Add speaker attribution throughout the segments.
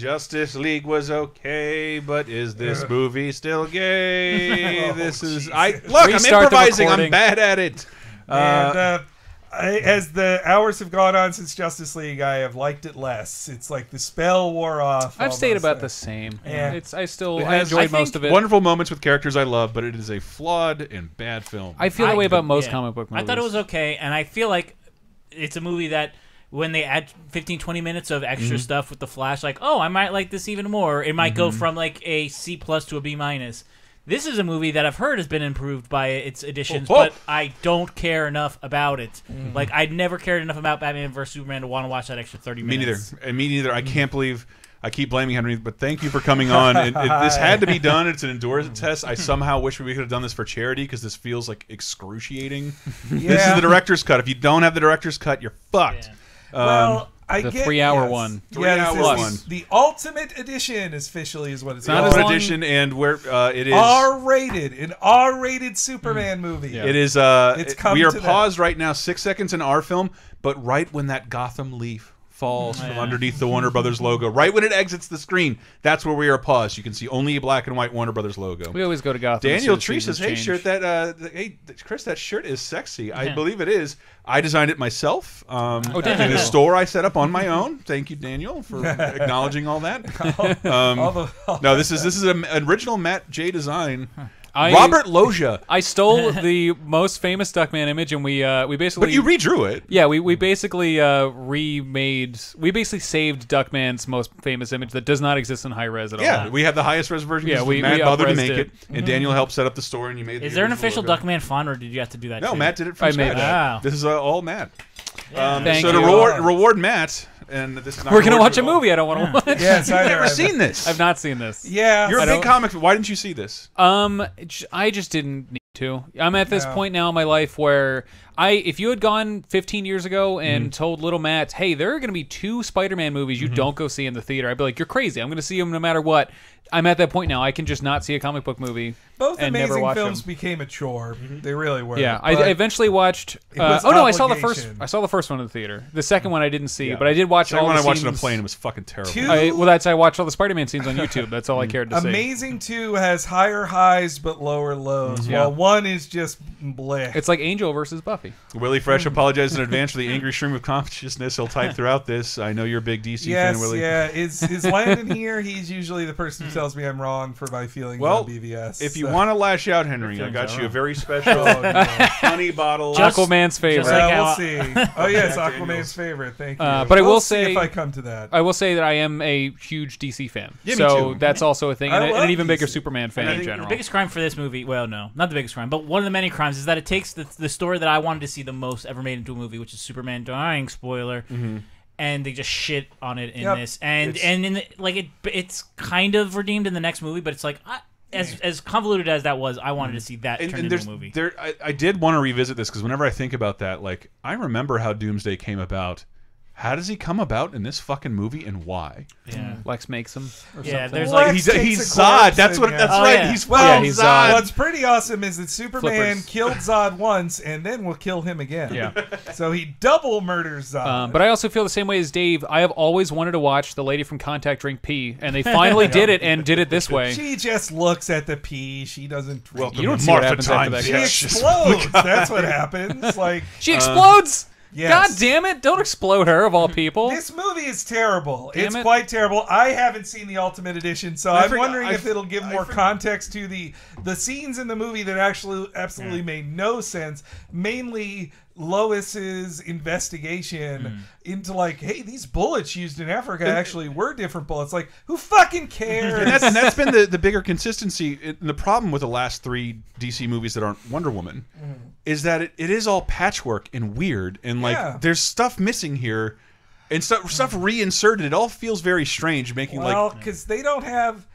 Speaker 1: Justice League was okay, but is this movie still gay? This is look. I'm improvising. I'm bad at it.
Speaker 2: And as the hours have gone on since Justice League, I have liked it less. It's like the spell wore off.
Speaker 3: I've stayed about the same.
Speaker 2: Yeah.
Speaker 3: I enjoyed most of it.
Speaker 1: Wonderful moments with characters I love, but it is a flawed and bad film.
Speaker 3: I feel that way about most comic book movies.
Speaker 4: I thought it was okay, and I feel like it's a movie that when they add 15-20 minutes of extra stuff with the Flash, like, oh, I might like this even more. It might go from like a C+ to a B-. This is a movie that I've heard has been improved by its additions, but I don't care enough about it. Like, I never cared enough about Batman vs. Superman to want to watch that extra 30 minutes.
Speaker 1: Me neither. I can't believe... I keep blaming Henry, but thank you for coming on. This had to be done. It's an endurance test. I somehow wish we could have done this for charity because this feels like excruciating. This is the director's cut. If you don't have the director's cut, you're fucked.
Speaker 2: Well, I
Speaker 3: the
Speaker 2: get
Speaker 3: 3-hour one.
Speaker 1: 3-hour one.
Speaker 2: The Ultimate Edition officially is what it's
Speaker 3: not
Speaker 2: called.
Speaker 1: Ultimate Edition, and where it is
Speaker 2: R-rated, an R-rated Superman movie.
Speaker 1: It is. We are paused right now, 6 seconds in our film, but right when that Gotham leaf falls from underneath the Warner Brothers logo, right when it exits the screen, that's where we are paused. You can see only a black and white Warner Brothers logo.
Speaker 3: We always go to Gotham.
Speaker 1: Daniel Tree says, "Hey, shirt hey Chris, that shirt is sexy. I believe it is. I designed it myself. In a store I set up on my own. Thank you, Daniel, for acknowledging all that. No, this is an original Matt J design." Robert Loggia.
Speaker 3: I stole the most famous Duckman image, and we basically.
Speaker 1: But you redrew it.
Speaker 3: Yeah, we basically remade. We basically saved Duckman's most famous image that does not exist in high res at all.
Speaker 1: Yeah, we have the highest res version.
Speaker 3: Yeah,
Speaker 1: Matt bothered to make it, and Daniel helped set up the store, and you made.
Speaker 4: Is there an official Duckman font, or did you have to do that?
Speaker 1: No,
Speaker 4: too?
Speaker 1: Matt did it from scratch.
Speaker 4: Wow.
Speaker 1: This is all Matt.
Speaker 3: Thank
Speaker 1: so
Speaker 3: you.
Speaker 1: to reward Matt. And this is not
Speaker 3: We're gonna watch a movie I don't want to watch.
Speaker 2: Yes,
Speaker 1: You've never seen this.
Speaker 3: I've not seen this.
Speaker 2: Yeah,
Speaker 1: you're a big comic. Why didn't you see this?
Speaker 3: I just didn't need to. I'm at this point now in my life where if you had gone 15 years ago and told little Matt, hey, there are going to be 2 Spider-Man movies you don't go see in the theater, I'd be like, you're crazy. I'm going to see them no matter what. I'm at that point now. I can just not see a comic book movie.
Speaker 2: Both
Speaker 3: and never
Speaker 2: amazing
Speaker 3: watch
Speaker 2: films
Speaker 3: them.
Speaker 2: became a chore. They really were.
Speaker 3: Yeah, I eventually watched. I saw the first. I saw the first one in the theater. The second one I didn't see, but I did watch all the scenes.
Speaker 1: I watched it on a plane. It was fucking terrible.
Speaker 3: I watched all the Spider-Man scenes on YouTube. That's all I cared to see.
Speaker 2: Amazing 2 has higher highs but lower lows. While 1 is just bleh.
Speaker 3: It's like Angel versus Buffy.
Speaker 1: Willie Fresh apologized in advance for the angry stream of consciousness he'll type throughout this. I know you're a big DC fan, Willie.
Speaker 2: Yeah. Is Landon here? He's usually the person who tells me I'm wrong for my feelings on BVS.
Speaker 1: If you want to lash out, Henry, I got you a very special honey bottle.
Speaker 3: Aquaman's favorite.
Speaker 2: We'll see. Oh yes, Aquaman's favorite. Thank you.
Speaker 3: But I will say,
Speaker 2: if I come to that,
Speaker 3: I will say that I am a huge DC fan.
Speaker 1: Yeah,
Speaker 3: so
Speaker 1: me too.
Speaker 3: that's also a thing, and an even
Speaker 2: DC.
Speaker 3: bigger Superman fan in general.
Speaker 4: The biggest crime for this movie, well, no, not the biggest crime, but one of the many crimes is that it takes the story that I wanted to see the most ever made into a movie, which is Superman dying. Spoiler. And they just shit on it in this, and in it's kind of redeemed in the next movie, but it's like as convoluted as that was, I wanted to see that turned into a movie.
Speaker 1: I did want to revisit this because whenever I think about that, like I remember how Doomsday came about. How does he come about in this fucking movie, and why?
Speaker 3: Yeah, Lex makes him. Or
Speaker 4: yeah,
Speaker 3: something.
Speaker 4: there's
Speaker 1: like he's Zod. That's what. That's right.
Speaker 4: Yeah.
Speaker 1: He's he's Zod.
Speaker 2: What's pretty awesome is that Superman
Speaker 3: Flippers.
Speaker 2: killed Zod once and then will kill him again.
Speaker 3: Yeah.
Speaker 2: So he double murders Zod.
Speaker 3: But I also feel the same way as Dave. I have always wanted to watch The Lady from Contact drink pee, and they finally did it, and did it this way.
Speaker 2: She just looks at the pee. She doesn't.
Speaker 3: You don't see what happens after that.
Speaker 2: She explodes. That's what happens. Like
Speaker 3: she explodes.
Speaker 2: Yes.
Speaker 3: God damn it! Don't explode her, of all people.
Speaker 2: This movie is terrible.
Speaker 3: Damn it.
Speaker 2: Quite terrible. I haven't seen the Ultimate Edition, so I'm wondering if it'll give more context to the scenes in the movie that absolutely made no sense. Mainly Lois's investigation into like, hey, these bullets used in Africa actually were different bullets. Like, who fucking cares?
Speaker 1: And that's been the bigger consistency. The problem with the last 3 DC movies that aren't Wonder Woman is that it is all patchwork and weird, and like there's stuff missing here, and stuff reinserted. It all feels very strange, making
Speaker 2: because they don't have.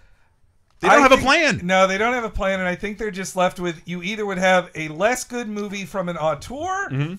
Speaker 1: They don't have a plan.
Speaker 2: No, they don't have a plan, and I think they're just left with you either would have a less good movie from an auteur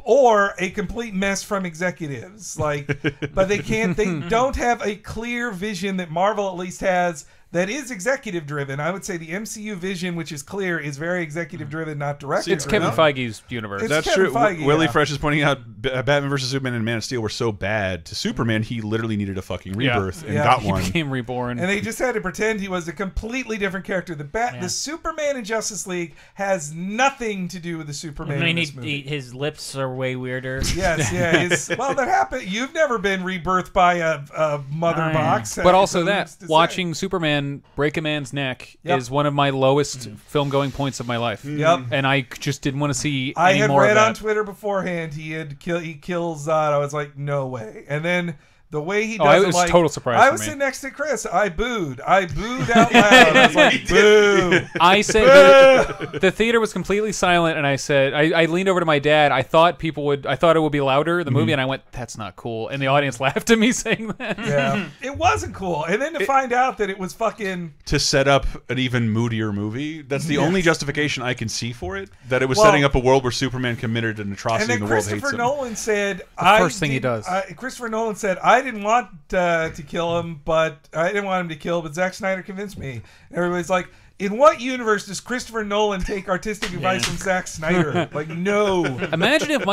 Speaker 2: or a complete mess from executives. Like, but they can't. They don't have a clear vision that Marvel at least has that is executive driven. I would say the MCU vision, which is clear, is very executive driven, not directed.
Speaker 3: It's Kevin Feige's universe.
Speaker 1: That's
Speaker 2: Kevin
Speaker 1: true.
Speaker 2: Feige,
Speaker 1: Willie
Speaker 2: yeah.
Speaker 1: Fresh is pointing out Batman vs Superman and Man of Steel were so bad to Superman, he literally needed a fucking rebirth and got one.
Speaker 3: He became reborn.
Speaker 2: And they just had to pretend he was a completely different character. The Superman in Justice League has nothing to do with the Superman in this movie.
Speaker 4: His lips are way weirder.
Speaker 2: Yes, yeah. Well, that happened. You've never been rebirthed by a mother box.
Speaker 3: But also that, watching Superman break a man's neck is one of my lowest film-going points of my life.
Speaker 2: Yep.
Speaker 3: And I just didn't want to see
Speaker 2: I
Speaker 3: any
Speaker 2: had
Speaker 3: more
Speaker 2: read
Speaker 3: of that.
Speaker 2: on Twitter beforehand he kills Zod. I was like, no way. And then the way he does
Speaker 3: it was
Speaker 2: like,
Speaker 3: total surprise
Speaker 2: I
Speaker 3: for
Speaker 2: was
Speaker 3: me.
Speaker 2: sitting next to Chris. I booed out loud. I was like, boo.
Speaker 3: I said the theater was completely silent, and I said I leaned over to my dad. I thought it would be louder, the movie, and I went, "That's not cool." And the audience laughed at me saying that.
Speaker 2: Yeah, it wasn't cool. And then to find out that it was fucking
Speaker 1: to set up an even moodier movie. That's the only justification I can see for it. That it was setting up a world where Superman committed an atrocity and the world hates him.
Speaker 2: Christopher Nolan said,
Speaker 3: first thing he does.
Speaker 2: Christopher Nolan said, I didn't want to kill him, but I didn't want him to kill, but Zack Snyder convinced me. And everybody's like, in what universe does Christopher Nolan take artistic advice from Zack Snyder? Like, no.
Speaker 3: Imagine if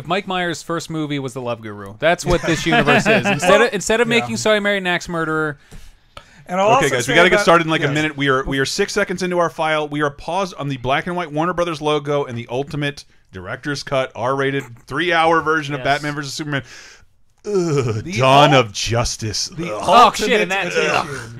Speaker 3: Mike Myers' first movie was The Love Guru. That's what this universe is. Instead of making So I Married an Axe Murderer.
Speaker 2: And I'll
Speaker 1: okay, guys, we got to get started in like a minute. We are 6 seconds into our file. We are paused on the black and white Warner Brothers logo and the ultimate director's cut R-rated 3-hour version of Batman vs Superman. Dawn of Justice.
Speaker 3: Oh shit! And that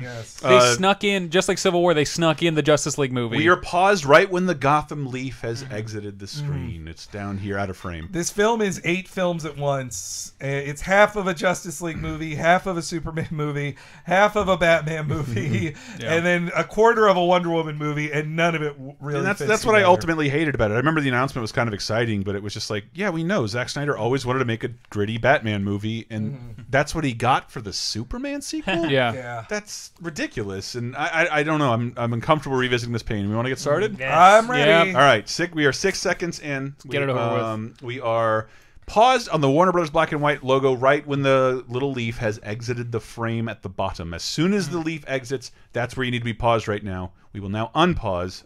Speaker 2: yes.
Speaker 3: They snuck in, just like Civil War. They snuck in the Justice League movie.
Speaker 1: We are paused right when the Gotham Leaf has exited the screen. It's down here, out of frame.
Speaker 2: This film is 8 films at once. It's half of a Justice League movie, half of a Superman movie, half of a Batman movie, and then a quarter of a Wonder Woman movie, and none of it really.
Speaker 1: And that's what I ultimately hated about it. I remember the announcement was kind of exciting, but it was just like, yeah, we know Zack Snyder always wanted to make a gritty Batman movie. And that's what he got for the Superman sequel.
Speaker 3: Yeah,
Speaker 1: that's ridiculous. And I don't know. I'm uncomfortable revisiting this pain. We want to get started?
Speaker 4: Yes.
Speaker 2: I'm ready.
Speaker 1: All right, we are 6 seconds in.
Speaker 3: Get it over with.
Speaker 1: We are paused on the Warner Brothers black and white logo right when the little leaf has exited the frame at the bottom. As soon as the leaf exits, that's where you need to be paused right now. We will now unpause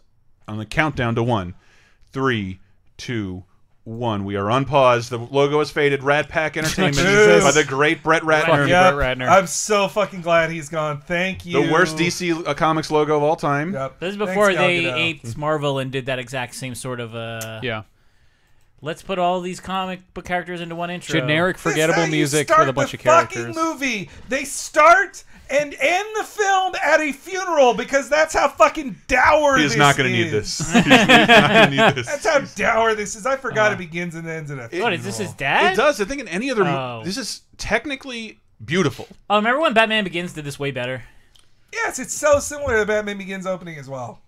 Speaker 1: on the countdown to 1, 3, 2, 1. We are unpaused. The logo is faded. Rat Pack Entertainment by the great Brett Ratner.
Speaker 2: Yep.
Speaker 3: Brett Ratner.
Speaker 2: I'm so fucking glad he's gone. Thank you.
Speaker 1: The worst DC Comics logo of all time.
Speaker 2: Yep.
Speaker 4: This is before they aped Marvel and did that exact same sort of let's put all these comic book characters into one intro.
Speaker 3: Generic, forgettable music with a bunch of characters.
Speaker 2: Fucking movie. They start and end the film at a funeral because that's how fucking dour this is.
Speaker 1: He's not going to need this. He's not going to need this.
Speaker 2: That's how dour this is. I forgot it begins and ends in a funeral.
Speaker 4: What, is this his dad?
Speaker 1: It does. I think in any other movie, this is technically beautiful.
Speaker 4: Oh, remember when Batman Begins did this way better?
Speaker 2: Yes, it's so similar to Batman Begins opening as well.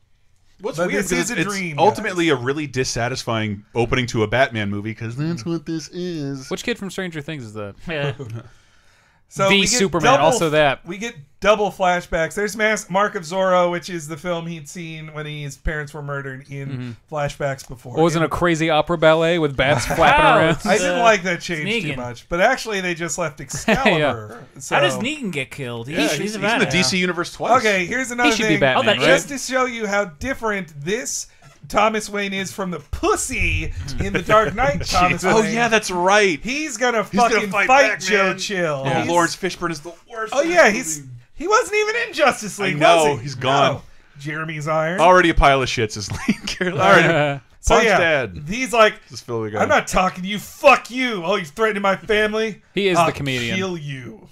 Speaker 1: What's
Speaker 2: But
Speaker 1: weird
Speaker 2: this is
Speaker 1: is
Speaker 2: a
Speaker 1: it's
Speaker 2: dream,
Speaker 1: ultimately a really dissatisfying opening to a Batman movie because that's what this is.
Speaker 3: Which kid from Stranger Things is that?
Speaker 4: Yeah.
Speaker 2: So
Speaker 3: The
Speaker 2: we get
Speaker 3: Superman, also that.
Speaker 2: We get double flashbacks. There's Mark of Zorro, which is the film he'd seen when his parents were murdered in flashbacks before.
Speaker 3: What, wasn't a crazy opera ballet with bats flapping around?
Speaker 2: I didn't like that change
Speaker 4: Negan.
Speaker 2: too much. But actually, they just left Excalibur. So.
Speaker 4: How does Negan get killed?
Speaker 1: He's in the DC universe twice.
Speaker 2: Okay, here's another
Speaker 3: He should
Speaker 2: thing.
Speaker 3: be Batman, right?
Speaker 2: Just to show you how different this Thomas Wayne is from the pussy in The Dark Knight. Thomas Wayne.
Speaker 1: Oh yeah, that's right.
Speaker 2: He's gonna fucking fight Joe Chill.
Speaker 1: Oh, Lawrence Fishburne is the worst.
Speaker 2: Oh yeah, he wasn't even in Justice League.
Speaker 1: I know,
Speaker 2: was he?
Speaker 1: he's gone.
Speaker 2: No. Jeremy's Iron.
Speaker 1: Already a pile of shits is lean character. All right,
Speaker 2: So
Speaker 1: Punch
Speaker 2: yeah,
Speaker 1: Dad.
Speaker 2: he's like,
Speaker 1: Just fill the guy.
Speaker 2: I'm not talking to you. Fuck you. Oh, you're threatening my family.
Speaker 3: He is
Speaker 2: I'll
Speaker 3: the comedian.
Speaker 2: Kill you.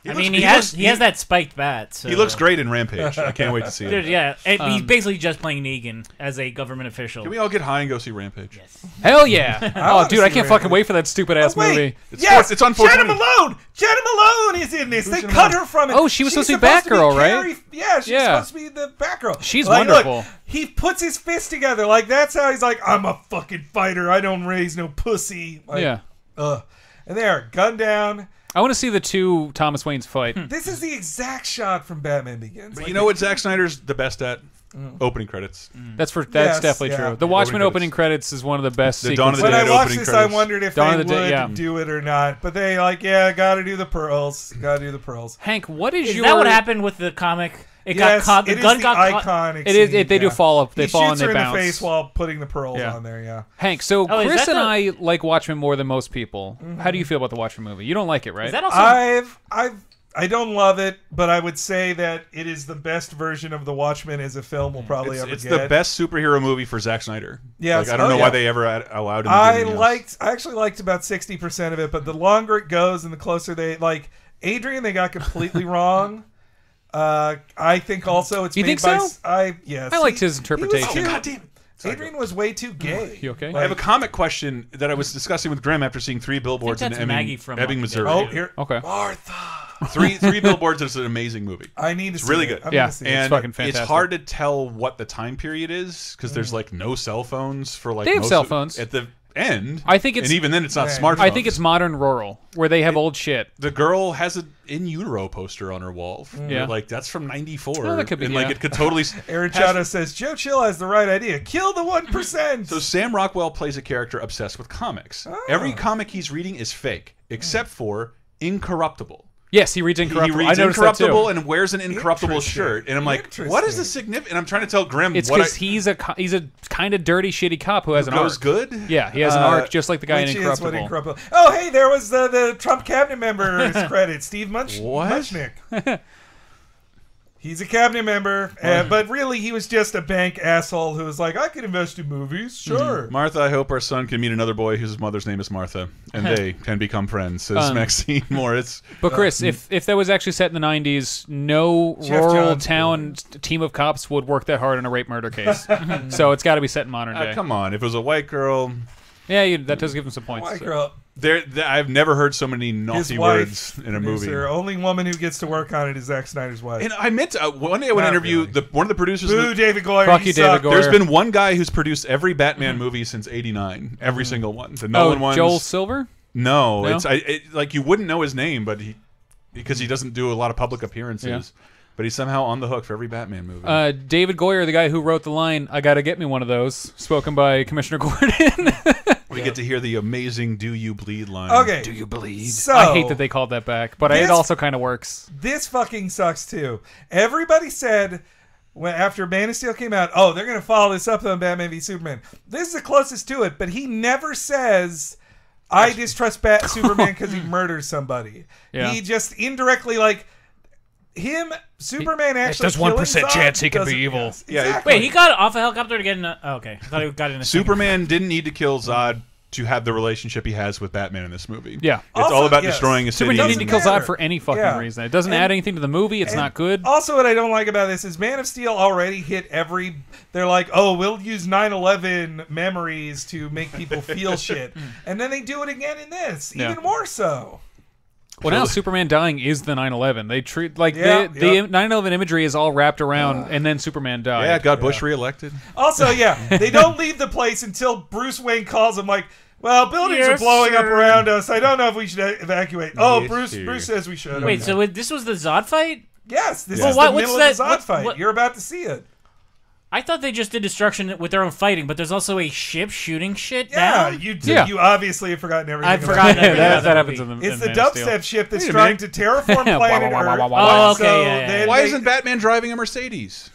Speaker 4: He has that spiked bat. So.
Speaker 1: He looks great in Rampage. I can't wait to see
Speaker 4: Dude,
Speaker 1: it.
Speaker 4: yeah, and he's basically just playing Negan as a government official.
Speaker 1: Can we all get high and go see Rampage?
Speaker 4: Yes.
Speaker 3: Hell yeah! Oh,
Speaker 2: wanna
Speaker 3: dude, I
Speaker 2: see
Speaker 3: can't
Speaker 2: Rampage.
Speaker 3: fucking wait for that stupid ass
Speaker 2: Wait,
Speaker 3: movie.
Speaker 2: yes,
Speaker 1: it's on
Speaker 2: Jenna
Speaker 1: 420.
Speaker 2: Malone. Jenna Malone is in this. They
Speaker 1: Jenna
Speaker 2: cut
Speaker 1: Malone?
Speaker 2: her from it.
Speaker 3: Oh, she was
Speaker 2: She's
Speaker 3: supposed to be Batgirl, right?
Speaker 2: Carrie. Yeah, she's supposed to be the Batgirl.
Speaker 3: She's
Speaker 2: Like,
Speaker 3: wonderful.
Speaker 2: Look, he puts his fist together. Like, that's how he's like, I'm a fucking fighter. I don't raise no pussy. Like,
Speaker 3: Yeah.
Speaker 2: And there, gun down.
Speaker 3: I want to see the two Thomas Wayne's fight.
Speaker 2: This is the exact shot from Batman Begins.
Speaker 1: But
Speaker 2: Like,
Speaker 1: you know what Zack Snyder's the best at? Opening credits.
Speaker 3: That's definitely true. The Watchmen opening credits is one of the best.
Speaker 1: The Dawn of the
Speaker 2: When
Speaker 1: Dead
Speaker 2: I watched
Speaker 1: opening
Speaker 2: this,
Speaker 1: credits.
Speaker 2: I wondered if
Speaker 3: Dawn
Speaker 2: they
Speaker 3: of the Dead,
Speaker 2: would do it or not. But they got to do the pearls. Got to do the pearls.
Speaker 3: Hank, what is
Speaker 4: that what happened with the comic? It got caught. The gun got caught.
Speaker 2: Iconic.
Speaker 3: It is. They do fall up. They fall and they bounce.
Speaker 2: He shoots her in the face while putting the pearls on there. Yeah.
Speaker 3: Hank, so Chris and I like Watchmen more than most people. How do you feel about the Watchmen movie? You don't like it, right?
Speaker 4: Is that also?
Speaker 2: I don't love it, but I would say that it is the best version of The Watchmen as a film we'll probably ever get.
Speaker 1: It's the best superhero movie for Zack Snyder.
Speaker 2: Yeah,
Speaker 1: I don't know why they ever allowed him to do anything else.
Speaker 2: I actually liked about 60% of it, but the longer it goes and the closer Adrian, they got completely wrong. I think also it's.
Speaker 3: You
Speaker 2: made
Speaker 3: think
Speaker 2: by,
Speaker 3: so?
Speaker 2: Yes.
Speaker 3: I liked his interpretation.
Speaker 1: God damn it.
Speaker 2: Adrian was way too gay.
Speaker 3: You okay?
Speaker 1: I have a comic question that I was discussing with Grimm after seeing 3 billboards in Ebbing, Missouri.
Speaker 2: Oh, here.
Speaker 3: Okay.
Speaker 2: Martha.
Speaker 1: Three billboards is an amazing movie.
Speaker 2: I need to
Speaker 1: It's
Speaker 2: see
Speaker 1: really
Speaker 2: it.
Speaker 1: good.
Speaker 3: Yeah,
Speaker 2: it's
Speaker 1: And
Speaker 3: fucking fantastic.
Speaker 1: it's hard to tell what the time period is because there's like no cell phones for like
Speaker 3: They have
Speaker 1: most
Speaker 3: cell
Speaker 1: of-
Speaker 3: phones.
Speaker 1: at the end.
Speaker 3: I think it's-
Speaker 1: and even then it's not
Speaker 2: Right.
Speaker 1: smartphones.
Speaker 3: I think it's modern rural where they have old shit.
Speaker 1: the girl has an in utero poster on her wall.
Speaker 3: Yeah.
Speaker 1: Like that's from '94.
Speaker 3: Oh, that could be,
Speaker 1: and like
Speaker 3: yeah.
Speaker 1: it could totally.
Speaker 2: Aaron Chado says Joe Chill has the right idea. Kill the 1%.
Speaker 1: So Sam Rockwell plays a character obsessed with comics. Every comic he's reading is fake, except for Incorruptible.
Speaker 3: Yes, he reads Incorruptible.
Speaker 1: He reads
Speaker 3: I noticed that too.
Speaker 1: Incorruptible and wears an Incorruptible
Speaker 2: Interesting.
Speaker 1: shirt, and I'm like,
Speaker 2: Interesting.
Speaker 1: what is the significance? And I'm trying to tell Grimm
Speaker 3: It's
Speaker 1: what
Speaker 3: because he's a kind of dirty, shitty cop who has an
Speaker 1: goes
Speaker 3: arc.
Speaker 1: good.
Speaker 3: Yeah, he has an arc just like the guy in
Speaker 2: Which is
Speaker 3: Incorruptible.
Speaker 2: what Incorruptible. Oh, hey, there was the Trump cabinet member's credit. Steve
Speaker 1: What?
Speaker 2: Muchnick. He's a cabinet member, but really he was just a bank asshole who was like, I could invest in movies, sure.
Speaker 1: Martha, I hope our son can meet another boy whose mother's name is Martha, and they can become friends, says Maxine Moritz.
Speaker 3: But Chris, if that was actually set in the 90s, no
Speaker 2: Jeff
Speaker 3: rural
Speaker 2: Johns
Speaker 3: town team of cops would work that hard on a rape murder case. So it's got to be set in modern day.
Speaker 1: Come on, if it was a white girl,
Speaker 3: Yeah, that does give him some points.
Speaker 2: White
Speaker 3: So.
Speaker 2: girl.
Speaker 1: I've never heard so many naughty
Speaker 2: His
Speaker 1: words
Speaker 2: wife
Speaker 1: in a movie.
Speaker 2: The only woman who gets to work on it is Zack Snyder's wife.
Speaker 1: And I meant to, one day I would
Speaker 2: Not
Speaker 1: interview
Speaker 2: really.
Speaker 1: one of the producers.
Speaker 2: Boo, David Goyer.
Speaker 3: Fuck
Speaker 2: you
Speaker 3: you, David
Speaker 2: suck.
Speaker 3: Goyer.
Speaker 1: There's been one guy who's produced every Batman movie since '89, every single one. The Nolan ones.
Speaker 3: Joel Silver?
Speaker 1: No,
Speaker 3: No?
Speaker 1: it's like you wouldn't know his name, but because he doesn't do a lot of public appearances.
Speaker 3: Yeah.
Speaker 1: But he's somehow on the hook for every Batman movie.
Speaker 3: David Goyer, the guy who wrote the line, I gotta get me one of those, spoken by Commissioner Gordon.
Speaker 1: We get to hear the amazing "Do you bleed" line.
Speaker 2: Okay.
Speaker 3: Do you bleed?
Speaker 2: So,
Speaker 3: I hate that they called that back, but it
Speaker 2: this-
Speaker 3: also kind of works.
Speaker 2: This fucking sucks too. Everybody said after Man of Steel came out, oh, they're going to follow this up on Batman v Superman. This is the closest to it, but he never says, I distrust Superman because he murders somebody.
Speaker 3: Yeah.
Speaker 2: He just indirectly, Superman actually
Speaker 3: there's 1% chance he can be evil.
Speaker 2: Yes,
Speaker 1: Yeah,
Speaker 2: exactly.
Speaker 4: Wait, he got off a helicopter to get in. Okay, I thought he got in a
Speaker 1: Superman didn't need to kill Zod to have the relationship he has with Batman in this movie.
Speaker 3: Yeah.
Speaker 1: It's
Speaker 2: Also,
Speaker 1: all about
Speaker 2: yes.
Speaker 1: destroying a city.
Speaker 3: Superman didn't need to kill
Speaker 2: matter.
Speaker 3: Zod for any fucking
Speaker 2: Yeah.
Speaker 3: reason. It doesn't add anything to the movie. It's not good.
Speaker 2: Also, what I don't like about this is Man of Steel already hit every. They're like, oh, we'll use 9/11 memories to make people feel shit, and then they do it again in this, even more so.
Speaker 3: Well, now Superman dying is the 9/11. They treat the 9/11 imagery is all wrapped around, and then Superman died.
Speaker 1: Yeah, got Bush reelected.
Speaker 2: Also, they don't leave the place until Bruce Wayne calls them like, well, buildings are blowing up around us. I don't know if we should evacuate. Oh,
Speaker 1: Yes,
Speaker 2: Bruce
Speaker 1: sir.
Speaker 2: Bruce says we should.
Speaker 4: Wait, so this was the Zod fight?
Speaker 2: Yes, this
Speaker 1: Yeah.
Speaker 2: is
Speaker 4: Well,
Speaker 2: the
Speaker 4: what's
Speaker 2: middle
Speaker 4: that-
Speaker 2: of the Zod
Speaker 4: what-
Speaker 2: fight.
Speaker 4: what-
Speaker 2: You're about to see it.
Speaker 4: I thought they just did destruction with their own fighting, but there's also a ship shooting shit
Speaker 2: Yeah,
Speaker 4: down?
Speaker 2: you
Speaker 3: Yeah.
Speaker 2: You obviously have forgotten everything.
Speaker 4: I've
Speaker 2: about
Speaker 4: forgotten
Speaker 2: it.
Speaker 4: everything.
Speaker 3: that
Speaker 4: that
Speaker 3: happens
Speaker 4: movie.
Speaker 3: in the
Speaker 2: It's the
Speaker 3: in Man of Steel.
Speaker 2: dubstep ship that's
Speaker 1: Wait a
Speaker 2: trying to
Speaker 1: minute.
Speaker 2: terraform planet
Speaker 3: Wah, wah, wah,
Speaker 2: Earth.
Speaker 3: wah, wah.
Speaker 4: Oh, okay,
Speaker 2: So
Speaker 4: yeah, yeah.
Speaker 2: then
Speaker 1: Why
Speaker 2: they-
Speaker 1: isn't Batman driving a Mercedes?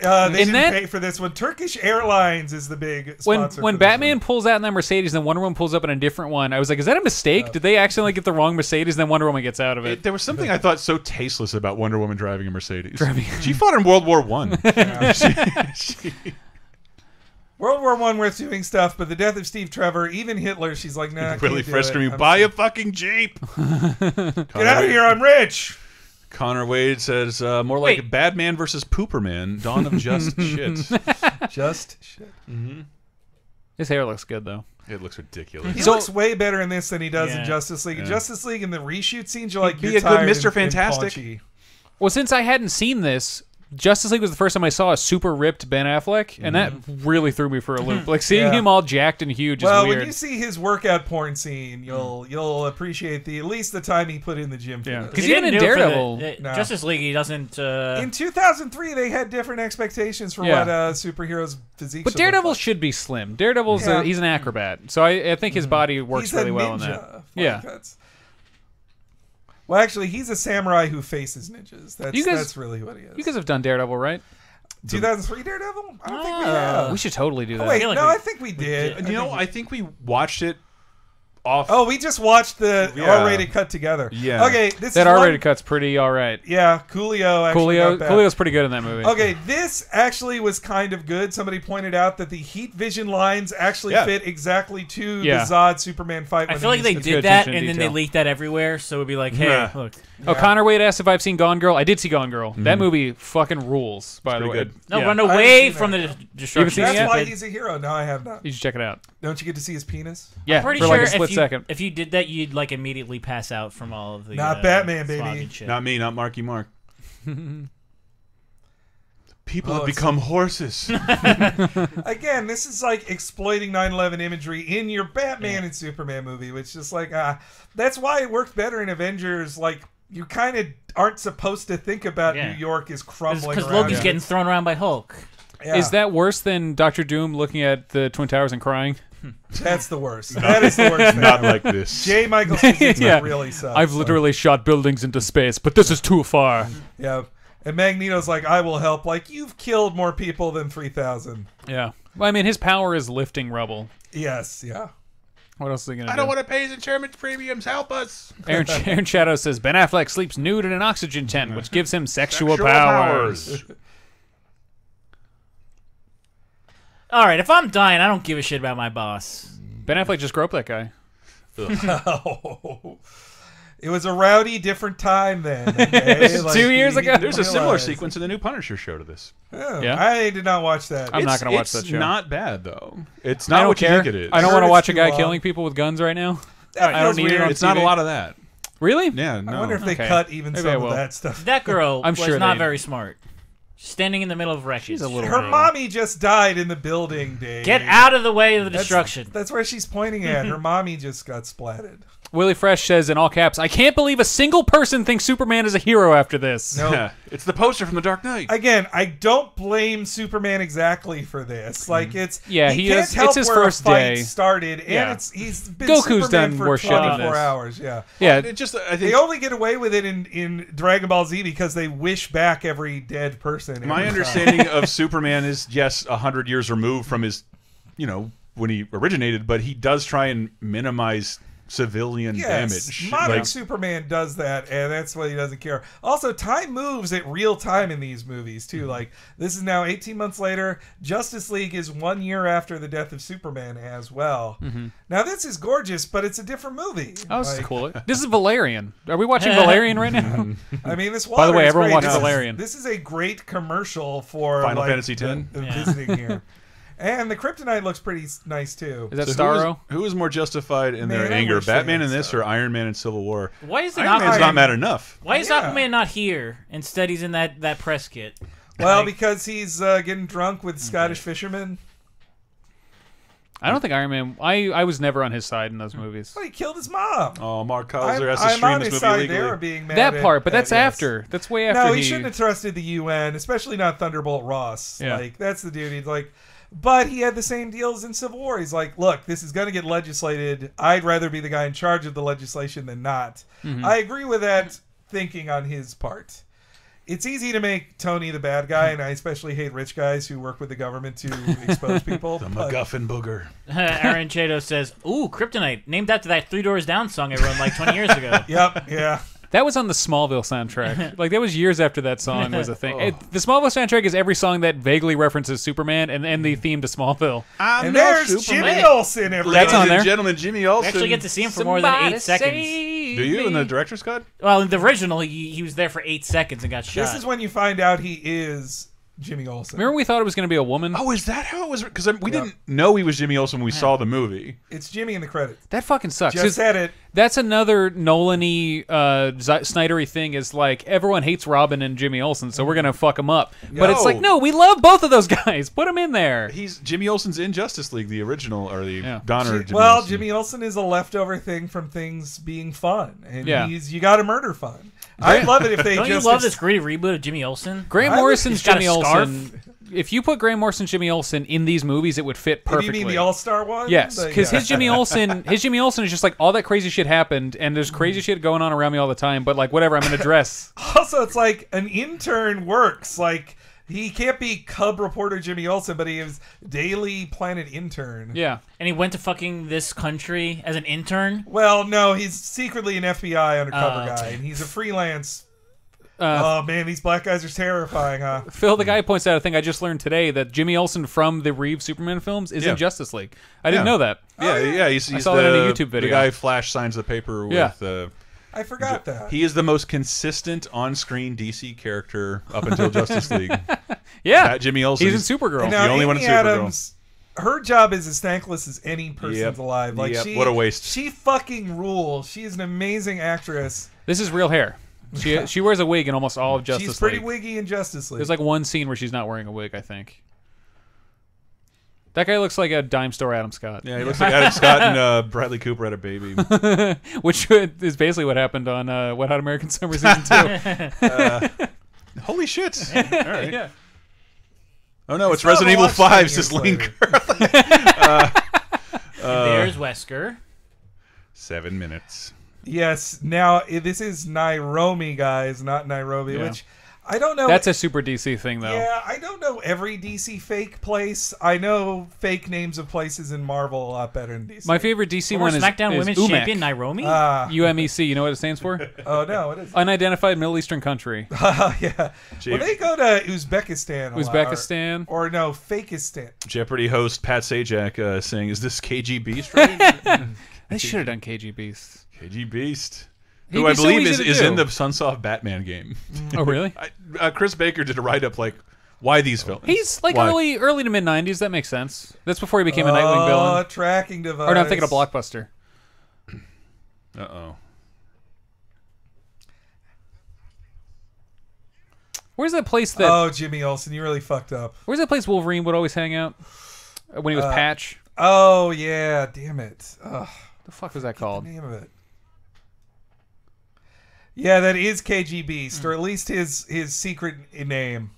Speaker 2: They
Speaker 3: And
Speaker 2: didn't
Speaker 3: then-
Speaker 2: pay for this one. Turkish Airlines is the big
Speaker 3: When
Speaker 2: sponsor.
Speaker 3: when
Speaker 2: for this
Speaker 3: Batman
Speaker 2: one.
Speaker 3: pulls out in that Mercedes, and then Wonder Woman pulls up in a different one, I was like, "Is that a mistake? Did they accidentally get the wrong Mercedes?" And then Wonder Woman gets out of it.
Speaker 1: There was something I thought so tasteless about Wonder Woman driving a Mercedes. She fought in World War One.
Speaker 2: World War I worth doing stuff, but the death of Steve Trevor, even Hitler, she's like, nah, I
Speaker 1: Really
Speaker 2: can't do
Speaker 1: frustrating
Speaker 2: it.
Speaker 1: me. Buy a fucking Jeep.
Speaker 2: Get out of here, I'm rich.
Speaker 1: Connor Wade says more like
Speaker 4: Wait.
Speaker 1: Badman versus Pooperman, Dawn of Just Shit.
Speaker 2: Just shit.
Speaker 3: His hair looks good though.
Speaker 1: It looks ridiculous.
Speaker 2: He
Speaker 3: So-
Speaker 2: looks way better in this than he does in
Speaker 4: Yeah.
Speaker 2: Justice League. In Justice League, in the reshoot scenes, you're like,
Speaker 1: Be
Speaker 2: you're
Speaker 1: a good
Speaker 2: tired
Speaker 1: Mr.
Speaker 2: and
Speaker 1: Fantastic.
Speaker 2: paunchy.
Speaker 3: Well, since I hadn't seen this, Justice League was the first time I saw a super ripped Ben Affleck, and that really threw me for a loop. Like seeing him all jacked and huge is weird.
Speaker 2: When you see his workout porn scene, you'll appreciate at least the time he put in the gym.
Speaker 3: Yeah, because even in Daredevil,
Speaker 4: Justice League, he doesn't.
Speaker 2: In 2003, they had different expectations for what superheroes' physique.
Speaker 3: But Daredevil should be slim. Daredevil's he's an acrobat, so I think his body works really well in that. Yeah.
Speaker 2: Well, actually, he's a samurai who faces ninjas. That's really what he is.
Speaker 3: You guys have done Daredevil, right?
Speaker 2: 2003 Daredevil? I don't think we have.
Speaker 3: We should totally do that.
Speaker 2: Wait, I think we did.
Speaker 1: I think we watched it off.
Speaker 2: Oh, we just watched the R-rated cut together.
Speaker 1: Yeah.
Speaker 2: Okay,
Speaker 3: that R-rated cut's pretty all right.
Speaker 2: Yeah, Coolio's
Speaker 3: pretty good in that movie.
Speaker 2: Okay, this actually was kind of good. Somebody pointed out that the heat vision lines actually fit exactly to the Zod Superman fight.
Speaker 4: I feel like they did that and then they leaked that everywhere, so it'd be like, hey, look.
Speaker 3: Oh, Connor Wade asked if I've seen Gone Girl. I did see Gone Girl. That movie fucking rules, by the way.
Speaker 1: Good.
Speaker 4: No, run away from the destruction.
Speaker 2: That's why he's a hero. No, I have not.
Speaker 3: You should check it out.
Speaker 2: Don't you get to see his penis?
Speaker 3: Yeah,
Speaker 4: I'm pretty
Speaker 3: for
Speaker 4: sure
Speaker 3: like a split second.
Speaker 4: If you did that, you'd like immediately pass out from all of the
Speaker 2: not Batman, baby.
Speaker 1: Not me, not Marky Mark. People have become horses.
Speaker 2: Again, this is like exploiting 9/11 imagery in your Batman and Superman movie, which is like, that's why it worked better in Avengers. Like, you kind of aren't supposed to think about New York is crumbling
Speaker 4: because Logan's getting thrown around by Hulk.
Speaker 3: Yeah. Is that worse than Dr. Doom looking at the Twin Towers and crying?
Speaker 2: That's the worst. That is the worst.
Speaker 1: Not like this.
Speaker 2: J. Michael really sucks.
Speaker 3: I've literally shot buildings into space, but this is too far.
Speaker 2: Yeah. And Magneto's like, I will help. Like, you've killed more people than 3,000.
Speaker 3: Yeah. Well, I mean, his power is lifting rubble.
Speaker 2: Yes, yeah.
Speaker 3: What else is he going to do?
Speaker 1: I don't want to pay his insurance premiums. Help us.
Speaker 3: Aaron Shadow says, Ben Affleck sleeps nude in an oxygen tent, which gives him sexual powers.
Speaker 4: All right, if I'm dying, I don't give a shit about my boss.
Speaker 3: Ben Affleck just groped that guy.
Speaker 2: It was a rowdy, different time then. Okay?
Speaker 3: 2 years ago.
Speaker 1: There's a similar sequence in the new Punisher show to this.
Speaker 2: Oh, yeah? I did not watch that.
Speaker 3: I'm not going to watch that show.
Speaker 1: It's not bad, though. It's not what you think it is.
Speaker 3: I don't want to watch a guy killing people with guns right now.
Speaker 2: I don't need it on
Speaker 1: It's not a lot of that.
Speaker 3: Really?
Speaker 1: Yeah, no.
Speaker 2: I wonder if they cut even some of that stuff.
Speaker 4: That girl was not very smart. Standing in the middle of wreckage.
Speaker 2: Her mommy just died in the building, Dave.
Speaker 4: Get out of the way of the destruction.
Speaker 2: That's where she's pointing at. Her mommy just got splatted.
Speaker 3: Willie Fresh says in all caps, I can't believe a single person thinks Superman is a hero after this.
Speaker 2: No.
Speaker 1: Yeah, it's the poster from The Dark Knight.
Speaker 2: Again, I don't blame Superman exactly for this. Like, it's
Speaker 3: his first day
Speaker 2: started, and he's been
Speaker 3: Goku's
Speaker 2: Superman
Speaker 3: done
Speaker 2: for
Speaker 3: worse
Speaker 2: 24 hours. Yeah,
Speaker 1: it just I think
Speaker 2: they only get away with it in Dragon Ball Z because they wish back every dead person.
Speaker 1: My understanding of Superman is 100 years removed from his, when he originated, but he does try and minimize civilian damage.
Speaker 2: Modern Superman does that, and that's why he doesn't care. Also, time moves at real time in these movies too. Like, this is now 18 months later. Justice League is 1 year after the death of Superman as well. Now, this is gorgeous, but it's a different movie.
Speaker 3: Oh, this is cool. This is Valerian. Are we watching Valerian right now?
Speaker 2: I mean, this.
Speaker 3: By the way, everyone watch
Speaker 2: great.
Speaker 3: Valerian.
Speaker 2: This is a great commercial for
Speaker 1: Final Fantasy X.
Speaker 2: Visiting here. And the kryptonite looks pretty nice, too.
Speaker 3: Is that Starro?
Speaker 1: Who is more justified in their anger, Batman in this or Iron Man in Civil War?
Speaker 4: Why is
Speaker 1: Iron Man's not mad enough.
Speaker 4: Why is Aquaman not here? Instead, he's in that press kit.
Speaker 2: Well, because he's getting drunk with Scottish fishermen.
Speaker 3: I don't think Iron Man... I was never on his side in those movies.
Speaker 2: Well, he killed his mom.
Speaker 1: Oh, Mark Kaiser has to stream this movie illegally.
Speaker 2: There being mad
Speaker 3: that part, but that's after. That's way after.
Speaker 2: No, he shouldn't have trusted the UN, especially not Thunderbolt Ross. Yeah. Like, that's the dude. He's like... But he had the same deals in Civil War. He's like, look, this is going to get legislated. I'd rather be the guy in charge of the legislation than not. I agree with that thinking on his part. It's easy to make Tony the bad guy, and I especially hate rich guys who work with the government to expose people.
Speaker 1: The MacGuffin booger.
Speaker 4: Aaron Chato says, ooh, Kryptonite, named after that Three Doors Down song I wrote like 20 years ago.
Speaker 2: Yep, yeah.
Speaker 3: That was on the Smallville soundtrack. Like, that was years after that song was a thing. The Smallville soundtrack is every song that vaguely references Superman and the theme to Smallville.
Speaker 2: And there's Jimmy Olsen.
Speaker 3: That's on there.
Speaker 1: Ladies and gentlemen, Jimmy Olsen.
Speaker 4: We actually get to see him for more than 8 seconds.
Speaker 1: Do you in the director's cut?
Speaker 4: Well, in the original, he was there for 8 seconds and got shot.
Speaker 2: This is when you find out he is Jimmy Olsen.
Speaker 3: Remember we thought it was going to be a woman?
Speaker 1: Oh, is that how it was? Because we didn't know he was Jimmy Olsen when we saw the movie.
Speaker 2: It's Jimmy in the credits.
Speaker 3: That fucking sucks.
Speaker 2: Just said it.
Speaker 3: That's another Nolan-y, Snyder-y thing is like, everyone hates Robin and Jimmy Olsen, so we're going to fuck him up. But it's like, no, we love both of those guys. Put them in there.
Speaker 1: Jimmy Olsen's in Justice League, the original, or the Donner.
Speaker 2: Jimmy Olsen is a leftover thing from things being fun. And you got to murder fun.
Speaker 3: Right.
Speaker 2: I'd love it if they
Speaker 4: Don't you love this gritty reboot of Jimmy Olsen?
Speaker 3: Grant Morrison's Jimmy Olsen. If you put Grant Morrison's Jimmy Olsen in these movies, it would fit perfectly.
Speaker 2: You mean the All-Star one?
Speaker 3: Yes, because his Jimmy Olsen is just like, all that crazy shit happened, and there's crazy shit going on around me all the time. But like, whatever, I'm gonna dress.
Speaker 2: Also, it's like an intern works. Like, he can't be Cub reporter Jimmy Olsen, but he is Daily Planet intern.
Speaker 3: Yeah,
Speaker 4: and he went to fucking this country as an intern.
Speaker 2: Well, no, he's secretly an FBI undercover guy, and he's a freelance. Oh man, these black guys are terrifying, huh?
Speaker 3: Phil, the guy points out a thing I just learned today, that Jimmy Olsen from the Reeves Superman films is in Justice League. I didn't know that.
Speaker 1: Yeah, he's
Speaker 3: I saw that in a YouTube video.
Speaker 1: The guy Flash signs the paper with.
Speaker 2: I forgot that.
Speaker 1: He is the most consistent on-screen DC character up until Justice League. Jimmy Olsen.
Speaker 3: He's in Supergirl.
Speaker 2: Now,
Speaker 1: the only
Speaker 2: Amy
Speaker 1: one in Supergirl.
Speaker 2: Adams, her job is as thankless as any person's alive. Like
Speaker 1: what a waste.
Speaker 2: She fucking rules. She is an amazing actress.
Speaker 3: This is real hair. She wears a wig in almost all of Justice League.
Speaker 2: She's pretty wiggy in Justice League.
Speaker 3: There's like one scene where she's not wearing a wig, I think. That guy looks like a dime store Adam Scott.
Speaker 1: Yeah, he looks like Adam Scott and Bradley Cooper had a baby.
Speaker 3: Which is basically what happened on Wet Hot American Summer Season 2.
Speaker 1: Holy shit. All right.
Speaker 3: Yeah.
Speaker 1: Oh no, it's Resident Evil 5, says Lane Curley.
Speaker 4: There's Wesker.
Speaker 1: 7 minutes.
Speaker 2: Yes. Now this is Nairobi, guys, not Nairobi. Which I don't know.
Speaker 3: That's a super DC thing, though.
Speaker 2: Yeah, I don't know every DC fake place. I know fake names of places in Marvel a lot better than DC.
Speaker 3: My favorite DC one is
Speaker 4: SmackDown Women's
Speaker 3: UMEC.
Speaker 4: Champion Nairobi.
Speaker 3: UMEC. You know what it stands for?
Speaker 2: Oh no, what is it?
Speaker 3: Unidentified Middle Eastern Country.
Speaker 2: Yeah. Well, they go to Uzbekistan.
Speaker 3: Uzbekistan.
Speaker 2: Or no, Fakistan.
Speaker 1: Jeopardy host Pat Sajak saying, "Is this KG Beast?" Right?
Speaker 3: They should have done KG Beast.
Speaker 1: KG Beast. Who I believe is in the Sunsoft Batman game.
Speaker 3: Oh, really?
Speaker 1: Chris Baker did a write-up like, why these villains?
Speaker 3: He's like early to mid-90s. That makes sense. That's before he became a Nightwing villain.
Speaker 2: Tracking device.
Speaker 3: Or no, I'm thinking of Blockbuster.
Speaker 1: Uh-oh.
Speaker 3: Where's that place that...
Speaker 2: Oh, Jimmy Olsen, you really fucked up.
Speaker 3: Where's that place Wolverine would always hang out? When he was Patch?
Speaker 2: Oh, yeah. Damn it. Ugh.
Speaker 3: The fuck was that called?
Speaker 2: The name of it. Yeah, that is KG Beast, or at least his secret name.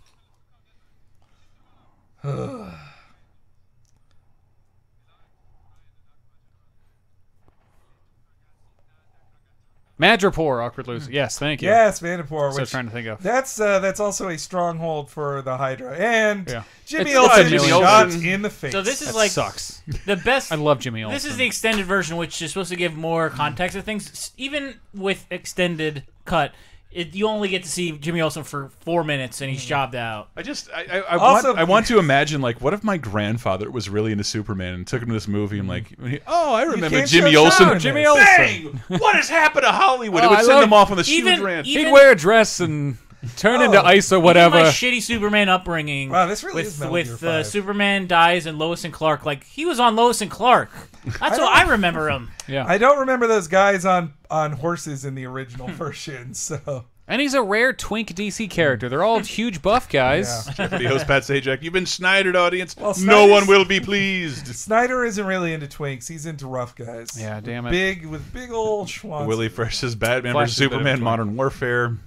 Speaker 3: Madripoor, awkward loser. Yes, thank you.
Speaker 2: Yes, Madripoor.
Speaker 3: That's what I was trying to think of.
Speaker 2: That's also a stronghold for the Hydra. And Jimmy
Speaker 3: Olsen
Speaker 2: shot in the face.
Speaker 4: So this is like
Speaker 3: sucks.
Speaker 4: The best.
Speaker 3: I love Jimmy Olsen.
Speaker 4: This is the extended version, which is supposed to give more context to things. Even with extended cut, you only get to see Jimmy Olsen for 4 minutes, and he's jobbed out.
Speaker 1: I want to imagine, like, what if my grandfather was really into Superman and took him to this movie and like, I remember Jimmy Olsen.
Speaker 3: Jimmy Olsen.
Speaker 1: Dang, what has happened to Hollywood? It would send them off on the shoe rant.
Speaker 3: He'd wear a dress and turn into ice or whatever.
Speaker 4: My shitty Superman upbringing.
Speaker 2: Wow, this really is Metal Gear 5.
Speaker 4: Superman dies and Lois and Clark. Like, he was on Lois and Clark. That's what I remember him.
Speaker 3: Yeah,
Speaker 2: I don't remember those guys on horses in the original version. So.
Speaker 3: And he's a rare twink DC character. They're all huge buff guys.
Speaker 1: Yeah. Jeopardy host Pat Sajak, you've been Snydered, audience. Well, no one will be pleased.
Speaker 2: Snyder isn't really into twinks. He's into rough guys.
Speaker 3: Yeah, damn it.
Speaker 2: With big old Schwanz.
Speaker 1: Willie Fresh's Batman vs. Superman, Modern Warfare.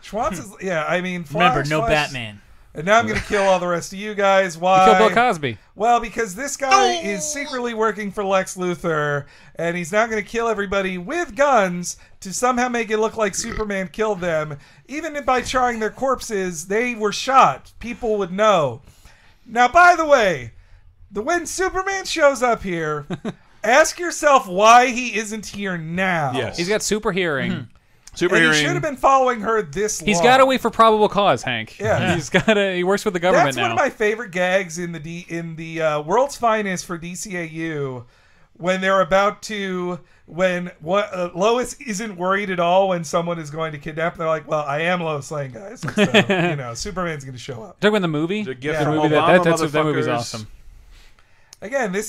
Speaker 2: Schwanz is, I mean,
Speaker 4: remember, no Batman.
Speaker 2: And now I'm going to kill all the rest of you guys. Why?
Speaker 3: You killed Bill Cosby.
Speaker 2: Well, because this guy is secretly working for Lex Luthor, and he's now going to kill everybody with guns to somehow make it look like Superman killed them. Even by charring their corpses, they were shot. People would know. Now, by the way, when Superman shows up here, ask yourself why he isn't here now.
Speaker 1: Yes.
Speaker 3: He's got super hearing.
Speaker 2: And he should have been following her this long.
Speaker 3: He's got to wait for probable cause, Hank.
Speaker 2: Yeah.
Speaker 3: He works with the government
Speaker 2: That's
Speaker 3: now.
Speaker 2: one of my favorite gags in the World's Finest for DCAU when they're about to when Lois isn't worried at all when someone is going to kidnap them. They're like, well, I am Lois Lane, guys. So, Superman's going to show up.
Speaker 3: Talking about the movie?
Speaker 1: The gift
Speaker 3: The
Speaker 1: from
Speaker 3: movie
Speaker 1: Obama,
Speaker 3: that movie's awesome.
Speaker 2: Again, you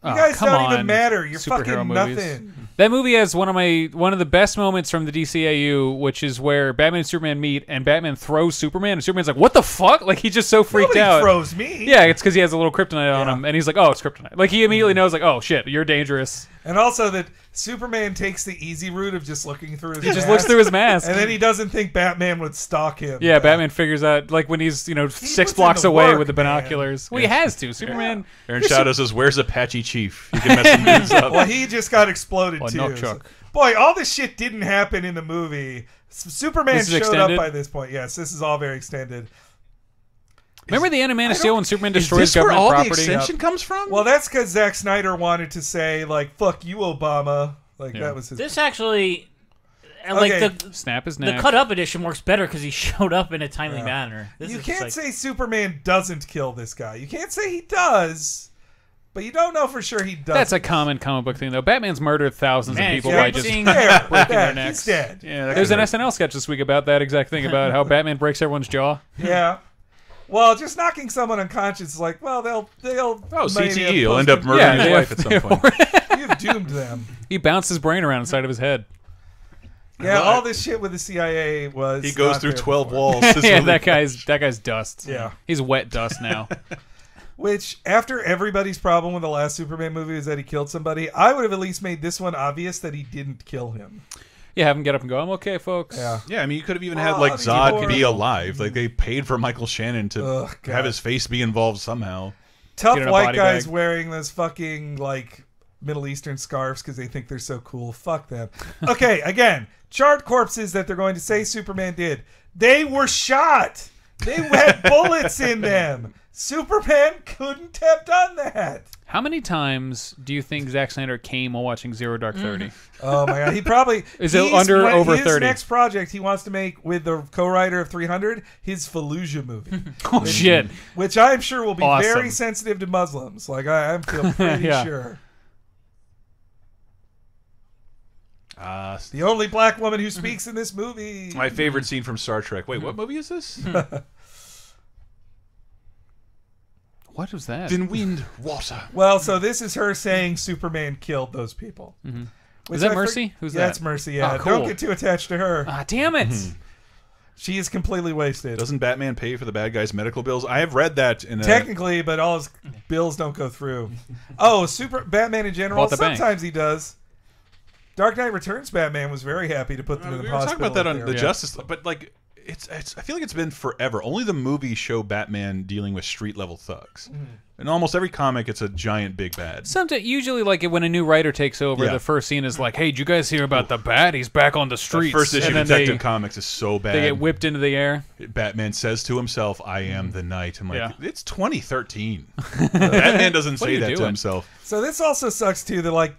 Speaker 2: guys don't even matter. You're fucking
Speaker 3: movies.
Speaker 2: nothing.
Speaker 3: That movie has one of the best moments from the DCAU, which is where Batman and Superman meet, and Batman throws Superman, and Superman's like, "What the fuck?" Like he's just so freaked
Speaker 2: Nobody
Speaker 3: out.
Speaker 2: Throws me.
Speaker 3: Yeah, it's because he has a little kryptonite on him, and he's like, "Oh, it's kryptonite." Like he immediately knows, like, "Oh shit, you're dangerous."
Speaker 2: And also that Superman takes the easy route of just looking through his mask.
Speaker 3: He just looks through his mask.
Speaker 2: And then he doesn't think Batman would stalk him.
Speaker 3: Yeah, Batman figures out, like, when he's, 6 blocks away with the binoculars. Well, he has to. Superman...
Speaker 1: Aaron Shadow says, where's Apache Chief? You can mess some things up.
Speaker 2: Well, he just got exploded, too.
Speaker 3: Nunchuck.
Speaker 2: Boy, all this shit didn't happen in the movie. Superman showed
Speaker 3: extended?
Speaker 2: up by this point. Yes, this is all very extended.
Speaker 3: Remember the end of Man of Steel when Superman destroys
Speaker 1: is this
Speaker 3: government
Speaker 1: where all
Speaker 3: property?
Speaker 1: the extension comes from?
Speaker 2: Well, that's because Zack Snyder wanted to say, like, fuck you, Obama. Like, that was his...
Speaker 4: This actually... Like
Speaker 3: Snap his neck.
Speaker 4: The cut-up edition works better because he showed up in a timely manner.
Speaker 2: You can't say Superman doesn't kill this guy. You can't say he does, but you don't know for sure he does.
Speaker 3: That's a common comic book thing, though. Batman's murdered thousands of people
Speaker 2: yeah,
Speaker 3: by just breaking their necks.
Speaker 2: He's dead.
Speaker 3: Yeah, there's an SNL sketch this week about that exact thing, about how Batman breaks everyone's jaw.
Speaker 2: Yeah. Well, just knocking someone unconscious is like, well, they'll
Speaker 1: CTE. He'll end up murdering his wife at some point.
Speaker 2: You've doomed them.
Speaker 3: He bounced his brain around inside of his head.
Speaker 2: Yeah, all this shit with the CIA was...
Speaker 1: He goes through 12 walls.
Speaker 3: Yeah, that guy's dust.
Speaker 2: Yeah.
Speaker 3: He's wet dust now.
Speaker 2: Which, after everybody's problem with the last Superman movie was that he killed somebody, I would have at least made this one obvious that he didn't kill him.
Speaker 3: Yeah, have him get up and go, I'm okay, folks.
Speaker 1: Yeah, I mean, you could have even had, like, Zod be alive. Like, they paid for Michael Shannon to have his face be involved somehow.
Speaker 2: Tough white guys wearing those fucking, like, Middle Eastern scarves because they think they're so cool. Fuck them. Okay, again, charred corpses that they're going to say Superman did. They were shot. They had bullets in them. Superman couldn't have done that.
Speaker 3: How many times do you think Zack Snyder came while watching Zero Dark 30?
Speaker 2: Oh my god, he probably
Speaker 3: is it over 30?
Speaker 2: His next project he wants to make with the co-writer of 300, his Fallujah movie.
Speaker 3: Oh shit!
Speaker 2: Which I'm sure will be very sensitive to Muslims. Like I feel pretty sure. The only black woman who speaks in this movie.
Speaker 1: My favorite scene from Star Trek. Wait, what movie is this?
Speaker 3: What was that?
Speaker 1: Then wind, water.
Speaker 2: Well, so this is her saying Superman killed those people.
Speaker 3: Is that Mercy? Who's that?
Speaker 2: That's Mercy, yeah.
Speaker 3: Oh, cool.
Speaker 2: Don't get too attached to her.
Speaker 3: Ah, damn it.
Speaker 2: She is completely wasted.
Speaker 1: Doesn't Batman pay for the bad guy's medical bills? I have read that in
Speaker 2: Technically, but all his bills don't go through. Batman in general, sometimes he does. Dark Knight Returns Batman was very happy to put them in the hospital.
Speaker 1: We were talking about that on the Justice, but like it's I feel like it's been forever. Only the movies show Batman dealing with street level thugs. In almost every comic, it's a giant big bad.
Speaker 3: Usually, like when a new writer takes over, the first scene is like, "Hey, did you guys hear about the Bat? He's back on the streets."
Speaker 1: The first issue of Detective Comics is so bad.
Speaker 3: They get whipped into the air.
Speaker 1: Batman says to himself, "I am the night." I'm like, it's 2013. Batman doesn't say that to himself.
Speaker 2: So this also sucks too. That like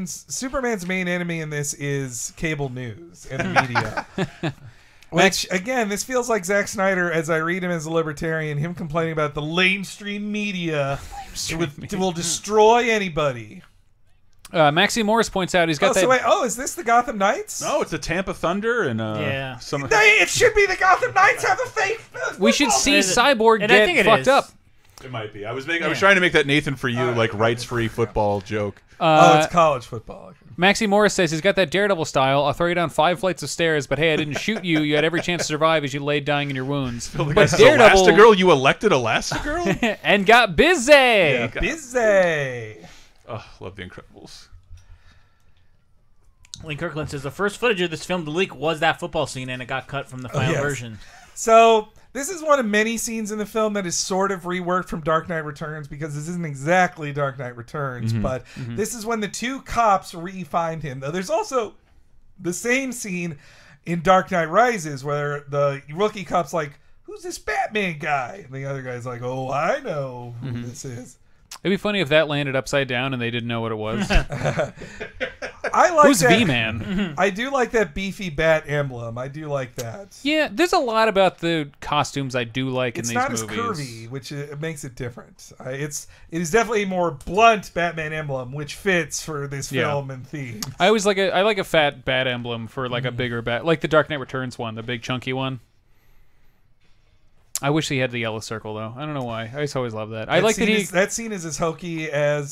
Speaker 2: Superman's main enemy in this is cable news and the media. Which, again, this feels like Zack Snyder, as I read him as a libertarian, him complaining about the mainstream media will destroy anybody.
Speaker 3: Maxie Morris points out he's got that...
Speaker 2: is this the Gotham Knights?
Speaker 1: No, it's the Tampa Thunder and
Speaker 2: it should be the Gotham Knights have a fake.
Speaker 3: We should see Cyborg get fucked up.
Speaker 1: It might be. I was trying to make that Nathan for you like rights-free football joke.
Speaker 2: It's college football.
Speaker 3: Maxie Morris says he's got that Daredevil style. I'll throw you down 5 flights of stairs, but hey, I didn't shoot you. You had every chance to survive as you laid dying in your wounds.
Speaker 1: But Daredevil, Elastigirl, you elected Elastigirl
Speaker 3: and got busy.
Speaker 2: Yeah, busy.
Speaker 1: Oh, love The Incredibles.
Speaker 4: Lynn Kirkland says the first footage of this film to leak was that football scene, and it got cut from the final version.
Speaker 2: So this is one of many scenes in the film that is sort of reworked from Dark Knight Returns, because this isn't exactly Dark Knight Returns, but this is when the 2 cops re-find him. Though there's also the same scene in Dark Knight Rises where the rookie cop's like, "Who's this Batman guy?" And the other guy's like, "Oh, I know who this is."
Speaker 3: It'd be funny if that landed upside down and they didn't know what it was.
Speaker 2: I like
Speaker 3: Who's
Speaker 2: that.
Speaker 3: V-Man?
Speaker 2: I do like that beefy bat emblem. I do like that.
Speaker 3: Yeah, there's a lot about the costumes I do like in these movies.
Speaker 2: It's not as curvy, which makes it different. It is definitely a more blunt Batman emblem, which fits for this film and theme.
Speaker 3: I like a fat bat emblem for like a bigger bat, like the Dark Knight Returns one, the big chunky one. I wish he had the yellow circle though. I don't know why. I just always love that.
Speaker 2: That scene is as hokey as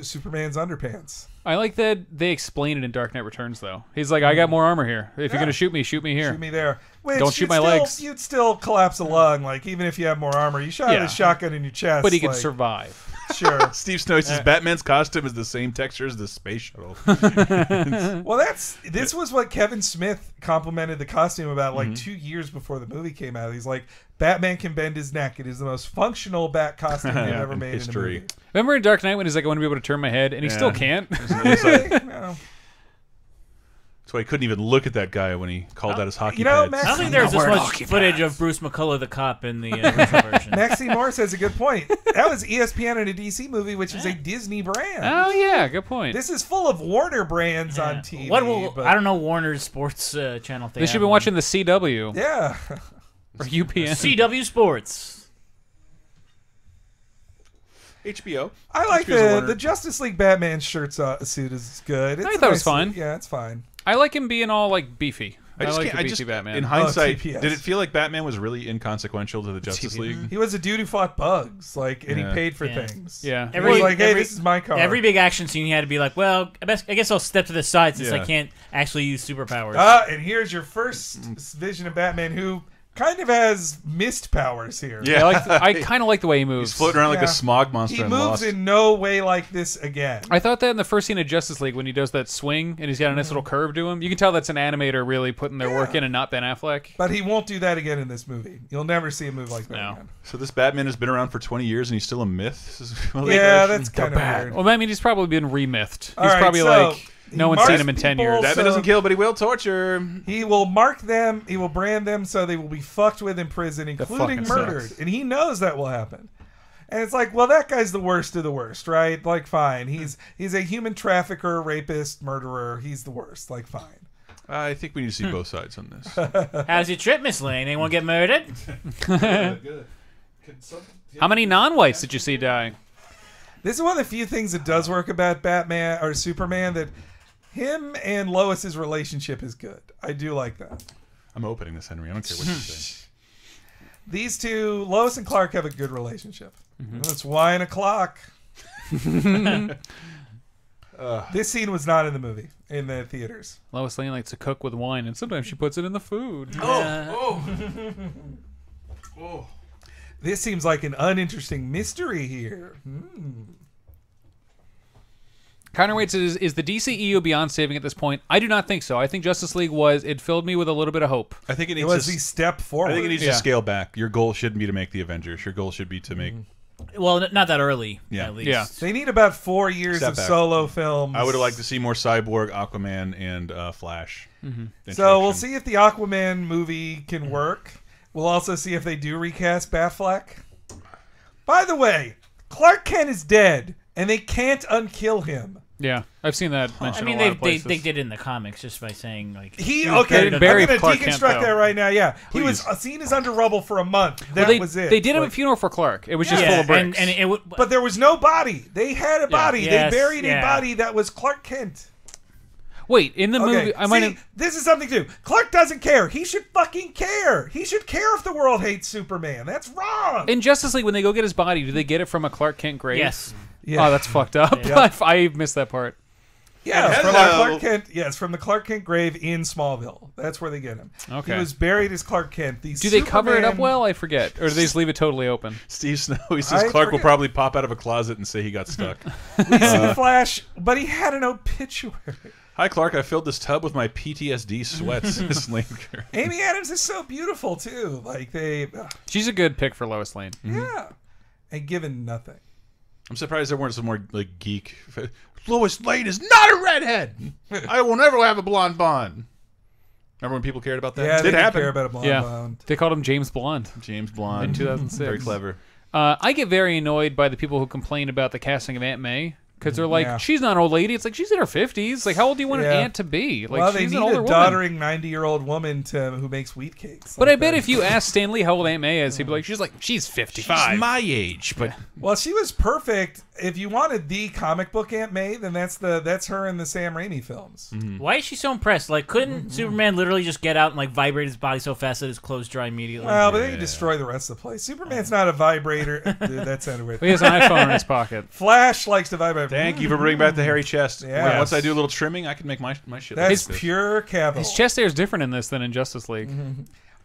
Speaker 2: Superman's underpants.
Speaker 3: I like that they explain it in Dark Knight Returns though. He's like, I got more armor here. If you're gonna shoot me here.
Speaker 2: Shoot me there. Which
Speaker 3: don't shoot my legs.
Speaker 2: You'd still collapse a lung, like even if you have more armor. You shot a shotgun in your chest,
Speaker 3: but he could survive.
Speaker 2: Sure.
Speaker 1: Steve Snow says Batman's costume is the same texture as the space shuttle.
Speaker 2: Well, this was what Kevin Smith complimented the costume about like 2 years before the movie came out. He's like, Batman can bend his neck. It is the most functional bat costume they've ever made in a movie.
Speaker 3: Remember in Dark Knight when he's like, I want to be able to turn my head, and he still can't.
Speaker 2: No.
Speaker 1: That's why he couldn't even look at that guy when he called out his hockey pads.
Speaker 4: I don't think there's this much footage of Bruce McCullough the cop in the original version.
Speaker 2: Maxine Morris has a good point. That was ESPN in a DC movie, which is a Disney brand.
Speaker 3: Oh yeah, good point.
Speaker 2: This is full of Warner brands on TV.
Speaker 4: I don't know Warner's sports channel.
Speaker 3: They should have been watching the CW.
Speaker 2: Yeah.
Speaker 3: Or UPN.
Speaker 4: CW Sports.
Speaker 1: HBO.
Speaker 2: I like the Justice League Batman suit is good.
Speaker 3: I thought it was fine.
Speaker 2: Yeah, it's fine.
Speaker 3: I like him being all like beefy. I like the beefy Batman.
Speaker 1: In hindsight, did it feel like Batman was really inconsequential to the Justice League?
Speaker 2: He was a dude who fought bugs, and he paid for things.
Speaker 3: Yeah.
Speaker 2: He was like, hey, this is my car.
Speaker 4: Every big action scene, you had to be like, well, I guess I'll step to the side since I can't actually use superpowers.
Speaker 2: And here's your first vision of Batman who kind of has mist powers here.
Speaker 1: Yeah,
Speaker 3: I kind of like the way he moves.
Speaker 1: He's floating around like a smog monster.
Speaker 2: He moves in no way like this again.
Speaker 3: I thought that in the first scene of Justice League when he does that swing and he's got a nice little curve to him. You can tell that's an animator really putting their work in and not Ben Affleck.
Speaker 2: But he won't do that again in this movie. You'll never see a move like that again.
Speaker 1: So this Batman has been around for 20 years and he's still a myth?
Speaker 2: That's kind of weird.
Speaker 3: Well, I mean, he's probably been remythed. He's probably like... No one's seen him in 10 years.
Speaker 1: Batman doesn't kill, but he will torture.
Speaker 2: He will mark them. He will brand them so they will be fucked with in prison, including murdered. And he knows that will happen. And it's like, well, that guy's the worst of the worst, right? Like, fine. He's a human trafficker, rapist, murderer. He's the worst. Like, fine.
Speaker 1: I think we need to see both sides on this.
Speaker 4: How's your trip, Miss Lane? Anyone get murdered?
Speaker 1: Good.
Speaker 3: How many non-whites did you see die?
Speaker 2: This is one of the few things that does work about Batman or Superman, that him and Lois's relationship is good. I do like that.
Speaker 1: I'm opening this, Henry. I don't care what you say.
Speaker 2: These two, Lois and Clark, have a good relationship. It's wine o'clock. This scene was not in the movie, in the theaters.
Speaker 3: Lois Lane likes to cook with wine, and sometimes she puts it in the food.
Speaker 1: Oh.
Speaker 2: This seems like an uninteresting mystery here.
Speaker 3: Counterweights is the DCEU beyond saving at this point? I do not think so. I think Justice League it filled me with a little bit of hope.
Speaker 1: I think
Speaker 2: it was the step forward.
Speaker 1: I think it needs to scale back. Your goal shouldn't be to make the Avengers. Your goal should be to make...
Speaker 4: Well, not that early, at least.
Speaker 3: Yeah.
Speaker 2: They need about 4 years of solo films.
Speaker 1: I would have liked to see more Cyborg, Aquaman, and Flash.
Speaker 2: So we'll see if the Aquaman movie can work. We'll also see if they do recast Batfleck. By the way, Clark Kent is dead, and they can't unkill him.
Speaker 3: Yeah, I've seen that mentioned.
Speaker 4: I mean,
Speaker 3: a lot of places.
Speaker 4: they did it in the comics just by saying like
Speaker 2: I'm going to deconstruct that right now. Yeah, he was seen as under rubble for a month. That was it.
Speaker 3: They did have a funeral for Clark. It was just full of bricks.
Speaker 2: But there was no body. They had a body. They buried a body that was Clark Kent.
Speaker 3: Wait, in the movie,
Speaker 2: this is something too. Clark doesn't care. He should fucking care. He should care if the world hates Superman. That's wrong.
Speaker 3: In Justice League, when they go get his body, do they get it from a Clark Kent grave?
Speaker 4: Yes.
Speaker 3: Yeah. Oh, that's fucked up. Yeah. I missed that part.
Speaker 2: Yeah, it's from Clark Kent. Yeah, it's from the Clark Kent grave in Smallville. That's where they get him.
Speaker 3: Okay.
Speaker 2: He was buried as Clark Kent.
Speaker 3: Do they cover it up well? I forget. Or do they just leave it totally open?
Speaker 1: Steve Snow, he says Clark will probably pop out of a closet and say he got stuck.
Speaker 2: We see Flash, but he had an obituary.
Speaker 1: Hi, Clark. I filled this tub with my PTSD sweats.
Speaker 2: Amy Adams is so beautiful, too.
Speaker 3: She's a good pick for Lois Lane.
Speaker 2: Yeah. And given nothing.
Speaker 1: I'm surprised there weren't some more geek. Lois Lane is not a redhead. I will never have a blonde blonde. Remember when people cared about that?
Speaker 2: Yeah, they
Speaker 1: did
Speaker 2: care about a blonde blonde.
Speaker 3: They called him James Blonde.
Speaker 1: James Blonde.
Speaker 3: In 2006.
Speaker 1: Very clever.
Speaker 3: I get very annoyed by the people who complain about the casting of Aunt May. because they're like, she's not an old lady. It's like she's in her 50s. Like, how old do you want an aunt to be? Like,
Speaker 2: she's an older woman. Doddering 90-year-old woman who makes wheat cakes.
Speaker 3: But I bet if you ask Stan Lee how old Aunt May is, he'd be like, she's 55.
Speaker 1: She's my age, but
Speaker 2: well, she was perfect. If you wanted the comic book Aunt May, then that's her in the Sam Raimi films.
Speaker 4: Why is she so impressed? Like, couldn't Superman literally just get out and like vibrate his body so fast that his clothes dry immediately?
Speaker 2: Well, but then you destroy the rest of the place. Superman's not a vibrator. Dude, that sounded weird.
Speaker 3: He has an iPhone in his pocket.
Speaker 2: Flash likes to vibrate.
Speaker 1: Thank you for bringing back the hairy chest.
Speaker 2: Yes.
Speaker 1: Once I do a little trimming, I can make my shit.
Speaker 2: That's pure capital.
Speaker 3: His chest hair is different in this than in Justice League.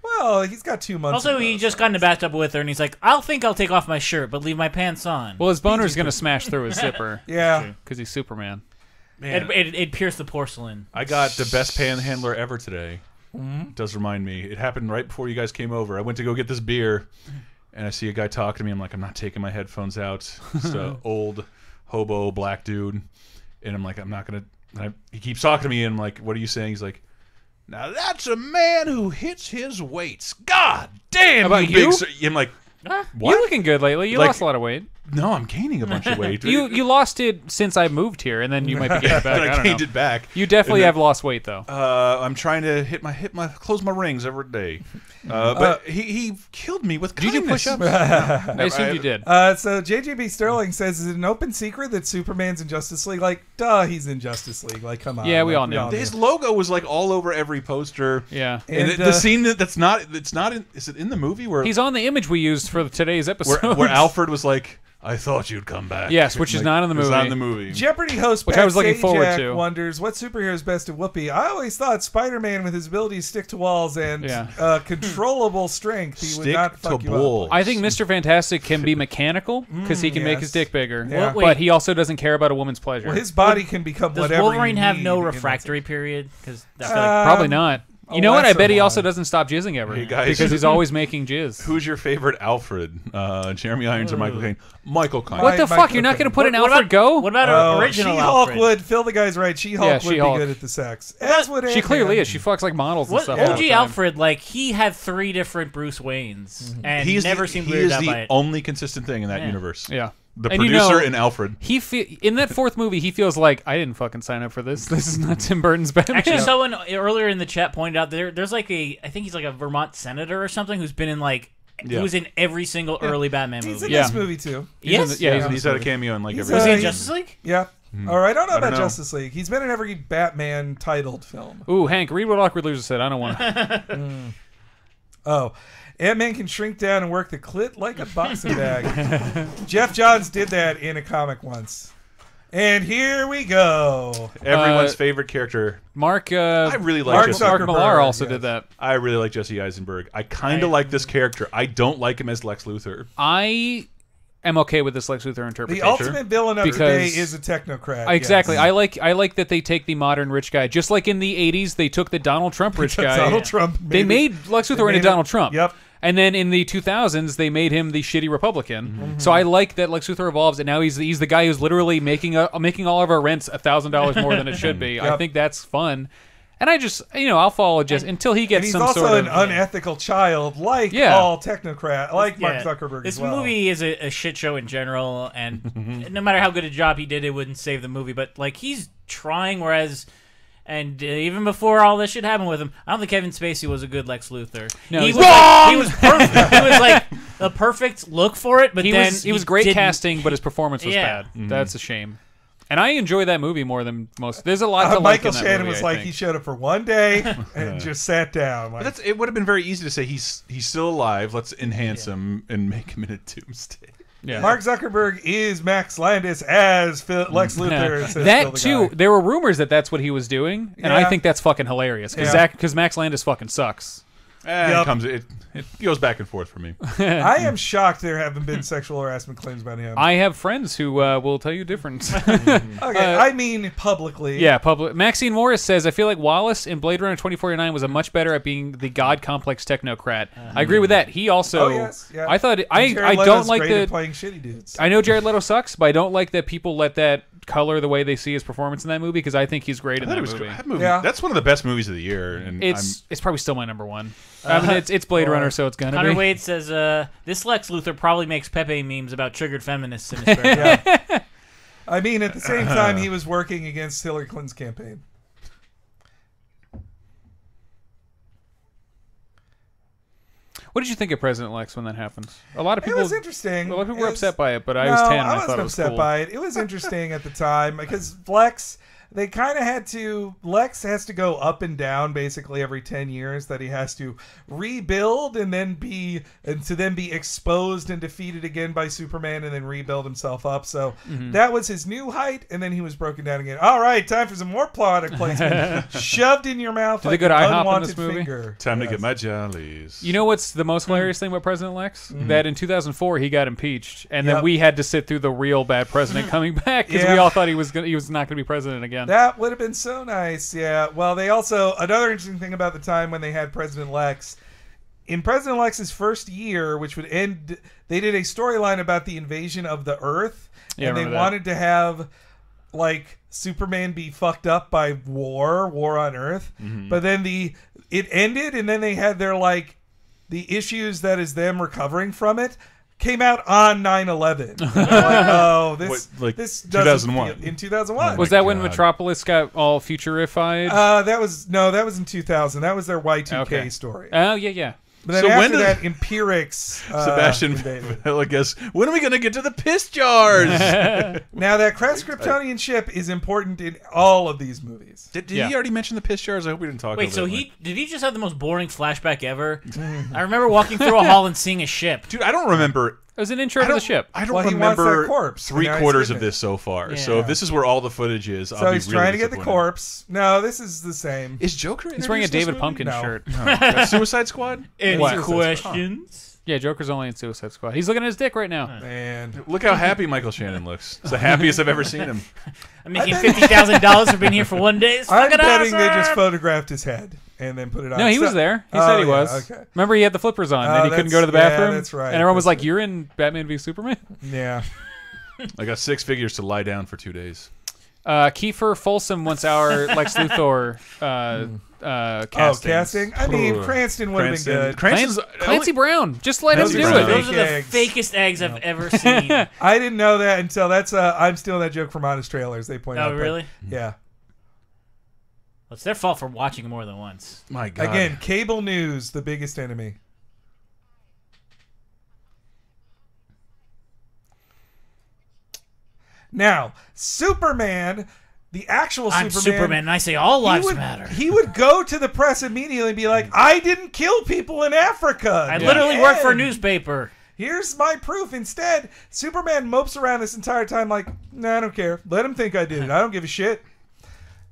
Speaker 2: Well, he's got 2 months.
Speaker 4: Also, he just got in the bathtub with her, and he's like, I'll take off my shirt, but leave my pants on.
Speaker 3: Well, his boner's going to smash through his zipper.
Speaker 2: Yeah.
Speaker 3: Because he's Superman.
Speaker 4: Man. It pierced the porcelain.
Speaker 1: I got the best panhandler ever today. It does remind me. It happened right before you guys came over. I went to go get this beer, and I see a guy talking to me. I'm like, I'm not taking my headphones out. It's an old hobo black dude. And I'm like, I'm not going to... He keeps talking to me, and I'm like, what are you saying? He's like, now that's a man who hits his weights. God damn,
Speaker 3: about
Speaker 1: you? I'm like, what?
Speaker 3: You're looking good lately. You lost a lot of weight.
Speaker 1: No, I'm gaining a bunch of weight.
Speaker 3: You lost it since I moved here, and then you might be getting it back.
Speaker 1: I gained it back.
Speaker 3: You definitely have lost weight, though.
Speaker 1: I'm trying to close my rings every day. But he killed me with kindness.
Speaker 3: Did you do push-ups? I assumed you did.
Speaker 2: So JJB Sterling says, is it an open secret that Superman's in Justice League? Like, duh, he's in Justice League. Like, come on.
Speaker 3: Yeah, we all knew.
Speaker 1: His logo was like all over every poster.
Speaker 3: Yeah.
Speaker 1: And the scene that's not in, is it in the movie where
Speaker 3: he's on the image we used for today's episode
Speaker 1: where Alfred was like, I thought you'd come back.
Speaker 3: Yes, which is not in the movie.
Speaker 1: It's not in the movie.
Speaker 2: Jeopardy host
Speaker 3: which
Speaker 2: Pat
Speaker 3: I was looking forward
Speaker 2: Sajak
Speaker 3: to.
Speaker 2: wonders, what superhero is best at whoopee? I always thought Spider-Man with his ability to stick to walls and controllable strength, he would not fuck you up.
Speaker 3: I think Mr. Fantastic can be mechanical because he can make his dick bigger.
Speaker 2: Yeah.
Speaker 3: But he also doesn't care about a woman's pleasure.
Speaker 2: Well, his body can become
Speaker 4: Does
Speaker 2: whatever
Speaker 4: Wolverine
Speaker 2: you
Speaker 4: have
Speaker 2: need
Speaker 4: no
Speaker 2: in that
Speaker 4: refractory period? Because
Speaker 3: probably not. You know what? I bet he also doesn't stop jizzing ever.
Speaker 1: Hey guys,
Speaker 3: because he's always making jizz.
Speaker 1: Who's your favorite Alfred? Jeremy Irons or Michael Caine? Michael Caine.
Speaker 3: What the fuck? You're not going to put an Alfred go?
Speaker 4: What about original
Speaker 2: She-Hulk
Speaker 4: Alfred?
Speaker 2: would. Phil the guy's right. She-Hulk would be good at the sex. As would
Speaker 3: she clearly is. She fucks like models and stuff.
Speaker 4: OG Alfred, like, he had 3 different Bruce Waynes. And never seemed weirded out by it.
Speaker 1: He is the only consistent thing in that universe.
Speaker 3: Yeah.
Speaker 1: The producer and Alfred.
Speaker 3: In that 4th movie, he feels like, I didn't fucking sign up for this. This is not Tim Burton's Batman.
Speaker 4: Actually, someone earlier in the chat pointed out there's like I think he's like a Vermont senator or something who's been in like, he was in every single early Batman movie.
Speaker 2: He's in this movie too.
Speaker 4: Yes?
Speaker 1: He's had a cameo in like every
Speaker 4: Was he in Justice League?
Speaker 2: Yeah. All right, I don't know about Justice League. He's been in every Batman titled film.
Speaker 3: Ooh, Hank, read what Awkward Loser said. I don't want to.
Speaker 2: Oh. Ant-Man can shrink down and work the clit like a boxing bag. Jeff Johns did that in a comic once. And here we go.
Speaker 1: Everyone's favorite character.
Speaker 3: I
Speaker 1: really like Jesse.
Speaker 3: Mark Millar also did that.
Speaker 1: I really like Jesse Eisenberg. I kind of like this character. I don't like him as Lex Luthor.
Speaker 3: I am okay with this Lex Luthor interpretation.
Speaker 2: The ultimate villain of today is a technocrat.
Speaker 3: Exactly. Yes. I like that they take the modern rich guy. Just like in the 80s, they took the Donald Trump rich guy.
Speaker 2: Donald Trump.
Speaker 3: They made Lex Luthor into Donald Trump.
Speaker 2: Yep.
Speaker 3: And then in the 2000s, they made him the shitty Republican. So I like that Lex Luthor evolves, and now he's the guy who's literally making all of our rents $1,000 more than it should be. I think that's fun. And I just, I'll follow just until he gets some sort of...
Speaker 2: he's also an unethical child, like all technocrat, like Mark Zuckerberg
Speaker 4: This
Speaker 2: as well.
Speaker 4: movie is a shit show in general, and no matter how good a job he did, it wouldn't save the movie. But, like, he's trying, whereas... And even before all this shit happened with him, I don't think Kevin Spacey was a good Lex Luthor.
Speaker 3: No,
Speaker 4: he was perfect. He was like a perfect look for it, but he was
Speaker 3: great casting, but his performance was bad. That's a shame. And I enjoy that movie more than most. There's a lot to like in that
Speaker 2: Shannon
Speaker 3: movie,
Speaker 2: was like, he showed up for one day and just sat down. Like,
Speaker 1: but it would have been very easy to say he's still alive. Let's enhance him and make him in a doomsday.
Speaker 2: Yeah. Mark Zuckerberg is Max Landis as Lex Luthor.
Speaker 3: That too. There were rumors that that's what he was doing, and I think that's fucking hilarious because Max Landis fucking sucks.
Speaker 1: It goes back and forth for me.
Speaker 2: I am shocked there haven't been sexual harassment claims about him.
Speaker 3: I have friends who will tell you different.
Speaker 2: Okay, I mean publicly.
Speaker 3: Yeah, public. Maxine Morris says, I feel like Wallace in Blade Runner 2049 was a much better at being the god complex technocrat. I agree with that. He also... I thought... I don't like the...
Speaker 2: playing shitty dudes.
Speaker 3: I know Jared Leto sucks, but I don't like that people let that color the way they see his performance in that movie because I think he's great in that movie.
Speaker 1: That movie. That's one of the best movies of the year. And
Speaker 3: it's probably still my number one. I mean, it's Blade Runner, so it's gonna
Speaker 4: Connor
Speaker 3: be.
Speaker 4: Wade says, this Lex Luthor probably makes Pepe memes about triggered feminists in his spare time.
Speaker 2: I mean, at the same time, he was working against Hillary Clinton's campaign.
Speaker 3: What did you think of President Lex when that happens? A lot of people.
Speaker 2: It was interesting.
Speaker 3: A lot of people were upset by it, but I was 10 and I thought it was
Speaker 2: upset
Speaker 3: cool.
Speaker 2: by it. It was interesting at the time because Lex. They kind of had to. Lex has to go up and down basically every 10 years. That he has to rebuild and then be exposed and defeated again by Superman and then rebuild himself up. So that was his new height, and then he was broken down again. All right, time for some more product placement. Shoved in your mouth.
Speaker 3: Did they go to IHOP in this movie?
Speaker 2: Finger.
Speaker 1: Time to get my jollies.
Speaker 3: You know what's the most hilarious thing about President Lex? That in 2004 he got impeached, and then we had to sit through the real bad president coming back because we all thought he was not going to be president again.
Speaker 2: That would have been so nice, yeah. Well, they also, another interesting thing about the time when they had President Lex, in President Lex's first year, which would end, they did a storyline about the invasion of the Earth, and they wanted to have, like, Superman be fucked up by war on Earth, but then it ended, and then they had their, like, the issues that is them recovering from it, came out on 9/11. Like, oh, this
Speaker 1: 2001.
Speaker 2: In 2001.
Speaker 3: Was that when Metropolis got all futurified?
Speaker 2: That was in 2000. That was their Y2K story.
Speaker 3: Oh yeah.
Speaker 2: But then after that, Empirix
Speaker 1: Sebastian Villa guess, when are we going to get to the piss jars?
Speaker 2: Now that Kryptonian ship is important in all of these movies.
Speaker 1: Did he already mention the piss jars? I hope we didn't talk about it.
Speaker 4: Wait, so did he just have the most boring flashback ever? I remember walking through a hall and seeing a ship.
Speaker 1: Dude, I don't remember.
Speaker 3: It was an intro to the ship.
Speaker 1: I don't remember
Speaker 2: corpse,
Speaker 1: 3/4 of this so far. Yeah. So if this is where all the footage is,
Speaker 2: so he's trying to get the corpse. No, this is the same.
Speaker 1: Is Joker?
Speaker 3: He's wearing a David Pumpkin shirt.
Speaker 1: No. Suicide Squad.
Speaker 4: Any questions?
Speaker 3: Yeah, Joker's only in Suicide Squad. He's looking at his dick right now.
Speaker 2: Man,
Speaker 1: look how happy Michael Shannon looks. It's the happiest I've ever seen him.
Speaker 4: I'm making $50,000 for being here for one day. It's
Speaker 2: I'm betting
Speaker 4: awesome.
Speaker 2: they just photographed his head and then put it on.
Speaker 3: No, he was there. He said he was.
Speaker 2: Okay.
Speaker 3: Remember, he had the flippers on, and he couldn't go to the bathroom.
Speaker 2: Yeah, that's right.
Speaker 3: And everyone was like, "You're in Batman v Superman."
Speaker 2: Yeah.
Speaker 1: I got 6 figures to lie down for 2 days.
Speaker 3: Kiefer Folsom wants our Lex Luthor casting.
Speaker 2: Casting? I mean, Cranston would have been good.
Speaker 3: Clancy Brown. Just let him do
Speaker 2: Brown.
Speaker 3: it.
Speaker 4: Those are the fakest eggs I've ever seen.
Speaker 2: I didn't know that until that's I'm stealing that joke from Honest Trailers. They point out.
Speaker 4: Oh, really?
Speaker 2: Yeah.
Speaker 4: Well, it's their fault for watching more than once.
Speaker 1: My God.
Speaker 2: Again, cable news, the biggest enemy. Now, Superman, the actual
Speaker 4: I'm Superman, and I say all lives matter.
Speaker 2: He would go to the press immediately and be like, I didn't kill people in Africa.
Speaker 4: I literally work for a newspaper.
Speaker 2: Here's my proof. Instead, Superman mopes around this entire time like, nah, I don't care. Let him think I did it. I don't give a shit.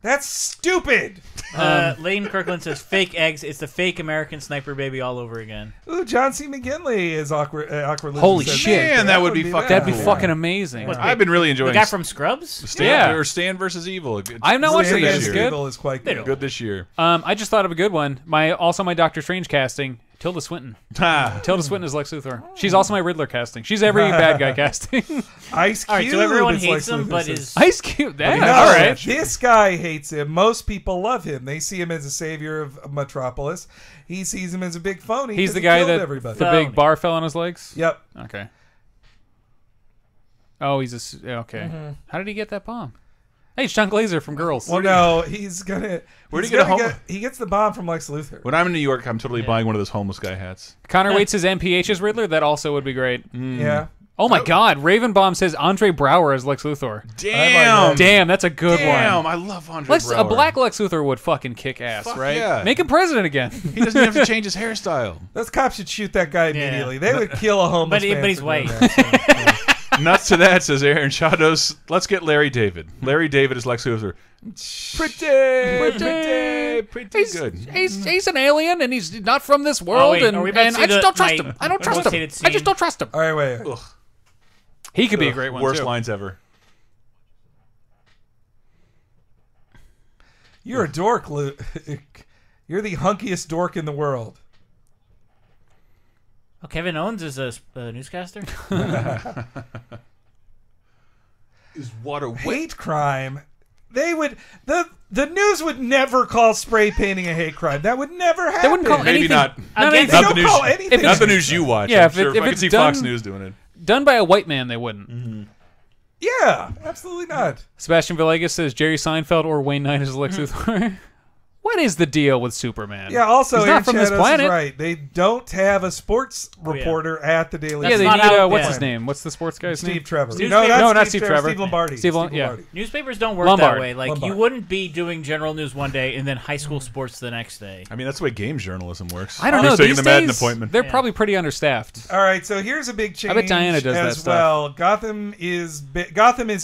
Speaker 2: That's stupid.
Speaker 4: Lane Kirkland says fake eggs. It's the fake American sniper baby all over again.
Speaker 2: Ooh, John C. McGinley is awkward.
Speaker 3: Holy shit!
Speaker 1: Man, that would be fucking.
Speaker 3: That'd be fucking amazing.
Speaker 1: I've been really enjoying
Speaker 4: the guy from Scrubs.
Speaker 1: Stan versus Evil.
Speaker 3: I've not watched it yet. It's good.
Speaker 2: Evil is quite good.
Speaker 1: Good this year.
Speaker 3: I just thought of a good one. My Doctor Strange casting. Tilda Swinton. Tilda Swinton is Lex Luthor. She's also my Riddler casting. She's every bad guy casting.
Speaker 2: Ice Cube.
Speaker 4: All right, so everyone hates him, but is
Speaker 3: Ice Cube. All
Speaker 2: right. This guy hates him. Most people love him. They see him as a savior of Metropolis. He sees him as a big phony.
Speaker 3: He's the guy that
Speaker 2: everybody.
Speaker 3: the big bar fell on his legs.
Speaker 2: Yep.
Speaker 3: Okay. Oh, he's okay. How did he get that bomb? Hey, it's John Glazer from Girls.
Speaker 2: Well, no, he's gonna.
Speaker 1: Where do you get
Speaker 2: he gets the bomb from Lex Luthor.
Speaker 1: When I'm in New York, I'm totally buying one of those homeless guy hats.
Speaker 3: Connor Waits says MPH as Riddler. That also would be great.
Speaker 2: Yeah.
Speaker 3: Oh my God, Ravenbaum says Andre Brower as Lex Luthor.
Speaker 1: Damn,
Speaker 3: damn, that's a good one.
Speaker 1: Damn, I love Andre Brower.
Speaker 3: A black Lex Luthor would fucking kick ass, right?
Speaker 1: Yeah.
Speaker 3: Make him president again.
Speaker 1: He doesn't have to change his hairstyle.
Speaker 2: Those cops should shoot that guy immediately. They would kill a homeless man.
Speaker 4: But he's white.
Speaker 1: Nuts to that, says Aaron Shadows. Let's get Larry David. Larry David is Lex Luthor. Pretty good.
Speaker 3: He's an alien and he's not from this world, and I just don't trust him. I don't trust him. I just don't trust him.
Speaker 2: All right, wait.
Speaker 1: Ugh.
Speaker 3: He could be a great one.
Speaker 1: Worst
Speaker 3: too.
Speaker 1: lines ever.
Speaker 2: You're a dork, Luke. You're the hunkiest dork in the world.
Speaker 4: Oh, Kevin Owens is a newscaster?
Speaker 1: Is water wet?
Speaker 2: Hate crime. They would the news would never call spray painting a hate crime. That would never happen.
Speaker 3: They wouldn't call
Speaker 1: Maybe
Speaker 3: anything.
Speaker 1: not.
Speaker 2: They don't call anything.
Speaker 1: Not the news you watch.
Speaker 3: Yeah,
Speaker 1: I'm sure
Speaker 3: if
Speaker 1: I can
Speaker 3: it's
Speaker 1: see
Speaker 3: done,
Speaker 1: Fox News doing it.
Speaker 3: Done by a white man, they wouldn't.
Speaker 2: Yeah, absolutely not.
Speaker 3: Sebastian Villegas says Jerry Seinfeld or Wayne Knight as Lex Luthor. What is the deal with Superman?
Speaker 2: Yeah, also,
Speaker 3: he's not from this planet.
Speaker 2: Is right. They don't have a sports reporter at the Daily.
Speaker 3: Yeah, they need what's his name? What's the sports guy's name?
Speaker 2: Steve Trevor.
Speaker 3: No, not Steve Trevor.
Speaker 2: Steve Lombardi.
Speaker 3: Steve Lombardi.
Speaker 4: Newspapers don't work that way. Like you wouldn't be doing general news one day and then high school sports the next day.
Speaker 1: I mean, that's the way games journalism works.
Speaker 3: I don't know. These
Speaker 1: the
Speaker 3: days,
Speaker 1: Madden appointment.
Speaker 3: They're probably pretty understaffed.
Speaker 2: All right, so here's a big change.
Speaker 3: I bet Diana does
Speaker 2: as
Speaker 3: that stuff.
Speaker 2: well. Gotham is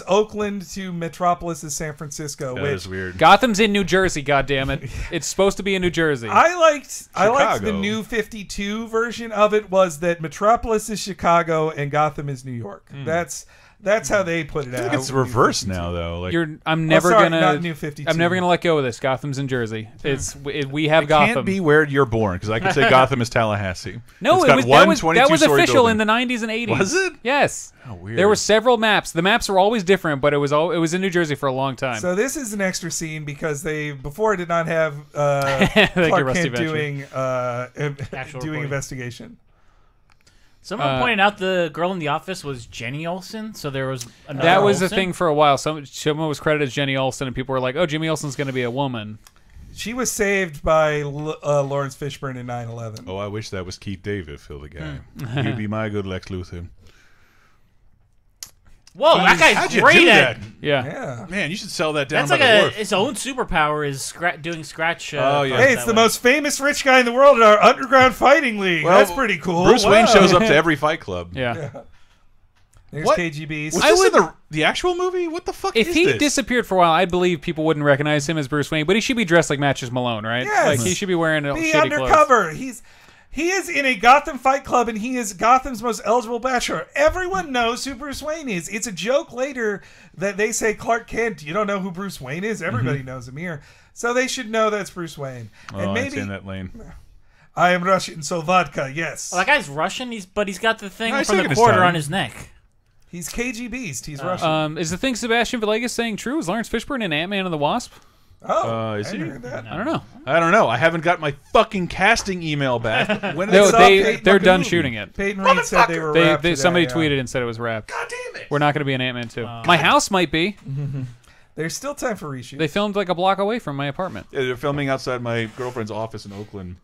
Speaker 2: Oakland to Metropolis is San Francisco.
Speaker 1: That is weird.
Speaker 3: Gotham's in New Jersey. goddammit. It's supposed to be in New Jersey.
Speaker 2: I liked the new 52 version of it was that Metropolis is Chicago and Gotham is New York. That's how they put it out.
Speaker 1: I think it's reversed now, though. Like
Speaker 3: I'm never gonna.
Speaker 2: Not New 52.
Speaker 3: I'm never gonna let go of this. Gotham's in Jersey. We have Gotham.
Speaker 1: Can't be where you're born because I could say Gotham is Tallahassee.
Speaker 3: No,
Speaker 1: that
Speaker 3: was official
Speaker 1: building.
Speaker 3: in the 90s and 80s.
Speaker 1: Was it?
Speaker 3: Yes.
Speaker 1: Oh, weird.
Speaker 3: There were several maps. The maps were always different, but it was in New Jersey for a long time.
Speaker 2: So this is an extra scene because they before did not have Clark Kent doing investigation.
Speaker 4: Someone pointed out the girl in the office was Jenny Olsen, so there was another
Speaker 3: that was
Speaker 4: Olsen?
Speaker 3: a thing for a while. Someone was credited as Jenny Olsen, and people were like, "Oh, Jimmy Olsen's going to be a woman."
Speaker 2: She was saved by Lawrence Fishburne in 9/11.
Speaker 1: Oh, I wish that was Keith David, Phil the guy. He'd be my good Lex Luthor.
Speaker 4: Whoa, that guy's great at.
Speaker 3: Yeah,
Speaker 1: man, you should sell that down.
Speaker 4: That's
Speaker 1: by
Speaker 4: like
Speaker 1: the wharf.
Speaker 4: Its own superpower is doing scratch.
Speaker 2: Hey, it's the most famous rich guy in the world in our underground fighting league. That's pretty cool.
Speaker 1: Bruce Wayne shows up to every fight club.
Speaker 3: Yeah.
Speaker 2: There's KGBs.
Speaker 1: Was this in the actual movie? What the fuck is this?
Speaker 3: If he disappeared for a while, I believe people wouldn't recognize him as Bruce Wayne, but he should be dressed like Matches Malone, right?
Speaker 2: Yes.
Speaker 3: Like he should be wearing
Speaker 2: be
Speaker 3: shitty
Speaker 2: undercover.
Speaker 3: clothes.
Speaker 2: He is in a Gotham Fight Club, and he is Gotham's most eligible bachelor. Everyone knows who Bruce Wayne is. It's a joke later that they say Clark Kent. You don't know who Bruce Wayne is? Everybody knows him here. So they should know that's Bruce Wayne. And maybe
Speaker 1: in that lane.
Speaker 2: I am Russian, so vodka, yes.
Speaker 4: Well, that guy's Russian, but he's got the thing from the quarter on his neck.
Speaker 2: He's KG Beast. He's Russian.
Speaker 3: Is the thing Sebastian Villegas saying true? Is Lawrence Fishburne in Ant-Man and the Wasp?
Speaker 2: Oh,
Speaker 1: is he?
Speaker 2: heard that.
Speaker 3: I don't know.
Speaker 1: I don't know. I haven't got my fucking casting email back. When
Speaker 3: they're done shooting it.
Speaker 2: Peyton Reed said they were wrapped today,
Speaker 3: somebody tweeted and said it was wrapped.
Speaker 1: God damn it!
Speaker 3: We're not going to be in Ant-Man 2. My house might be.
Speaker 2: There's still time for reshoots.
Speaker 3: They filmed like a block away from my apartment.
Speaker 1: Yeah, they're filming outside my girlfriend's office in Oakland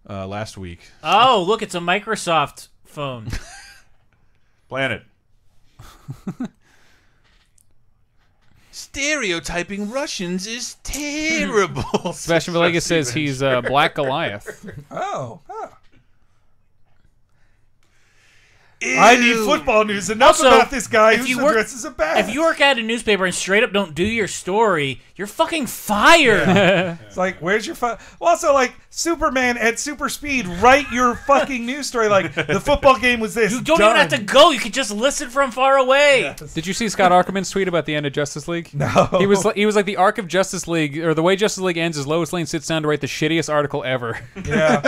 Speaker 1: last week.
Speaker 4: Oh, look, it's a Microsoft phone.
Speaker 1: Planet. Stereotyping Russians is terrible.
Speaker 3: Sebastian Villegas says he's Black Goliath.
Speaker 2: Oh. I need football news. Enough about this guy who's dressed as a bat.
Speaker 4: If you work at a newspaper and straight up don't do your story, you're fucking fired.
Speaker 2: Yeah. It's like, where's your well, also, like, Superman at super speed, write your fucking news story. Like, the football game was this.
Speaker 4: You don't even have to go. You can just listen from far away.
Speaker 2: Yes.
Speaker 3: Did you see Scott Ackerman's tweet about the end of Justice League?
Speaker 2: No.
Speaker 3: He was like the arc of Justice League, or the way Justice League ends is Lois Lane sits down to write the shittiest article ever.
Speaker 2: Yeah.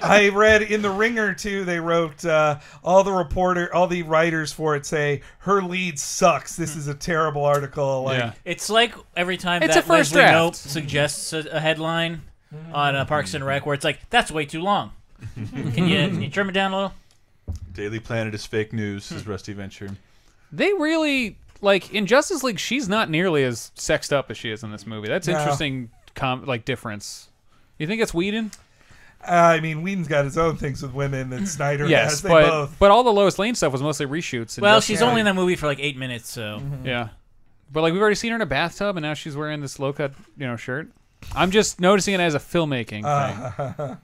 Speaker 2: I read in The Ringer, too, they wrote all the writers for it say, her lead sucks. This is a terrible article. Like,
Speaker 3: yeah.
Speaker 4: It's like every time
Speaker 3: it's
Speaker 4: that
Speaker 3: a first
Speaker 4: Leslie
Speaker 3: draft.
Speaker 4: Knope suggests a headline on Parks and Rec where it's like, that's way too long. Can you trim it down a little?
Speaker 1: Daily Planet is fake news, says Rusty Venture.
Speaker 3: They really, like, in Justice League, she's not nearly as sexed up as she is in this movie. That's interesting, difference. You think it's Whedon?
Speaker 2: I mean, Whedon's got his own things with women that Snyder has. They both.
Speaker 3: But all the Lois Lane stuff was mostly reshoots.
Speaker 4: Well, she's only in that movie for like 8 minutes, so.
Speaker 3: Yeah. But, like, we've already seen her in a bathtub, and now she's wearing this low-cut, shirt. I'm just noticing it as a filmmaking thing.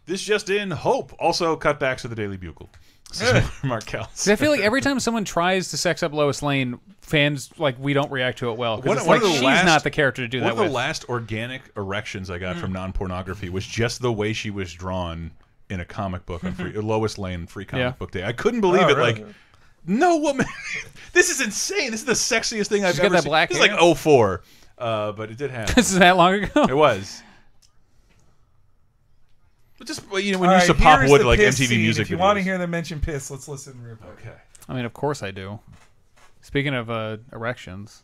Speaker 1: This just in, Hope also cutbacks to the Daily Bugle. Mark Kells.
Speaker 3: I feel like every time someone tries to sex up Lois Lane, fans, like, we don't react to it well. Because she's not the character to do that with.
Speaker 1: One of the last organic erections I got from non-pornography was just the way she was drawn in a comic book on Lois Lane Free Comic Book Day. I couldn't believe it. Really? Like, no woman. This is insane. This is the sexiest thing I've ever seen. This is like 04. But it did happen.
Speaker 3: This is that long ago?
Speaker 1: It was. But just, when you used to pop wood like MTV
Speaker 2: scene.
Speaker 1: music
Speaker 2: If you
Speaker 1: videos.
Speaker 2: want to hear them mention piss, let's listen real quick.
Speaker 1: Okay.
Speaker 3: I mean, of course I do. Speaking of erections.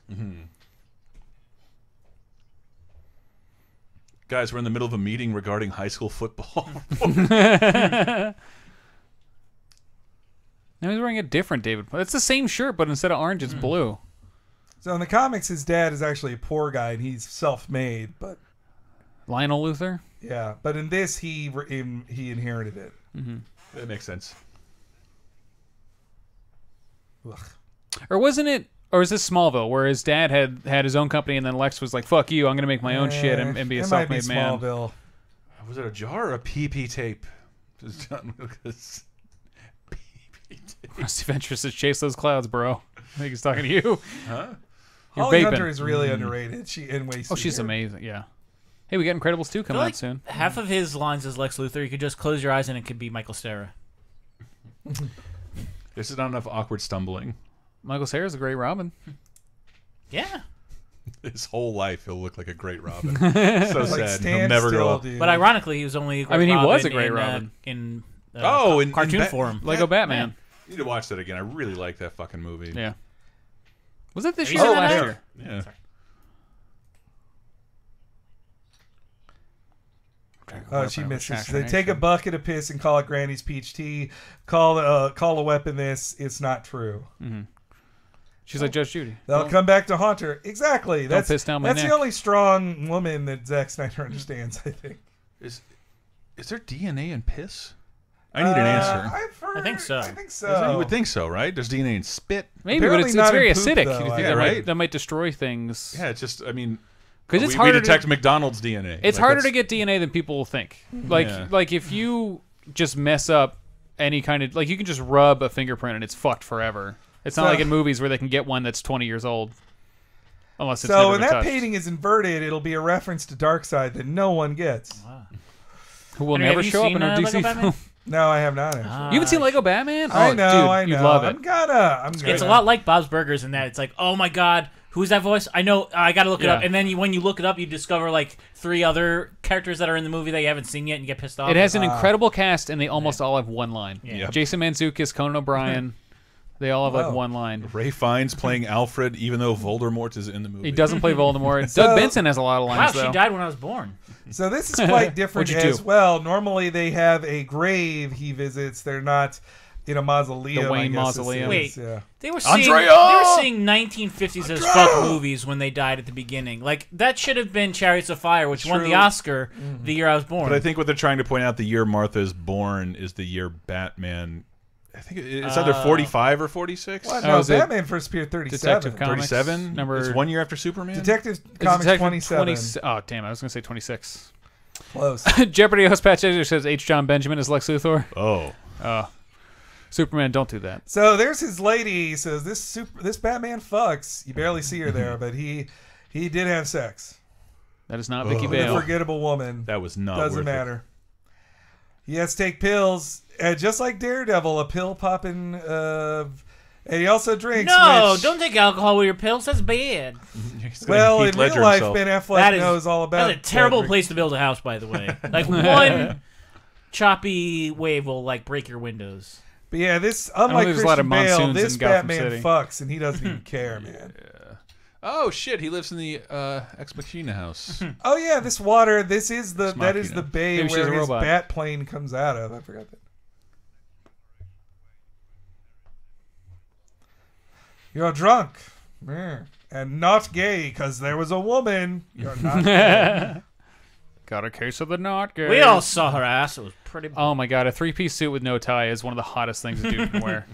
Speaker 1: Guys, we're in the middle of a meeting regarding high school football.
Speaker 3: Now he's wearing a different David. It's the same shirt, but instead of orange, it's blue.
Speaker 2: So in the comics, his dad is actually a poor guy, and he's self-made. But
Speaker 3: Lionel Luthor.
Speaker 2: yeah, but in this, he inherited it.
Speaker 1: That makes sense.
Speaker 2: Ugh.
Speaker 3: Or wasn't it? Or is this Smallville, where his dad had his own company, and then Lex was like, "Fuck you, I'm gonna make my own shit and be a self-made man."
Speaker 2: Smallville.
Speaker 1: Was it a jar or a PP tape? Just John Lucas. PP tape.
Speaker 3: Rusty Venture says, "Chase those clouds, bro." I think he's talking to you.
Speaker 1: Huh?
Speaker 3: You're
Speaker 2: Holly
Speaker 3: vaping.
Speaker 2: Hunter is really underrated.
Speaker 3: She's amazing. Yeah. Hey, we got Incredibles 2 coming out soon.
Speaker 4: Half of his lines as Lex Luthor, you could just close your eyes and it could be Michael Cera.
Speaker 1: This is not enough awkward stumbling.
Speaker 3: Michael Cera's a great Robin.
Speaker 4: Yeah.
Speaker 1: His whole life, he'll look like a great Robin. So sad. He'll never grow up.
Speaker 4: But ironically, he was only a great
Speaker 3: he
Speaker 4: Robin
Speaker 3: was a great Robin.
Speaker 4: in
Speaker 1: cartoon
Speaker 4: form.
Speaker 3: Lego Batman.
Speaker 1: You need to watch that again. I really like that fucking movie.
Speaker 3: Yeah. Was it this
Speaker 4: Have you
Speaker 3: year or
Speaker 4: seen that
Speaker 3: last
Speaker 4: now?
Speaker 3: year?
Speaker 1: Yeah.
Speaker 2: Oh, she misses. They take a bucket of piss and call it Granny's peach tea. Call a weapon this. It's not true.
Speaker 3: She's like Judge Judy.
Speaker 2: That'll come back to haunt her. Exactly. That's
Speaker 3: piss down my neck.
Speaker 2: the only strong woman that Zack Snyder understands, I think.
Speaker 1: Is there DNA in piss? I need an answer.
Speaker 4: I think so.
Speaker 2: I think so.
Speaker 1: You would think so, right? There's DNA in spit.
Speaker 3: Maybe,
Speaker 2: Apparently
Speaker 3: but it's
Speaker 2: not
Speaker 3: very
Speaker 2: in poop,
Speaker 3: acidic.
Speaker 2: though,
Speaker 3: You think
Speaker 2: yeah,
Speaker 1: right?
Speaker 3: that might destroy things.
Speaker 1: Yeah, it's just, I mean,
Speaker 3: Because it's
Speaker 1: we
Speaker 3: harder
Speaker 1: detect
Speaker 3: to,
Speaker 1: McDonald's DNA.
Speaker 3: It's
Speaker 1: Like,
Speaker 3: harder
Speaker 1: that's-
Speaker 3: to get DNA than people think. Like if you just mess up any kind of, like, you can just rub a fingerprint and it's fucked forever. It's not like in movies where they can get one that's 20 years old. Unless it's
Speaker 2: so
Speaker 3: never
Speaker 2: when
Speaker 3: been
Speaker 2: that
Speaker 3: touched.
Speaker 2: painting is inverted, it'll be a reference to Darkseid that no one gets.
Speaker 4: Wow.
Speaker 3: Who will
Speaker 4: Henry,
Speaker 3: never
Speaker 4: have you
Speaker 3: show up
Speaker 4: seen,
Speaker 3: in a
Speaker 4: Lego
Speaker 3: DC
Speaker 4: Batman?
Speaker 3: film.
Speaker 2: No, I have not. Actually.
Speaker 3: You haven't seen Lego Batman?
Speaker 2: I
Speaker 3: Oh,
Speaker 2: know,
Speaker 3: dude,
Speaker 2: I know.
Speaker 3: you'd love it.
Speaker 2: I'm gonna.
Speaker 4: It's a lot like Bob's Burgers in that it's like, oh my god, who's that voice? I know, I gotta look it up. And then when you look it up, you discover like 3 other characters that are in the movie that you haven't seen yet, and you get pissed off.
Speaker 3: It has an incredible cast, and they almost all have one line.
Speaker 1: Yep.
Speaker 3: Jason Mantzoukas, Conan O'Brien, they all have like one line.
Speaker 1: Ray Fiennes playing Alfred, even though Voldemort is in the movie.
Speaker 3: He doesn't play Voldemort. Doug Benson has a lot of
Speaker 4: wow,
Speaker 3: lines,
Speaker 4: she
Speaker 3: though.
Speaker 4: died when I was born.
Speaker 2: So this is quite different
Speaker 3: What'd you
Speaker 2: as
Speaker 3: do?
Speaker 2: well. Normally they have a grave he visits. They're not in a mausoleum.
Speaker 3: The Wayne
Speaker 2: I guess
Speaker 3: Mausoleum.
Speaker 2: this is,
Speaker 4: Wait.
Speaker 2: yeah.
Speaker 4: They were seeing
Speaker 1: Andrea!
Speaker 4: 1950s as fuck movies when they died at the beginning. Like that should have been Chariots of Fire, which won the Oscar the year I was born.
Speaker 1: But I think what they're trying to point out, the year Martha is born is the year Batman. I think it's either 45 or 46.
Speaker 2: What?
Speaker 3: Oh,
Speaker 2: No,
Speaker 3: is it
Speaker 2: Batman first appeared 37.
Speaker 3: Detective Comics.
Speaker 1: 37?
Speaker 3: Number-
Speaker 1: It's 1 year after Superman?
Speaker 2: Detective
Speaker 3: It's
Speaker 2: Comics
Speaker 3: Detective
Speaker 2: 27.
Speaker 3: Oh, damn, I was going to say 26.
Speaker 2: Close.
Speaker 3: Jeopardy host Pat Chaser says H. John Benjamin is Lex Luthor.
Speaker 1: Oh.
Speaker 3: Superman, don't do that.
Speaker 2: So there's his lady. He says this Batman fucks. You barely see her there, but he did have sex
Speaker 3: That is not Vicky
Speaker 2: with a
Speaker 3: Vale.
Speaker 2: forgettable woman.
Speaker 1: That was not
Speaker 2: Doesn't
Speaker 1: worth it.
Speaker 2: matter. He has to take pills, just like Daredevil, a pill popping. And he also drinks.
Speaker 4: no,
Speaker 2: which,
Speaker 4: don't take alcohol with your pills. That's bad.
Speaker 1: He's gonna
Speaker 2: Well,
Speaker 1: Heath
Speaker 2: in real
Speaker 1: Ledger
Speaker 2: life,
Speaker 1: himself.
Speaker 2: Ben Affleck knows all about.
Speaker 4: That's a terrible
Speaker 2: that.
Speaker 4: place to build a house, by the way. Like one choppy wave will like break your windows.
Speaker 2: But yeah, this
Speaker 3: know
Speaker 2: unlike
Speaker 3: there's a lot of
Speaker 2: Christian Bale,
Speaker 3: monsoons
Speaker 2: this
Speaker 3: in Gotham
Speaker 2: Batman
Speaker 3: City.
Speaker 2: fucks, and he doesn't even care, man.
Speaker 1: Oh, shit. He lives in the Ex Machina house.
Speaker 2: Oh yeah, this water. This is the
Speaker 1: Ex
Speaker 2: that is
Speaker 1: Machina.
Speaker 2: the bay
Speaker 3: Maybe she's
Speaker 2: where
Speaker 3: a
Speaker 2: his
Speaker 3: robot.
Speaker 2: bat plane comes out of. I forgot that. You're drunk, and not gay because there was a woman. You're not gay.
Speaker 3: Got a case of the not gay.
Speaker 4: We all saw her ass. It was pretty.
Speaker 3: Oh my god, a 3-piece suit with no tie is one of the hottest things a dude can wear.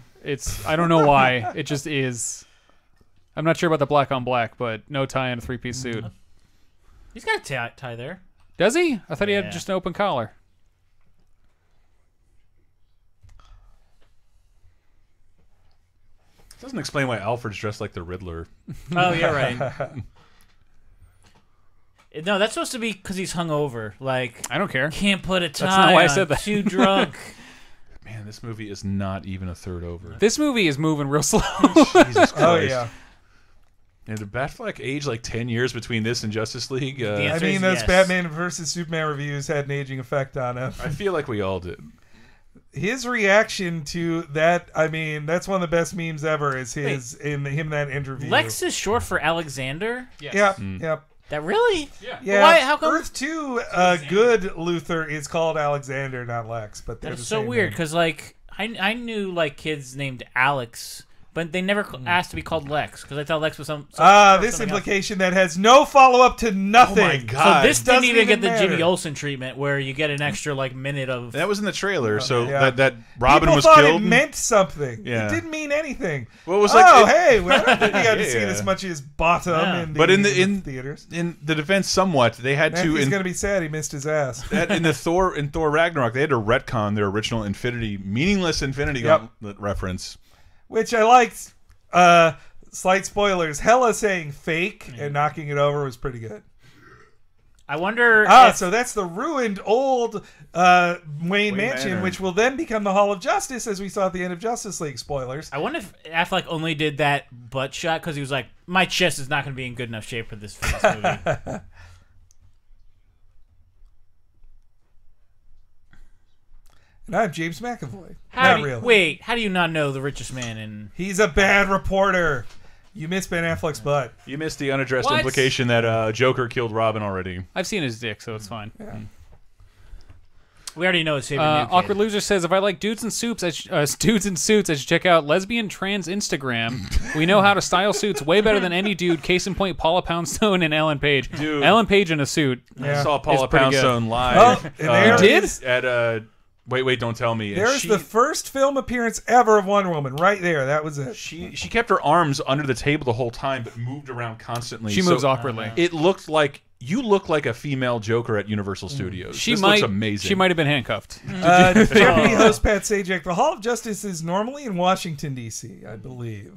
Speaker 3: I don't know why. It just is. I'm not sure about the black on black, but no tie and a 3-piece suit.
Speaker 4: He's got a tie there.
Speaker 3: Does he? I thought he
Speaker 4: Yeah.
Speaker 3: had just an open collar.
Speaker 1: Doesn't explain why Alfred's dressed like the Riddler.
Speaker 4: Oh, you're right. No, that's supposed to be because he's hungover. Like,
Speaker 3: I don't care.
Speaker 4: can't put a tie
Speaker 3: not why I
Speaker 4: on,
Speaker 3: said that.
Speaker 4: too drunk.
Speaker 1: Man, this movie is not even a third over.
Speaker 3: This movie is moving real slow.
Speaker 1: Jesus Christ.
Speaker 2: Oh yeah.
Speaker 1: And did Batfleck age like 10 years between this and Justice League?
Speaker 2: I
Speaker 4: answer
Speaker 2: mean,
Speaker 4: is
Speaker 2: those
Speaker 4: yes.
Speaker 2: Batman versus Superman reviews had an aging effect on him.
Speaker 1: I feel like we all did.
Speaker 2: His reaction to that, I mean, that's one of the best memes ever. Is his in that interview.
Speaker 4: Lex is short for Alexander.
Speaker 2: Yep.
Speaker 1: Mm.
Speaker 2: Yep.
Speaker 4: That really?
Speaker 2: Yeah.
Speaker 4: Why? How come?
Speaker 2: Earth 2, good Luthor is called Alexander, not Lex. But they're
Speaker 4: That's
Speaker 2: the
Speaker 4: so
Speaker 2: same
Speaker 4: weird
Speaker 2: name.
Speaker 4: because like I knew like kids named Alex, but they never asked to be called Lex because I thought Lex was some.
Speaker 2: This implication that has no follow up to nothing.
Speaker 1: Oh my God!
Speaker 4: So this didn't even get the
Speaker 2: matter.
Speaker 4: Jimmy Olsen treatment where you get an extra like minute of.
Speaker 1: That was in the trailer. So
Speaker 2: Yeah.
Speaker 1: that Robin
Speaker 2: People
Speaker 1: was
Speaker 2: thought
Speaker 1: killed.
Speaker 2: it meant something.
Speaker 1: Yeah.
Speaker 2: It didn't mean anything.
Speaker 1: Well, it was like
Speaker 2: hey, well, I don't think we got to see
Speaker 1: Yeah.
Speaker 2: this much as bottom in the,
Speaker 1: But in
Speaker 2: theaters.
Speaker 1: In the defense, somewhat they had to.
Speaker 2: He's going to be sad he missed his ass.
Speaker 1: In Thor Ragnarok, they had to retcon their original meaningless Infinity Gauntlet reference.
Speaker 2: Which I liked. Slight spoilers. Hela saying fake and knocking it over was pretty good.
Speaker 4: I wonder.
Speaker 2: So that's the ruined old Wayne Mansion,
Speaker 1: Manor.
Speaker 2: which will then become the Hall of Justice, as we saw at the end of Justice League. Spoilers.
Speaker 4: I wonder if Affleck only did that butt shot because he was like, my chest is not going to be in good enough shape for this movie.
Speaker 2: And I'm James McAvoy.
Speaker 4: How
Speaker 2: Not
Speaker 4: do you,
Speaker 2: really.
Speaker 4: Wait, how do you not know the richest man in?
Speaker 2: He's a bad reporter. You missed Ben Affleck's butt.
Speaker 1: You missed the unaddressed
Speaker 3: What?
Speaker 1: implication that Joker killed Robin already.
Speaker 3: I've seen his dick, so it's fine.
Speaker 2: Yeah.
Speaker 4: We already know it's favorite new kid.
Speaker 3: Awkward Loser says, if I like dudes in suits, I should check out lesbian trans Instagram. We know how to style suits way better than any dude. Case in point, Paula Poundstone and Ellen Page.
Speaker 1: Dude.
Speaker 3: Ellen Page in a suit.
Speaker 2: Yeah.
Speaker 1: I saw Paula
Speaker 3: pretty good.
Speaker 1: Poundstone live.
Speaker 2: Oh, and there
Speaker 3: You did?
Speaker 2: is-
Speaker 1: At wait, don't tell me. And
Speaker 2: There's the first film appearance ever of Wonder Woman. Right there. That was it.
Speaker 1: She kept her arms under the table the whole time, but moved around constantly.
Speaker 3: She moves awkwardly.
Speaker 1: It looked like you look like a female Joker at Universal Studios.
Speaker 3: She
Speaker 1: this
Speaker 3: might.
Speaker 1: looks amazing.
Speaker 3: She might have been handcuffed.
Speaker 2: Deputy host Pat Sajak. The Hall of Justice is normally in Washington, D.C., I believe.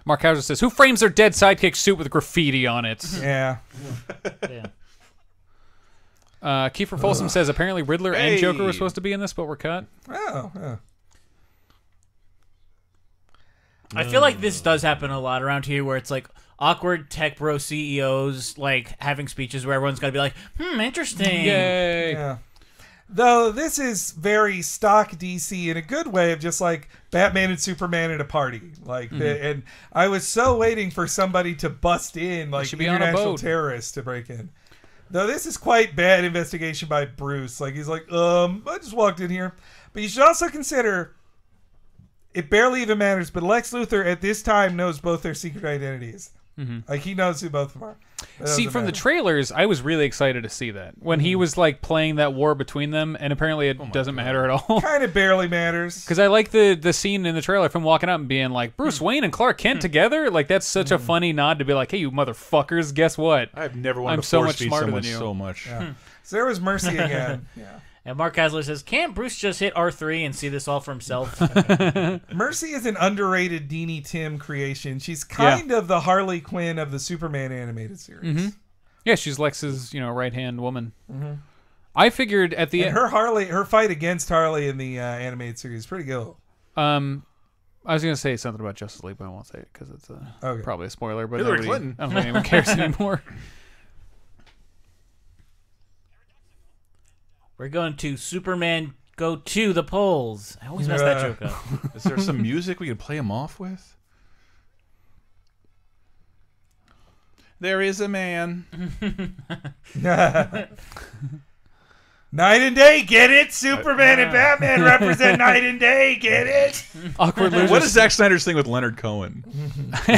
Speaker 3: Mark Hauser says, who frames their dead sidekick suit with graffiti on it?
Speaker 2: Yeah.
Speaker 4: Yeah.
Speaker 3: Kiefer Folsom says, apparently Riddler and Joker were supposed to be in this, but were cut.
Speaker 2: Oh, yeah.
Speaker 4: I feel like this does happen a lot around here where it's like awkward tech bro CEOs like having speeches where everyone's got to be like, interesting.
Speaker 3: Yay.
Speaker 2: Yeah. Though this is very stock DC in a good way of just like Batman and Superman at a party. Like, and I was so waiting for somebody to bust in, like
Speaker 3: should be on a
Speaker 2: international
Speaker 3: boat.
Speaker 2: terrorists to break in. Though this is quite bad investigation by Bruce. Like, he's like, I just walked in here. But you should also consider, it barely even matters, but Lex Luthor at this time knows both their secret identities. Like, he knows who both of them are. That
Speaker 3: See,
Speaker 2: doesn't
Speaker 3: from the
Speaker 2: matter.
Speaker 3: trailers, I was really excited to see that. When he was like playing that war between them, and apparently it doesn't matter at all.
Speaker 2: Kind of barely matters.
Speaker 3: Because I like the scene in the trailer of him walking up and being like, Bruce Wayne and Clark Kent together? Like, that's such a funny nod to be like, hey, you motherfuckers, guess what?
Speaker 1: I've never wanted
Speaker 3: I'm
Speaker 1: to
Speaker 3: so
Speaker 1: force
Speaker 3: much
Speaker 1: feed
Speaker 3: smarter
Speaker 1: someone
Speaker 3: than you.
Speaker 1: so much.
Speaker 2: Yeah. So there was Mercy again. Yeah.
Speaker 4: And Mark Hasler says, can't Bruce just hit R3 and see this all for himself?
Speaker 2: Mercy is an underrated Deanie Tim creation. She's kind of the Harley Quinn of the Superman animated series.
Speaker 3: Yeah, she's Lex's, right-hand woman. I figured at the
Speaker 2: And
Speaker 3: end...
Speaker 2: her fight against Harley in the animated series is pretty good.
Speaker 3: I was going to say something about Justice League, but I won't say it because it's probably a spoiler. But
Speaker 1: Hillary Clinton.
Speaker 3: I don't think anyone cares anymore.
Speaker 4: We're going to Superman Go to the Polls. I always mess that joke up.
Speaker 1: Is there some music we can play him off with? There is a man.
Speaker 2: Night and day, get it? Superman and Batman represent night and day, get it?
Speaker 3: Awkward Loser.
Speaker 1: What is Zack Snyder's thing with Leonard Cohen?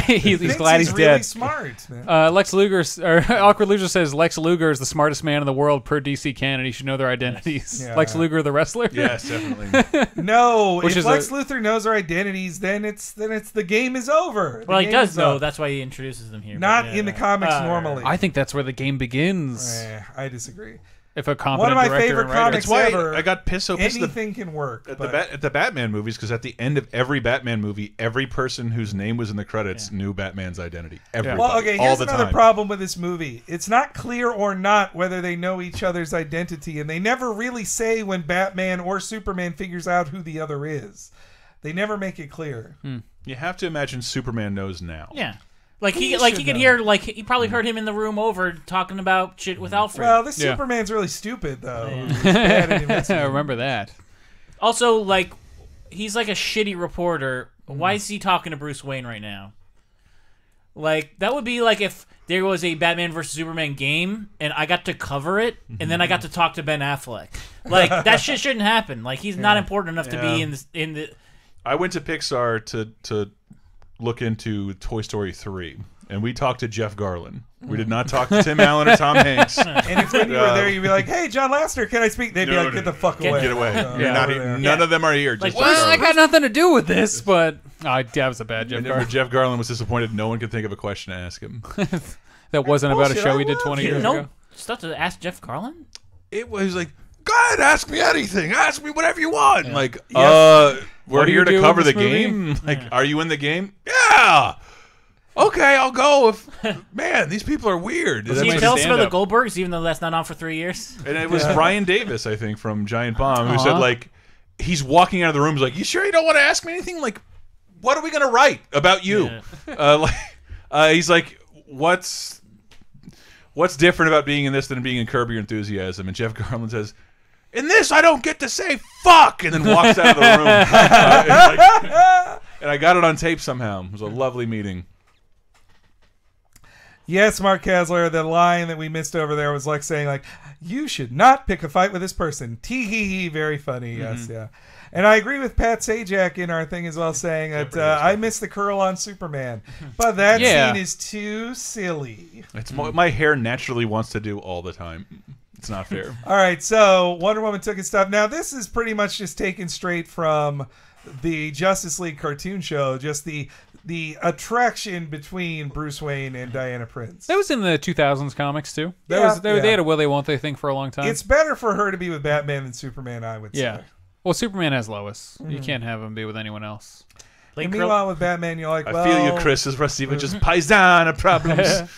Speaker 3: he's
Speaker 2: Thinks
Speaker 3: glad he's
Speaker 2: really
Speaker 3: dead.
Speaker 2: smart, man.
Speaker 3: Lex Luger, or Awkward Loser says Lex Luger is the smartest man in the world per DC canon. He should know their identities.
Speaker 2: Yeah.
Speaker 3: Lex Luger, the wrestler.
Speaker 1: Yes, definitely.
Speaker 2: No,
Speaker 3: Which
Speaker 2: if
Speaker 3: is
Speaker 2: Lex Luthor knows our identities, then it's the game is over.
Speaker 4: Well,
Speaker 2: The
Speaker 4: he
Speaker 2: game
Speaker 4: does
Speaker 2: is
Speaker 4: know.
Speaker 2: up.
Speaker 4: That's why he introduces them here.
Speaker 2: Not
Speaker 4: but
Speaker 2: in the comics normally.
Speaker 3: I think that's where the game begins.
Speaker 2: I disagree.
Speaker 3: If a competent
Speaker 2: One of my
Speaker 3: director
Speaker 2: favorite
Speaker 3: and writer-
Speaker 2: comics
Speaker 1: That's why
Speaker 2: ever.
Speaker 1: I got pissed at
Speaker 2: Anything can work.
Speaker 1: the Batman movies, because at the end of every Batman movie, every person whose name was in the credits knew Batman's identity. Everybody,
Speaker 2: Well, okay,
Speaker 1: all
Speaker 2: here's
Speaker 1: the
Speaker 2: another
Speaker 1: time.
Speaker 2: problem with this movie. It's not clear or not whether they know each other's identity, and they never really say when Batman or Superman figures out who the other is. They never make it clear.
Speaker 1: You have to imagine Superman knows now.
Speaker 4: Yeah. Like he
Speaker 2: should
Speaker 4: could
Speaker 2: know.
Speaker 4: hear, like he probably heard him in the room over talking about shit with Alfred.
Speaker 2: Well, this
Speaker 3: Yeah.
Speaker 2: Superman's really stupid, though.
Speaker 4: Yeah.
Speaker 2: He's bad at
Speaker 3: I
Speaker 2: investigating.
Speaker 3: remember that.
Speaker 4: Also, like, he's like a shitty reporter. Why is he talking to Bruce Wayne right now? Like, that would be like if there was a Batman versus Superman game, and I got to cover it, and then I got to talk to Ben Affleck. Like, that shit shouldn't happen. Like, he's not important enough to be in the.
Speaker 1: I went to Pixar to look into Toy Story 3, and we talked to Jeff Garlin. We did not talk to Tim Allen or Tom Hanks.
Speaker 2: And if when you were there, you'd be like, "Hey, John Lasseter, can I speak?" They'd be like, "Get the fuck away!
Speaker 1: Get away! You're not here. None of them are here."
Speaker 3: Like, well, I got nothing to do with this, but that was a bad Jeff Garlin.
Speaker 1: Jeff Garlin was disappointed. No one could think of a question to ask him.
Speaker 3: That wasn't about a show we did 20 years ago.
Speaker 4: Stuff to ask Jeff Garlin.
Speaker 1: It was like, go ahead, ask me anything. Ask me whatever you want. Yeah. Like, we're here to cover the game. Like, are you in the game? Yeah. Okay, I'll go. Man, these people are weird.
Speaker 4: Can you tell us about the Goldbergs, even though that's not on for 3 years?
Speaker 1: And it was Brian Davis, I think, from Giant Bomb, who said, like, he's walking out of the room. He's like, you sure you don't want to ask me anything? Like, what are we going to write about you? He's like, what's different about being in this than being in Curb Your Enthusiasm? And Jeff Garlin says, in this, I don't get to say fuck, and then walks out of the room. And I got it on tape somehow. It was a lovely meeting.
Speaker 2: Yes, Mark Kasler, the line that we missed over there was like saying, like, you should not pick a fight with this person. Tee-hee-hee, very funny. Yes, yeah. And I agree with Pat Sajak in our thing as well, saying that I miss the curl on Superman. But that scene is too silly.
Speaker 1: It's my hair naturally wants to do all the time. It's not fair.
Speaker 2: All right, so Wonder Woman took his stuff. Now, this is pretty much just taken straight from the Justice League cartoon show, just the attraction between Bruce Wayne and Diana Prince.
Speaker 3: That was in the 2000s comics, too. They had a will they won't they thing for a long time.
Speaker 2: It's better for her to be with Batman than Superman, I would say. Yeah.
Speaker 3: Well, Superman has Lois. You can't have him be with anyone else.
Speaker 2: And meanwhile, with Batman, you're like, well...
Speaker 1: I feel you, Chris. Is Rusty just paisana problems.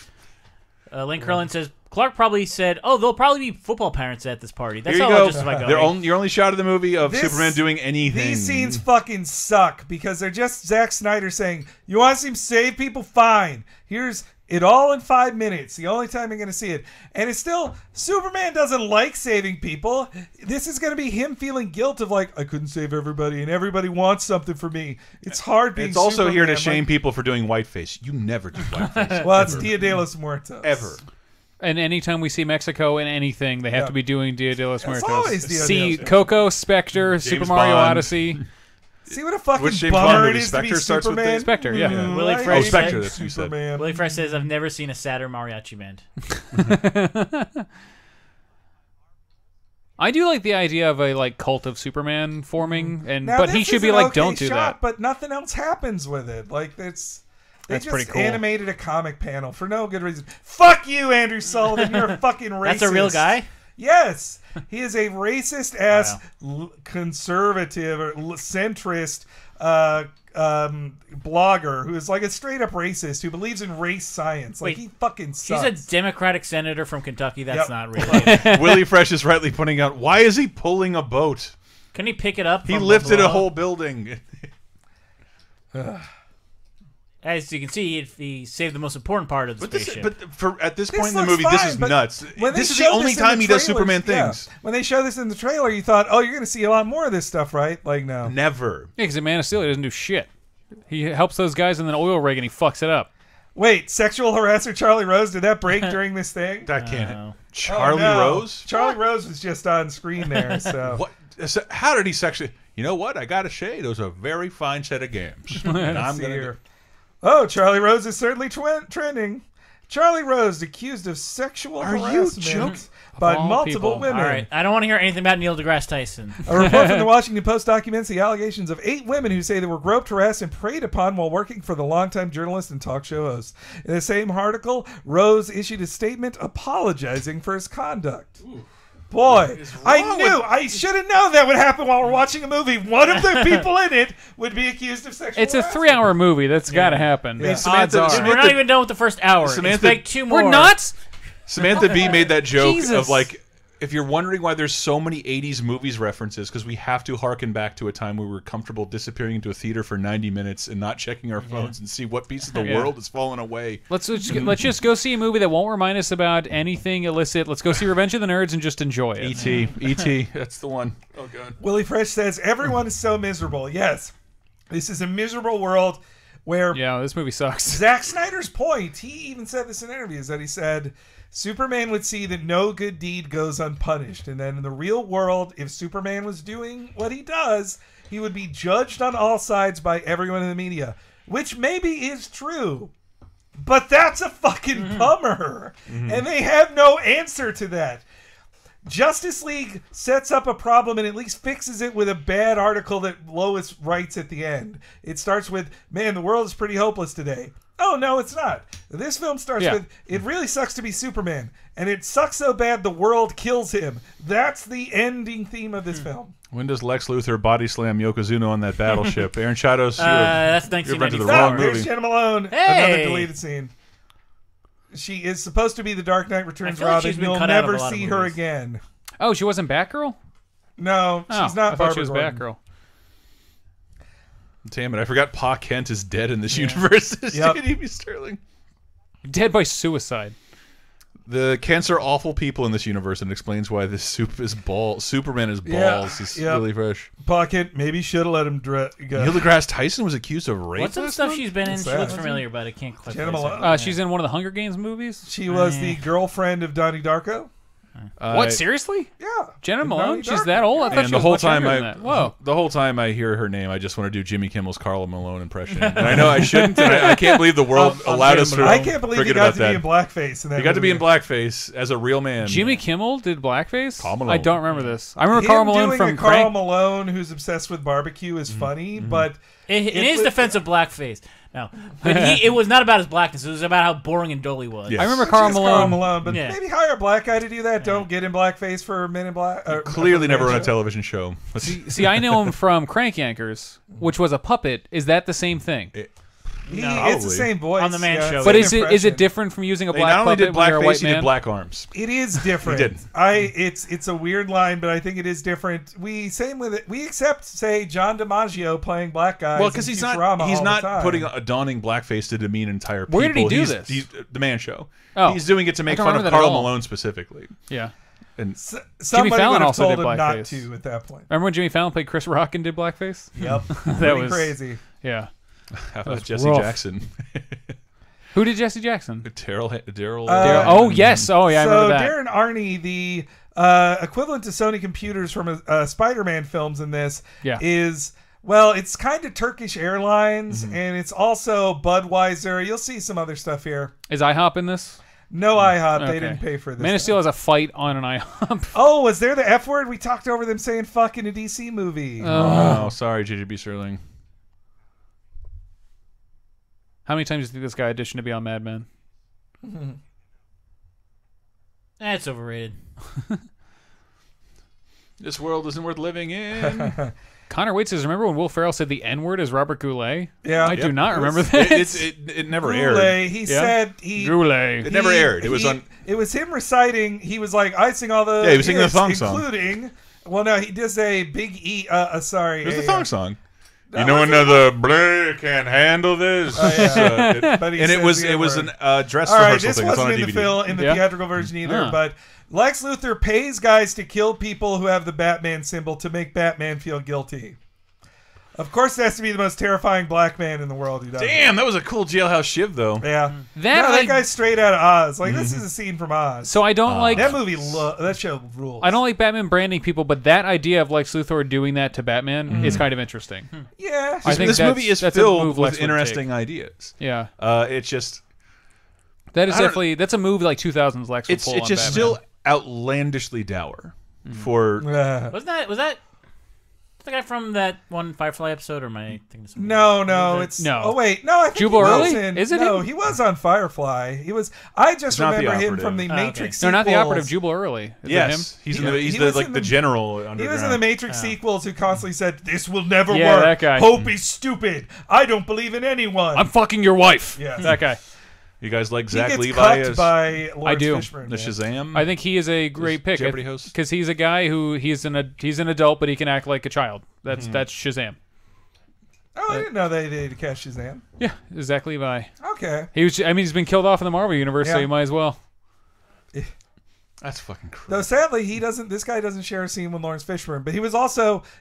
Speaker 4: Link Curlin says, Clark probably said, "Oh, there'll probably be football parents at this party." That's how I'll justify going.
Speaker 1: Your only shot of the movie of Superman doing anything.
Speaker 2: These scenes fucking suck because they're just Zack Snyder saying, "You want to see him save people? Fine. Here's it all in 5 minutes. The only time you're going to see it." And it's still, Superman doesn't like saving people. This is going to be him feeling guilt of like, I couldn't save everybody and everybody wants something from me. It's hard being Superman.
Speaker 1: It's also here to shame people for doing whiteface. You never do whiteface.
Speaker 2: Well, it's Dia de los Muertos.
Speaker 1: Ever.
Speaker 3: And anytime we see Mexico in anything, they have to be doing Dia de los Muertos.
Speaker 2: Always Dia
Speaker 3: see de los Coco, Spectre, Super Mario Odyssey.
Speaker 2: See what a fucking bummer it is to be Superman?
Speaker 3: Spectre, yeah.
Speaker 4: Willie Fresh
Speaker 1: Spectre, that's what you said.
Speaker 4: Willie Fresh says, I've never seen a sadder mariachi band.
Speaker 3: I do like the idea of a cult of Superman forming, but he should be like, don't do that.
Speaker 2: But nothing else happens with it. Like, They just
Speaker 3: pretty cool.
Speaker 2: Animated a comic panel for no good reason. Fuck you, Andrew Sullivan. You're a fucking racist.
Speaker 4: That's a real guy?
Speaker 2: Yes. He is a racist-ass conservative or centrist blogger who is like a straight-up racist who believes in race science. Like, he fucking sucks.
Speaker 4: He's a Democratic senator from Kentucky. That's not real.
Speaker 1: Willie Fresh is rightly pointing out, why is he pulling a boat?
Speaker 4: Can he pick it up?
Speaker 1: He lifted a whole building.
Speaker 4: As you can see, he saved the most important part of the spaceship.
Speaker 1: At this point in the movie, this is nuts. This is the only time he does Superman things.
Speaker 2: When they show this in the trailer, you thought, oh, you're going to see a lot more of this stuff, right? Like, no.
Speaker 1: Never.
Speaker 3: Yeah, because in Man of Steel, he doesn't do shit. He helps those guys in an oil rig and he fucks it up.
Speaker 2: Wait, sexual harasser Charlie Rose, did that break during this thing?
Speaker 1: That can't. Charlie Rose?
Speaker 2: Charlie Rose was just on screen there, so.
Speaker 1: What? So how did he sexually... You know what? I got to say, those are a very fine set of games. And I'm going to...
Speaker 2: Oh, Charlie Rose is certainly trending. Charlie Rose accused of sexual harassment by multiple women.
Speaker 4: All right, I don't want to hear anything about Neil deGrasse Tyson.
Speaker 2: A report from the Washington Post documents the allegations of 8 women who say they were groped, harassed, and preyed upon while working for the longtime journalist and talk show host. In the same article, Rose issued a statement apologizing for his conduct. Ooh. Boy, I should have known that would happen while we're watching a movie. One of the people in it would be accused of sexual harassment.
Speaker 3: It's a 3-hour movie. That's got to happen.
Speaker 1: Yeah. Samantha,
Speaker 4: we're not even done with the first hour. Expect 2 more.
Speaker 3: We're not?
Speaker 1: Samantha Bee made that joke of like, if you're wondering why there's so many 80s movies references, because we have to harken back to a time where we were comfortable disappearing into a theater for 90 minutes and not checking our phones and see what piece of the world has fallen away.
Speaker 3: Let's just go see a movie that won't remind us about anything illicit. Let's go see Revenge of the Nerds and just enjoy it.
Speaker 1: E.T. That's the one. Oh, God.
Speaker 2: Willie Fresh says, everyone is so miserable. Yes, this is a miserable world. Where
Speaker 3: this movie sucks.
Speaker 2: Zack Snyder's point, he even said this in interviews, that he said Superman would see that no good deed goes unpunished. And then in the real world, if Superman was doing what he does, he would be judged on all sides by everyone in the media. Which maybe is true. But that's a fucking bummer. And they have no answer to that. Justice League sets up a problem and at least fixes it with a bad article that Lois writes at the end. It starts with, man, the world is pretty hopeless today. Oh, no, it's not. This film starts with, it really sucks to be Superman. And it sucks so bad the world kills him. That's the ending theme of this film.
Speaker 1: When does Lex Luthor body slam Yokozuna on that battleship? Aaron Shadows,
Speaker 4: that's
Speaker 1: you're into the
Speaker 4: 1994.
Speaker 1: wrong movie.
Speaker 2: There's Jenna Malone.
Speaker 4: Hey!
Speaker 2: Another deleted scene. She is supposed to be the Dark Knight Returns
Speaker 4: feel like
Speaker 2: Robin.
Speaker 4: she's been
Speaker 2: You'll
Speaker 4: cut out of
Speaker 2: never
Speaker 4: a lot of
Speaker 2: see her
Speaker 4: movies.
Speaker 2: again.
Speaker 3: Oh, she wasn't Batgirl?
Speaker 2: No, she's not
Speaker 3: I thought
Speaker 2: Barbara
Speaker 3: she was
Speaker 2: Gordon.
Speaker 3: Batgirl.
Speaker 1: Damn it, I forgot Pa Kent is dead in this universe.
Speaker 2: Yep.
Speaker 1: J.D.B. Sterling.
Speaker 3: Dead by suicide.
Speaker 1: The Kents are awful people in this universe, and it explains why this Superman is balls. It's really fresh.
Speaker 2: Pocket, maybe should have let him go.
Speaker 1: Neil deGrasse Tyson was accused of rape.
Speaker 4: What's some
Speaker 1: last
Speaker 4: stuff
Speaker 1: month?
Speaker 4: she's been in?
Speaker 2: What's
Speaker 4: She
Speaker 2: that?
Speaker 4: looks familiar, but I can't quite
Speaker 2: Jenna
Speaker 4: place her.
Speaker 2: Malone.
Speaker 3: She's in one of the Hunger Games movies.
Speaker 2: She was the girlfriend of Donnie Darko.
Speaker 3: What, seriously?
Speaker 2: Yeah.
Speaker 3: Jenna
Speaker 2: And
Speaker 3: Malone?
Speaker 2: Donnie
Speaker 3: She's
Speaker 2: Darko.
Speaker 3: that old? I thought
Speaker 1: And
Speaker 3: she
Speaker 1: the
Speaker 3: was
Speaker 1: whole
Speaker 3: much
Speaker 1: time
Speaker 3: younger than that. Whoa.
Speaker 1: the whole time I hear her name, I just want to do Jimmy Kimmel's Carla Malone impression. And I know I shouldn't. And I can't believe the world allowed us to.
Speaker 2: I can't believe he
Speaker 1: forget
Speaker 2: got
Speaker 1: about
Speaker 2: to
Speaker 1: that.
Speaker 2: be in blackface. In that
Speaker 1: He got to be in
Speaker 2: movie.
Speaker 1: blackface as a real man.
Speaker 3: Jimmy Kimmel did blackface?
Speaker 1: Carl Malone.
Speaker 3: I don't remember this. I remember
Speaker 2: Him
Speaker 3: Carl Malone
Speaker 2: doing
Speaker 3: from
Speaker 2: a Carl
Speaker 3: Crank.
Speaker 2: Malone who's obsessed with barbecue is funny, but
Speaker 4: In his
Speaker 2: was-
Speaker 4: defense of blackface, no, but it was not about his blackness. It was about how boring and dull he was.
Speaker 1: Yeah.
Speaker 3: I remember
Speaker 2: which
Speaker 3: Carl
Speaker 2: is
Speaker 3: Malone.
Speaker 2: but
Speaker 4: Yeah.
Speaker 2: maybe hire a black guy to do that. Don't get in blackface for Men in Black.
Speaker 1: Clearly never run a
Speaker 2: show.
Speaker 1: television show.
Speaker 3: See, I know him from Crank Yankers, which was a puppet. Is that the same thing?
Speaker 2: It's the
Speaker 1: Probably.
Speaker 2: same voice
Speaker 4: On the Man Show.
Speaker 3: But
Speaker 2: same
Speaker 3: is it
Speaker 2: impression.
Speaker 3: different from using a
Speaker 1: They
Speaker 3: black
Speaker 1: not only
Speaker 3: puppet
Speaker 1: did
Speaker 3: when you're a
Speaker 1: blackface,
Speaker 3: white
Speaker 1: he
Speaker 3: man?
Speaker 1: did black arms.
Speaker 2: It is different.
Speaker 1: He did.
Speaker 2: It's a weird line, but I think it is different. We same with it. We accept, say, John DiMaggio playing black guys.
Speaker 1: Well, because
Speaker 2: in
Speaker 1: he's
Speaker 2: Futurama
Speaker 1: not
Speaker 2: all the time.
Speaker 1: putting a donning blackface to demean entire people.
Speaker 3: Where did he do
Speaker 1: he's,
Speaker 3: this?
Speaker 1: He's the Man Show.
Speaker 3: Oh.
Speaker 1: He's doing it to make
Speaker 3: don't
Speaker 1: fun of
Speaker 3: remember that at
Speaker 1: Carl
Speaker 3: all.
Speaker 1: Malone specifically.
Speaker 3: Yeah.
Speaker 1: And
Speaker 2: Somebody
Speaker 3: Fallon
Speaker 2: would have
Speaker 3: also
Speaker 2: told
Speaker 3: did
Speaker 2: him not
Speaker 3: blackface.
Speaker 2: to at that point.
Speaker 3: Remember when Jimmy Fallon played Chris Rock and did blackface?
Speaker 2: Yep,
Speaker 3: That
Speaker 2: pretty
Speaker 3: was
Speaker 2: crazy.
Speaker 3: Yeah.
Speaker 1: how about Jesse
Speaker 3: rough.
Speaker 1: Jackson?
Speaker 3: Who did Jesse Jackson?
Speaker 1: Daryl.
Speaker 3: Oh yes. Oh yeah. I
Speaker 2: So
Speaker 3: remember that.
Speaker 2: Darren Arney, the equivalent to Sony Computers from Spider-Man films in this,
Speaker 3: Yeah.
Speaker 2: is, well, it's kind of Turkish Airlines,
Speaker 3: Mm-hmm.
Speaker 2: and it's also Budweiser. You'll see some other stuff here.
Speaker 3: Is IHOP in this?
Speaker 2: No IHOP. They
Speaker 3: Okay.
Speaker 2: didn't pay for this.
Speaker 3: Man of Steel has a fight on an IHOP.
Speaker 2: Oh, was there the F word? We talked over them saying fuck in a DC movie.
Speaker 1: Oh, sorry, JJB Sterling.
Speaker 3: How many times do you think this guy auditioned to be on Mad Men?
Speaker 4: That's overrated.
Speaker 1: This world isn't worth living in.
Speaker 3: Connor Waite says, remember when Will Ferrell said the N-word as Robert Goulet?
Speaker 2: Yeah.
Speaker 3: I do not
Speaker 2: It
Speaker 3: remember
Speaker 2: was-
Speaker 3: that.
Speaker 1: it never aired.
Speaker 2: Goulet, he
Speaker 3: Yeah?
Speaker 2: said he...
Speaker 3: Goulet.
Speaker 1: It never aired. It was
Speaker 2: he-
Speaker 1: on.
Speaker 2: It was him reciting. He was like, I sing all the
Speaker 1: Yeah, he was singing the
Speaker 2: hits,
Speaker 1: thong song.
Speaker 2: including... Well, no, he does a big E... sorry.
Speaker 1: It was the
Speaker 2: a,
Speaker 1: thong song.
Speaker 2: that
Speaker 1: You know,
Speaker 2: was
Speaker 1: another Blair can't handle this.
Speaker 2: yeah. But he
Speaker 1: And it
Speaker 2: says
Speaker 1: was
Speaker 2: the
Speaker 1: an
Speaker 2: N-word.
Speaker 1: dress
Speaker 2: All right,
Speaker 1: rehearsal
Speaker 2: this
Speaker 1: thing. It's on
Speaker 2: wasn't
Speaker 1: a
Speaker 2: in the
Speaker 1: DVD.
Speaker 2: film, in the
Speaker 3: Yeah.
Speaker 2: theatrical version either,
Speaker 3: Huh.
Speaker 2: but Lex Luthor pays guys to kill people who have the Batman symbol to make Batman feel guilty. Of course, it has to be the most terrifying black man in the world who does it.
Speaker 1: Damn, that was a cool jailhouse shiv, though.
Speaker 2: Yeah.
Speaker 3: That
Speaker 2: that
Speaker 3: I-
Speaker 2: guy's straight out of Oz. Like, this is a scene from Oz.
Speaker 3: So I don't like...
Speaker 2: that movie, that show rules.
Speaker 3: I don't like Batman branding people, but that idea of Lex Luthor doing that to Batman is kind of interesting.
Speaker 2: Yeah.
Speaker 3: I think
Speaker 1: This
Speaker 3: that's-
Speaker 1: movie is
Speaker 3: that's a
Speaker 1: filled
Speaker 3: move Lex
Speaker 1: with
Speaker 3: would
Speaker 1: interesting ideas.
Speaker 3: Yeah.
Speaker 1: It's just
Speaker 3: That is
Speaker 1: I don't-
Speaker 3: definitely... That's a move like 2000s Lex would
Speaker 1: it's
Speaker 3: pull
Speaker 1: it's
Speaker 3: on
Speaker 1: just
Speaker 3: Batman.
Speaker 1: still outlandishly dour for
Speaker 4: Was that the guy from that one Firefly episode, or am I thinking of something?
Speaker 2: No, it's
Speaker 3: No.
Speaker 2: Oh wait, no, I think
Speaker 3: Jubal
Speaker 2: he was
Speaker 3: Early?
Speaker 2: in,
Speaker 3: Is it
Speaker 2: No,
Speaker 3: him?
Speaker 2: he was on Firefly. He was. I just
Speaker 1: He's not the
Speaker 2: remember him
Speaker 1: operative.
Speaker 2: from the
Speaker 4: Oh, okay.
Speaker 2: Matrix.
Speaker 3: No, not the
Speaker 2: sequels.
Speaker 3: operative. Jubal Early. Is
Speaker 1: yes,
Speaker 3: it him?
Speaker 1: he's
Speaker 2: Yeah.
Speaker 1: in the he's
Speaker 2: He
Speaker 1: the
Speaker 2: was
Speaker 1: like
Speaker 2: in
Speaker 1: the
Speaker 2: the-
Speaker 1: general
Speaker 2: He
Speaker 1: underground.
Speaker 2: was in the Matrix sequels who constantly said, "This will never
Speaker 3: Yeah,
Speaker 2: work.
Speaker 3: that guy.
Speaker 2: Hope is stupid. I don't believe in anyone."
Speaker 3: I'm fucking your wife.
Speaker 2: Yes.
Speaker 3: That guy.
Speaker 1: You guys like
Speaker 2: he
Speaker 1: Zach
Speaker 2: gets
Speaker 1: Levi
Speaker 2: cut
Speaker 1: as
Speaker 2: by Lawrence
Speaker 3: do.
Speaker 2: Fishburne.
Speaker 1: the
Speaker 2: man.
Speaker 1: Shazam?
Speaker 3: I think he is a great pick.
Speaker 1: Jeopardy host?
Speaker 3: Because he's a guy who he's an adult, but he can act like a child. That's Shazam.
Speaker 2: Oh, I didn't know they did cast Shazam.
Speaker 3: Yeah, Zach Levi.
Speaker 2: Okay.
Speaker 3: He was. I mean, he's been killed off in the Marvel universe, so
Speaker 2: Yeah.
Speaker 3: you might as well.
Speaker 1: That's fucking crazy.
Speaker 2: Though sadly, he doesn't. This guy doesn't share a scene with Lawrence Fishburne, but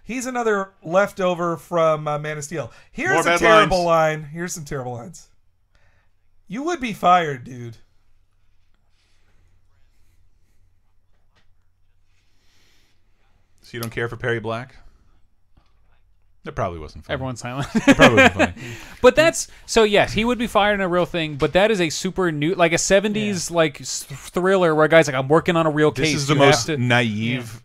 Speaker 2: he's another leftover from Man of Steel. Here's a terrible line. Here's some terrible lines. You would be fired, dude.
Speaker 1: So you don't care for Perry Black? That probably wasn't funny.
Speaker 3: Everyone's silent.
Speaker 1: It probably wasn't funny.
Speaker 3: But that's so. Yes, he would be fired in a real thing. But that is a super new, like a '70s like thriller where a guy's like, I'm working on a real case.
Speaker 1: This is the most naive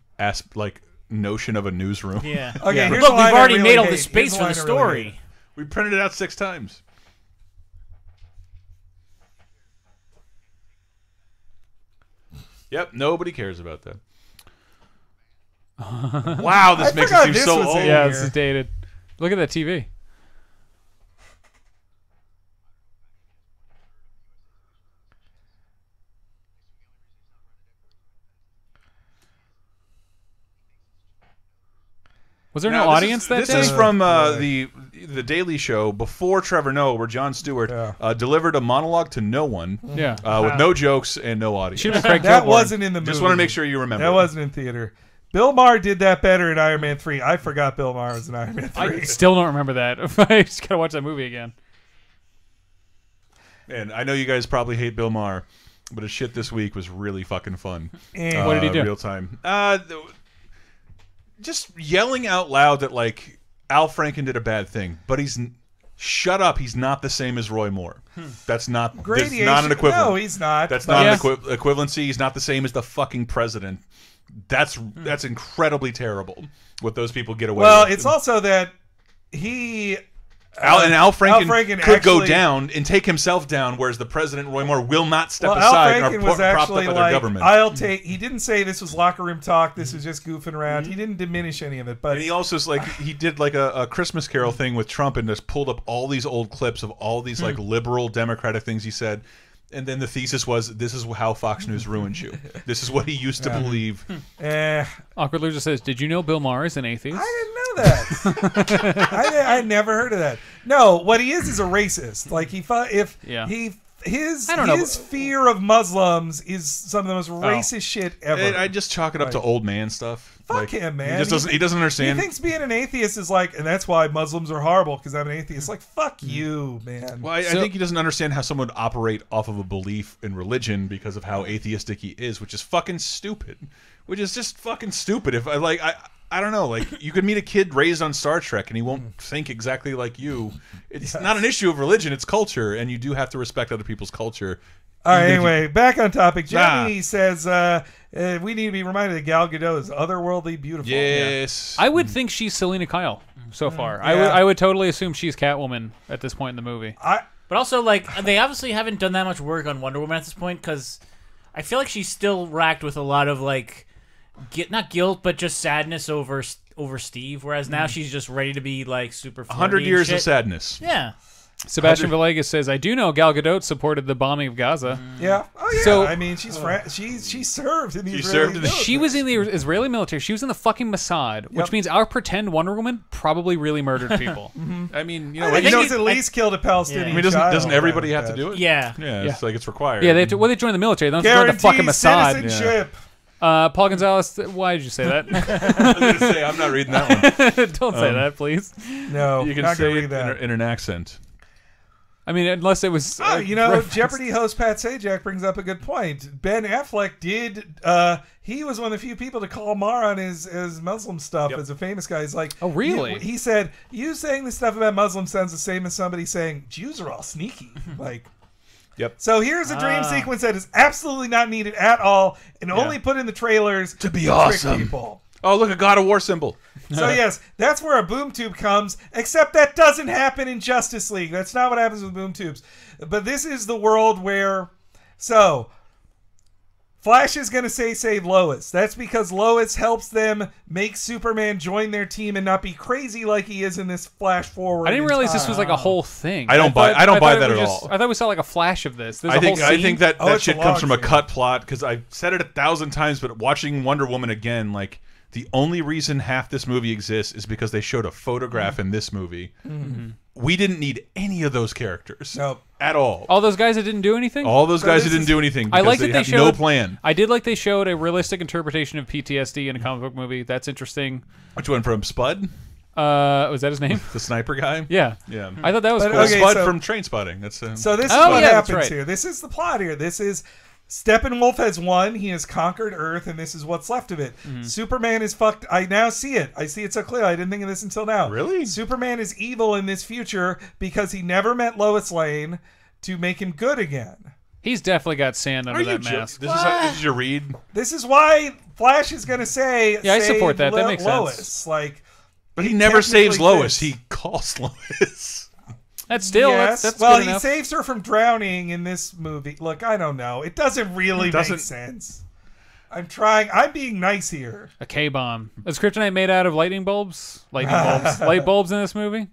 Speaker 1: like notion of a newsroom.
Speaker 4: Yeah.
Speaker 2: Okay.
Speaker 4: Yeah.
Speaker 2: Here's
Speaker 4: Look, we've already
Speaker 2: really
Speaker 4: made all the space for the story.
Speaker 1: We printed it out 6 times. Yep. Nobody cares about that. Wow, this makes it seem so old.
Speaker 3: Yeah, this is dated. Look at that TV. Was there no audience that day?
Speaker 1: This is from the Daily Show before Trevor Noah, where Jon Stewart delivered a monologue to no one, with no jokes and no audience.
Speaker 2: That wasn't in the movie.
Speaker 1: Just want to make sure you remember.
Speaker 2: That wasn't in theater. Bill Maher did that better in Iron Man 3. I forgot Bill Maher was in Iron Man 3.
Speaker 3: I still don't remember that. I just gotta watch that movie again.
Speaker 1: And I know you guys probably hate Bill Maher, but his shit this week was really fucking fun.
Speaker 3: What did he do?
Speaker 1: Real time. Just yelling out loud that like Al Franken did a bad thing, but shut up. He's not the same as Roy Moore. That's not an equivalent.
Speaker 2: No, he's not.
Speaker 1: That's not an equivalency. He's not the same as the fucking president. That's incredibly terrible what those people get away with.
Speaker 2: Well, it's also that
Speaker 1: Al Franken could go down and take himself down, whereas the president, Roy Moore, will not step aside and are propped up by their government.
Speaker 2: He didn't say this was locker room talk, this was just goofing around. He didn't diminish any of it. But
Speaker 1: and he also he did like a Christmas Carol thing with Trump and just pulled up all these old clips of all these like liberal Democratic things he said. And then the thesis was, this is how Fox News ruins you. This is what he used to believe.
Speaker 3: Awkward Loser says, did you know Bill Maher is an atheist?
Speaker 2: I didn't know that. I never heard of that. No, what he is a racist. Like his fear of Muslims is some of the most racist shit ever.
Speaker 1: I just chalk it up to old man stuff.
Speaker 2: Fuck him, man.
Speaker 1: He doesn't understand.
Speaker 2: He thinks being an atheist is like, and that's why Muslims are horrible because I'm an atheist. Like, fuck you, man.
Speaker 1: Well, I think he doesndon't understand how someone would operate off of a belief in religion because of how atheistic he is, which is fucking stupid. Which is just fucking stupid. If I don't know, like you could meet a kid raised on Star Trek and he won't think exactly like you. It's not an issue of religion, it's culture, and you do have to respect other people's culture.
Speaker 2: All right, anyway, back on topic. Jenny says we need to be reminded that Gal Gadot is otherworldly beautiful.
Speaker 1: Yes.
Speaker 3: I would think she's Selena Kyle so far. I would totally assume she's Catwoman at this point in the movie.
Speaker 4: But also, like, they obviously haven't done that much work on Wonder Woman at this point because I feel like she's still racked with a lot of, like, not guilt, but just sadness over Steve, whereas now she's just ready to be, like, super
Speaker 1: 100 years of sadness.
Speaker 4: Yeah.
Speaker 3: Sebastian Villegas says, I do know Gal Gadot supported the bombing of Gaza.
Speaker 2: Yeah. Oh, yeah.
Speaker 3: So,
Speaker 2: I mean, she served in the Israeli military.
Speaker 3: She was in the Israeli military. She was in the fucking Mossad, which means our pretend Wonder Woman probably really murdered people.
Speaker 1: I mean,
Speaker 2: I think he's at least killed a Palestinian.
Speaker 1: I mean, doesn't everybody have to do it?
Speaker 4: Yeah.
Speaker 1: It's like it's required.
Speaker 3: Yeah, they have to. Well, they join the military. They don't join the fucking Mossad.
Speaker 2: Citizenship.
Speaker 3: Paul Gonzalez, why did you say that?
Speaker 1: I was going to say, I'm not reading that
Speaker 3: one. Don't say that, please.
Speaker 2: No,
Speaker 1: you can say it in an accent.
Speaker 3: I mean, unless it was...
Speaker 2: Jeopardy host Pat Sajak brings up a good point. Ben Affleck he was one of the few people to call Mar on his Muslim stuff as a famous guy. He's like...
Speaker 3: Oh, really?
Speaker 2: He said, you saying this stuff about Muslims sounds the same as somebody saying, Jews are all sneaky. Like...
Speaker 1: Yep.
Speaker 2: So here's a dream sequence that is absolutely not needed at all and only put in the trailers
Speaker 1: to be awesome.
Speaker 2: Trick people.
Speaker 1: Oh, look, a God of War symbol.
Speaker 2: So yes, that's where a boom tube comes, except that doesn't happen in Justice League. That's not what happens with boom tubes. But this is the world where... So, Flash is going to say save Lois. That's because Lois helps them make Superman join their team and not be crazy like he is in this Flash Forward.
Speaker 3: I didn't realize this was like a whole thing.
Speaker 1: I don't buy that at all.
Speaker 3: I thought we saw like a flash of this.
Speaker 1: I think that shit comes from a cut plot because I've said it 1,000 times, but watching Wonder Woman again, like The only reason half this movie exists is because they showed a photograph in this movie. We didn't need any of those characters at all.
Speaker 3: All those guys that didn't do anything?
Speaker 1: All those guys that didn't do anything because
Speaker 3: I like
Speaker 1: they
Speaker 3: that they
Speaker 1: have
Speaker 3: showed,
Speaker 1: no plan.
Speaker 3: I did like they showed a realistic interpretation of PTSD in a comic book movie. That's interesting.
Speaker 1: Which one, from Spud?
Speaker 3: Was that his name?
Speaker 1: The sniper guy?
Speaker 3: Yeah.
Speaker 1: Yeah.
Speaker 3: I thought that was cool.
Speaker 2: Okay,
Speaker 1: Spud from Trainspotting. That's
Speaker 2: So this is what happens
Speaker 3: right.
Speaker 2: here. This is the plot here. This is Steppenwolf has won. He has conquered Earth, and this is what's left of it. Superman is fucked. I now see it. I see it so clearly. I didn't think of this until now.
Speaker 1: Really?
Speaker 2: Superman is evil in this future because he never met Lois Lane to make him good again.
Speaker 3: He's definitely got sand under that mask.
Speaker 1: This is your read?
Speaker 2: This is why Flash is going to say,
Speaker 3: yeah, I support that. That makes
Speaker 2: Lois.
Speaker 3: sense.
Speaker 2: Like,
Speaker 1: but he never saves Lois. He calls Lois.
Speaker 3: That's still
Speaker 2: yes.
Speaker 3: that's
Speaker 2: well,
Speaker 3: good
Speaker 2: he
Speaker 3: enough.
Speaker 2: saves her from drowning in this movie. Look, I don't know. It doesn't really make sense. I'm trying. I'm being nice here.
Speaker 3: A K-bomb. Is kryptonite made out of lightning bulbs? Lightning bulbs. Light bulbs in this movie?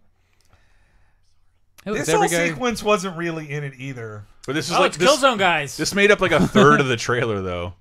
Speaker 2: This whole sequence wasn't really in it either.
Speaker 1: But this is
Speaker 4: it's Killzone guys.
Speaker 1: This made up like a third of the trailer, though,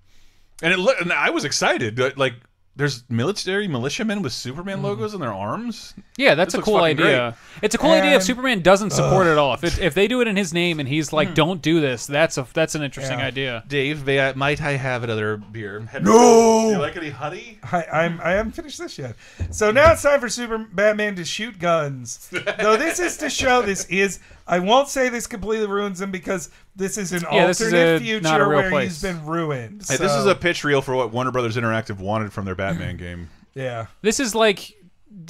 Speaker 1: and and I was excited. Like, there's militiamen with Superman logos on their arms.
Speaker 3: Yeah, that's a cool idea. Great. It's a cool idea if Superman doesn't support it all. If they do it in his name and he's like, "Don't do this," that's an interesting idea.
Speaker 1: Dave, might I have another beer?
Speaker 2: No.
Speaker 1: Do you like any honey?
Speaker 2: I haven't finished this yet. So now it's time for Batman to shoot guns. Though this is to show this is. I won't say this completely ruins him because this is an alternate future where he's been ruined.
Speaker 1: Hey, this is a pitch reel for what Warner Brothers Interactive wanted from their Batman game.
Speaker 2: Yeah.
Speaker 3: This is like,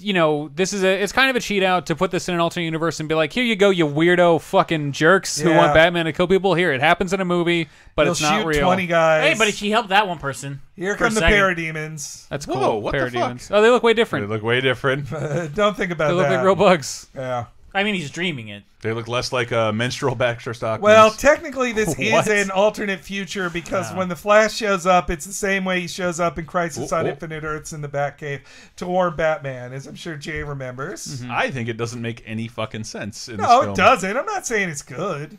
Speaker 3: it's kind of a cheat out to put this in an alternate universe and be like, here you go, you weirdo fucking jerks who want Batman to kill people. Here, it happens in a movie, but it's not real.
Speaker 2: 20 guys.
Speaker 4: Hey, but she helped that one person.
Speaker 2: Here come the parademons.
Speaker 3: That's cool.
Speaker 1: Whoa, what
Speaker 3: parademons.
Speaker 1: the fuck?
Speaker 3: Oh, they look way different.
Speaker 1: They look way different.
Speaker 2: Don't think about that.
Speaker 3: They look like real bugs.
Speaker 2: Yeah.
Speaker 4: I mean, he's dreaming it.
Speaker 1: They look less like a menstrual Baxter Stockman.
Speaker 2: Well, technically, this is an alternate future because when the Flash shows up, it's the same way he shows up in Crisis on Infinite Earths in the Batcave to warn Batman, as I'm sure Jay remembers.
Speaker 1: I think it doesn't make any fucking sense in this film.
Speaker 2: No, it doesn't. I'm not saying it's good.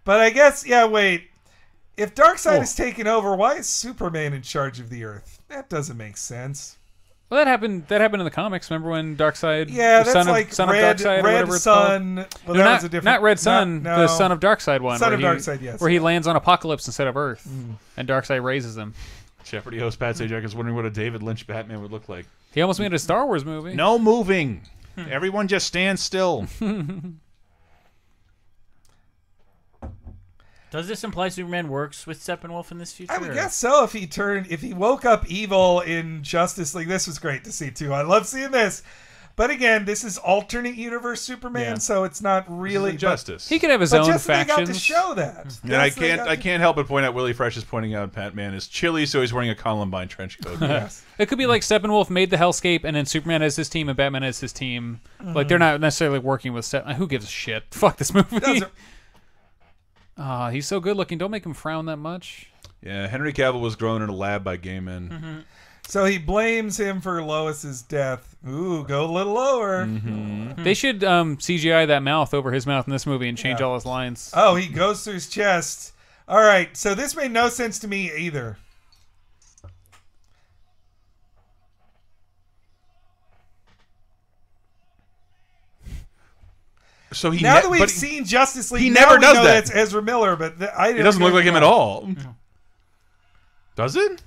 Speaker 2: But I guess, wait. If Darkseid is taken over, why is Superman in charge of the Earth? That doesn't make sense.
Speaker 3: Well, that happened in the comics. Remember when Darkseid?
Speaker 2: Yeah, that's
Speaker 3: son
Speaker 2: like
Speaker 3: of
Speaker 2: Red,
Speaker 3: Darkseid, or
Speaker 2: Red
Speaker 3: whatever it's
Speaker 2: Sun.
Speaker 3: Called.
Speaker 2: Well,
Speaker 3: no,
Speaker 2: that was a different.
Speaker 3: Not Red Sun.
Speaker 2: No.
Speaker 3: The Son of Darkseid one.
Speaker 2: Son of Darkseid, yes.
Speaker 3: Where he lands on Apokolips instead of Earth, and Darkseid raises him.
Speaker 1: Jeopardy host Pat Sajak is wondering what a David Lynch Batman would look like.
Speaker 3: He almost made a Star Wars movie.
Speaker 1: No moving. Everyone just stand still.
Speaker 4: Does this imply Superman works with Steppenwolf in this future?
Speaker 2: I would guess so. If he woke up evil in Justice League, this was great to see too. I love seeing this. But again, this is alternate universe Superman, so it's not really
Speaker 1: Justice.
Speaker 3: He could have his own factions.
Speaker 2: They got to show that.
Speaker 1: And I can't help but point out Willie Fresh is pointing out Batman is chilly, so he's wearing a Columbine trench coat.
Speaker 2: Yes.
Speaker 3: It could be like Steppenwolf made the Hellscape, and then Superman has his team, and Batman has his team. Like they're not necessarily working with Steppenwolf. Who gives a shit? Fuck this movie. He's so good looking. Don't make him frown that much.
Speaker 1: Yeah, Henry Cavill was grown in a lab by gay men.
Speaker 2: So he blames him for Lois's death. Ooh, go a little lower.
Speaker 3: They should CGI that mouth over his mouth in this movie and change all his lines.
Speaker 2: Oh, he goes through his chest. All right, so this made no sense to me either.
Speaker 1: So he
Speaker 2: now that we've seen Justice League,
Speaker 1: he never does that.
Speaker 2: That's Ezra Miller, but I didn't.
Speaker 1: It doesn't look like him at all. No. Does it?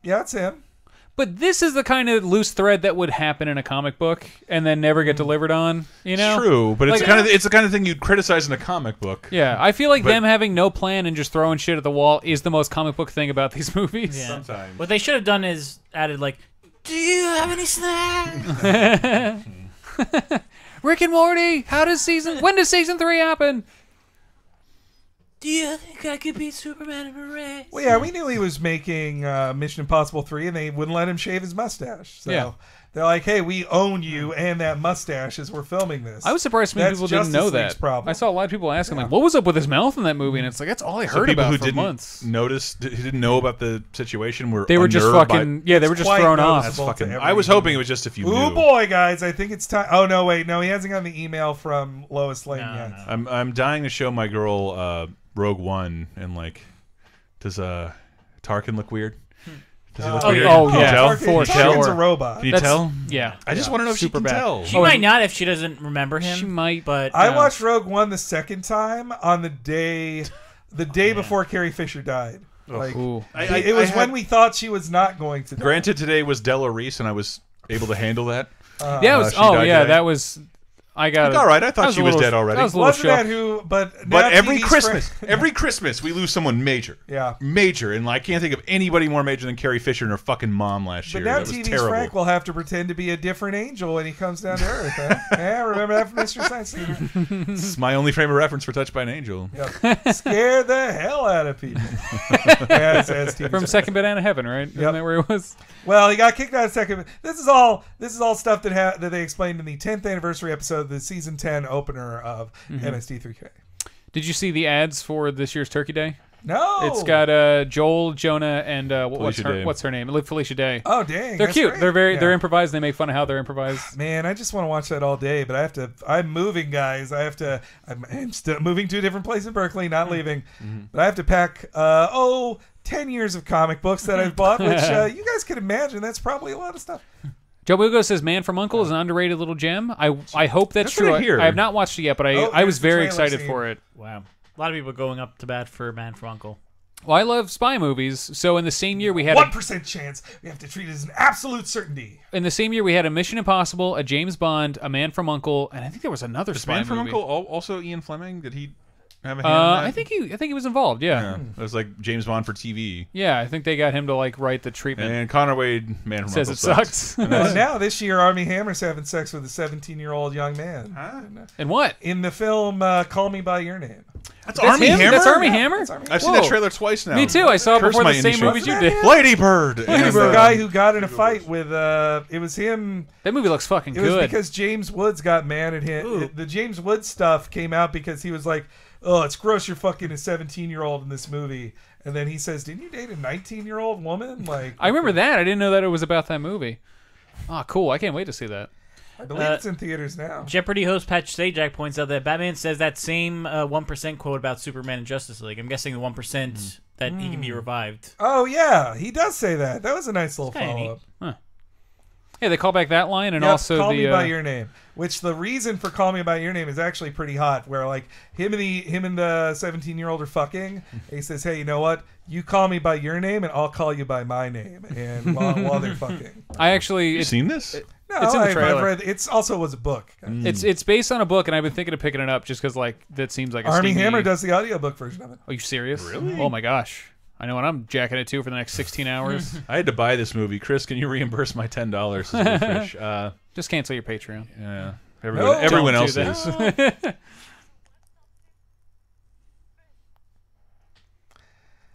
Speaker 2: Yeah, it's him.
Speaker 3: But this is the kind of loose thread that would happen in a comic book and then never get delivered on. You know,
Speaker 1: true, but it's the kind of thing you'd criticize in a comic book.
Speaker 3: Yeah, I feel like them having no plan and just throwing shit at the wall is the most comic book thing about these movies.
Speaker 4: Yeah.
Speaker 1: Sometimes
Speaker 4: what they should have done is added like, "Do you have any snacks?"
Speaker 3: Rick and Morty, when does season 3 happen?
Speaker 4: Do you think I could beat Superman in a race?
Speaker 2: Well, yeah, we knew he was making Mission Impossible 3, and they wouldn't let him shave his mustache. So they're like, hey, we own you and that mustache as we're filming this.
Speaker 3: I was surprised many people didn't know that.
Speaker 2: Problem.
Speaker 3: I saw a lot of people asking, like, what was up with his mouth in that movie? And it's like, that's all I heard about for months.
Speaker 1: Who didn't know about the situation were
Speaker 3: they were just fucking, they were just thrown off.
Speaker 1: That's fucking, I was hoping it was just if you knew.
Speaker 2: Oh boy, guys, I think it's time. Oh, no, wait, no, he hasn't gotten the email from Lois Lane yet.
Speaker 1: No. I'm dying to show my girl Rogue One, and like, does Tarkin look weird? Does he look weird?
Speaker 3: Oh,
Speaker 1: Can
Speaker 3: yeah,
Speaker 1: you tell?
Speaker 3: for
Speaker 1: Can you tell?
Speaker 2: He's a robot.
Speaker 1: Can you tell?
Speaker 3: Yeah.
Speaker 1: I just want to know if she can tell.
Speaker 4: She might not if she doesn't remember him.
Speaker 3: She might.
Speaker 4: But
Speaker 2: I watched Rogue One the second time on the day before Carrie Fisher died. Like it was when we thought she was not going to die.
Speaker 1: Granted, today was Della Reese, and I was able to handle that.
Speaker 3: Yeah, that was. I got
Speaker 1: all right. I thought she was dead already.
Speaker 2: That was Wasn't that who? But
Speaker 1: every Christmas, we lose someone major.
Speaker 2: Yeah,
Speaker 1: major, and I can't think of anybody more major than Carrie Fisher and her fucking mom last year.
Speaker 2: But now
Speaker 1: that was
Speaker 2: TV's
Speaker 1: terrible.
Speaker 2: Frank will have to pretend to be a different angel when he comes down to Earth. Huh? Yeah, remember that from Mr. Science Theater?
Speaker 1: It's my only frame of reference for Touched by an Angel.
Speaker 2: Yep. Scare the hell out of people.
Speaker 3: From Second Banana Heaven, right? Yep. Isn't that where he was?
Speaker 2: Well, he got kicked out of Second. This is all stuff that they explained in the 10th anniversary episode, the season 10 opener of MST3K.
Speaker 3: Did you see the ads for this year's Turkey Day?
Speaker 2: No.
Speaker 3: It's got Joel, Jonah, and what's her name? Felicia Day.
Speaker 2: Oh, dang.
Speaker 3: They're cute.
Speaker 2: Great.
Speaker 3: They're improvised. They make fun of how they're improvised.
Speaker 2: Man, I just want to watch that all day, but I'm moving, guys. I'm still moving to a different place in Berkeley, not leaving. But I have to pack 10 years of comic books that I've bought, which you guys can imagine that's probably a lot of stuff.
Speaker 3: Joe Bugo says Man from U.N.C.L.E. is an underrated little gem. I hope that's true. I have not watched it yet, but I was very excited for it.
Speaker 4: Wow. A lot of people going up to bat for Man from U.N.C.L.E.
Speaker 3: Well, I love spy movies, so in the same year we had
Speaker 2: 1% chance. We have to treat it as an absolute certainty.
Speaker 3: In the same year we had a Mission Impossible, a James Bond, a Man from U.N.C.L.E., and I think there was another spy
Speaker 1: Man from
Speaker 3: movie.
Speaker 1: U.N.C.L.E. also Ian Fleming? Did he have a hand in that?
Speaker 3: I think he was involved. Yeah.
Speaker 1: It was like James Bond for TV.
Speaker 3: Yeah, I think they got him to write the treatment.
Speaker 1: And Connor Wade, Man from
Speaker 3: says
Speaker 1: U.N.C.L.E.
Speaker 3: it sucks.
Speaker 2: Well, now this year, Armie Hammer's having sex with a 17-year-old young man.
Speaker 1: Huh?
Speaker 3: And what?
Speaker 2: In the film Call Me by Your Name.
Speaker 1: That's Armie Hammer?
Speaker 3: That's Armie Hammer?
Speaker 1: I've seen that trailer twice now.
Speaker 3: Me too. I saw it before the same movies you did.
Speaker 1: Lady Bird.
Speaker 2: He was the guy who got in a fight with. It was him.
Speaker 3: That movie looks fucking good.
Speaker 2: It was because James Woods got mad at him. The James Woods stuff came out because he was like, "Oh, it's gross. You're fucking a 17-year-old in this movie." And then he says, "Didn't you date a 19-year-old woman?" Like,
Speaker 3: I remember that. I didn't know that it was about that movie. Oh, cool. I can't wait to see that.
Speaker 2: I believe it's in theaters now.
Speaker 4: Jeopardy host Pat Sajak points out that Batman says that same 1% quote about Superman and Justice League. I'm guessing the 1% that he can be revived.
Speaker 2: Oh, yeah. He does say that. That was a nice little follow-up.
Speaker 3: Huh. Yeah, they call back that line and also
Speaker 2: Call Me By Your Name. Which the reason for Call Me By Your Name is actually pretty hot, where like him and the 17-year-old are fucking. And he says, "Hey, you know what? You call me by your name, and I'll call you by my name." And while they're fucking,
Speaker 1: you seen this?
Speaker 2: No,
Speaker 3: it's in the trailer.
Speaker 2: I've read. It also was a book.
Speaker 3: It's based on a book, and I've been thinking of picking it up just because like that seems like a
Speaker 2: Armie
Speaker 3: steamy...
Speaker 2: Hammer does the audiobook version of it.
Speaker 3: Are you serious?
Speaker 1: Really?
Speaker 3: Oh my gosh. I know what I'm jacking it to for the next 16 hours.
Speaker 1: I had to buy this movie. Chris, can you reimburse my $10?
Speaker 3: Just cancel your Patreon.
Speaker 1: Yeah. Everyone else is.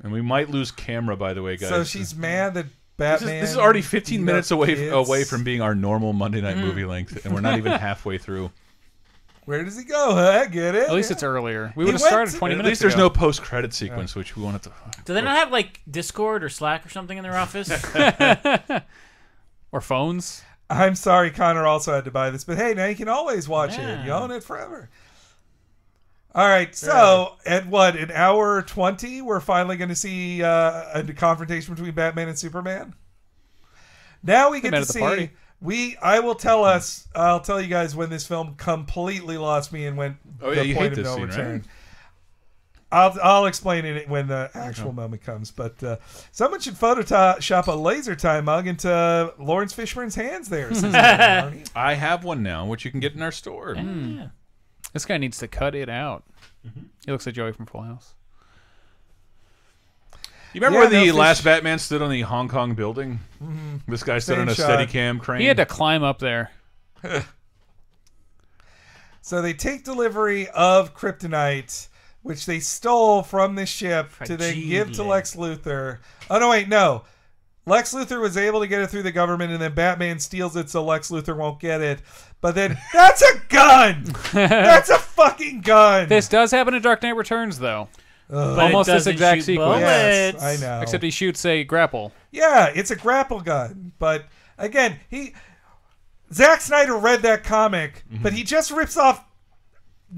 Speaker 1: And we might lose camera, by the way, guys.
Speaker 2: So she's mad that Batman...
Speaker 1: This is already 15 minutes away from being our normal Monday night movie length, and we're not even halfway through.
Speaker 2: Where does he go, huh? Get it?
Speaker 3: At least it's earlier. We would have started 20 minutes ago.
Speaker 1: At least there's no post-credit sequence, which we wanted to...
Speaker 4: Do they not have, like, Discord or Slack or something in their office?
Speaker 3: Or phones?
Speaker 2: I'm sorry Connor also had to buy this, but hey, now you can always watch it. You own it forever. All right, so at an hour 20, we're finally going to see a confrontation between Batman and Superman. Now we get to see...
Speaker 3: Party.
Speaker 2: I'll tell you guys when this film completely lost me and went the point of no return. Right? I'll explain it when the actual moment comes. But someone should Photoshop a laser time mug into Lawrence Fishburne's hands there.
Speaker 1: I have one now, which you can get in our store.
Speaker 3: Yeah. This guy needs to cut it out. He looks like Joey from Full House.
Speaker 1: You remember where the last Batman stood on the Hong Kong building? This guy stood on a Steadicam crane.
Speaker 3: He had to climb up there.
Speaker 2: So they take delivery of kryptonite, which they stole from the ship to then give to Lex Luthor. Oh, no, wait, no. Lex Luthor was able to get it through the government, and then Batman steals it so Lex Luthor won't get it. But then, that's a gun! That's a fucking gun!
Speaker 3: This does happen in Dark Knight Returns, though. Almost this exact sequence.
Speaker 2: Yes, I know.
Speaker 3: Except he shoots a grapple.
Speaker 2: Yeah, it's a grapple gun. But again, Zack Snyder read that comic, but he just rips off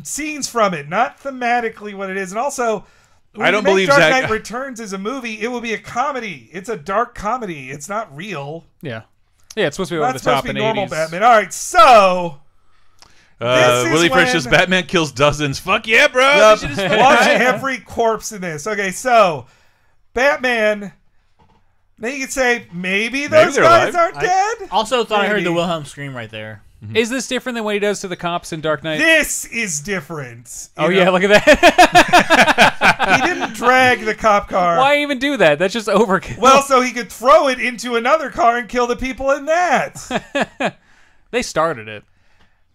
Speaker 2: scenes from it, not thematically what it is. And also,
Speaker 1: I don't believe
Speaker 2: Dark
Speaker 1: Zack.
Speaker 2: Knight Returns is a movie. It will be a comedy. It's a dark comedy. It's not real.
Speaker 3: Yeah. Yeah, it's supposed to be over
Speaker 2: That's
Speaker 3: the top
Speaker 2: supposed to
Speaker 3: in
Speaker 2: be normal
Speaker 3: 80s.
Speaker 2: Batman. All right, so
Speaker 1: Willie Fresh says Batman kills dozens. Fuck yeah, bro.
Speaker 2: watch every corpse in this. Okay, so Batman. Now you could say maybe those guys aren't dead.
Speaker 4: Also thought I heard the Wilhelm scream right there.
Speaker 3: Is this different than what he does to the cops in Dark Knight?
Speaker 2: This is different.
Speaker 3: Yeah, look at that.
Speaker 2: He didn't drag the cop car.
Speaker 3: Why even do that? That's just overkill.
Speaker 2: Well, so he could throw it into another car and kill the people in that.
Speaker 3: They started it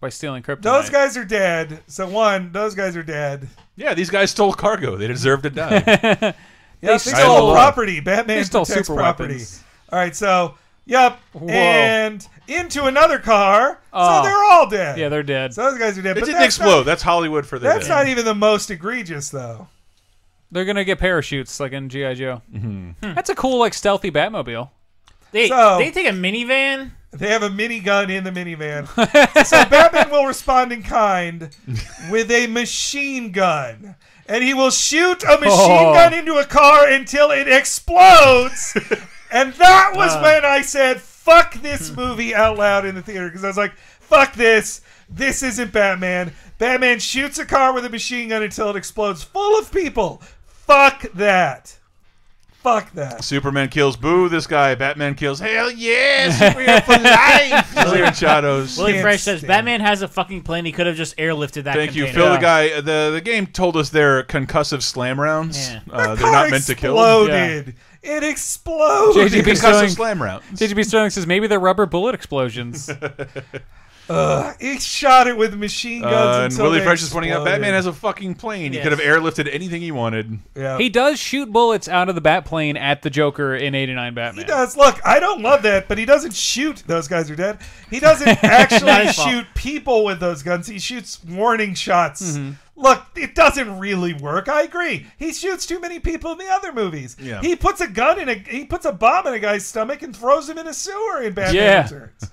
Speaker 3: by stealing kryptonite.
Speaker 2: Those guys are dead. So those guys are dead.
Speaker 1: Yeah, these guys stole cargo. They deserve to die.
Speaker 2: They stole property. Batman
Speaker 3: stole
Speaker 2: protects
Speaker 3: super
Speaker 2: property.
Speaker 3: weapons.
Speaker 2: All right, so
Speaker 3: Whoa.
Speaker 2: and into another car. So they're all dead.
Speaker 3: Yeah, they're dead.
Speaker 2: So those guys are dead.
Speaker 1: It
Speaker 2: But
Speaker 1: didn't explode. That's Hollywood for the
Speaker 2: That's
Speaker 1: dead.
Speaker 2: not even the most egregious, though.
Speaker 3: They're gonna get parachutes like in G.I. Joe. That's a cool, like, stealthy Batmobile.
Speaker 4: They take a minivan.
Speaker 2: They have a minigun in the minivan. So Batman will respond in kind with a machine gun. And he will shoot a machine gun into a car until it explodes. And that was when I said, fuck this movie out loud in the theater. Because I was like, fuck this. This isn't Batman. Batman shoots a car with a machine gun until it explodes full of people. Fuck that. Fuck that.
Speaker 1: Superman kills Boo, this guy. Batman kills hell yeah, superhero for life. Clear shadows.
Speaker 4: Willie Fresh says Batman has a fucking plane. He could have just airlifted that.
Speaker 1: Thank you,
Speaker 4: container.
Speaker 1: Phil. The guy. The game told us they're concussive slam rounds.
Speaker 2: Yeah.
Speaker 1: They're not meant to kill.
Speaker 2: Exploded. It exploded.
Speaker 1: Concussive slam rounds.
Speaker 3: JGB Sterling says maybe they're rubber bullet explosions.
Speaker 2: He shot it with machine guns.
Speaker 1: And Willie Fresh is pointing out Batman has a fucking plane. He could have airlifted anything he wanted.
Speaker 2: Yeah.
Speaker 3: He does shoot bullets out of the Batplane at the Joker in '89 Batman.
Speaker 2: He does. Look, I don't love that, but he doesn't shoot. Those guys are dead. He doesn't actually shoot people with those guns. He shoots warning shots. Look, it doesn't really work. I agree. He shoots too many people in the other movies.
Speaker 1: Yeah.
Speaker 2: He puts a bomb in a guy's stomach and throws him in a sewer in Batman Returns.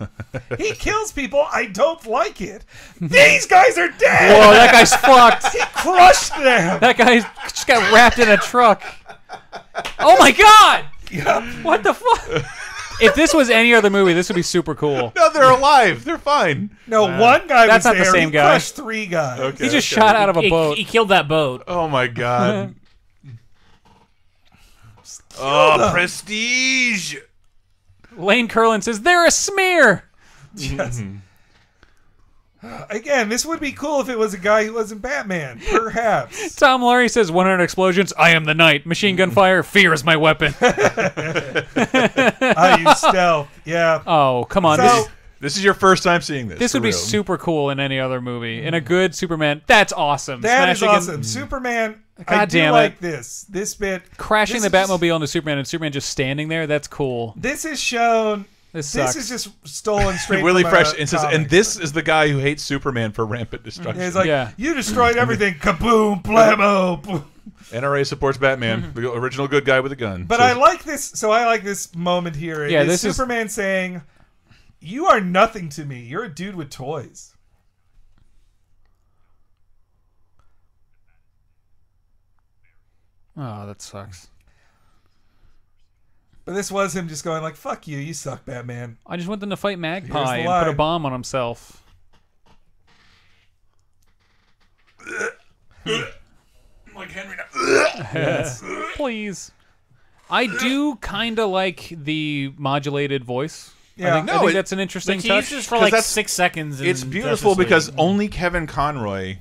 Speaker 2: He kills people. I don't like it. These guys are dead.
Speaker 3: Whoa, that guy's fucked.
Speaker 2: He crushed them.
Speaker 3: That guy just got wrapped in a truck. Oh my god!
Speaker 2: Yep.
Speaker 3: What the fuck? If this was any other movie, this would be super cool.
Speaker 1: No, they're alive. They're fine.
Speaker 2: No, one guy
Speaker 3: That's
Speaker 2: was
Speaker 3: not the
Speaker 2: there.
Speaker 3: same
Speaker 2: He
Speaker 3: guy.
Speaker 2: crushed 3 guys.
Speaker 1: Okay,
Speaker 3: He just shot out of a boat.
Speaker 4: He killed that boat.
Speaker 1: Oh my god. Prestige.
Speaker 3: Lane Curlin says they're a smear.
Speaker 2: Yes. Again, this would be cool if it was a guy who wasn't Batman. Perhaps.
Speaker 3: Tom Laurie says 100 explosions. I am the knight. Machine gun fire. Fear is my weapon.
Speaker 2: I use stealth. Yeah.
Speaker 3: Oh, come on.
Speaker 2: So,
Speaker 1: This is your first time seeing this.
Speaker 3: This would be
Speaker 1: real.
Speaker 3: super cool in any other movie. In a good Superman, that's awesome.
Speaker 2: that is
Speaker 3: Smashing
Speaker 2: awesome. Superman. I
Speaker 3: God
Speaker 2: do
Speaker 3: damn
Speaker 2: like
Speaker 3: it.
Speaker 2: this. This bit.
Speaker 3: crashing
Speaker 2: this
Speaker 3: the
Speaker 2: is just-
Speaker 3: Batmobile into Superman and Superman just standing there. That's cool.
Speaker 2: This is shown.
Speaker 3: This sucks.
Speaker 2: This is just stolen straight
Speaker 1: Willie
Speaker 2: from
Speaker 1: Fresh
Speaker 2: a
Speaker 1: insists, and
Speaker 2: comic.
Speaker 1: this is the guy who hates Superman for rampant destruction.
Speaker 2: Yeah, he's like,
Speaker 3: Yeah.
Speaker 2: you destroyed everything. Kaboom, blammo. Boom.
Speaker 1: NRA supports Batman, the original good guy with a gun.
Speaker 2: But I like this. So I like this moment here.
Speaker 3: Yeah,
Speaker 2: It's
Speaker 3: this is-
Speaker 2: Superman saying, "You are nothing to me. You're a dude with toys."
Speaker 3: Oh, that sucks.
Speaker 2: But this was him just going like, "Fuck you. You suck, Batman."
Speaker 3: I just want them to fight
Speaker 2: Here's
Speaker 3: Magpie
Speaker 2: the
Speaker 3: and put a
Speaker 2: line.
Speaker 3: bomb on himself.
Speaker 1: like Henry.
Speaker 3: Please. I do kind of like the modulated voice.
Speaker 2: Yeah.
Speaker 3: I think that's an interesting
Speaker 4: He
Speaker 3: touch.
Speaker 4: uses for
Speaker 1: 'Cause
Speaker 4: like
Speaker 1: that's-
Speaker 4: 6 seconds. in
Speaker 1: It's beautiful
Speaker 4: Justice League.
Speaker 1: because only Kevin Conroy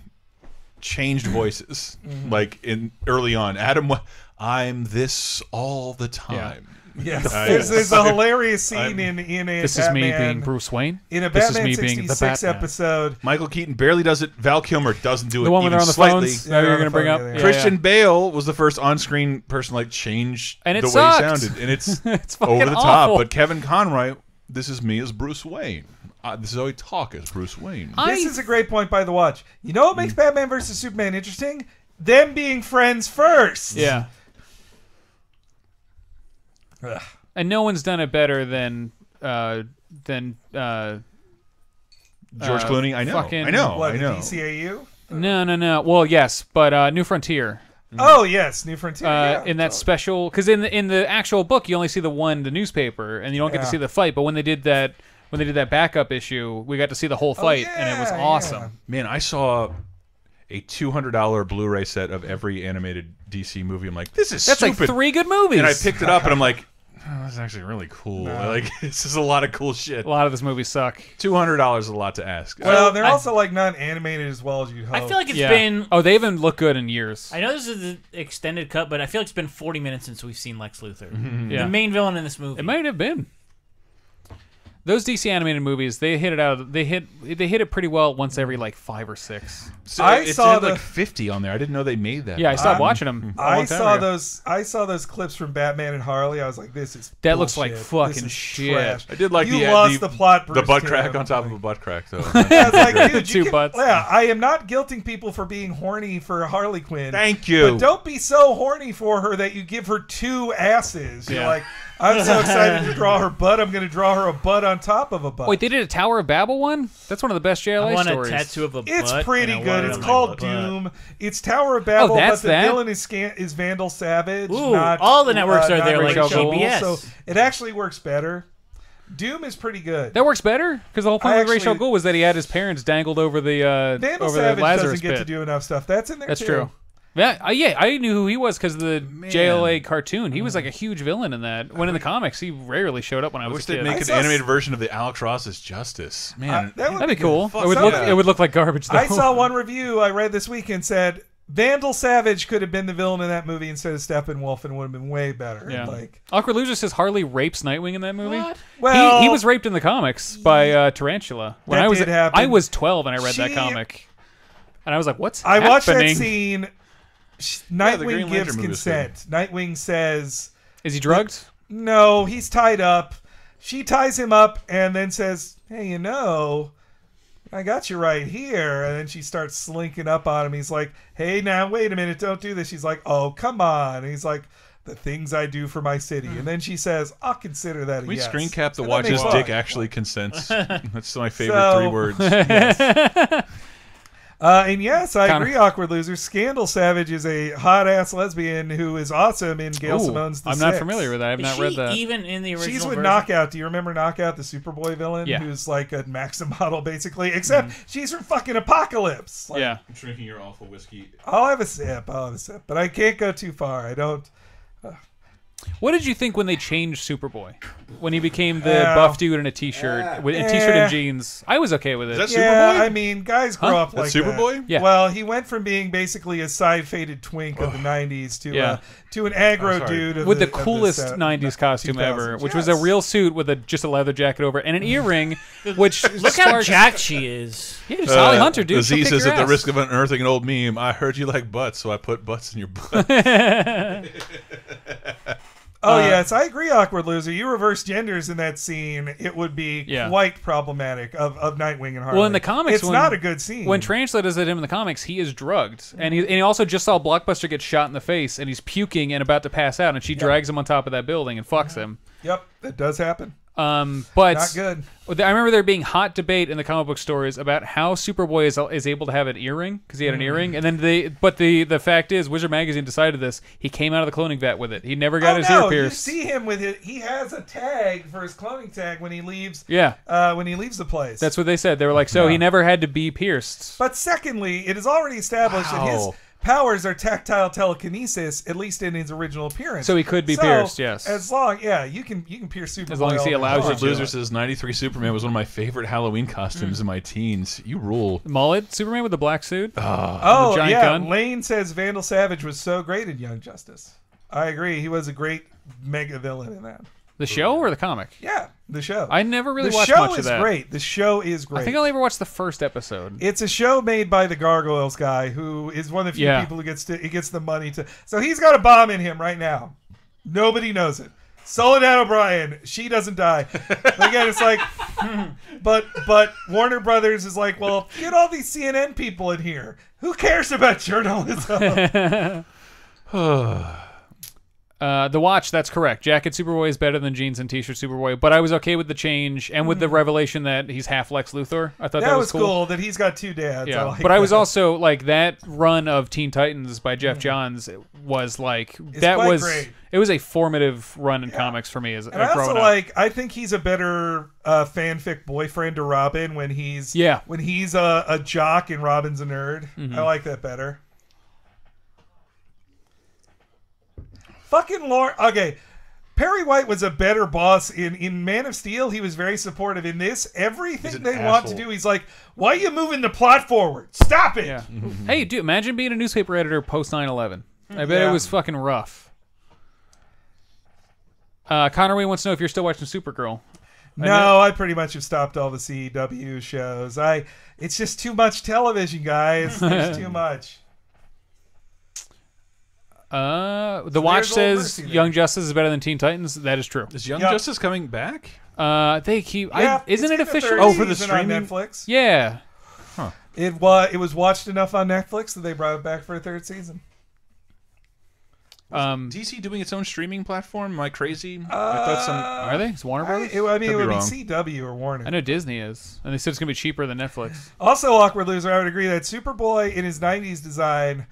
Speaker 1: changed voices, like in early on. I'm this all the time.
Speaker 2: Yes.
Speaker 1: Yes.
Speaker 2: There's a hilarious scene in a
Speaker 3: This
Speaker 2: Batman,
Speaker 3: is me being Bruce Wayne.
Speaker 2: in a
Speaker 3: This is
Speaker 2: Batman
Speaker 3: me being the
Speaker 2: 66
Speaker 3: Batman.
Speaker 2: episode.
Speaker 1: Michael Keaton barely does it. Val Kilmer doesn't do it
Speaker 3: The one when
Speaker 1: even
Speaker 3: they're on the
Speaker 1: slightly.
Speaker 3: phones.
Speaker 2: Yeah,
Speaker 3: That
Speaker 2: they're
Speaker 3: you're
Speaker 2: on
Speaker 3: gonna
Speaker 2: the
Speaker 3: bring
Speaker 2: phone
Speaker 3: up.
Speaker 2: together.
Speaker 1: Christian Bale was the first on-screen person like change
Speaker 3: And it
Speaker 1: the way
Speaker 3: sucked.
Speaker 1: he sounded, and it's
Speaker 3: It's fucking
Speaker 1: over the
Speaker 3: awful.
Speaker 1: top. But Kevin Conroy, this is me as Bruce Wayne. This is how I talk as Bruce Wayne.
Speaker 2: This is a great point by the Watch. You know what makes Batman versus Superman interesting? Them being friends first.
Speaker 3: Yeah.
Speaker 2: Ugh.
Speaker 3: And no one's done it better than
Speaker 1: George Clooney, I know,
Speaker 3: fucking-
Speaker 1: I know,
Speaker 2: What,
Speaker 1: I
Speaker 2: the
Speaker 1: know.
Speaker 2: DCAU?
Speaker 3: No. Well, yes, but New Frontier.
Speaker 2: Oh yes, New Frontier.
Speaker 3: In that special, because in the actual book you only see the newspaper, and you don't get to see the fight. But when they did that backup issue, we got to see the whole fight, and it was awesome.
Speaker 2: Yeah.
Speaker 1: Man, I saw a $200 Blu-ray set of every animated DC movie. I'm like, this is
Speaker 3: That's
Speaker 1: stupid.
Speaker 3: like 3 good movies.
Speaker 1: And I picked it up, and I'm like, oh, that's actually really cool. Like, this is a lot of cool shit.
Speaker 3: A lot of this movies suck.
Speaker 1: $200 is a lot to ask.
Speaker 2: Well, they're also like not animated as well as you'd hope.
Speaker 4: I feel like it's been.
Speaker 3: Oh, they haven't looked good in years.
Speaker 4: I know this is the extended cut, but I feel like it's been 40 minutes since we've seen Lex Luthor,
Speaker 3: Yeah.
Speaker 4: the main villain in this movie.
Speaker 3: It might have been. Those DC animated movies, they hit it out. They hit it pretty well once every like 5 or 6.
Speaker 1: So
Speaker 2: I
Speaker 1: it
Speaker 2: saw
Speaker 1: said
Speaker 2: the-
Speaker 1: like 50 on there. I didn't know they made that.
Speaker 3: Yeah, I stopped watching them.
Speaker 2: I saw those clips from Batman and Harley. I was like, this is
Speaker 3: That looks like
Speaker 2: bullshit.
Speaker 3: fucking
Speaker 2: This is
Speaker 3: shit.
Speaker 2: trash.
Speaker 1: I did like
Speaker 2: you
Speaker 1: the
Speaker 2: lost the plot.
Speaker 1: the
Speaker 2: Bruce
Speaker 1: butt
Speaker 2: Timm.
Speaker 1: crack on top of a butt crack, though.
Speaker 2: Yeah, it's like, dude,
Speaker 3: Two butts.
Speaker 2: Yeah, I am not guilting people for being horny for Harley Quinn.
Speaker 1: Thank you.
Speaker 2: But don't be so horny for her that you give her 2 asses. You're
Speaker 3: Yeah.
Speaker 2: like, I'm so excited to draw her butt. I'm going to draw her a butt on top of a butt.
Speaker 3: Wait, they did a Tower of Babel one? That's one of the best JLA
Speaker 4: I want
Speaker 3: stories.
Speaker 4: a tattoo of a butt.
Speaker 2: It's pretty
Speaker 4: and I
Speaker 2: good.
Speaker 4: want it
Speaker 2: It's
Speaker 4: on my
Speaker 2: called
Speaker 4: butt.
Speaker 2: Doom. It's Tower of Babel,
Speaker 3: that's
Speaker 2: but the
Speaker 3: that?
Speaker 2: villain is Vandal Savage.
Speaker 4: Ooh,
Speaker 2: not,
Speaker 4: all the networks are
Speaker 2: not
Speaker 4: there, like
Speaker 2: Rachel Gould,
Speaker 4: GBS.
Speaker 2: So it actually works better. Doom is pretty good.
Speaker 3: That works better because the whole point
Speaker 2: I
Speaker 3: of Rachel
Speaker 2: actually-
Speaker 3: Gould was that he had his parents dangled over the
Speaker 2: Vandal
Speaker 3: over the
Speaker 2: Savage
Speaker 3: Lazarus
Speaker 2: doesn't get
Speaker 3: pit.
Speaker 2: to do enough stuff. That's in there
Speaker 3: That's
Speaker 2: too.
Speaker 3: true. Yeah, I knew who he was because of the JLA cartoon. He was like a huge villain in that. When in the comics, he rarely showed up when I
Speaker 1: I
Speaker 3: was
Speaker 1: wish
Speaker 3: a
Speaker 1: they'd
Speaker 3: kid.
Speaker 1: make
Speaker 2: I
Speaker 1: an
Speaker 2: saw
Speaker 1: animated version of the Alex Ross's Justice. Man,
Speaker 2: That would
Speaker 3: That'd be cool.
Speaker 2: good.
Speaker 3: It would
Speaker 2: Some-
Speaker 3: look it would look like garbage though.
Speaker 2: I saw one review I read this week and said Vandal Savage could have been the villain in that movie instead of Steppenwolf and would have been way better.
Speaker 3: Yeah.
Speaker 2: Like,
Speaker 3: Awkward Loser says Harley rapes Nightwing in that movie.
Speaker 4: What?
Speaker 2: well,
Speaker 3: He was raped in the comics by Tarantula. When
Speaker 2: That
Speaker 3: I was
Speaker 2: did happen.
Speaker 3: I was 12 and I read that
Speaker 2: She-
Speaker 3: comic, and I was like, "What's
Speaker 2: I watched that
Speaker 3: happening?
Speaker 2: scene.
Speaker 1: Green
Speaker 2: Nightwing
Speaker 1: Lantern
Speaker 2: gives
Speaker 1: movie was
Speaker 2: consent. Nightwing says,
Speaker 3: Is he drugged?"
Speaker 2: no, he's tied up. She ties him up and then says, hey, you know, I got you right here. And then she starts slinking up on him. He's like, hey, now, wait a minute. Don't do this. She's like, oh, come on. And he's like, the things I do for my city. And then she says, I'll consider that a
Speaker 1: we
Speaker 2: yes.
Speaker 1: screen cap the
Speaker 2: And then
Speaker 1: watch
Speaker 2: they
Speaker 1: his
Speaker 2: fuck.
Speaker 1: dick actually consents. That's my favorite
Speaker 2: So-
Speaker 1: 3 words.
Speaker 2: Yes. And yes, I
Speaker 3: Kinda-
Speaker 2: agree, Awkward Loser. Scandal Savage is a hot-ass lesbian who is awesome in Gail
Speaker 3: Ooh,
Speaker 2: Simone's The
Speaker 3: I'm not
Speaker 2: Six.
Speaker 3: familiar with that. I've
Speaker 4: Is
Speaker 3: not
Speaker 4: she
Speaker 3: read that.
Speaker 4: even in the original
Speaker 2: She's with
Speaker 4: version?
Speaker 2: Knockout. Do you remember Knockout, the Superboy villain?
Speaker 3: Yeah.
Speaker 2: Who's like a Maxim model, basically. Except she's from fucking Apocalypse. Like,
Speaker 3: Yeah.
Speaker 1: I'm drinking your awful whiskey.
Speaker 2: I'll have a sip. But I can't go too far. I don't.
Speaker 3: What did you think when they changed Superboy? When he became the
Speaker 2: Yeah.
Speaker 3: buff dude in a t-shirt, with a t-shirt and jeans. I was okay with it.
Speaker 1: Is that
Speaker 2: Yeah,
Speaker 1: Superboy?
Speaker 2: I mean, guys grow up like
Speaker 1: That's Superboy?
Speaker 3: Yeah.
Speaker 2: Well, he went from being basically a side-faded twink of the '90s to an aggro
Speaker 1: sorry.
Speaker 2: dude of
Speaker 3: with the
Speaker 2: of
Speaker 3: coolest
Speaker 2: set-
Speaker 3: 90s costume
Speaker 2: 2000s.
Speaker 3: ever, which was a
Speaker 2: Yes.
Speaker 3: real suit with just a leather jacket over it and an earring, which
Speaker 4: Look how jacked she is.
Speaker 3: Yeah, just Holly Hunter, dude. She'll
Speaker 1: Aziz
Speaker 3: kick
Speaker 1: says,
Speaker 3: your
Speaker 1: at the
Speaker 3: ass.
Speaker 1: risk of unearthing an old meme, I heard you like butts, so I put butts in your butt.
Speaker 2: Oh yes, I agree, Awkward Loser. You reverse genders in that scene, it would be quite problematic of Nightwing and Harley.
Speaker 3: Well, in the comics,
Speaker 2: it's not a good scene.
Speaker 3: When Tarantula does it him in the comics, he is drugged, and he also just saw Blockbuster get shot in the face, and he's puking and about to pass out, and she drags him on top of that building and fucks him.
Speaker 2: Yep, that does happen.
Speaker 3: But
Speaker 2: Not good.
Speaker 3: I remember there being hot debate in the comic book stories about how Superboy is able to have an earring because he had an earring, and then the fact is, Wizard Magazine decided this. He came out of the cloning vat with it. He never got his ear pierced.
Speaker 2: You see him with it. He has a tag for his cloning tag when he leaves.
Speaker 3: Yeah,
Speaker 2: when he leaves the place.
Speaker 3: that's what they said. They were like, so he never had to be pierced.
Speaker 2: But secondly, it is already established that his powers are tactile telekinesis, at least in his original appearance.
Speaker 3: So he could be pierced, yes.
Speaker 2: As long, you can pierce Superboy.
Speaker 3: As long as he allows you to.
Speaker 1: Loser says 93 Superman was one of my favorite Halloween costumes in my teens. You rule.
Speaker 3: Mullet Superman with the black suit.
Speaker 2: Oh
Speaker 3: the giant
Speaker 2: yeah,
Speaker 3: gun.
Speaker 2: Lane says Vandal Savage was so great in Young Justice. I agree. He was a great mega villain in that.
Speaker 3: The show or the comic?
Speaker 2: Yeah, the show.
Speaker 3: I never really
Speaker 2: the
Speaker 3: watched
Speaker 2: show
Speaker 3: much
Speaker 2: is
Speaker 3: of that.
Speaker 2: great. The show is great.
Speaker 3: I think I only ever watched the first episode.
Speaker 2: It's a show made by the Gargoyles guy, who is one of the few people who gets the money to. So he's got a bomb in him right now. Nobody knows it. Soledad O'Brien, she doesn't die. Again, it's like, but Warner Brothers is like, well, get all these CNN people in here. Who cares about journalism?
Speaker 3: The watch, that's correct. Jacket Superboy is better than jeans and t-shirt Superboy, but I was okay with the change and with the revelation that he's half Lex Luthor. I thought that was cool
Speaker 2: that he's got two dads.
Speaker 3: Yeah, but I was also like that run of Teen Titans by Jeff Johns was like great. It was a formative run in comics for me as
Speaker 2: and I also
Speaker 3: up.
Speaker 2: I think he's a better fanfic boyfriend to Robin when he's a jock and Robin's a nerd. I like that better. Fucking Lord. Okay. Perry White was a better boss in Man of Steel. He was very supportive. In this, everything they want to do, he's like, why are you moving the plot forward? Stop it.
Speaker 3: Yeah. Hey, dude, imagine being a newspaper editor post 9/11. I bet it was fucking rough. Connorway wants to know if you're still watching Supergirl.
Speaker 2: No, I pretty much have stopped all the CW shows. It's just too much television, guys. There's too much.
Speaker 3: The Watch says Young Justice is better than Teen Titans. That is true.
Speaker 1: Is Young Justice coming back?
Speaker 3: They keep. Isn't it official?
Speaker 2: For the streaming on Netflix.
Speaker 3: Yeah.
Speaker 2: Huh. It was watched enough on Netflix that they brought it back for a third season.
Speaker 1: DC doing its own streaming platform? Am I crazy? I
Speaker 3: thought are they? It's Warner Brothers?
Speaker 2: It would be CW or Warner.
Speaker 3: I know Disney is, and they said it's gonna be cheaper than Netflix.
Speaker 2: Also, Awkward Loser, I would agree that Superboy in his '90s design.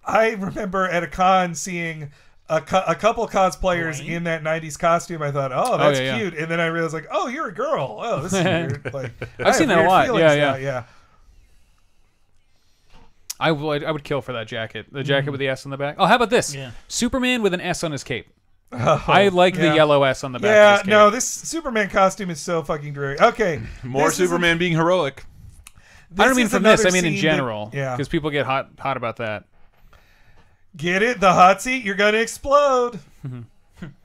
Speaker 2: I remember at a con seeing a couple cosplayers in that 90s costume. I thought, oh, that's cute. And then I realized, like, oh, you're a girl. Oh, this is weird. Like,
Speaker 3: I've seen that a lot.
Speaker 2: Yeah.
Speaker 3: I would kill for that jacket. The jacket with the S on the back. Oh, how about this? Yeah. Superman with an S on his cape. I like the yellow S on the back of his cape.
Speaker 2: No, this Superman costume is so fucking dreary. Okay.
Speaker 1: More Superman being heroic.
Speaker 3: I don't mean from this. I mean in general. Because people get hot about that.
Speaker 2: Get it? The hot seat? You're going to explode.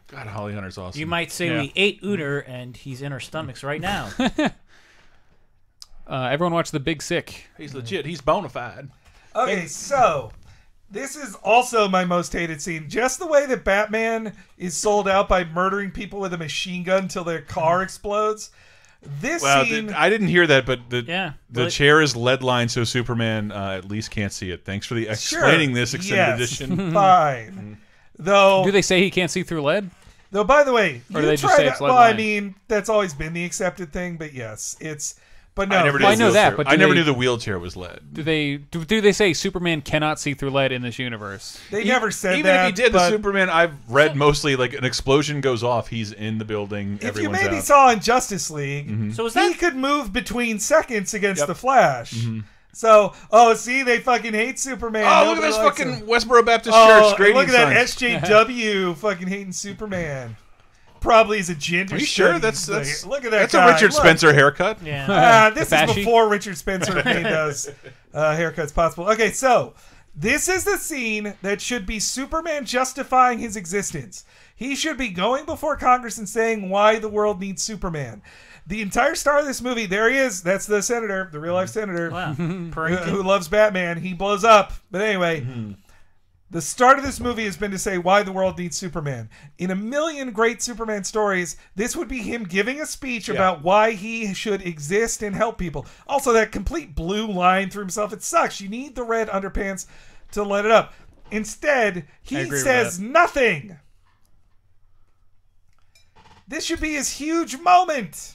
Speaker 1: God, Holly Hunter's awesome.
Speaker 4: You might say we ate Uter and he's in our stomachs right now.
Speaker 3: Everyone watch The Big Sick.
Speaker 1: He's legit. He's bona fide.
Speaker 2: Okay, so this is also my most hated scene. Just the way that Batman is sold out by murdering people with a machine gun until their car explodes. This scene...
Speaker 1: I didn't hear that, but the chair is lead lined, so Superman at least can't see it. Thanks for the explaining this extended edition.
Speaker 2: Fine. Though,
Speaker 3: do they say he can't see through lead?
Speaker 2: Though, by the way,
Speaker 3: or do they just say it's lead
Speaker 2: well,
Speaker 3: line?
Speaker 2: I mean, that's always been the accepted thing, but yes, it's... But no,
Speaker 1: I know that, but I never knew the wheelchair was lead.
Speaker 3: Do they say Superman cannot see through lead in this universe?
Speaker 2: They never said
Speaker 1: even
Speaker 2: that.
Speaker 1: Even if he did, the Superman I've read mostly like an explosion goes off, he's in the building.
Speaker 2: If you maybe saw in Justice League,
Speaker 4: so
Speaker 2: he could move between seconds against the Flash. So, see, they fucking hate Superman.
Speaker 1: Oh, look at this fucking Westboro Baptist Church.
Speaker 2: Look at that SJW fucking hating Superman. Probably is a gender.
Speaker 1: Are you sure? Look at that. That's
Speaker 2: guy.
Speaker 1: A Richard Spencer haircut.
Speaker 4: Yeah.
Speaker 2: This is before Richard Spencer made those haircuts possible. Okay, so this is the scene that should be Superman justifying his existence. He should be going before Congress and saying why the world needs Superman. The entire star of this movie, there he is. That's the senator, the real life senator, who loves Batman. He blows up. But anyway. The start of this movie has been to say why the world needs Superman. In a million great Superman stories, this would be him giving a speech about why he should exist and help people. Also, that complete blue line through himself, it sucks. You need the red underpants to let it up. Instead, he says nothing. This should be his huge moment.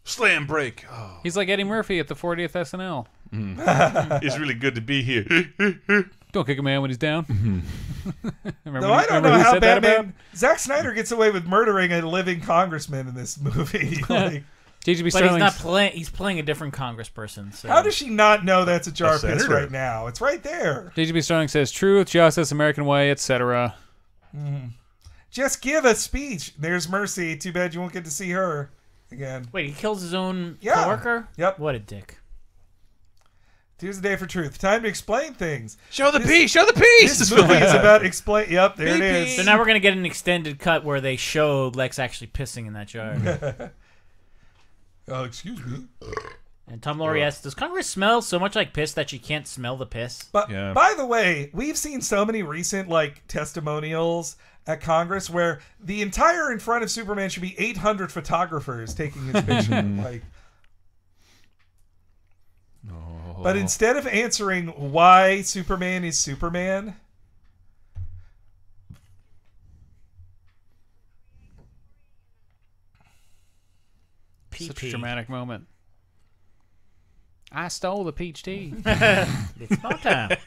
Speaker 1: Slam break. Oh.
Speaker 3: He's like Eddie Murphy at the 40th SNL.
Speaker 1: It's really good to be here.
Speaker 3: Don't kick a man when he's down.
Speaker 2: No, I don't know how Batman... Zack Snyder gets away with murdering a living congressman in this movie.
Speaker 3: JGB
Speaker 4: but
Speaker 3: Sterling's...
Speaker 4: he's not playing. He's playing a different congressperson. So.
Speaker 2: How does she not know that's a jar of piss right now? It's right there.
Speaker 3: JGB Sterling says, truth, justice, American way, etc.
Speaker 2: Just give a speech. There's Mercy. Too bad you won't get to see her again.
Speaker 4: Wait, he kills his own coworker?
Speaker 2: Yep.
Speaker 4: What a dick.
Speaker 2: Here's the day for truth. Time to explain things.
Speaker 1: Show the peace. Show the peace.
Speaker 2: This movie is about explain. Yep, there it is.
Speaker 4: So now we're gonna get an extended cut where they show Lex actually pissing in that jar.
Speaker 2: Oh, excuse me.
Speaker 4: And Tom Laurie asks, "Does Congress smell so much like piss that she can't smell the piss?"
Speaker 2: But by the way, we've seen so many recent testimonials at Congress where the entire in front of Superman should be 800 photographers taking his picture. But instead of answering why Superman is Superman,
Speaker 3: Such a dramatic moment. I stole the peach tea.
Speaker 4: It's more time.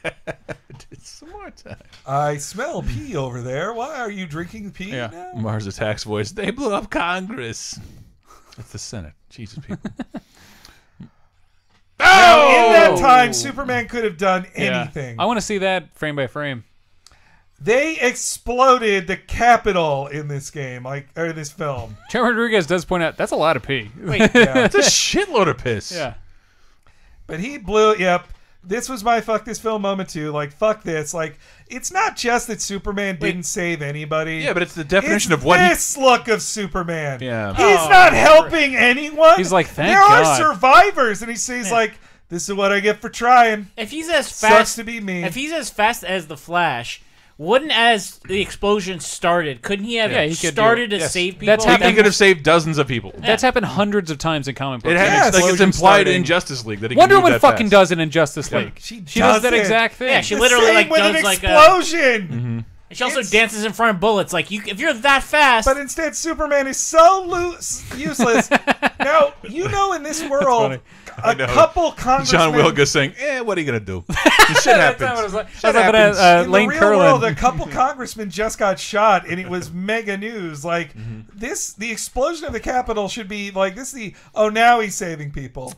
Speaker 1: It's some more time.
Speaker 2: I smell pee over there. Why are you drinking pee now?
Speaker 1: Mars Attacks voice. They blew up Congress. It's the Senate. Jesus, people.
Speaker 2: Now, in that time, Superman could have done anything.
Speaker 3: I want to see that frame by frame.
Speaker 2: They exploded the Capitol in this game, or this film.
Speaker 3: Trevor Rodriguez does point out that's a lot of pee.
Speaker 4: Wait,
Speaker 1: That's a shitload of piss.
Speaker 3: Yeah.
Speaker 2: But he blew. Yep. This was my fuck this film moment too. Like, fuck this. Like, it's not just that Superman didn't save anybody.
Speaker 1: Yeah, but it's the definition
Speaker 2: it's
Speaker 1: of what
Speaker 2: this look of Superman.
Speaker 1: Yeah.
Speaker 2: He's not helping anyone.
Speaker 3: He's like, thank
Speaker 2: there
Speaker 3: God.
Speaker 2: are survivors, and he's like, this is what I get for trying.
Speaker 4: if he's as
Speaker 2: Sucks
Speaker 4: fast
Speaker 2: to be me.
Speaker 4: if he's as fast as the Flash, wouldn't as the explosion started, couldn't he have
Speaker 3: he could
Speaker 4: started
Speaker 3: do it.
Speaker 4: to
Speaker 1: Yes.
Speaker 4: save people?
Speaker 3: That's
Speaker 1: He
Speaker 3: happened.
Speaker 1: could have saved dozens of people.
Speaker 3: That's happened hundreds of times in comic books.
Speaker 1: It
Speaker 2: Yes.
Speaker 1: it's like it's
Speaker 2: Explosion
Speaker 1: implied
Speaker 2: starting.
Speaker 1: in Justice League that he
Speaker 3: Wonder
Speaker 1: can move
Speaker 3: Woman
Speaker 1: that
Speaker 3: fucking
Speaker 1: fast.
Speaker 3: does it in Justice League.
Speaker 2: She
Speaker 3: She does that
Speaker 2: it.
Speaker 3: exact thing.
Speaker 4: Yeah, she
Speaker 2: The
Speaker 4: literally
Speaker 2: same
Speaker 4: like
Speaker 2: with
Speaker 4: does
Speaker 2: an
Speaker 4: like
Speaker 2: explosion.
Speaker 4: she also
Speaker 2: It's-
Speaker 4: dances in front of bullets. Like if you're that fast,
Speaker 2: But instead, Superman is so useless. Now, in this world, a
Speaker 1: know.
Speaker 2: couple congressmen...
Speaker 1: John Wilkes saying, what are you going to do? This shit happens.
Speaker 3: That's what it was like.
Speaker 1: Shit
Speaker 3: That's what
Speaker 1: happens.
Speaker 2: in the
Speaker 3: Lane
Speaker 2: real
Speaker 3: Curlin.
Speaker 2: world, a couple congressmen just got shot, and it was mega news. Like, the explosion of the Capitol should be like, now he's saving people.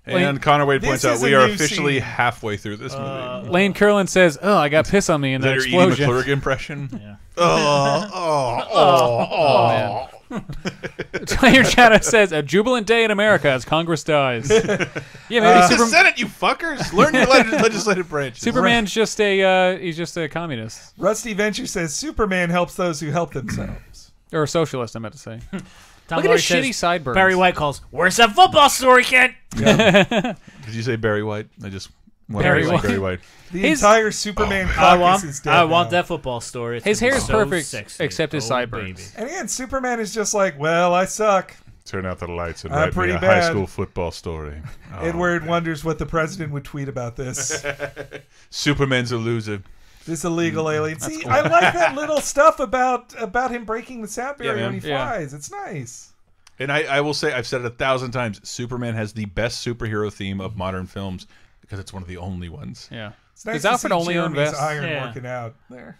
Speaker 1: And Connor Wade
Speaker 2: This
Speaker 1: points out
Speaker 2: is
Speaker 1: we
Speaker 2: a
Speaker 1: are
Speaker 2: new
Speaker 1: officially
Speaker 2: scene.
Speaker 1: halfway through this movie.
Speaker 3: Lane Curlin says, "Oh, I got piss on me in
Speaker 1: Is that
Speaker 3: that
Speaker 1: your Edie
Speaker 3: explosion."
Speaker 1: McClurg impression?
Speaker 4: Yeah.
Speaker 3: Oh, man. Your Shadow says, "A jubilant day in America as Congress dies." Yeah, maybe
Speaker 1: It's the Senate, you fuckers! Learn your legislative branches.
Speaker 3: Superman's just he's just a communist
Speaker 2: Rusty Venture says Superman helps those who help themselves.
Speaker 3: or a socialist. I meant to say.
Speaker 4: Tom
Speaker 3: Look at
Speaker 4: Lawrence
Speaker 3: his
Speaker 4: says,
Speaker 3: shitty sideburns.
Speaker 4: Barry White calls, "Where's that football story, kid?"
Speaker 1: Did you say Barry White? I just want
Speaker 3: Barry
Speaker 1: to say
Speaker 3: White.
Speaker 1: Barry White.
Speaker 2: The
Speaker 3: His-
Speaker 2: entire Superman
Speaker 4: I
Speaker 2: caucus is dead
Speaker 4: want
Speaker 2: now.
Speaker 4: that football story. It's
Speaker 3: His
Speaker 4: gonna
Speaker 3: hair
Speaker 4: be
Speaker 3: is
Speaker 4: so
Speaker 3: perfect,
Speaker 4: sexy.
Speaker 3: except his
Speaker 4: Oh,
Speaker 3: sideburns.
Speaker 4: baby.
Speaker 2: And again, Superman is just like, well, I suck.
Speaker 1: Turn out the lights and
Speaker 2: I'm
Speaker 1: write me
Speaker 2: pretty
Speaker 1: a
Speaker 2: bad.
Speaker 1: high school football story. Oh.
Speaker 2: Edward wonders what the president would tweet about this.
Speaker 1: Superman's a loser.
Speaker 2: This illegal alien. See, I like that little stuff about him breaking the sound barrier when he
Speaker 3: Yeah.
Speaker 2: flies. It's nice.
Speaker 1: And I will say, I've said it 1,000 times, Superman has the best superhero theme of modern films because it's one of the only ones.
Speaker 3: Yeah.
Speaker 2: It's nice
Speaker 3: Does
Speaker 2: to
Speaker 3: Alfred
Speaker 2: see
Speaker 3: only own
Speaker 2: Jeremy's
Speaker 3: vests?
Speaker 2: iron
Speaker 4: Yeah.
Speaker 2: working out there.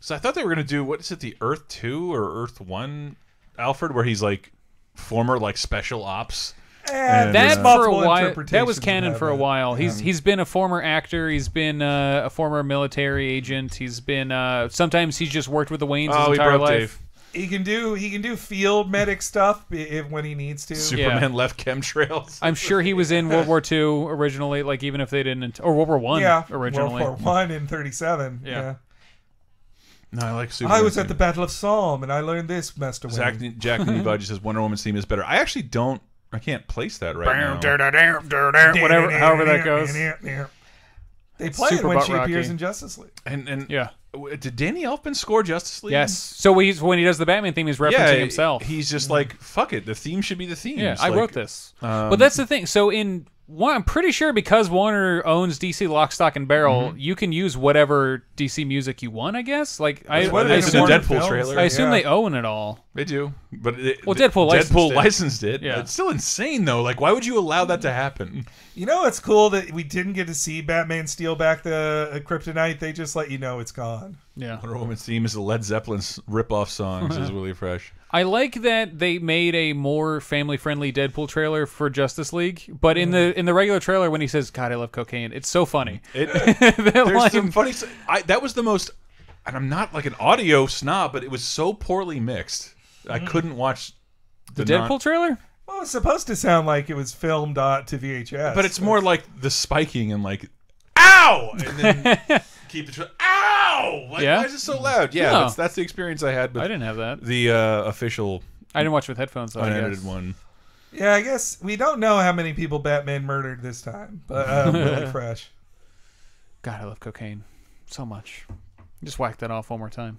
Speaker 1: So I thought they were going to do, what is it, the Earth 2 or Earth 1 Alfred, where he's like former like special ops.
Speaker 2: And
Speaker 3: That
Speaker 2: there's
Speaker 3: for a
Speaker 2: multiple
Speaker 3: while. That
Speaker 2: interpretations
Speaker 3: was canon
Speaker 2: of
Speaker 3: for a
Speaker 2: that.
Speaker 3: while. He's been a former actor. He's been a former military agent. He's been sometimes he's just worked with the Waynes his
Speaker 1: he
Speaker 3: entire
Speaker 1: broke
Speaker 3: life.
Speaker 1: Dave.
Speaker 2: He can do field medic stuff when he needs to.
Speaker 1: Superman left chemtrails.
Speaker 3: I'm sure he was in World War II originally, like even if they didn't, or World War One
Speaker 2: Yeah,
Speaker 3: originally.
Speaker 2: World War I in '37.
Speaker 3: Yeah.
Speaker 1: No, I like Superman.
Speaker 2: I was at the Battle of Somme and I learned this, Master Wayne.
Speaker 1: Jack Budge says Wonder Woman's theme is better. I actually don't. I can't place that right now.
Speaker 3: Whatever, however that goes.
Speaker 2: They play it
Speaker 3: super
Speaker 2: when
Speaker 3: butt
Speaker 2: she appears
Speaker 3: rocky.
Speaker 2: in Justice League.
Speaker 1: And
Speaker 3: Yeah.
Speaker 1: did Danny Elfman score Justice League?
Speaker 3: Yes. So when he does the Batman theme, he's referencing himself.
Speaker 1: He's just like, fuck it. The theme should be the theme.
Speaker 3: Yeah,
Speaker 1: It's
Speaker 3: I
Speaker 1: like,
Speaker 3: wrote this. But that's the thing. So I'm pretty sure because Warner owns DC Lock, Stock, and Barrel, you can use whatever DC music you want, I guess. Like I
Speaker 1: what it is in the
Speaker 2: Warner
Speaker 1: Deadpool
Speaker 2: films,
Speaker 1: trailer.
Speaker 3: I assume
Speaker 2: yeah.
Speaker 3: they own it all.
Speaker 1: They do, but
Speaker 3: Deadpool licensed it.
Speaker 1: it.
Speaker 3: Yeah.
Speaker 1: It's still insane though. Like, why would you allow that to happen?
Speaker 2: You know what's cool that we didn't get to see Batman steal back the kryptonite. They just let you know it's gone.
Speaker 3: Yeah.
Speaker 1: Wonder Woman's theme is a Led Zeppelin's rip-off song. Says Willie Fresh.
Speaker 3: I like that they made a more family-friendly Deadpool trailer for Justice League, but in the regular trailer when he says, "God, I love cocaine," it's so funny.
Speaker 1: There's some funny. That was the most. And I'm not like an audio snob, but it was so poorly mixed. I couldn't watch
Speaker 3: the Deadpool trailer.
Speaker 2: Well, it was supposed to sound like it was filmed to VHS.
Speaker 1: But it's more like the spiking and like, ow, and then keep the ow. Like,
Speaker 3: Yeah?
Speaker 1: why is it so loud? Yeah,
Speaker 3: No.
Speaker 1: that's the experience I had. But
Speaker 3: I didn't have that.
Speaker 1: the official
Speaker 3: I didn't watch with headphones. So I
Speaker 1: unedited
Speaker 3: guess.
Speaker 1: one.
Speaker 2: Yeah, I guess we don't know how many people Batman murdered this time, but really fresh.
Speaker 3: God, I love cocaine so much. Just whack that off one more time.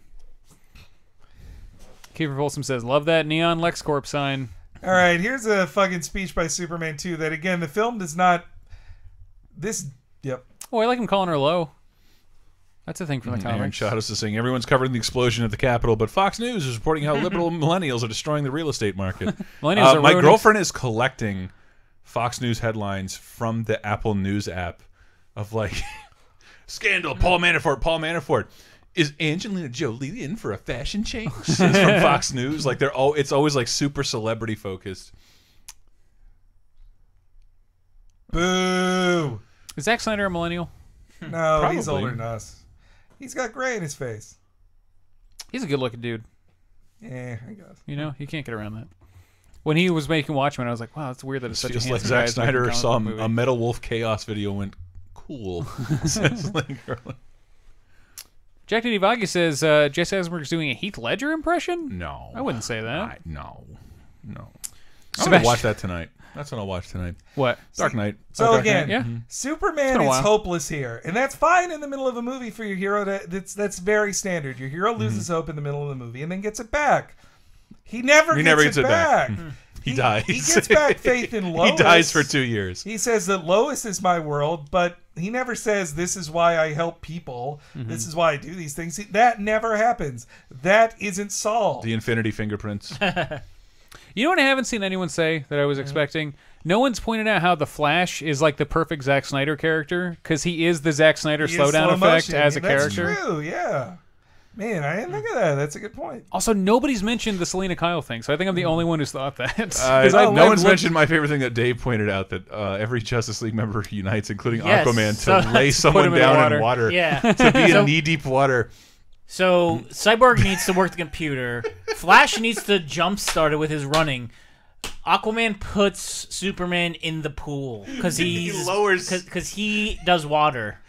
Speaker 3: Kiefer Folsom says, "Love that neon LexCorp sign."
Speaker 2: All right, here's a fucking speech by Superman 2 that, again, the film does not... Yep.
Speaker 3: Oh, I like him calling her low. That's a thing from the
Speaker 1: Aaron
Speaker 3: comics.
Speaker 1: Shadows is saying everyone's covering the explosion at the Capitol, but Fox News is reporting how liberal millennials are destroying the real estate market.
Speaker 3: Millennials are
Speaker 1: my
Speaker 3: ruining-
Speaker 1: girlfriend is collecting Fox News headlines from the Apple News app of like scandal, Paul Manafort. Is Angelina Jolie in for a fashion change? It's from Fox News. Like it's always like super celebrity focused.
Speaker 2: Boo.
Speaker 3: Is Zack Snyder a millennial?
Speaker 2: No, he's
Speaker 1: Probably.
Speaker 2: older than us. He's got gray in his face.
Speaker 3: He's a good-looking dude.
Speaker 2: Yeah, I guess.
Speaker 3: You know, you can't get around that. When he was making Watchmen, I was like, wow, that's weird that it's such a
Speaker 1: Just
Speaker 3: handsome
Speaker 1: like
Speaker 3: guy
Speaker 1: Zack
Speaker 3: making
Speaker 1: Snyder
Speaker 3: comic
Speaker 1: saw
Speaker 3: book movie.
Speaker 1: a Metal Wolf Chaos video and went, cool.
Speaker 3: Jack Didivagi says Jesse Eisenberg's doing a Heath Ledger impression?
Speaker 1: No.
Speaker 3: I wouldn't say that.
Speaker 1: No. I'm going
Speaker 3: Sebastian-
Speaker 1: to watch that tonight. That's what I'll watch tonight.
Speaker 3: What?
Speaker 1: Dark Knight.
Speaker 2: So
Speaker 3: Dark
Speaker 2: again,
Speaker 3: Knight, yeah.
Speaker 2: Superman
Speaker 3: been a
Speaker 2: is
Speaker 3: while.
Speaker 2: hopeless here, and that's fine in the middle of a movie for your hero. That's very standard. Your hero loses hope in the middle of the movie and then gets it back. He never gets it back.
Speaker 1: He dies.
Speaker 2: He gets back faith in Lois.
Speaker 1: He dies for 2 years.
Speaker 2: He says that Lois is my world, but he never says this is why I help people. This is why I do these things. That never happens. That isn't Saul.
Speaker 1: The Infinity Fingerprints.
Speaker 3: You know what I haven't seen anyone say that I was expecting? No one's pointed out how the Flash is like the perfect Zack Snyder character, because he is the Zack Snyder
Speaker 2: He is
Speaker 3: slowdown
Speaker 2: slow
Speaker 3: effect
Speaker 2: motion.
Speaker 3: as a
Speaker 2: That's
Speaker 3: character.
Speaker 2: true, yeah. Man, I didn't think of that. That's a good point.
Speaker 3: Also, nobody's mentioned the Selena Kyle thing, so I think I'm the only one who's thought that. 'Cause
Speaker 1: No one's
Speaker 3: looked-
Speaker 1: mentioned my favorite thing that Dave pointed out, that every Justice League member unites, including
Speaker 4: Yes,
Speaker 1: Aquaman,
Speaker 4: so-
Speaker 1: to lay
Speaker 3: Put
Speaker 1: someone
Speaker 3: him in
Speaker 1: down
Speaker 3: the
Speaker 1: in water.
Speaker 4: Yeah.
Speaker 1: To be
Speaker 4: So-
Speaker 1: in knee-deep water.
Speaker 4: So Cyborg needs to work the computer. Flash needs to jumpstart it with his running. Aquaman puts Superman in the pool because he does water.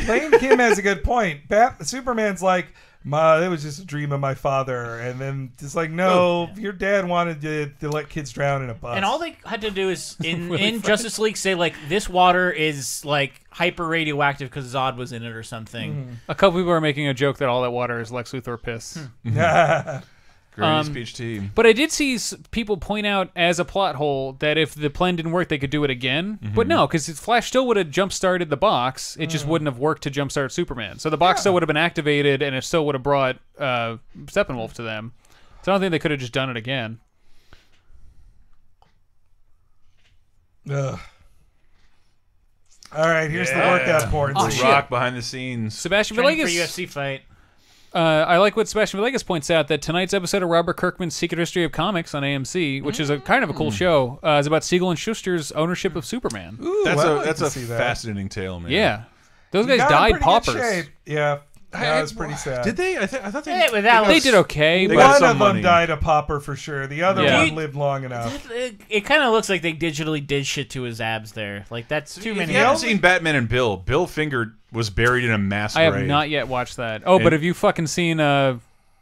Speaker 2: Lane Kim has a good point. Superman's like, it was just a dream of my father. And then it's like, no, your dad wanted to let kids drown in a bus.
Speaker 4: And all they had to do is in
Speaker 3: Really
Speaker 4: Justice League say like this water is like hyper radioactive because Zod was in it or something.
Speaker 3: A couple people are making a joke that all that water is Lex Luthor piss.
Speaker 1: Great speech team.
Speaker 3: But I did see people point out as a plot hole that if the plan didn't work, they could do it again. But no, because Flash still would have jump-started the box. It just wouldn't have worked to jump-start Superman. So the box still would have been activated, and it still would have brought Steppenwolf to them. So I don't think they could have just done it again.
Speaker 2: Ugh. All right, here's the workout porn.
Speaker 3: Oh,
Speaker 1: The
Speaker 3: shit.
Speaker 1: Rock behind the scenes.
Speaker 3: Sebastian
Speaker 4: Training for
Speaker 3: Villegas.
Speaker 4: UFC fight.
Speaker 3: I like what Sebastian Villegas points out, that tonight's episode of Robert Kirkman's Secret History of Comics on AMC, which is a kind of a cool show, is about Siegel and Schuster's ownership of Superman.
Speaker 2: Ooh,
Speaker 1: That's
Speaker 2: I'd
Speaker 1: a
Speaker 2: like
Speaker 1: that's
Speaker 2: to
Speaker 1: a
Speaker 2: see that.
Speaker 1: fascinating tale, man.
Speaker 3: Yeah. Those
Speaker 2: He
Speaker 3: guys
Speaker 2: got in
Speaker 3: died
Speaker 2: pretty good
Speaker 3: paupers.
Speaker 2: shape. Yeah, that was pretty sad.
Speaker 1: Did they? I thought they.
Speaker 4: Yeah, but that
Speaker 3: They
Speaker 4: was-
Speaker 3: did okay,
Speaker 1: They
Speaker 3: but
Speaker 1: got
Speaker 2: One
Speaker 1: some
Speaker 2: of them
Speaker 1: money.
Speaker 2: died a pauper for sure. The other
Speaker 3: Yeah.
Speaker 2: one lived long enough.
Speaker 4: It kind of looks like they digitally did shit to his abs there. Like that's too
Speaker 1: If
Speaker 4: many.
Speaker 1: you haven't seen Batman and Bill Finger was buried in a mass
Speaker 3: I have
Speaker 1: grave.
Speaker 3: not yet watched that. Oh, but
Speaker 1: And-
Speaker 3: have you fucking seen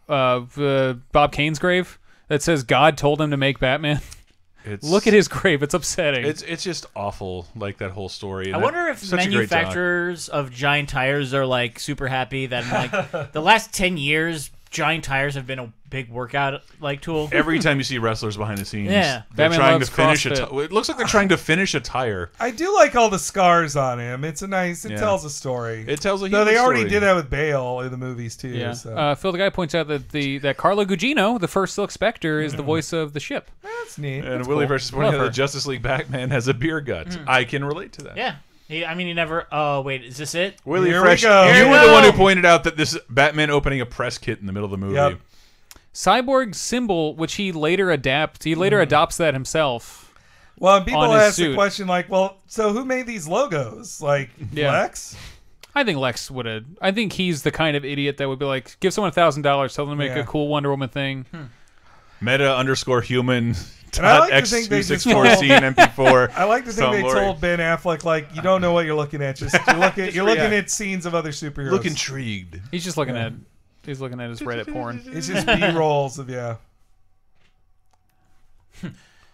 Speaker 3: Bob Kane's grave that says God told him to make Batman? Look at his grave. It's upsetting.
Speaker 1: It's just awful, like that whole story.
Speaker 4: I
Speaker 1: And
Speaker 4: wonder
Speaker 1: that-
Speaker 4: if
Speaker 1: such a great doc.
Speaker 4: manufacturers of giant tires are like super happy that in, like the last 10 years, giant tires have been a big workout like tool.
Speaker 1: Every time you see wrestlers behind the scenes,
Speaker 4: Yeah.
Speaker 1: they're
Speaker 3: Batman
Speaker 1: trying to
Speaker 3: loves
Speaker 1: finish a.
Speaker 3: CrossFit.
Speaker 1: It looks like they're trying to finish a tire.
Speaker 2: I do like all the scars on him. It's a nice. It
Speaker 1: Yeah.
Speaker 2: tells a story.
Speaker 1: It tells a
Speaker 2: No,
Speaker 1: human
Speaker 2: they already
Speaker 1: story.
Speaker 2: did that with Bale in the movies too.
Speaker 3: yeah.
Speaker 2: So.
Speaker 3: Phil the guy points out that that Carla Gugino, the first Silk Spectre, is the voice of the ship.
Speaker 2: That's neat.
Speaker 1: And
Speaker 2: That's
Speaker 1: Willie
Speaker 2: cool.
Speaker 1: versus pointing
Speaker 3: Love
Speaker 1: out
Speaker 3: her.
Speaker 1: that Justice League Batman has a beer gut. I can relate to that.
Speaker 4: Yeah. He never. Oh, wait. Is this it?
Speaker 1: Willie
Speaker 2: Here we
Speaker 1: Fresh,
Speaker 2: go.
Speaker 1: you
Speaker 2: Here
Speaker 1: were
Speaker 4: we
Speaker 1: the one who
Speaker 4: go.
Speaker 1: pointed out that this Batman opening a press kit in the middle of the movie.
Speaker 2: Yep.
Speaker 3: Cyborg's symbol, which he later adopts that himself.
Speaker 2: Well, and people
Speaker 3: on his
Speaker 2: ask the
Speaker 3: suit.
Speaker 2: question like, well, so who made these logos? Like
Speaker 3: Yeah.
Speaker 2: Lex?
Speaker 3: I think Lex would have. I think he's the kind of idiot that would be like, give someone $1,000, tell them to make
Speaker 2: Yeah.
Speaker 3: a cool Wonder Woman thing.
Speaker 1: Meta_human.
Speaker 2: And I like to think they just told-
Speaker 1: X264C and MP4.
Speaker 2: I like to think they
Speaker 1: Some
Speaker 2: told Ben Affleck like, you don't know what you're looking at. Just you're looking at scenes of other superheroes.
Speaker 1: Look intrigued.
Speaker 3: He's just looking at. He's looking at his Reddit porn.
Speaker 2: It's just B-rolls of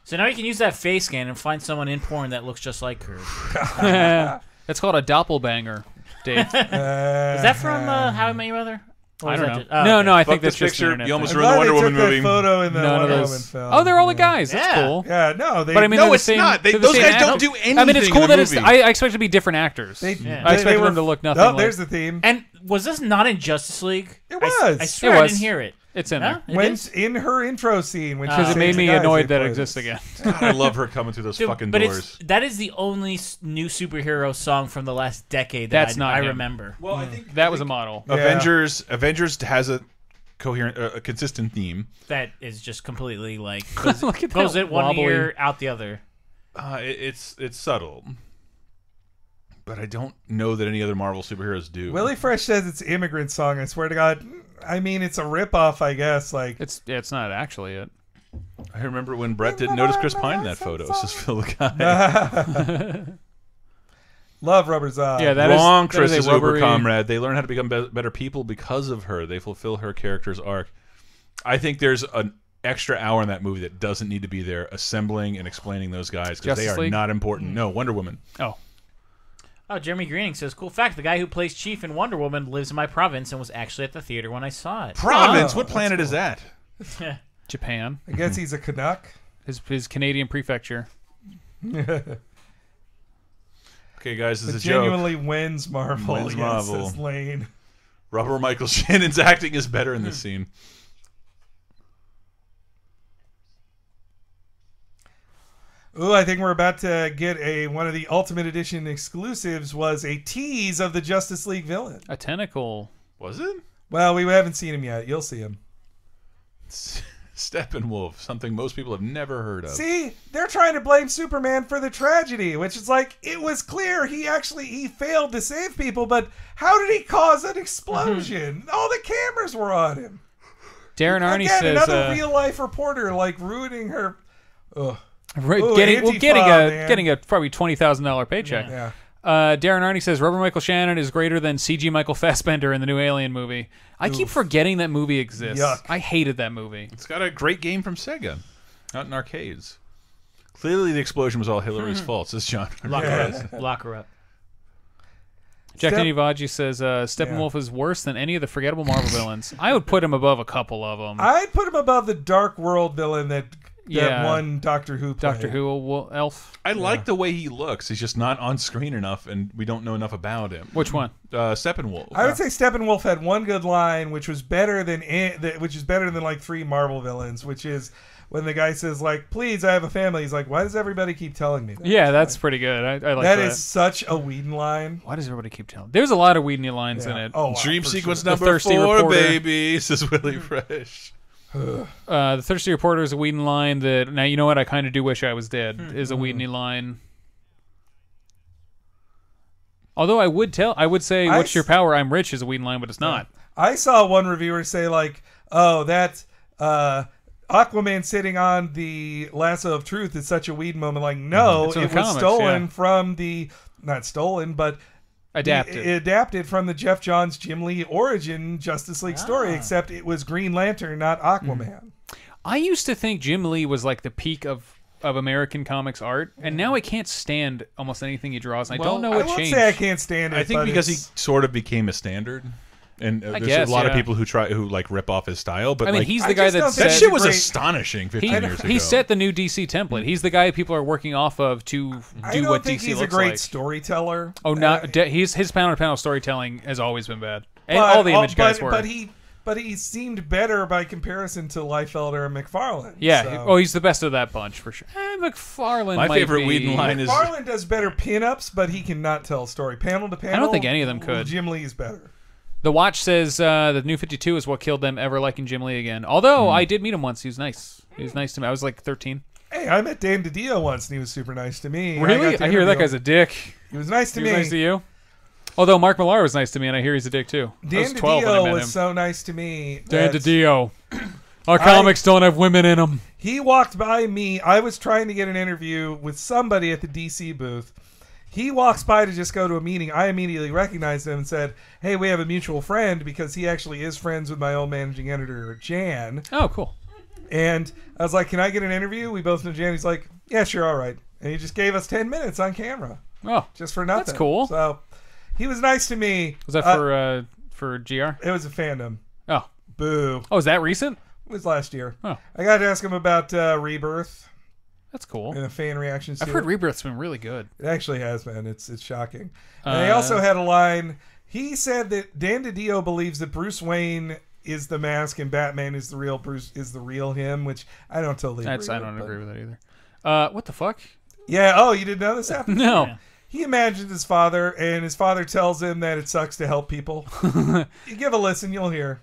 Speaker 4: So now you can use that face scan and find someone in porn that looks just like her.
Speaker 3: That's called a doppelbanger, Dave.
Speaker 4: Is that from How I Met Your Mother?
Speaker 3: I don't know. No, I think that's just
Speaker 1: picture.
Speaker 3: internet
Speaker 1: You almost
Speaker 3: thing.
Speaker 1: ruined the Wonder Woman
Speaker 2: that
Speaker 1: movie.
Speaker 2: photo in the
Speaker 3: None
Speaker 2: Wonder
Speaker 3: of
Speaker 2: Woman
Speaker 3: those.
Speaker 2: film.
Speaker 3: Oh, they're all the guys. That's cool.
Speaker 2: Yeah, no,
Speaker 3: but I mean,
Speaker 1: no,
Speaker 3: they're
Speaker 1: it's
Speaker 3: the same,
Speaker 1: not.
Speaker 3: they're the
Speaker 1: Those
Speaker 3: same
Speaker 1: guys
Speaker 3: actor.
Speaker 1: don't do anything.
Speaker 3: I mean, it's cool
Speaker 1: in the
Speaker 3: that it's.
Speaker 1: movie.
Speaker 3: I expect it to be different actors. I expected them to look nothing.
Speaker 2: Oh, there's the theme.
Speaker 4: And was this not in Justice League?
Speaker 2: It was.
Speaker 4: I swear
Speaker 3: It
Speaker 4: I
Speaker 3: was.
Speaker 4: didn't hear it.
Speaker 3: It's in
Speaker 4: Huh?
Speaker 3: there.
Speaker 2: When in her intro scene, when
Speaker 3: Because it made me annoyed that it exists again.
Speaker 1: God, I love her coming through those fucking
Speaker 4: but
Speaker 1: doors.
Speaker 4: that is the only new superhero song from the last decade that I
Speaker 3: him.
Speaker 4: remember.
Speaker 1: Well, I think
Speaker 3: that was a model.
Speaker 2: Yeah.
Speaker 1: Avengers has a coherent, a consistent theme.
Speaker 4: That is just completely like
Speaker 3: Look at
Speaker 4: goes
Speaker 3: that
Speaker 4: in one
Speaker 3: wobbly-
Speaker 4: ear, out the other.
Speaker 1: It's subtle, but I don't know that any other Marvel superheroes do.
Speaker 2: Willie Fresh says it's immigrant song. I swear to God. I mean, it's a ripoff, I guess. Like
Speaker 3: It's not actually it.
Speaker 1: I remember when Brett didn't notice Chris Pine in that photo. It's just Phil the guy.
Speaker 2: Love Rubber Zob.
Speaker 3: Yeah, that
Speaker 1: Wrong,
Speaker 3: is
Speaker 1: Chris
Speaker 3: a
Speaker 1: is Uber
Speaker 3: rubbery-
Speaker 1: comrade. They learn how to become better people because of her. They fulfill her character's arc. I think there's an extra hour in that movie that doesn't need to be there, assembling and explaining those guys because they
Speaker 3: Justice
Speaker 1: are
Speaker 3: League?
Speaker 1: not important. No, Wonder Woman.
Speaker 4: Oh, Jeremy Greening says, cool fact, the guy who plays Chief in Wonder Woman lives in my province and was actually at the theater when I saw it.
Speaker 1: Province?
Speaker 2: Oh,
Speaker 1: What planet is that?
Speaker 3: Japan.
Speaker 2: I guess he's a Canuck.
Speaker 3: His Canadian prefecture.
Speaker 1: Okay, guys, this
Speaker 2: But
Speaker 1: is a joke.
Speaker 2: genuinely wins Marvel.
Speaker 1: Wins
Speaker 2: yes,
Speaker 1: Marvel.
Speaker 2: says Lane.
Speaker 1: Robert Michael Shannon's acting is better in this scene.
Speaker 2: Ooh, I think we're about to get one of the Ultimate Edition exclusives was a tease of the Justice League villain.
Speaker 3: A tentacle.
Speaker 1: Was it?
Speaker 2: Well, we haven't seen him yet. You'll see him.
Speaker 1: Steppenwolf, something most people have never heard of.
Speaker 2: See, they're trying to blame Superman for the tragedy, which is like, it was clear he failed to save people, but how did he cause an explosion? All the cameras were on him.
Speaker 3: Darren Arney
Speaker 2: Again,
Speaker 3: says
Speaker 2: another real life reporter like ruining her. Ugh.
Speaker 3: Right,
Speaker 2: Ooh,
Speaker 3: getting a probably $20,000 paycheck.
Speaker 2: Yeah.
Speaker 3: Darren Arney says Robert Michael Shannon is greater than CG Michael Fassbender in the new Alien movie. I keep forgetting that movie exists.
Speaker 2: Yuck.
Speaker 3: I hated that movie.
Speaker 1: It's got a great game from Sega, out in arcades. Clearly, the explosion was all Hillary's fault, says John.
Speaker 4: Lock her up.
Speaker 3: Jack Ninivaji says Steppenwolf is worse than any of the forgettable Marvel villains. I would put him above a couple of them.
Speaker 2: I'd put him above the Dark World villain that one Doctor Who played.
Speaker 3: Doctor Who elf.
Speaker 1: I like the way he looks. He's just not on screen enough, and we don't know enough about him.
Speaker 3: Which one?
Speaker 1: Steppenwolf.
Speaker 2: I would say Steppenwolf had one good line, which is better than like 3 Marvel villains, which is when the guy says like, "Please, I have a family." He's like, "Why does everybody keep telling me that?"
Speaker 3: Yeah, that's pretty good. I like that.
Speaker 2: That is such a Whedon line.
Speaker 3: Why does everybody keep telling? There's a lot of Whedon lines in it.
Speaker 2: Oh, wow,
Speaker 1: Dream
Speaker 2: for
Speaker 1: sequence
Speaker 2: sure.
Speaker 1: number
Speaker 3: The Thirsty
Speaker 1: 4,
Speaker 3: Reporter.
Speaker 1: baby, says Willie Fresh.
Speaker 3: The Thirsty Reporter is a Whedon line that, now you know what, I kind of do wish I was dead, is a Whedon line. Although I would say, what's your power? I'm rich is a Whedon line, but it's not.
Speaker 2: I saw one reviewer say like, "Oh, that Aquaman sitting on the lasso of truth is such a Whedon moment." Like, no,
Speaker 3: It's in
Speaker 2: it
Speaker 3: the
Speaker 2: was
Speaker 3: comics,
Speaker 2: stolen
Speaker 3: yeah.
Speaker 2: from not stolen, but
Speaker 3: Adapted.
Speaker 2: adapted from the Jeff Johns Jim Lee origin Justice League story, except it was Green Lantern, not Aquaman.
Speaker 3: I used to think Jim Lee was like the peak of American comics art, and now I can't stand almost anything he draws. And I don't know
Speaker 2: I
Speaker 3: what
Speaker 2: won't
Speaker 3: changed.
Speaker 2: say I can't stand it.
Speaker 1: I think
Speaker 2: but
Speaker 1: because he
Speaker 2: it's-
Speaker 1: sort of became a standard. And there's
Speaker 3: guess,
Speaker 1: a lot of
Speaker 3: yeah.
Speaker 1: people who like rip off his style, but
Speaker 3: I mean,
Speaker 1: like,
Speaker 3: he's
Speaker 2: I
Speaker 3: the guy
Speaker 2: just
Speaker 3: that
Speaker 2: don't
Speaker 3: set...
Speaker 1: that
Speaker 2: think
Speaker 1: shit was
Speaker 2: great-
Speaker 1: astonishing 15 years ago.
Speaker 3: He set the new DC template. He's the guy people are working off of to
Speaker 2: I
Speaker 3: do
Speaker 2: don't
Speaker 3: what
Speaker 2: think
Speaker 3: DC
Speaker 2: he's
Speaker 3: looks
Speaker 2: a great
Speaker 3: like.
Speaker 2: storyteller.
Speaker 3: Oh, his panel storytelling has always been bad. And
Speaker 2: But-
Speaker 3: all the Image guys were.
Speaker 2: But he seemed better by comparison to Liefelder and McFarlane.
Speaker 3: Yeah.
Speaker 2: so.
Speaker 3: Oh, he's the best of that bunch for sure. McFarlane.
Speaker 1: My
Speaker 3: might
Speaker 1: favorite
Speaker 3: be...
Speaker 1: Whedon line is
Speaker 2: McFarlane does better pinups, but he cannot tell a story panel to panel.
Speaker 3: I don't think any of them could.
Speaker 2: Jim Lee's better.
Speaker 3: The Watch says the New 52 is what killed them ever liking Jim Lee again. Although I did meet him once. He was nice. He was nice to me. I was like 13.
Speaker 2: Hey, I met Dan DiDio once, and he was super nice to me.
Speaker 3: Really? I hear that guy's a dick.
Speaker 2: He was nice to
Speaker 3: He
Speaker 2: me.
Speaker 3: was nice to you? Although Mark Millar was nice to me, and I hear he's a dick too. I
Speaker 2: Dan
Speaker 3: was 12 when I
Speaker 2: DiDio
Speaker 3: met
Speaker 2: was
Speaker 3: him.
Speaker 2: so nice to me.
Speaker 3: Dan
Speaker 2: that
Speaker 3: DiDio. Our comics don't have women in them.
Speaker 2: He walked by me. I was trying to get an interview with somebody at the DC booth. He walks by to just go to a meeting. I immediately recognized him and said, "Hey, we have a mutual friend," because he actually is friends with my old managing editor, Jan.
Speaker 3: Oh, cool.
Speaker 2: And I was like, "Can I get an interview?" We both know Jan. He's like, "Yeah, sure, all right." And he just gave us 10 minutes on camera.
Speaker 3: Oh,
Speaker 2: just for nothing.
Speaker 3: that's cool.
Speaker 2: So he was nice to me.
Speaker 3: Was that for GR?
Speaker 2: It was a fandom.
Speaker 3: Oh.
Speaker 2: Boo.
Speaker 3: Oh, is that recent?
Speaker 2: It was last year.
Speaker 3: Oh.
Speaker 2: I got to ask him about Rebirth.
Speaker 3: That's cool.
Speaker 2: And the fan reactions to
Speaker 3: I've heard Rebirth's been really good.
Speaker 2: It actually has been. It's shocking. And he also had a line. He said that Dan DiDio believes that Bruce Wayne is the mask and Batman is the real Bruce, is the real him, which I don't totally agree with.
Speaker 3: I don't agree with that either. What the fuck?
Speaker 2: Yeah, oh, you didn't know this happened?
Speaker 3: No.
Speaker 2: Yeah. He imagines his father, and his father tells him that it sucks to help people. You give a listen, you'll hear.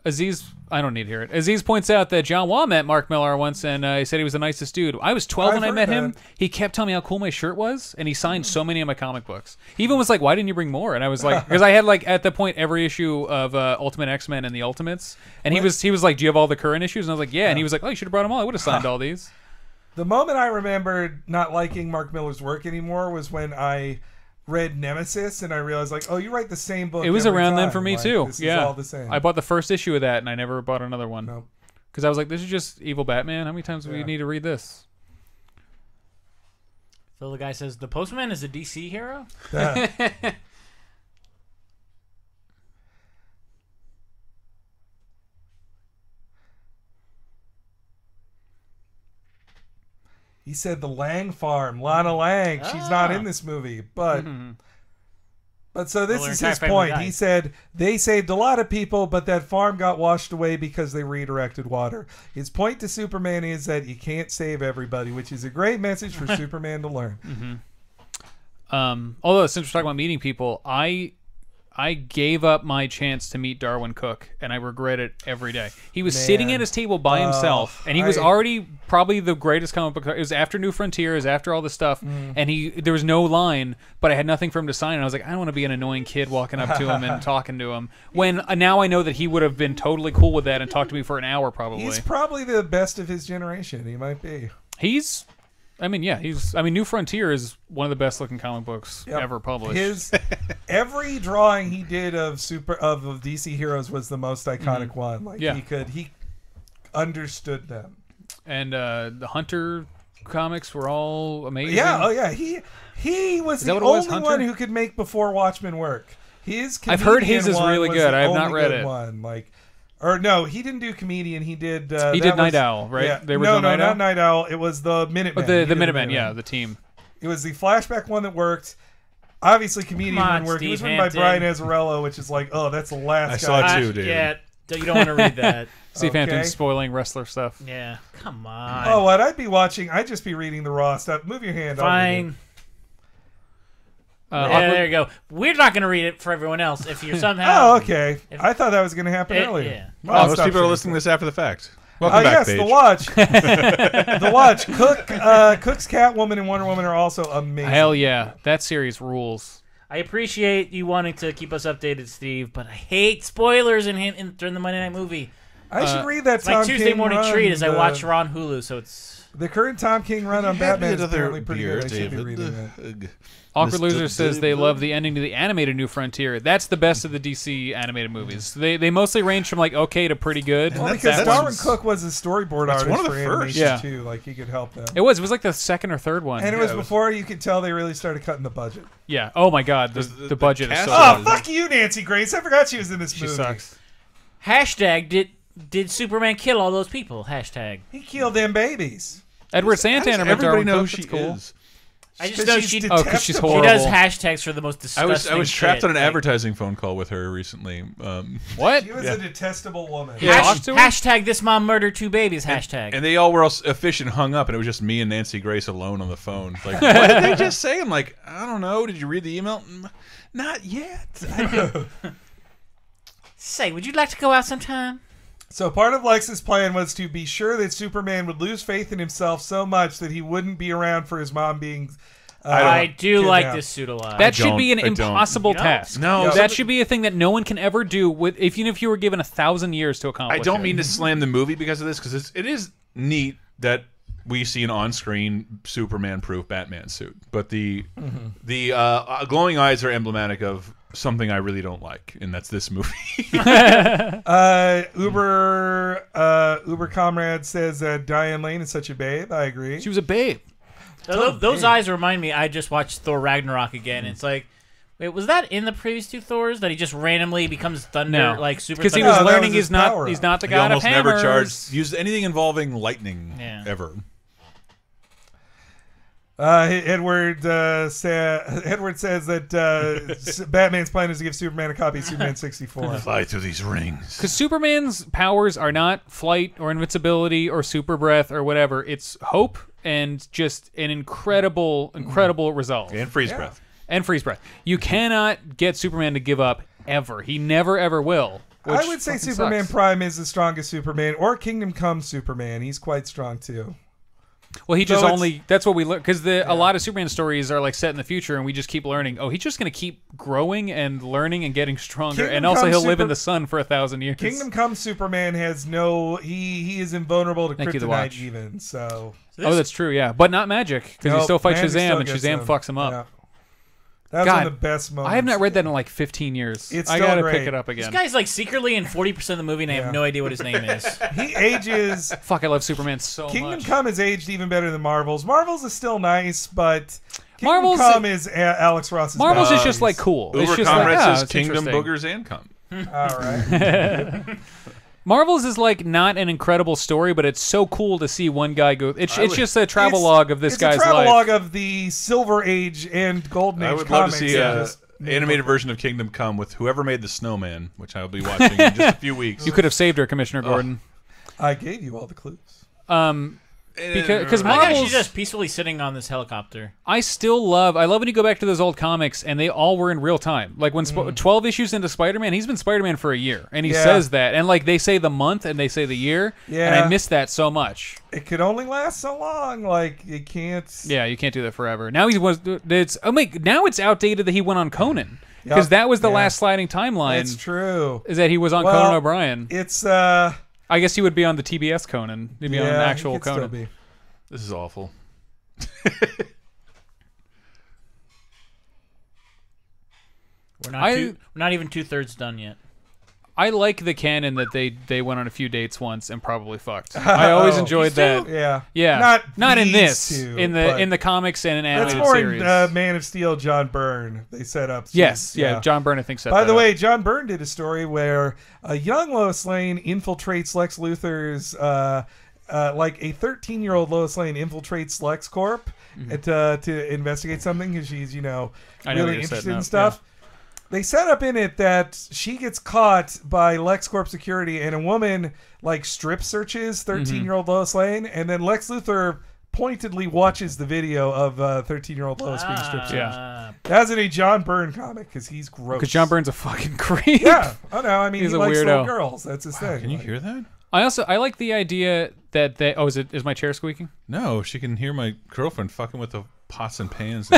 Speaker 3: Aziz, I don't need to hear it. Aziz points out that John Wah met Mark Millar once, and he said he was the nicest dude. I was 12 when I met him. He kept telling me how cool my shirt was, and he signed so many of my comic books. He even was like, "Why didn't you bring more?" And I was like, because I had like at the point every issue of Ultimate X-Men and the Ultimates, and he was like, "Do you have all the current issues?" And I was like, "Yeah." And he was like, "Oh, you should have brought them all. I would have signed all these."
Speaker 2: The moment I remembered not liking Mark Millar's work anymore was when I read Nemesis, and I realized, like, oh, you write the same book.
Speaker 3: It was
Speaker 2: every
Speaker 3: around
Speaker 2: time.
Speaker 3: then for me
Speaker 2: like,
Speaker 3: too.
Speaker 2: This
Speaker 3: yeah,
Speaker 2: is all the same.
Speaker 3: I bought the first issue of that, and I never bought another one.
Speaker 2: Nope.
Speaker 3: Because I was like, this is just evil Batman. How many times do we need to read this?
Speaker 4: So the guy says the Postman is a DC hero.
Speaker 2: He said the Lang farm, Lana Lang. She's not in this movie, but so this is his point. He said they saved a lot of people, but that farm got washed away because they redirected water. His point to Superman is that you can't save everybody, which is a great message for Superman to learn.
Speaker 3: Although since we're talking about meeting people, I gave up my chance to meet Darwin Cook, and I regret it every day. He was sitting at his table by himself, and he was already probably the greatest comic book. It was after New Frontier, it was after all this stuff, and there was no line, but I had nothing for him to sign, and I was like, I don't want to be an annoying kid walking up to him and talking to him. When now I know that he would have been totally cool with that and talked to me for an hour probably.
Speaker 2: He's probably the best of his generation. He might be.
Speaker 3: New Frontier is one of the best looking comic books ever published.
Speaker 2: Every drawing he did of DC heroes was the most iconic one. Like he understood them.
Speaker 3: And the Hunter comics were all amazing.
Speaker 2: Yeah, oh yeah. He was the only one who could make Before Watchmen work.
Speaker 3: I've heard his is really good. I have not read it.
Speaker 2: Or no, he didn't do Comedian. He did.
Speaker 3: He did Night Owl, right?
Speaker 2: Yeah. No, not Night Owl. It was the Minutemen.
Speaker 3: Oh, the Minutemen, yeah, the team.
Speaker 2: It was the flashback one that worked. Obviously, Comedian one worked. It was written by Brian Azzarello, which is like, oh, that's the last guy.
Speaker 1: I saw it too, dude.
Speaker 4: Yeah, you don't want to read that.
Speaker 3: Steve Hampton's spoiling wrestler stuff.
Speaker 4: Yeah, come on.
Speaker 2: Oh, what I'd be watching? I'd just be reading the Raw stuff. Move your hand.
Speaker 4: Fine. There you go. We're not going to read it for everyone else. If you're somehow...
Speaker 2: Oh, okay. I thought that was going to happen earlier.
Speaker 4: Yeah.
Speaker 2: Well,
Speaker 1: most people are listening to this after the fact. Welcome back,
Speaker 2: yes,
Speaker 1: Paige.
Speaker 2: The Watch. The Watch. Cook's Catwoman and Wonder Woman are also amazing.
Speaker 3: Hell yeah. That series rules.
Speaker 4: I appreciate you wanting to keep us updated, Steve, but I hate spoilers during the Monday Night Movie.
Speaker 2: I should read that
Speaker 4: Tom King Tuesday morning treat as I watch Raw on Hulu, so it's...
Speaker 2: The current Tom King run on Batman is apparently pretty good. I should be reading that.
Speaker 3: Awkward Loser says they love the ending to the animated New Frontier. That's the best of the DC animated movies. They mostly range from like okay to pretty good.
Speaker 2: Well, because Darwin Cook was a storyboard artist
Speaker 1: one of the
Speaker 2: for
Speaker 1: first.
Speaker 2: animation too. Like he could help them.
Speaker 3: It was like the second or third one.
Speaker 2: And it was before you could tell they really started cutting the budget.
Speaker 3: Yeah. Oh my God. The budget is so
Speaker 2: good. Fuck you, Nancy Grace. I forgot she was in this movie.
Speaker 3: She sucks.
Speaker 4: Hashtag did Superman kill all those people? Hashtag.
Speaker 2: He killed them babies.
Speaker 3: Edward Santana.
Speaker 1: Everybody knows she is.
Speaker 4: I just know she
Speaker 3: because she's horrible.
Speaker 4: She does hashtags for the most disgusting
Speaker 1: I was trapped on an
Speaker 4: like,
Speaker 1: advertising phone call with her recently.
Speaker 3: What?
Speaker 2: She was a detestable woman.
Speaker 4: Hashtag this mom murdered 2 babies. Hashtag.
Speaker 1: And they all were all efficient, hung up, and it was just me and Nancy Grace alone on the phone. Like, what did they just say? I'm like, I don't know. Did you read the email? Not yet.
Speaker 4: Say, would you like to go out sometime?
Speaker 2: So part of Lex's plan was to be sure that Superman would lose faith in himself so much that he wouldn't be around for his mom being
Speaker 4: I do like this suit a lot.
Speaker 3: That should be an impossible task.
Speaker 1: No,
Speaker 3: that should be a thing that no one can ever do. Even if you were given 1,000 years to accomplish.
Speaker 1: I don't mean to slam the movie because of this, because it is neat that we see an on-screen Superman-proof Batman suit, but the glowing eyes are emblematic of something I really don't like, and that's this movie.
Speaker 2: Uber Comrade says Diane Lane is such a babe. I agree.
Speaker 3: She was a babe.
Speaker 4: Those eyes remind me. I just watched Thor Ragnarok again. It's like Wait, was that in the previous 2 Thors that he just randomly becomes thunder, like super?
Speaker 3: Because he
Speaker 4: thunder?
Speaker 3: was learning
Speaker 2: he's
Speaker 3: not the
Speaker 1: He
Speaker 3: god of
Speaker 1: almost
Speaker 3: hammers.
Speaker 1: never used anything involving lightning ever.
Speaker 2: Edward says that Batman's plan is to give Superman a copy of Superman 64.
Speaker 1: Fly through these rings.
Speaker 3: Because Superman's powers are not flight or invincibility or super breath or whatever. It's hope and just an incredible resolve.
Speaker 1: And freeze breath.
Speaker 3: And freeze breath. You cannot get Superman to give up ever. He never ever will.
Speaker 2: I would say Superman
Speaker 3: sucks.
Speaker 2: Prime is the strongest Superman, or Kingdom Come Superman. He's quite strong too.
Speaker 3: Well, he just that's what we learn, because a lot of Superman stories are like set in the future, and we just keep learning. Oh, he's just going to keep growing and learning and getting stronger,
Speaker 2: Kingdom
Speaker 3: and also
Speaker 2: Come
Speaker 3: he'll live in the sun for 1,000 years.
Speaker 2: Kingdom Come Superman has no. He is invulnerable to
Speaker 3: Thank you, The
Speaker 2: kryptonite
Speaker 3: Watch.
Speaker 2: even. So.
Speaker 3: Oh, that's true. Yeah, but not magic, because he still fights Shazam, and Shazam fucks him up.
Speaker 2: Yeah. That's one of the best moments.
Speaker 3: I have not read that in like 15 years.
Speaker 2: It's
Speaker 3: I gotta
Speaker 2: great.
Speaker 3: pick it up again.
Speaker 4: This guy's like secretly in 40% of the movie, and I have no idea what his name is.
Speaker 2: He ages.
Speaker 3: Fuck, I love Superman so
Speaker 2: Kingdom
Speaker 3: much.
Speaker 2: Come has aged even better than Marvel's. Marvel's is still nice, but
Speaker 3: Marvel's
Speaker 2: Come is Alex Ross's.
Speaker 3: Marvel's is just like cool.
Speaker 1: Uber
Speaker 3: it's just
Speaker 1: Comrade
Speaker 3: like,
Speaker 1: says Kingdom Boogers and Come.
Speaker 2: All right.
Speaker 3: Marvel's is like not an incredible story, but it's so cool to see one guy go. It's just a travelogue of this guy's life.
Speaker 2: It's a travelogue of the Silver Age and Golden Age.
Speaker 1: I would
Speaker 2: comics.
Speaker 1: love to see an animated version of Kingdom Come with whoever made the Snowman, which I'll be watching in just a few weeks.
Speaker 3: You could have saved her, Commissioner Gordon.
Speaker 2: I gave you all the clues.
Speaker 3: Because
Speaker 4: I
Speaker 3: Marvel's
Speaker 4: she's just peacefully sitting on this helicopter.
Speaker 3: I love when you go back to those old comics and they all were in real time. Like when 12 issues into Spider-Man, he's been Spider-Man for a year, and he says that, and like they say the month and they say the year, and I miss that so much.
Speaker 2: It could only last so long. Like you can't.
Speaker 3: Yeah, you can't do that forever. Now now it's outdated that he went on Conan, because that was the last sliding timeline.
Speaker 2: It's true.
Speaker 3: Is that he was on Conan O'Brien?
Speaker 2: It's
Speaker 3: I guess he would be on the TBS Conan. He'd be on an actual Conan.
Speaker 1: This is awful.
Speaker 4: We're not even 2/3 done yet.
Speaker 3: I like the canon that they went on a few dates once and probably fucked. I always enjoyed that.
Speaker 2: Yeah.
Speaker 3: Not in this.
Speaker 2: Two,
Speaker 3: in the comics and an animated
Speaker 2: that's more
Speaker 3: series.
Speaker 2: In Man of Steel. John Byrne. They set up.
Speaker 3: Yes. John Byrne, I think.
Speaker 2: By the way, John Byrne did a story where a young Lois Lane infiltrates Lex Luthor's. Like a 13-year-old Lois Lane infiltrates LexCorp to investigate something because she's really interested in stuff. Yeah. They set up in it that she gets caught by LexCorp security, and a woman like strip searches 13-year-old Lois Lane, and then Lex Luthor pointedly watches the video of 13-year-old Lois being strip searched.
Speaker 3: Yeah.
Speaker 2: That's in a John Byrne comic because he's gross.
Speaker 3: Because John Byrne's a fucking creep.
Speaker 2: Yeah. Oh no, I mean
Speaker 3: he's
Speaker 2: he
Speaker 3: a
Speaker 2: likes
Speaker 3: weirdo.
Speaker 2: little girls. That's his thing.
Speaker 1: Can you hear that?
Speaker 3: I like the idea that they. Oh, is my chair squeaking?
Speaker 1: No, she can hear my girlfriend fucking with the pots and pans.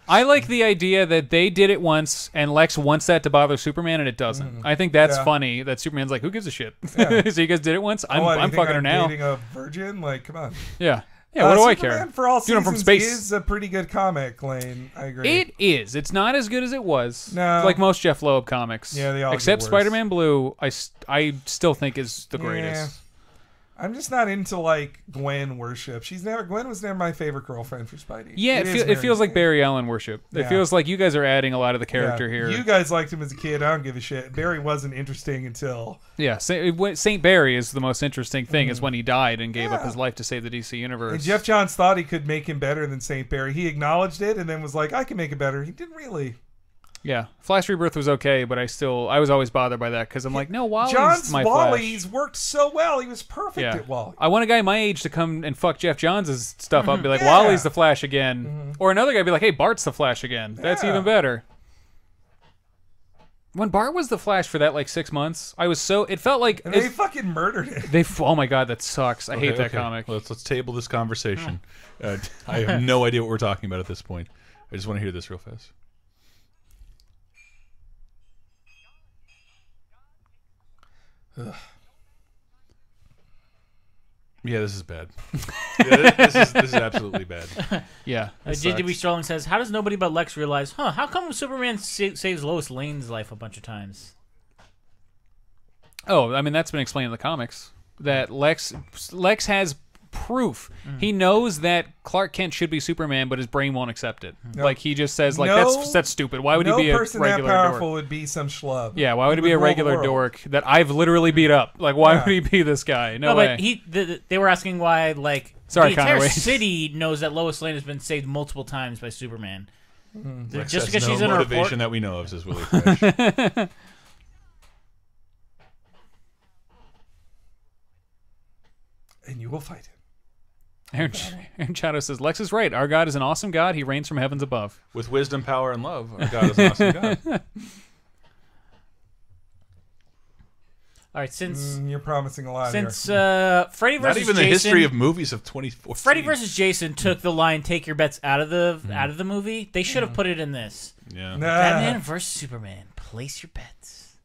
Speaker 3: I like the idea that they did it once, and Lex wants that to bother Superman, and it doesn't. I think that's funny. That Superman's like, who gives a shit?
Speaker 2: Yeah.
Speaker 3: So you guys did it once. I'm fucking her now.
Speaker 2: Dating a virgin? Like, come on.
Speaker 3: Yeah. Yeah, what do I
Speaker 2: Superman
Speaker 3: care?
Speaker 2: For All
Speaker 3: Seasons
Speaker 2: Seasons
Speaker 3: from space.
Speaker 2: is a pretty good comic, Lane. I agree.
Speaker 3: It is. It's not as good as it was.
Speaker 2: No.
Speaker 3: Like most Jeff Loeb comics.
Speaker 2: Yeah, they all
Speaker 3: Except
Speaker 2: get worse.
Speaker 3: Spider-Man Blue, I still think is the greatest.
Speaker 2: I'm just not into like Gwen worship. Gwen was never my favorite girlfriend for Spidey.
Speaker 3: Yeah, it feels like Barry Allen worship. It feels like you guys are adding a lot of the character here.
Speaker 2: You guys liked him as a kid. I don't give a shit. Barry wasn't interesting until
Speaker 3: Saint Barry is the most interesting thing. Is when he died and gave up his life to save the DC universe.
Speaker 2: And Jeff Johns thought he could make him better than Saint Barry. He acknowledged it and then was like, I can make it better. He didn't really.
Speaker 3: Yeah, Flash Rebirth was okay, but I was always bothered by that because I'm like, no, Wally's
Speaker 2: John's
Speaker 3: my
Speaker 2: Wally's
Speaker 3: Flash.
Speaker 2: worked so well. He was perfect at Wally.
Speaker 3: I want a guy my age to come and fuck Jeff Johns' stuff up and be like, Wally's the Flash again. Or another guy be like, hey, Bart's the Flash again. That's even better. When Bart was the Flash for that like 6 months, it felt like
Speaker 2: they fucking murdered it.
Speaker 3: Oh my god, that sucks. I hate that comic.
Speaker 1: Let's table this conversation. I have no idea what we're talking about at this point. I just want to hear this real fast. Ugh. Yeah, this is bad. This is absolutely bad.
Speaker 3: Yeah.
Speaker 4: JDB Strolling says, how does nobody but Lex realize, how come Superman saves Lois Lane's life a bunch of times?
Speaker 3: Oh, I mean, that's been explained in the comics. That Lex has proof. He knows that Clark Kent should be Superman, but his brain won't accept it. Like he just says, like that's stupid. Why would he be a regular
Speaker 2: that powerful
Speaker 3: dork?
Speaker 2: would be some schlub.
Speaker 3: Yeah, why would he be a regular dork that I've literally beat up? Like, why would he be this guy? No way.
Speaker 4: But they were asking why, like,
Speaker 3: Sorry,
Speaker 4: the entire
Speaker 3: Conway.
Speaker 4: city knows that Lois Lane has been saved multiple times by Superman.
Speaker 1: Rex
Speaker 4: Just
Speaker 1: has
Speaker 4: because she's in a
Speaker 1: motivation
Speaker 4: report.
Speaker 1: that we know of, says Willie Fresh.
Speaker 2: And you will fight him.
Speaker 3: Aaron Chato says, Lex is right. Our God is an awesome God. He reigns from heavens above.
Speaker 1: With wisdom, power, and love, our God is an awesome God.
Speaker 4: All right, since
Speaker 2: you're promising a lot
Speaker 4: since
Speaker 2: here.
Speaker 4: Freddy versus
Speaker 1: Not even
Speaker 4: Jason,
Speaker 1: the history of movies of 2014.
Speaker 4: Freddy versus Jason took the line "Take your bets" out of the movie. They should have put it in this.
Speaker 1: Yeah.
Speaker 4: Batman versus Superman. Place your bets.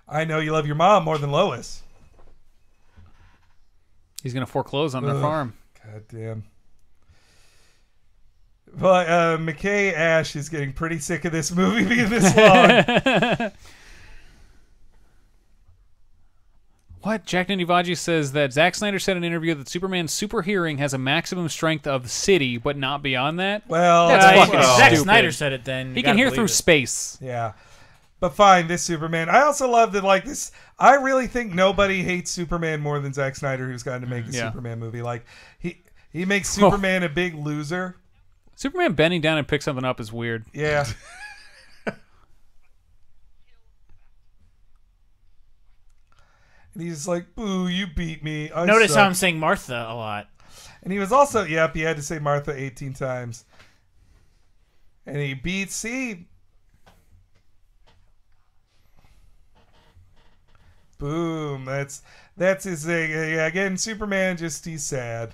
Speaker 2: I know you love your mom more than Lois.
Speaker 3: He's going to foreclose on their farm.
Speaker 2: God damn. But McKay Ash is getting pretty sick of this movie being this long.
Speaker 3: What? Jack Nindivaji says that Zack Snyder said in an interview that Superman's super hearing has a maximum strength of city, but not beyond that.
Speaker 2: Well,
Speaker 3: that's fucking
Speaker 4: Zack
Speaker 3: stupid.
Speaker 4: Snyder said it then.
Speaker 3: He can hear through space.
Speaker 2: Yeah. But fine, this Superman. I also love that, like, this. I really think nobody hates Superman more than Zack Snyder, who's gotten to make a Superman movie. Like, he makes Superman a big loser.
Speaker 3: Superman bending down and pick something up is weird.
Speaker 2: Yeah. And he's like, boo, you beat me.
Speaker 4: Notice how I'm saying Martha a lot.
Speaker 2: And he was also, he had to say Martha 18 times. And he beats, boom. That's his thing. Again, Superman he's sad.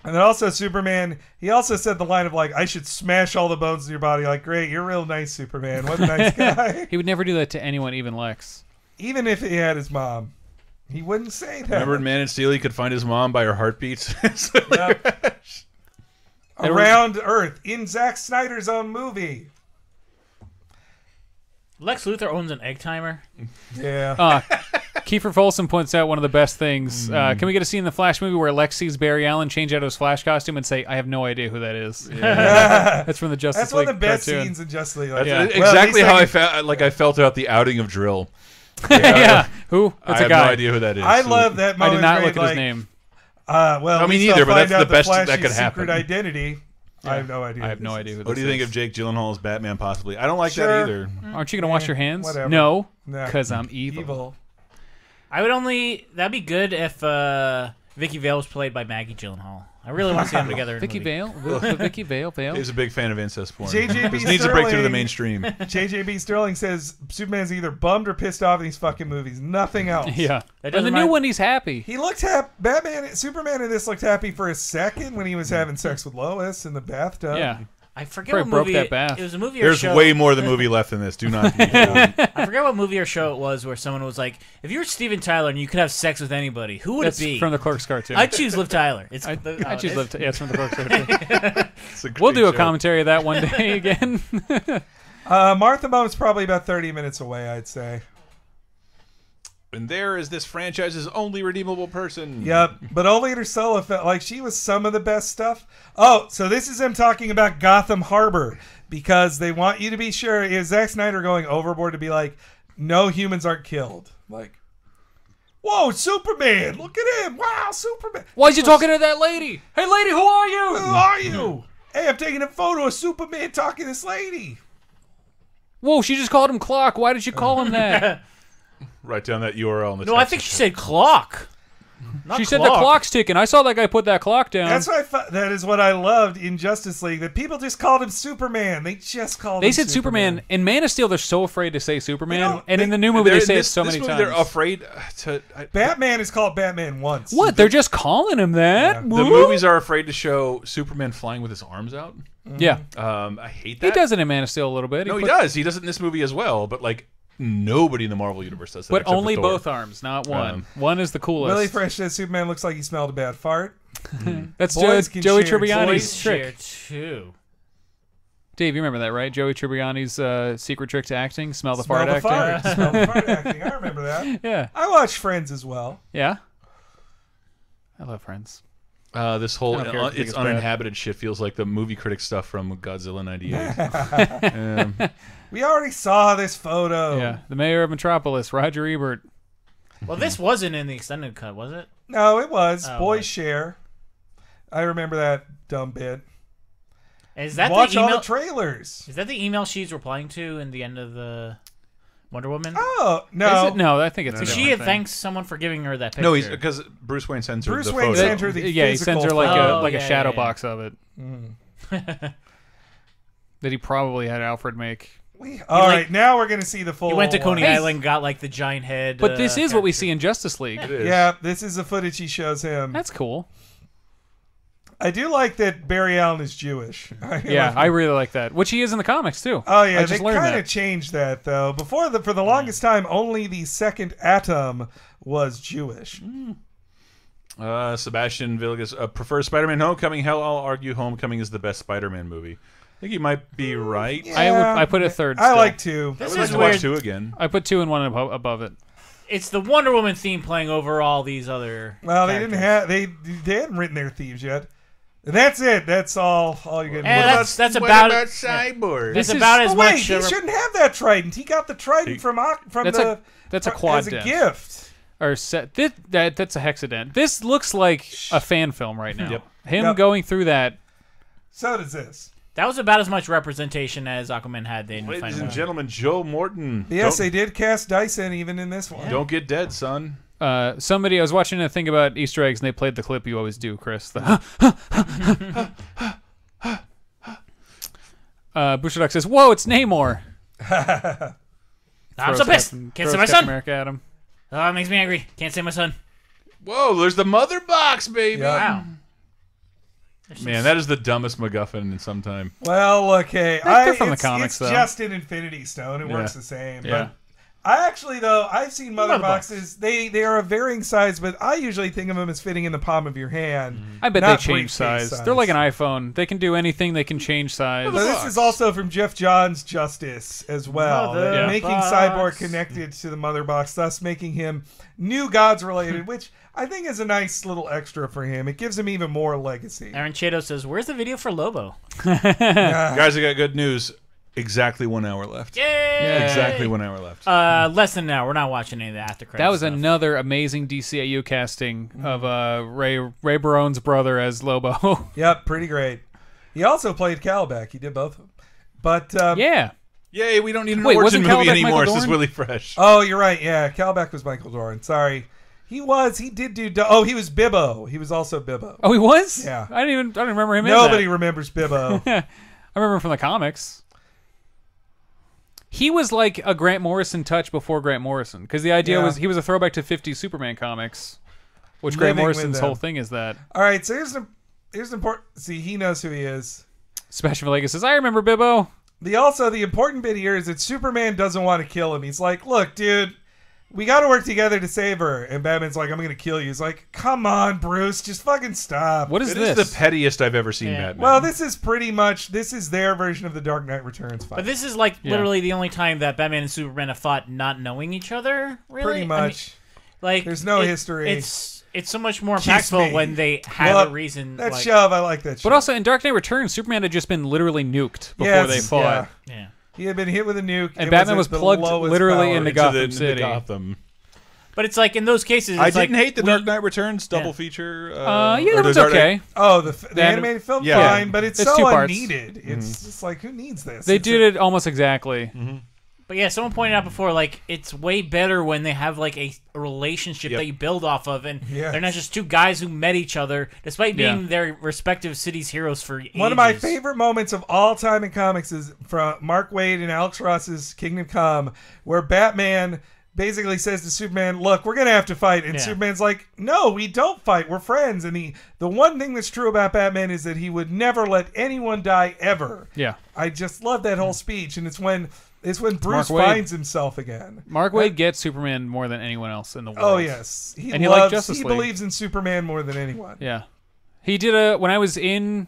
Speaker 2: And then also Superman, he also said the line of like, I should smash all the bones in your body. Like, great, you're real nice, Superman. What a nice guy.
Speaker 3: He would never do that to anyone, even Lex.
Speaker 2: Even if he had his mom. He wouldn't say that.
Speaker 1: Remember in Man of Steel, he could find his mom by her heartbeats?
Speaker 2: Yep. Around Earth, in Zack Snyder's own movie.
Speaker 4: Lex Luthor owns an egg timer.
Speaker 2: Yeah.
Speaker 3: Kiefer Folsom points out one of the best things. Can we get a scene in the Flash movie where Lex sees Barry Allen change out of his Flash costume and say, I have no idea who that is? Yeah. That's from the Justice League
Speaker 2: That's one of the best
Speaker 3: cartoon.
Speaker 2: scenes in Justice League.
Speaker 1: Like, exactly how I felt. Like I felt about the outing of Drill.
Speaker 3: Yeah. Who? That's
Speaker 1: I
Speaker 3: a guy.
Speaker 1: have no idea who that is.
Speaker 2: I love that moment.
Speaker 3: I did not look at his name.
Speaker 2: Well,
Speaker 1: I mean, either, but that's the best
Speaker 2: Flash's
Speaker 1: that could happen.
Speaker 2: Secret identity. Yeah. I have no idea.
Speaker 3: I have no idea who this is.
Speaker 1: What do you think of Jake Gyllenhaal's Batman? Possibly. I don't like that either.
Speaker 3: Aren't you gonna wash your hands?
Speaker 2: Whatever.
Speaker 3: No, because I'm evil.
Speaker 4: I would only. That'd be good if Vicky Vale was played by Maggie Gyllenhaal. I really want to see them together.
Speaker 3: Vicky Vale. Vicky Vale.
Speaker 1: He's a big fan of incest porn.
Speaker 2: JJB
Speaker 1: needs to break through the mainstream.
Speaker 2: JJB Sterling says Superman's either bummed or pissed off in these fucking movies. Nothing else.
Speaker 3: Yeah. And the new one, he's happy.
Speaker 2: He looked happy. Superman in this looked happy for a second when he was having sex with Lois in the bathtub.
Speaker 3: Yeah.
Speaker 4: I forget what movie. It was a movie or show.
Speaker 1: There's way more of the movie left in this. Do not be fooled.
Speaker 4: I forget what movie or show it was where someone was like, if you were Steven Tyler and you could have sex with anybody, who would it be?
Speaker 3: From the Clerks cartoon.
Speaker 4: I'd choose Liv Tyler.
Speaker 3: I choose Liv Tyler. Yeah, it's from the Clerks cartoon. We'll do a commentary of that one day again.
Speaker 2: Martha Mom's probably about 30 minutes away, I'd say.
Speaker 1: And there is this franchise's only redeemable person.
Speaker 2: Yep, but only in her solo felt like she was some of the best stuff. Oh, so this is them talking about Gotham Harbor because they want you to be sure. Is Zack Snyder going overboard to be like, no humans aren't killed? Like, whoa, Superman! Look at him! Wow, Superman!
Speaker 3: Why is you talking to that lady? Hey, lady, who are you?
Speaker 2: Who are you? Hey, I'm taking a photo of Superman talking to this lady.
Speaker 3: Whoa, she just called him Clock. Why did you call him that?
Speaker 1: Write down that URL in the
Speaker 4: No, I think she said clock.
Speaker 3: She said the clock's ticking. I saw that guy put that clock down.
Speaker 2: That's what that is what I loved in Justice League. That people just called him Superman. They just called him.
Speaker 3: They said Superman. In Man of Steel, they're so afraid to say Superman, and in the new movie, they say it so many times.
Speaker 1: They're afraid to.
Speaker 2: Batman is called Batman once.
Speaker 3: What? They're just calling him that.
Speaker 1: Yeah. The movies are afraid to show Superman flying with his arms out.
Speaker 3: Yeah.
Speaker 1: I hate that.
Speaker 3: He does it in Man of Steel a little bit.
Speaker 1: No, he does. He does it in this movie as well. But like. Nobody in the Marvel Universe does that.
Speaker 3: But only both arms, not one. One is the coolest.
Speaker 2: Willie Fresh says Superman looks like he smelled a bad fart.
Speaker 3: That's Joey Tribbiani's
Speaker 4: trick.
Speaker 3: Share
Speaker 4: too.
Speaker 3: Dave, you remember that, right? Joey Tribbiani's secret trick to acting: smell the fart acting.
Speaker 2: Smell the fart acting. I remember that.
Speaker 3: Yeah.
Speaker 2: I watched Friends as well.
Speaker 3: Yeah. I love Friends.
Speaker 1: This whole it's uninhabited shit feels like the movie critic stuff from Godzilla '98.
Speaker 2: We already saw this photo.
Speaker 3: Yeah, the mayor of Metropolis, Roger Ebert.
Speaker 4: Well, this wasn't in the extended cut, was it?
Speaker 2: No, it was.
Speaker 4: Oh,
Speaker 2: Boys
Speaker 4: right.
Speaker 2: share. I remember that dumb bit.
Speaker 4: Is that
Speaker 2: Watch
Speaker 4: the email?
Speaker 2: all the trailers.
Speaker 4: Is that the email she's replying to in the end of the Wonder Woman?
Speaker 2: Oh, no.
Speaker 3: Is it? No, I think it's.
Speaker 1: No,
Speaker 3: a
Speaker 1: no.
Speaker 4: She
Speaker 3: different thing.
Speaker 4: thanks someone for giving her that picture.
Speaker 1: No, he's because Bruce Wayne sends her
Speaker 2: Bruce
Speaker 1: the
Speaker 2: Wayne
Speaker 1: photo.
Speaker 2: sent her the
Speaker 3: Yeah, he sends her like
Speaker 2: physical
Speaker 3: a
Speaker 4: yeah,
Speaker 3: shadow
Speaker 4: yeah.
Speaker 3: box of it that he probably had Alfred make.
Speaker 2: All right, now we're going to see the full
Speaker 4: He went to Coney
Speaker 3: Hey.
Speaker 4: Island, got like the giant head.
Speaker 3: But this is what we
Speaker 4: character.
Speaker 3: see in Justice League.
Speaker 1: It is.
Speaker 2: Yeah, this is the footage he shows him.
Speaker 3: That's cool.
Speaker 2: I do like that Barry Allen is Jewish.
Speaker 3: Yeah, I really like that. Which he is in the comics too.
Speaker 2: Oh yeah,
Speaker 3: I
Speaker 2: they
Speaker 3: just learned
Speaker 2: kind
Speaker 3: that.
Speaker 2: of changed that though. For the longest time, only the second Atom was Jewish.
Speaker 1: Sebastian Villegas prefers Spider-Man Homecoming. Hell, I'll argue Homecoming is the best Spider-Man movie. I think he might be right.
Speaker 2: Yeah,
Speaker 3: I put it third.
Speaker 2: I
Speaker 3: still.
Speaker 2: like 2.
Speaker 1: I
Speaker 4: This
Speaker 1: would like
Speaker 4: is
Speaker 1: to watch
Speaker 4: weird.
Speaker 1: 2 again.
Speaker 3: I put 2 and 1 above it.
Speaker 4: It's the Wonder Woman theme playing over all these other.
Speaker 2: Well, they
Speaker 4: characters.
Speaker 2: didn't have they hadn't written their themes yet. And that's it. That's all you're getting.
Speaker 4: And that's
Speaker 1: What
Speaker 4: about
Speaker 1: about
Speaker 4: it.
Speaker 1: Cyborg?
Speaker 4: That's
Speaker 3: This is-
Speaker 4: about as
Speaker 2: Oh, wait,
Speaker 4: much.
Speaker 2: he shouldn't have that trident. He got the trident from
Speaker 3: That's
Speaker 2: the
Speaker 3: that's a quad
Speaker 2: as a
Speaker 3: dent.
Speaker 2: gift.
Speaker 3: Or set. That's a hexadent. This looks like a fan film right now.
Speaker 1: Yep.
Speaker 3: Him
Speaker 2: Yep.
Speaker 3: going through that.
Speaker 2: So does this.
Speaker 4: That was about as much representation as Aquaman had in
Speaker 1: Ladies
Speaker 4: Final
Speaker 1: and
Speaker 4: Wars.
Speaker 1: gentlemen, Joe Morton.
Speaker 2: Yes,
Speaker 1: Don't-
Speaker 2: they did cast Dyson even in this one.
Speaker 1: Don't get dead, son.
Speaker 3: Somebody, I was watching a thing about Easter eggs, and they played the clip you always do, Chris. The Bushidock says, "Whoa, it's Namor."
Speaker 4: I'm so pissed. Can't say my son.
Speaker 3: America at him.
Speaker 4: Oh, it makes me angry. Can't say my son.
Speaker 1: Whoa, there's the mother box, baby.
Speaker 2: Yeah.
Speaker 4: Wow.
Speaker 1: Man, that is the dumbest MacGuffin in some time.
Speaker 2: Well, okay.
Speaker 3: They're from the comics,
Speaker 2: it's
Speaker 3: though.
Speaker 2: just an Infinity Stone. It
Speaker 1: Yeah.
Speaker 2: works the same.
Speaker 3: Yeah.
Speaker 2: But I actually, though, I've seen mother
Speaker 4: Mother box.
Speaker 2: boxes. They are of varying size, but I usually think of them as fitting in the palm of your hand.
Speaker 3: I bet
Speaker 2: not
Speaker 3: they change
Speaker 2: briefcase
Speaker 3: size. They're like an iPhone. They can do anything. They can change size.
Speaker 2: So this is also from Jeff Johns' Justice as well,
Speaker 4: Mother
Speaker 3: Yeah.
Speaker 2: making
Speaker 4: box.
Speaker 2: Cyborg connected to the mother box, thus making him new gods related, which I think is a nice little extra for him. It gives him even more legacy.
Speaker 4: Aaron Chato says, "Where's the video for Lobo?"
Speaker 1: Guys, I got good news. Exactly 1 hour left.
Speaker 4: Yay!
Speaker 1: Exactly 1 hour left.
Speaker 4: Less than an hour. We're not watching any of the after credits.
Speaker 3: That was
Speaker 4: stuff.
Speaker 3: another amazing DCAU casting of Ray Barone's brother as Lobo.
Speaker 2: Yep, pretty great. He also played Calabac. He did both of them. But
Speaker 3: Yeah.
Speaker 1: Yay, we don't need an
Speaker 3: Wait,
Speaker 1: origin
Speaker 3: wasn't
Speaker 1: movie
Speaker 3: Calabac
Speaker 1: anymore.
Speaker 3: Michael
Speaker 1: This is
Speaker 3: Dorn?
Speaker 1: really fresh.
Speaker 2: oh, you're right. Yeah, Calabac was Michael Doran. Sorry. He did do. Oh, he was Bibbo. He was also Bibbo.
Speaker 3: Oh, he was?
Speaker 2: Yeah.
Speaker 3: I didn't remember him
Speaker 2: Nobody
Speaker 3: in
Speaker 2: remembers Bibbo.
Speaker 3: that. I remember him from the comics. He was like a Grant Morrison touch before Grant Morrison, because the idea
Speaker 2: Yeah.
Speaker 3: was he was a throwback to 50s Superman comics, which Grant
Speaker 2: Living with
Speaker 3: Morrison's
Speaker 2: them.
Speaker 3: whole thing is that.
Speaker 2: All right, so here's an important. See, he knows who he is.
Speaker 3: Sebastian Villegas says, "I remember Bibbo."
Speaker 2: The important bit here is that Superman doesn't want to kill him. He's like, "Look, dude, we got to work together to save her." And Batman's like, "I'm going to kill you." He's like, "Come on, Bruce, just fucking stop."
Speaker 3: What is
Speaker 1: It
Speaker 3: this?
Speaker 1: is the pettiest I've ever seen
Speaker 4: Yeah.
Speaker 1: Batman.
Speaker 2: Well, this is pretty much their version of the Dark Knight Returns fight.
Speaker 4: But this is like
Speaker 3: Yeah.
Speaker 4: literally the only time that Batman and Superman have fought not knowing each other. Really,
Speaker 2: pretty
Speaker 4: I mean,
Speaker 2: much.
Speaker 4: like
Speaker 2: There's no history.
Speaker 4: It's so much more
Speaker 2: Kiss
Speaker 4: impactful
Speaker 2: me.
Speaker 4: when they have
Speaker 2: Well,
Speaker 4: a reason.
Speaker 2: that
Speaker 4: like,
Speaker 2: shove, I like that shove.
Speaker 3: But also in Dark Knight Returns, Superman had just been literally nuked before
Speaker 2: Yeah,
Speaker 3: they
Speaker 2: it's-
Speaker 3: fought.
Speaker 2: yeah.
Speaker 4: yeah.
Speaker 2: He had been hit with a nuke.
Speaker 3: And
Speaker 2: It
Speaker 3: Batman
Speaker 2: at
Speaker 3: was
Speaker 2: the
Speaker 3: plugged
Speaker 2: lowest
Speaker 3: literally
Speaker 2: power.
Speaker 3: into
Speaker 1: Into
Speaker 3: Gotham
Speaker 1: into
Speaker 3: City.
Speaker 1: Gotham.
Speaker 4: But it's like in those cases,
Speaker 1: I
Speaker 4: it's
Speaker 1: didn't
Speaker 4: like
Speaker 1: hate the
Speaker 4: we-
Speaker 1: Dark Knight Returns double
Speaker 4: Yeah.
Speaker 1: feature.
Speaker 3: Yeah,
Speaker 1: or
Speaker 3: that
Speaker 1: the
Speaker 3: was
Speaker 1: Dark Knight-
Speaker 3: okay.
Speaker 2: Oh, the
Speaker 3: The
Speaker 2: animated film,
Speaker 1: yeah.
Speaker 2: fine, but it's
Speaker 3: It's
Speaker 2: so
Speaker 3: two parts.
Speaker 2: unneeded. It's just like, who needs this?
Speaker 3: They
Speaker 2: It's
Speaker 3: did it almost exactly.
Speaker 4: But yeah, someone pointed out before, like it's way better when they have like a relationship
Speaker 1: Yep.
Speaker 4: that you build off of, and
Speaker 2: Yes.
Speaker 4: they're not just two guys who met each other despite being
Speaker 3: Yeah.
Speaker 4: their respective cities' heroes for ages.
Speaker 2: One of my favorite moments of all time in comics is from Mark Waid and Alex Ross's Kingdom Come, where Batman basically says to Superman, "Look, we're gonna have to fight," and
Speaker 4: Yeah.
Speaker 2: Superman's like, "No, we don't fight. We're friends." And the one thing that's true about Batman is that he would never let anyone die ever.
Speaker 3: Yeah.
Speaker 2: I just love that whole speech, and it's when Bruce
Speaker 3: Wade.
Speaker 2: finds himself again.
Speaker 3: Mark Waid gets Superman more than anyone else in the world.
Speaker 2: Oh yes,
Speaker 3: And he liked
Speaker 2: loves.
Speaker 3: Justice
Speaker 2: He
Speaker 3: League.
Speaker 2: believes in Superman more than anyone.
Speaker 3: Yeah. He did when I was in,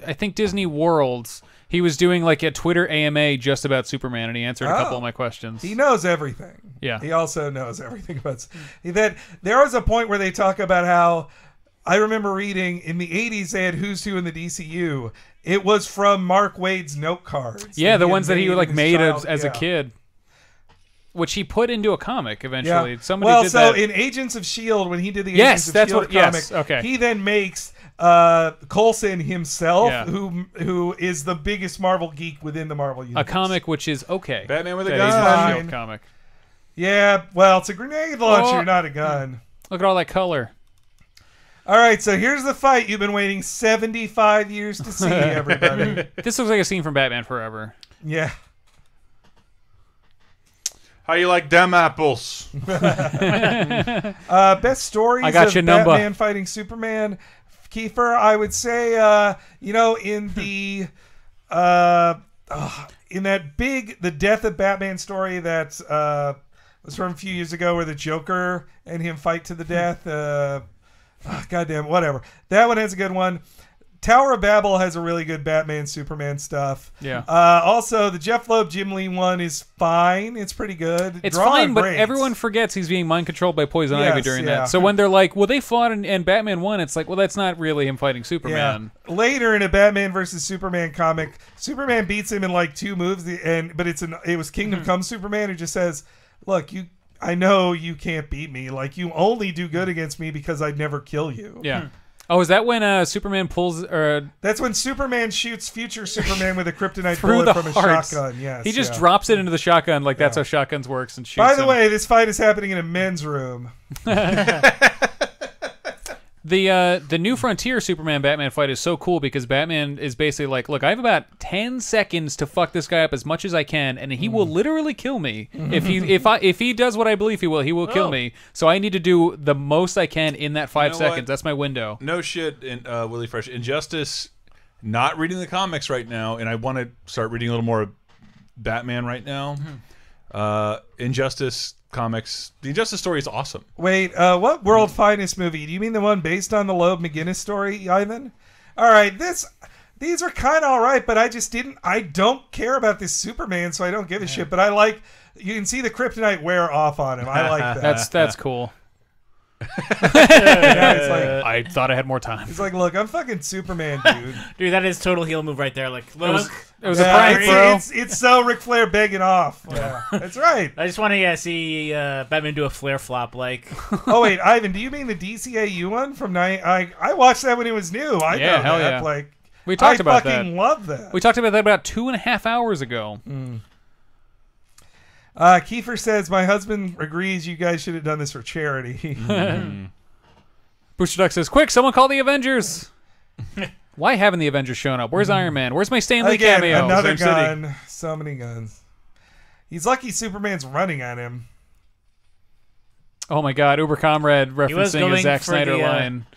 Speaker 3: I think Disney Worlds, He was doing like a Twitter AMA just about Superman, and he answered a couple of my questions.
Speaker 2: He knows everything.
Speaker 3: Yeah.
Speaker 2: He also knows everything about that. There was a point where they talk about how I remember reading in the 80s they had Who's Who in the DCU. It was from Mark Waid's note cards.
Speaker 3: Yeah, the ones that he like made as
Speaker 2: yeah.
Speaker 3: a kid. Which he put into a comic eventually.
Speaker 2: Yeah.
Speaker 3: Somebody did that.
Speaker 2: In Agents of S.H.I.E.L.D., when he did the Agents of S.H.I.E.L.D. comic, he then makes Coulson himself, who is the biggest Marvel geek within the Marvel universe.
Speaker 3: A comic which is okay.
Speaker 1: Batman with a
Speaker 3: gun. Comic.
Speaker 2: Yeah, well, it's a grenade launcher, not a gun.
Speaker 3: Look at all that color.
Speaker 2: All right, so here's the fight you've been waiting 75 years to see, everybody.
Speaker 3: This looks like a scene from Batman Forever.
Speaker 2: Yeah.
Speaker 1: How you like them apples?
Speaker 2: Best stories
Speaker 3: I got
Speaker 2: of
Speaker 3: your number.
Speaker 2: Batman fighting Superman. Kiefer, I would say, in the in the Death of Batman story that was from a few years ago, where the Joker and him fight to the death. Goddamn, whatever. That one has a good one. Tower of Babel has a really good Batman Superman stuff.
Speaker 3: Yeah.
Speaker 2: Also, the Jeff Loeb Jim Lee one is fine. It's pretty good.
Speaker 3: It's fine, but everyone forgets he's being mind controlled by Poison Ivy during that. So when they're like, well, they fought and Batman won, it's like, well, that's not really him fighting Superman.
Speaker 2: Yeah. Later in a Batman versus Superman comic, Superman beats him in like 2 moves, but it was Kingdom Come Superman who just says, look, I know you can't beat me. Like, you only do good against me because I'd never kill you.
Speaker 3: Yeah. Oh, is that when Superman pulls?
Speaker 2: That's when Superman shoots future Superman with a kryptonite bullet from a shotgun. Yes,
Speaker 3: he just drops it into the shotgun, like that's how shotguns works, and shoots.
Speaker 2: By the way, this fight is happening in a men's room.
Speaker 3: The New Frontier Superman Batman fight is so cool because Batman is basically like, look, I have about 10 seconds to fuck this guy up as much as I can, and he will literally kill me. If he does what I believe he will kill me. So I need to do the most I can in that 5 seconds. What? That's my window.
Speaker 1: No shit, Willie Fresh. Injustice, not reading the comics right now, and I want to start reading a little more Batman right now. Injustice comics, the Injustice story is awesome.
Speaker 2: Wait, what world finest movie? Do you mean the one based on the Loeb McGinnis story, Ivan? All right, these are kind of all right, but I don't care about this Superman, so I don't give a shit. But you can see the kryptonite wear off on him. I like that.
Speaker 3: That's cool.
Speaker 2: It's like,
Speaker 3: I thought I had more time.
Speaker 2: He's like, look, I'm fucking Superman, dude.
Speaker 4: Dude, that is total heel move right there. Like, look.
Speaker 3: It was a prank, bro.
Speaker 2: It's so Ric Flair begging off. Yeah, that's right.
Speaker 4: I just want to see Batman do a flare flop. Like,
Speaker 2: oh wait, Ivan, do you mean the DCAU one from I watched that when it was new. I know
Speaker 3: hell
Speaker 2: that.
Speaker 3: Yeah.
Speaker 2: Like,
Speaker 3: we talked about that.
Speaker 2: I fucking love that.
Speaker 3: We talked about that about 2.5 hours ago.
Speaker 2: Kiefer says my husband agrees. You guys should have done this for charity.
Speaker 3: Booster Duck says, quick, someone call the Avengers. Why haven't the Avengers shown up? Where's Iron Man? Where's my Stan Lee cameo?
Speaker 2: Another gun. City. So many guns. He's lucky Superman's running on him.
Speaker 3: Oh my God, Uber Comrade referencing a Zack Snyder line.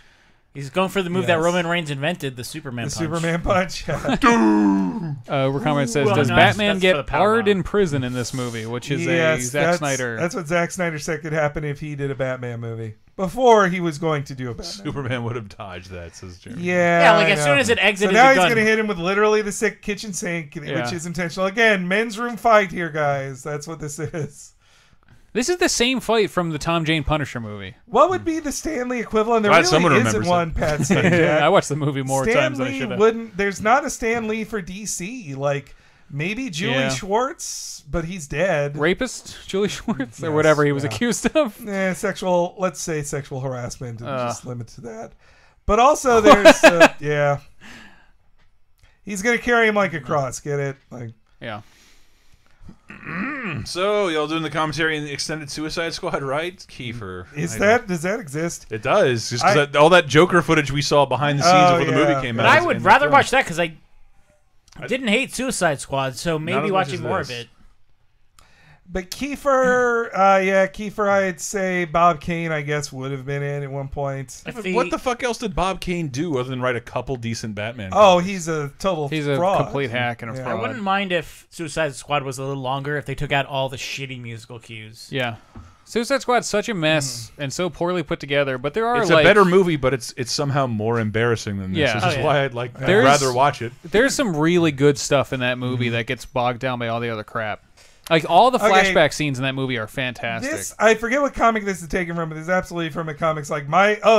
Speaker 4: He's going for the move that Roman Reigns invented, the Superman punch.
Speaker 2: Superman punch.
Speaker 3: Uber Comrade says, does Batman get barred in prison in this movie? Which is a Zack Snyder.
Speaker 2: That's what Zack Snyder said could happen if he did a Batman movie. Before he was going to do a Batman.
Speaker 1: Superman would have dodged that, says Jeremy.
Speaker 2: Yeah,
Speaker 4: like as soon as it exited
Speaker 2: so now
Speaker 4: the
Speaker 2: he's
Speaker 4: gun.
Speaker 2: going to hit him with literally the sick kitchen sink, which is intentional. Again, men's room fight here, guys. That's what this is.
Speaker 3: This is the same fight from the Tom Jane Punisher movie.
Speaker 2: What would be the Stanley equivalent? There really isn't one, Pat.
Speaker 3: I watched the movie more times than I should have.
Speaker 2: There's not a Stan Lee for DC. Like, maybe Julie Schwartz, but he's dead.
Speaker 3: Rapist Julie Schwartz? Or whatever he was accused of?
Speaker 2: Let's say sexual harassment and just limit to that. But also there's, he's going to carry him like a cross, get it? Like,
Speaker 3: yeah.
Speaker 1: So y'all doing the commentary in the extended Suicide Squad, right, Kiefer?
Speaker 2: Does that exist?
Speaker 1: It does. Just because all that Joker footage we saw behind the scenes before the movie came out.
Speaker 4: But I would rather watch that because I didn't hate Suicide Squad, so maybe watching more of it.
Speaker 2: But Kiefer, Kiefer, I'd say Bob Kane, I guess, would have been in at one point.
Speaker 1: What the fuck else did Bob Kane do other than write a couple decent Batman
Speaker 2: comics? He's a total fraud.
Speaker 3: He's a complete hack and a fraud.
Speaker 4: I wouldn't mind if Suicide Squad was a little longer if they took out all the shitty musical cues.
Speaker 3: Yeah. Suicide Squad's such a mess and so poorly put together, but there are
Speaker 1: It's a better movie, but it's somehow more embarrassing than this.
Speaker 3: Yeah.
Speaker 1: This is why I'd rather watch it.
Speaker 3: There's some really good stuff in that movie that gets bogged down by all the other crap. Like, all the flashback scenes in that movie are fantastic.
Speaker 2: This, I forget what comic this is taken from, but this is absolutely from a comics like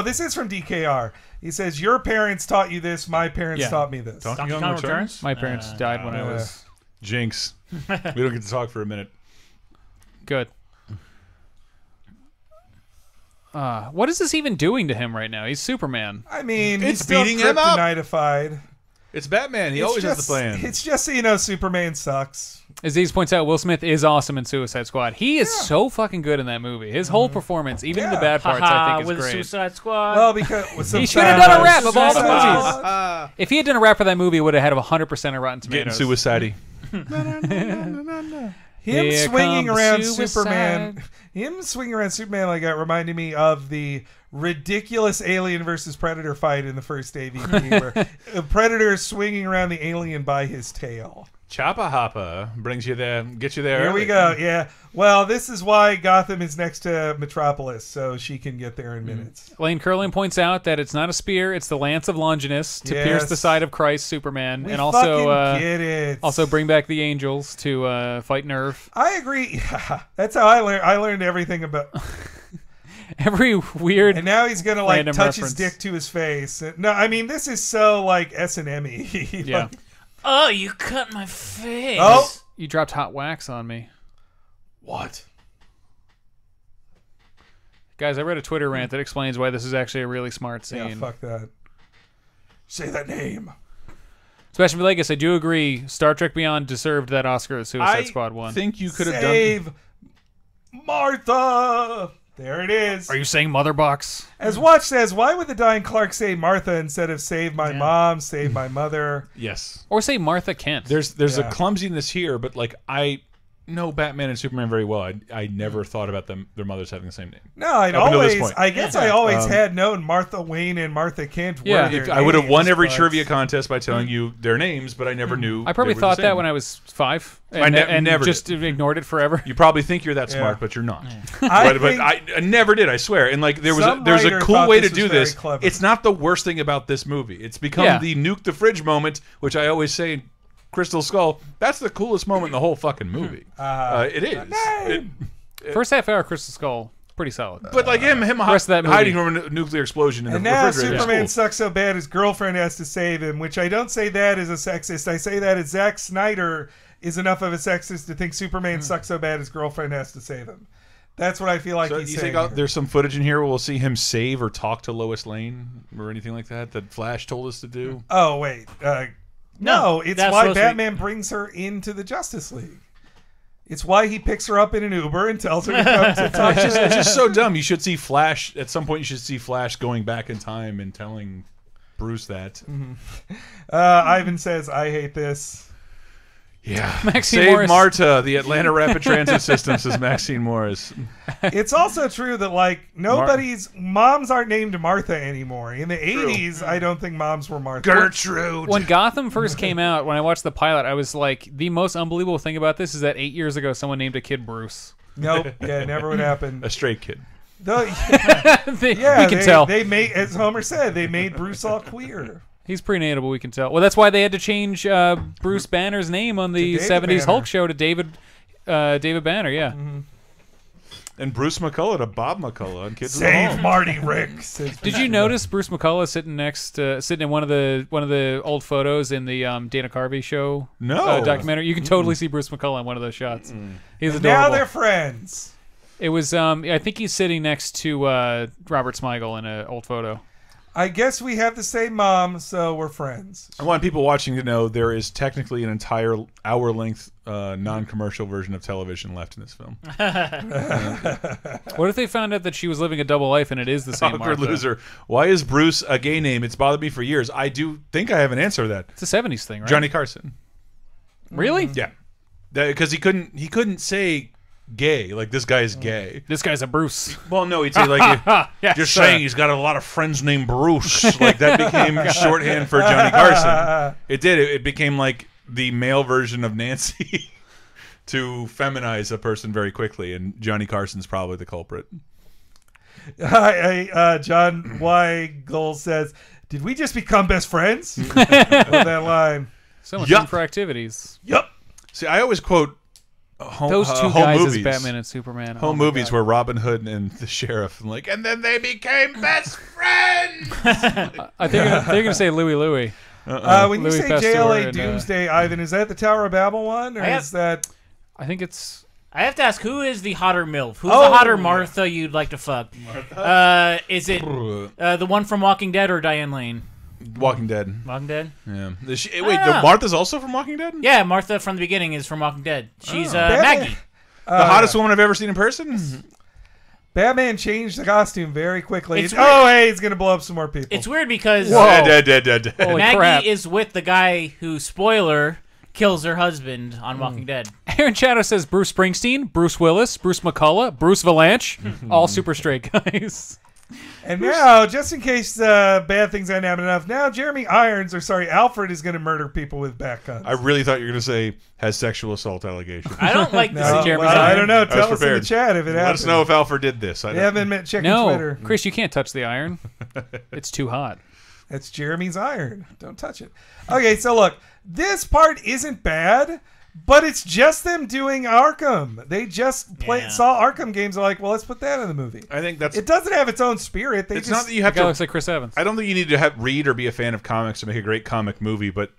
Speaker 2: this is from DKR. He says, your parents taught you this, my parents taught me this.
Speaker 1: Donkey Kong Returns?
Speaker 3: My parents died when I was...
Speaker 1: Jinx. We don't get to talk for a minute.
Speaker 3: Good. What is this even doing to him right now? He's Superman.
Speaker 2: I mean,
Speaker 1: it's
Speaker 2: he's still
Speaker 1: beating him up.
Speaker 2: kryptonitified.
Speaker 1: It's Batman. He always has the plan.
Speaker 2: It's just so you know, Superman sucks.
Speaker 3: Aziz points out, Will Smith is awesome in Suicide Squad. He is so fucking good in that movie. His whole performance, even in the bad parts, I think is
Speaker 4: with
Speaker 3: great.
Speaker 4: Suicide Squad.
Speaker 2: Well, because
Speaker 3: he should have done a rap of all the movies. If he had done a rap for that movie, it would have had 100% of Rotten Tomatoes.
Speaker 1: Getting suicide-y.
Speaker 2: Him swinging around Superman. Him swinging around Superman like that reminded me of the ridiculous Alien versus Predator fight in the first AVP, where a Predator is swinging around the alien by his tail.
Speaker 1: Choppa Hoppa brings you there, gets you there.
Speaker 2: Here we go. Yeah. Well, this is why Gotham is next to Metropolis, so she can get there in minutes.
Speaker 3: Lane Curlin points out that it's not a spear; it's the lance of Longinus to pierce the side of Christ, Superman, and also
Speaker 2: get it.
Speaker 3: Also bring back the angels to fight Nerve.
Speaker 2: I agree. That's how I learned. I learned everything about.
Speaker 3: Every weird,
Speaker 2: and now he's gonna like touch
Speaker 3: reference.
Speaker 2: his dick to his face. No, I mean this is so like S&M-y.
Speaker 3: Yeah.
Speaker 4: Oh, you cut my face.
Speaker 2: Oh,
Speaker 3: you dropped hot wax on me.
Speaker 2: What?
Speaker 3: Guys, I read a Twitter rant that explains why this is actually a really smart scene.
Speaker 2: Yeah, fuck that. Say that name.
Speaker 3: Sebastian Villegas, I do agree. Star Trek Beyond deserved that Oscar that Suicide Squad won.
Speaker 1: I think you could have done.
Speaker 2: Save Martha. There it is.
Speaker 3: Are you saying Mother Box?
Speaker 2: As Watch says, why would the dying Clark say Martha instead of save my mom, save my mother?
Speaker 1: Yes.
Speaker 3: Or say Martha Kent.
Speaker 1: There's a clumsiness here, but like I know Batman and Superman very well. I never thought about their mothers having the same name.
Speaker 2: No, I guess I always had known Martha Wayne and Martha Kent were their
Speaker 1: I would have won every
Speaker 2: names,
Speaker 1: trivia contest by telling you their names, but I never knew.
Speaker 3: I probably thought that when I was 5. And,
Speaker 1: I never
Speaker 3: just ignored it forever.
Speaker 1: You probably think you're that smart, but you're not. But I never did, I swear. And like there's a cool way to do this.
Speaker 2: Clever.
Speaker 1: It's not the worst thing about this movie. It's become the nuke the fridge moment, which I always say Crystal Skull, that's the coolest moment in the whole fucking movie. It is.
Speaker 3: First half hour, Crystal Skull, pretty solid.
Speaker 1: But like him hiding from a nuclear explosion in
Speaker 2: and
Speaker 1: the
Speaker 2: now
Speaker 1: refrigerator.
Speaker 2: Superman sucks so bad his girlfriend has to save him, which I don't say that as a sexist. I say that as Zack Snyder is enough of a sexist to think Superman sucks so bad his girlfriend has to save him. That's what I feel like he's saying.
Speaker 1: There's some footage in here where we'll see him save or talk to Lois Lane or anything like that Flash told us to do?
Speaker 2: Oh, wait. No, it's why Batman brings her into the Justice League. It's why he picks her up in an Uber and tells her to come to talk.
Speaker 1: It's just so dumb. You should see Flash at some point. You should see Flash going back in time and telling Bruce that.
Speaker 2: Ivan says, "I hate this."
Speaker 1: Yeah,
Speaker 3: Maxine
Speaker 1: Save
Speaker 3: Morris.
Speaker 1: Marta, the Atlanta Rapid Transit System, says Maxine Morris.
Speaker 2: It's also true that like moms aren't named Martha anymore. In the 80s, I don't think moms were Martha.
Speaker 1: Gertrude.
Speaker 3: When Gotham first came out, when I watched the pilot, I was like, the most unbelievable thing about this is that 8 years ago, someone named a kid Bruce.
Speaker 2: Nope, yeah, never would happen.
Speaker 1: A straight kid.
Speaker 3: We can tell.
Speaker 2: They made, as Homer said, they made Bruce all queer.
Speaker 3: He's prenatal, we can tell. Well, that's why they had to change Bruce Banner's name on the 70s
Speaker 2: Banner.
Speaker 3: Hulk show to David Banner, yeah.
Speaker 1: And Bruce McCullough to Bob McCullough on Kids in the
Speaker 2: Save
Speaker 1: Hall.
Speaker 2: Marty Rick.
Speaker 3: Did you notice Bruce McCullough sitting in one of the old photos in the Dana Carvey show documentary? You can totally see Bruce McCullough in one of those shots. He's adorable.
Speaker 2: Now they're friends.
Speaker 3: It was I think he's sitting next to Robert Smigel in an old photo.
Speaker 2: I guess we have the same mom, so we're friends.
Speaker 1: I want people watching to know there is technically an entire hour-length non-commercial version of television left in this film.
Speaker 3: What if they found out that she was living a double life and it is the same
Speaker 1: Awkward
Speaker 3: Martha?
Speaker 1: loser. Why is Bruce a gay name? It's bothered me for years. I do think I have an answer to that.
Speaker 3: It's a 70s thing, right?
Speaker 1: Johnny Carson.
Speaker 3: Really?
Speaker 1: Yeah. Because he couldn't say gay. Like, this guy is gay.
Speaker 3: This guy's a Bruce.
Speaker 1: Well, no, he'd say, like,
Speaker 3: yes,
Speaker 1: just saying he's got a lot of friends named Bruce. Like, that became shorthand for Johnny Carson. It did. It became, like, the male version of Nancy to feminize a person very quickly, and Johnny Carson's probably the culprit.
Speaker 2: John Weigel says, "Did we just become best friends?" With that line.
Speaker 3: So much room for activities.
Speaker 2: Yep.
Speaker 1: See, I always quote
Speaker 3: those two
Speaker 1: home
Speaker 3: guys
Speaker 1: movies.
Speaker 3: as Batman and Superman.
Speaker 1: Home movies where Robin Hood and the sheriff, and then they became best friends.
Speaker 3: I think they're going to say Louie.
Speaker 2: When
Speaker 3: Louis
Speaker 2: you say
Speaker 3: Pasteur
Speaker 2: JLA
Speaker 3: and,
Speaker 2: Doomsday, Ivan, is that the Tower of Babel one, or is that?
Speaker 3: I think it's.
Speaker 4: I have to ask, who is the hotter MILF? Who's the hotter Martha you'd like to fuck? Is it the one from Walking Dead or Diane Lane?
Speaker 1: Walking Dead.
Speaker 4: Walking Dead?
Speaker 1: Yeah. Wait, Martha's also from Walking Dead?
Speaker 4: Yeah, Martha from the beginning is from Walking Dead. She's Maggie.
Speaker 1: The hottest woman I've ever seen in person?
Speaker 2: Batman changed the costume very quickly. Hey, he's going to blow up some more people.
Speaker 4: It's weird because
Speaker 3: Maggie
Speaker 4: is with the guy who, spoiler, kills her husband on Walking Dead.
Speaker 3: Aaron Chato says Bruce Springsteen, Bruce Willis, Bruce McCullough, Bruce Valanche, all super straight guys.
Speaker 2: And now, just in case bad things aren't happening enough, now Alfred is going to murder people with back guns.
Speaker 1: I really thought you were going to say has sexual assault allegations.
Speaker 4: I don't like this.
Speaker 2: I don't know. Tell us in the chat if it happened.
Speaker 1: Let us know if Alfred did this.
Speaker 2: I haven't been checking Twitter.
Speaker 3: Chris, you can't touch the iron. It's too hot.
Speaker 2: It's Jeremy's iron. Don't touch it. Okay, so look, this part isn't bad. But it's just them doing Arkham. They just saw Arkham games. They're like, well, let's put that in the movie.
Speaker 1: I think
Speaker 2: it doesn't have its own spirit.
Speaker 1: It's not that you have to.
Speaker 3: Looks like Chris Evans.
Speaker 1: I don't think you need to read or be a fan of comics to make a great comic movie. But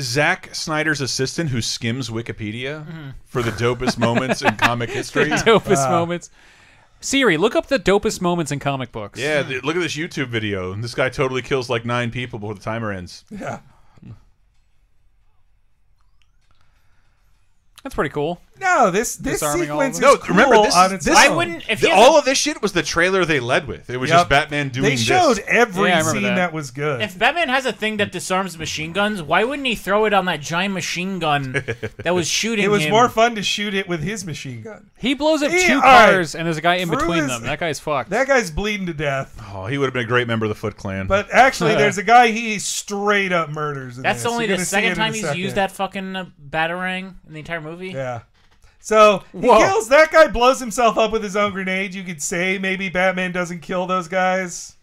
Speaker 1: Zack Snyder's assistant, who skims Wikipedia for the dopest moments in comic history,
Speaker 3: dopest moments. Siri, look up the dopest moments in comic books.
Speaker 1: Yeah, look at this YouTube video. This guy totally kills like 9 people before the timer ends.
Speaker 2: Yeah.
Speaker 3: That's pretty cool.
Speaker 2: No, this sequence is cool
Speaker 1: remember,
Speaker 2: on its own.
Speaker 1: All of this shit was the trailer they led with. It was just Batman doing this.
Speaker 2: They showed every scene that was good.
Speaker 4: If Batman has a thing that disarms machine guns, why wouldn't he throw it on that giant machine gun that was shooting him?
Speaker 2: It was more fun to shoot it with his machine gun.
Speaker 3: He blows up 2 cars, and there's a guy in between them. That guy's fucked.
Speaker 2: That guy's bleeding to death.
Speaker 1: Oh, he would have been a great member of the Foot Clan.
Speaker 2: But actually, there's a guy he straight up murders.
Speaker 4: That's only the second time he's used that fucking batarang in the entire movie.
Speaker 2: Yeah. So he kills that guy, blows himself up with his own grenade. You could say maybe Batman doesn't kill those guys,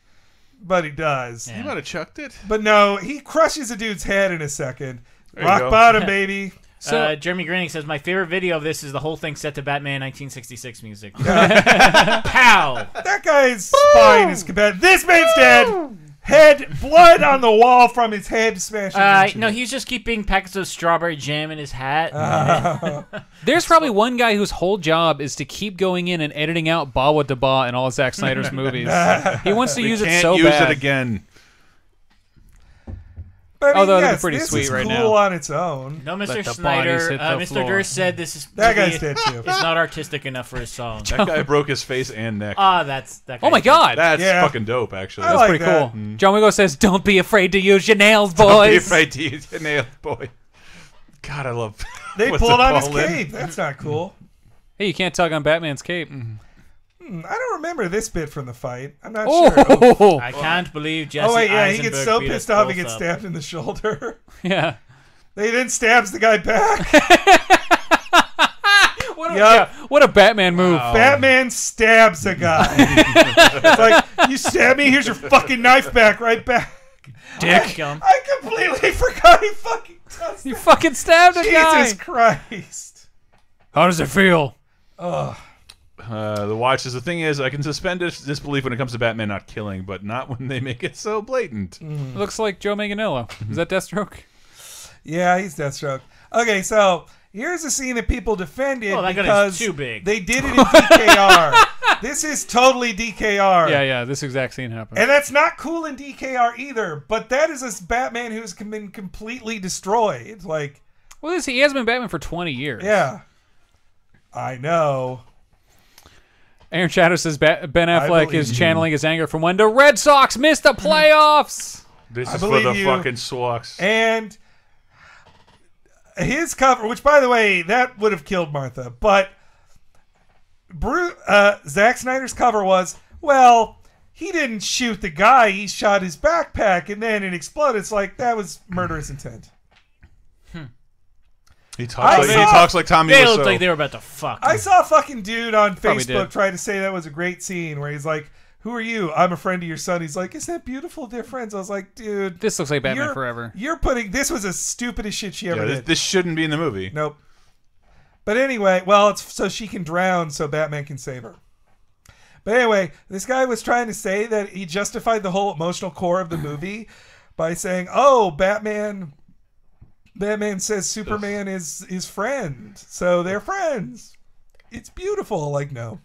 Speaker 2: but he does.
Speaker 1: He might have chucked it.
Speaker 2: But no, he crushes a dude's head in a second. Rock bottom, baby.
Speaker 4: So Jeremy Grinning says, my favorite video of this is the whole thing set to Batman 1966 music. Pow!
Speaker 2: That guy's spine is competitive. This man's dead! Head, blood on the wall from his head smashing.
Speaker 4: No, he's just keeping packets of strawberry jam in his hat.
Speaker 3: There's probably one guy whose whole job is to keep going in and editing out Bawa Daba in all of Zack Snyder's movies. He wants to use it so bad.
Speaker 1: Can't use it again.
Speaker 2: But I mean,
Speaker 3: they're pretty sweet right now.
Speaker 2: Cool on its own.
Speaker 4: No, Mr. Snyder. Mr. Durst said this is
Speaker 2: that guy's dead too.
Speaker 4: It's not artistic enough for his song.
Speaker 1: That guy broke his face and neck.
Speaker 4: That guy.
Speaker 3: Oh my god,
Speaker 1: that's fucking dope. Actually,
Speaker 3: that's pretty cool. John Wigo says, "Don't be afraid to use your nails, boys.
Speaker 1: Don't be afraid to use your nails, boy." God, I love.
Speaker 2: They pulled on his cape. That's not cool.
Speaker 3: Hey, you can't tug on Batman's cape.
Speaker 2: I don't remember this bit from the fight. I'm not sure.
Speaker 4: I can't believe Jesse.
Speaker 2: Oh wait, yeah,
Speaker 4: Eisenberg
Speaker 2: he gets so pissed off he gets stabbed in the shoulder.
Speaker 3: Yeah.
Speaker 2: They then stabs the guy back.
Speaker 3: What a Batman move.
Speaker 2: Batman stabs a guy. It's like, you stab me, here's your fucking knife back, right back.
Speaker 3: Dick.
Speaker 2: I completely forgot he fucking does that.
Speaker 3: You fucking stabbed a guy.
Speaker 2: Jesus Christ.
Speaker 3: How does it feel?
Speaker 2: Ugh.
Speaker 1: The watch is the thing is I can suspend disbelief when it comes to Batman not killing, but not when they make it so blatant.
Speaker 3: It looks like Joe Manganiello. Is that Deathstroke?
Speaker 2: Yeah, he's Deathstroke. Okay, so here's a scene that people defended because
Speaker 4: too big.
Speaker 2: They did it in DKR. This is totally DKR.
Speaker 3: Yeah, this exact scene happened.
Speaker 2: And that's not cool in DKR either, but that is a Batman who's been completely destroyed. Like,
Speaker 3: well, he has been Batman for 20 years.
Speaker 2: Yeah. I know.
Speaker 3: Aaron Shadow says Ben Affleck is channeling his anger from when the Red Sox missed the playoffs.
Speaker 1: This is for the fucking Sox.
Speaker 2: And his cover, which by the way, that would have killed Martha, but Zack Snyder's cover was, well, he didn't shoot the guy, he shot his backpack and then it exploded. It's like, that was murderous intent.
Speaker 1: He talks like Tommy
Speaker 4: They
Speaker 1: Wiseau.
Speaker 4: looked like they were about to fuck.
Speaker 2: I saw a fucking dude on
Speaker 3: Probably
Speaker 2: Facebook
Speaker 3: did.
Speaker 2: try to say that was a great scene where he's like, "Who are you? I'm a friend of your son." He's like, "Isn't that beautiful, dear friends?" I was like, "Dude,
Speaker 3: This looks like Batman Forever.
Speaker 2: You're putting this was the stupidest shit she ever did.
Speaker 1: This shouldn't be in the movie.
Speaker 2: Nope. But anyway, well, it's so she can drown, so Batman can save her. But anyway, this guy was trying to say that he justified the whole emotional core of the movie by saying, "Oh, Batman says Superman is his friend, so they're friends. It's beautiful." Like, no.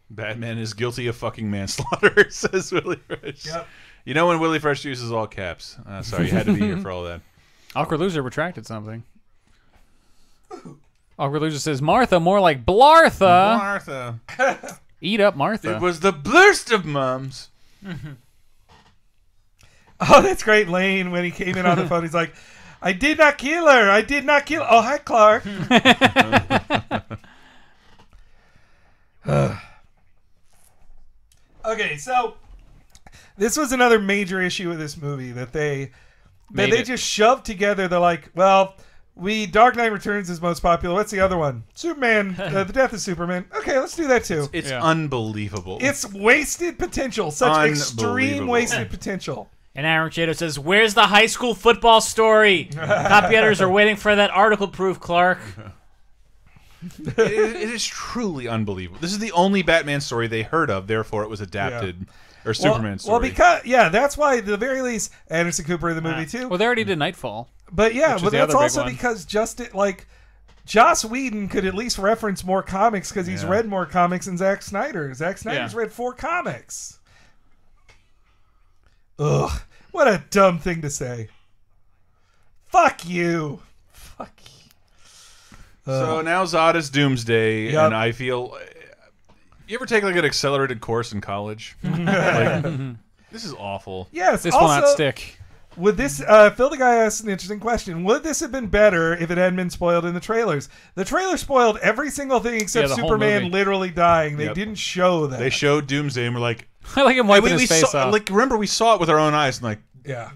Speaker 1: Batman is guilty of fucking manslaughter, says Willie Fresh.
Speaker 2: Yep.
Speaker 1: You know when Willie Fresh uses all caps. Sorry, you had to be here for all that.
Speaker 3: Awkward Loser retracted something. Awkward Loser says, Martha, more like Blartha.
Speaker 1: Martha.
Speaker 3: Eat up, Martha.
Speaker 1: It was the burst of mums.
Speaker 2: Oh, that's great, Lane, when he came in on the phone. He's like, "I did not kill her. I did not kill her." Oh, hi, Clark. Okay, so this was another major issue with this movie that they just shoved together. They're like, well, Dark Knight Returns is most popular. What's the other one? Superman, The Death of Superman. Okay, let's do that too.
Speaker 1: It's unbelievable.
Speaker 2: It's wasted potential. Such extreme wasted potential.
Speaker 4: And Aaron Chato says, "Where's the high school football story? Copy editors are waiting for that article proof, Clark."
Speaker 1: it is truly unbelievable. This is the only Batman story they heard of, therefore it was adapted. Or Superman story.
Speaker 2: Well, because, that's why, at the very least, Anderson Cooper in the movie, too.
Speaker 3: Well, they already did Nightfall.
Speaker 2: But that's also because Joss Whedon could at least reference more comics because he's read more comics than Zack Snyder. Zack Snyder's read 4 comics. Ugh. What a dumb thing to say. Fuck you. Fuck you.
Speaker 1: So now Zod is Doomsday, and I feel... You ever take like an accelerated course in college? This is awful.
Speaker 2: Yes,
Speaker 3: this will not stick.
Speaker 2: Would this Phil the guy asked an interesting question? Would this have been better if it hadn't been spoiled in the trailers? The trailer spoiled every single thing except Superman literally dying. They didn't show that.
Speaker 1: They showed Doomsday, and we're like,
Speaker 3: I like him wiping his face off.
Speaker 1: Like, remember, we saw it with our own eyes, and like,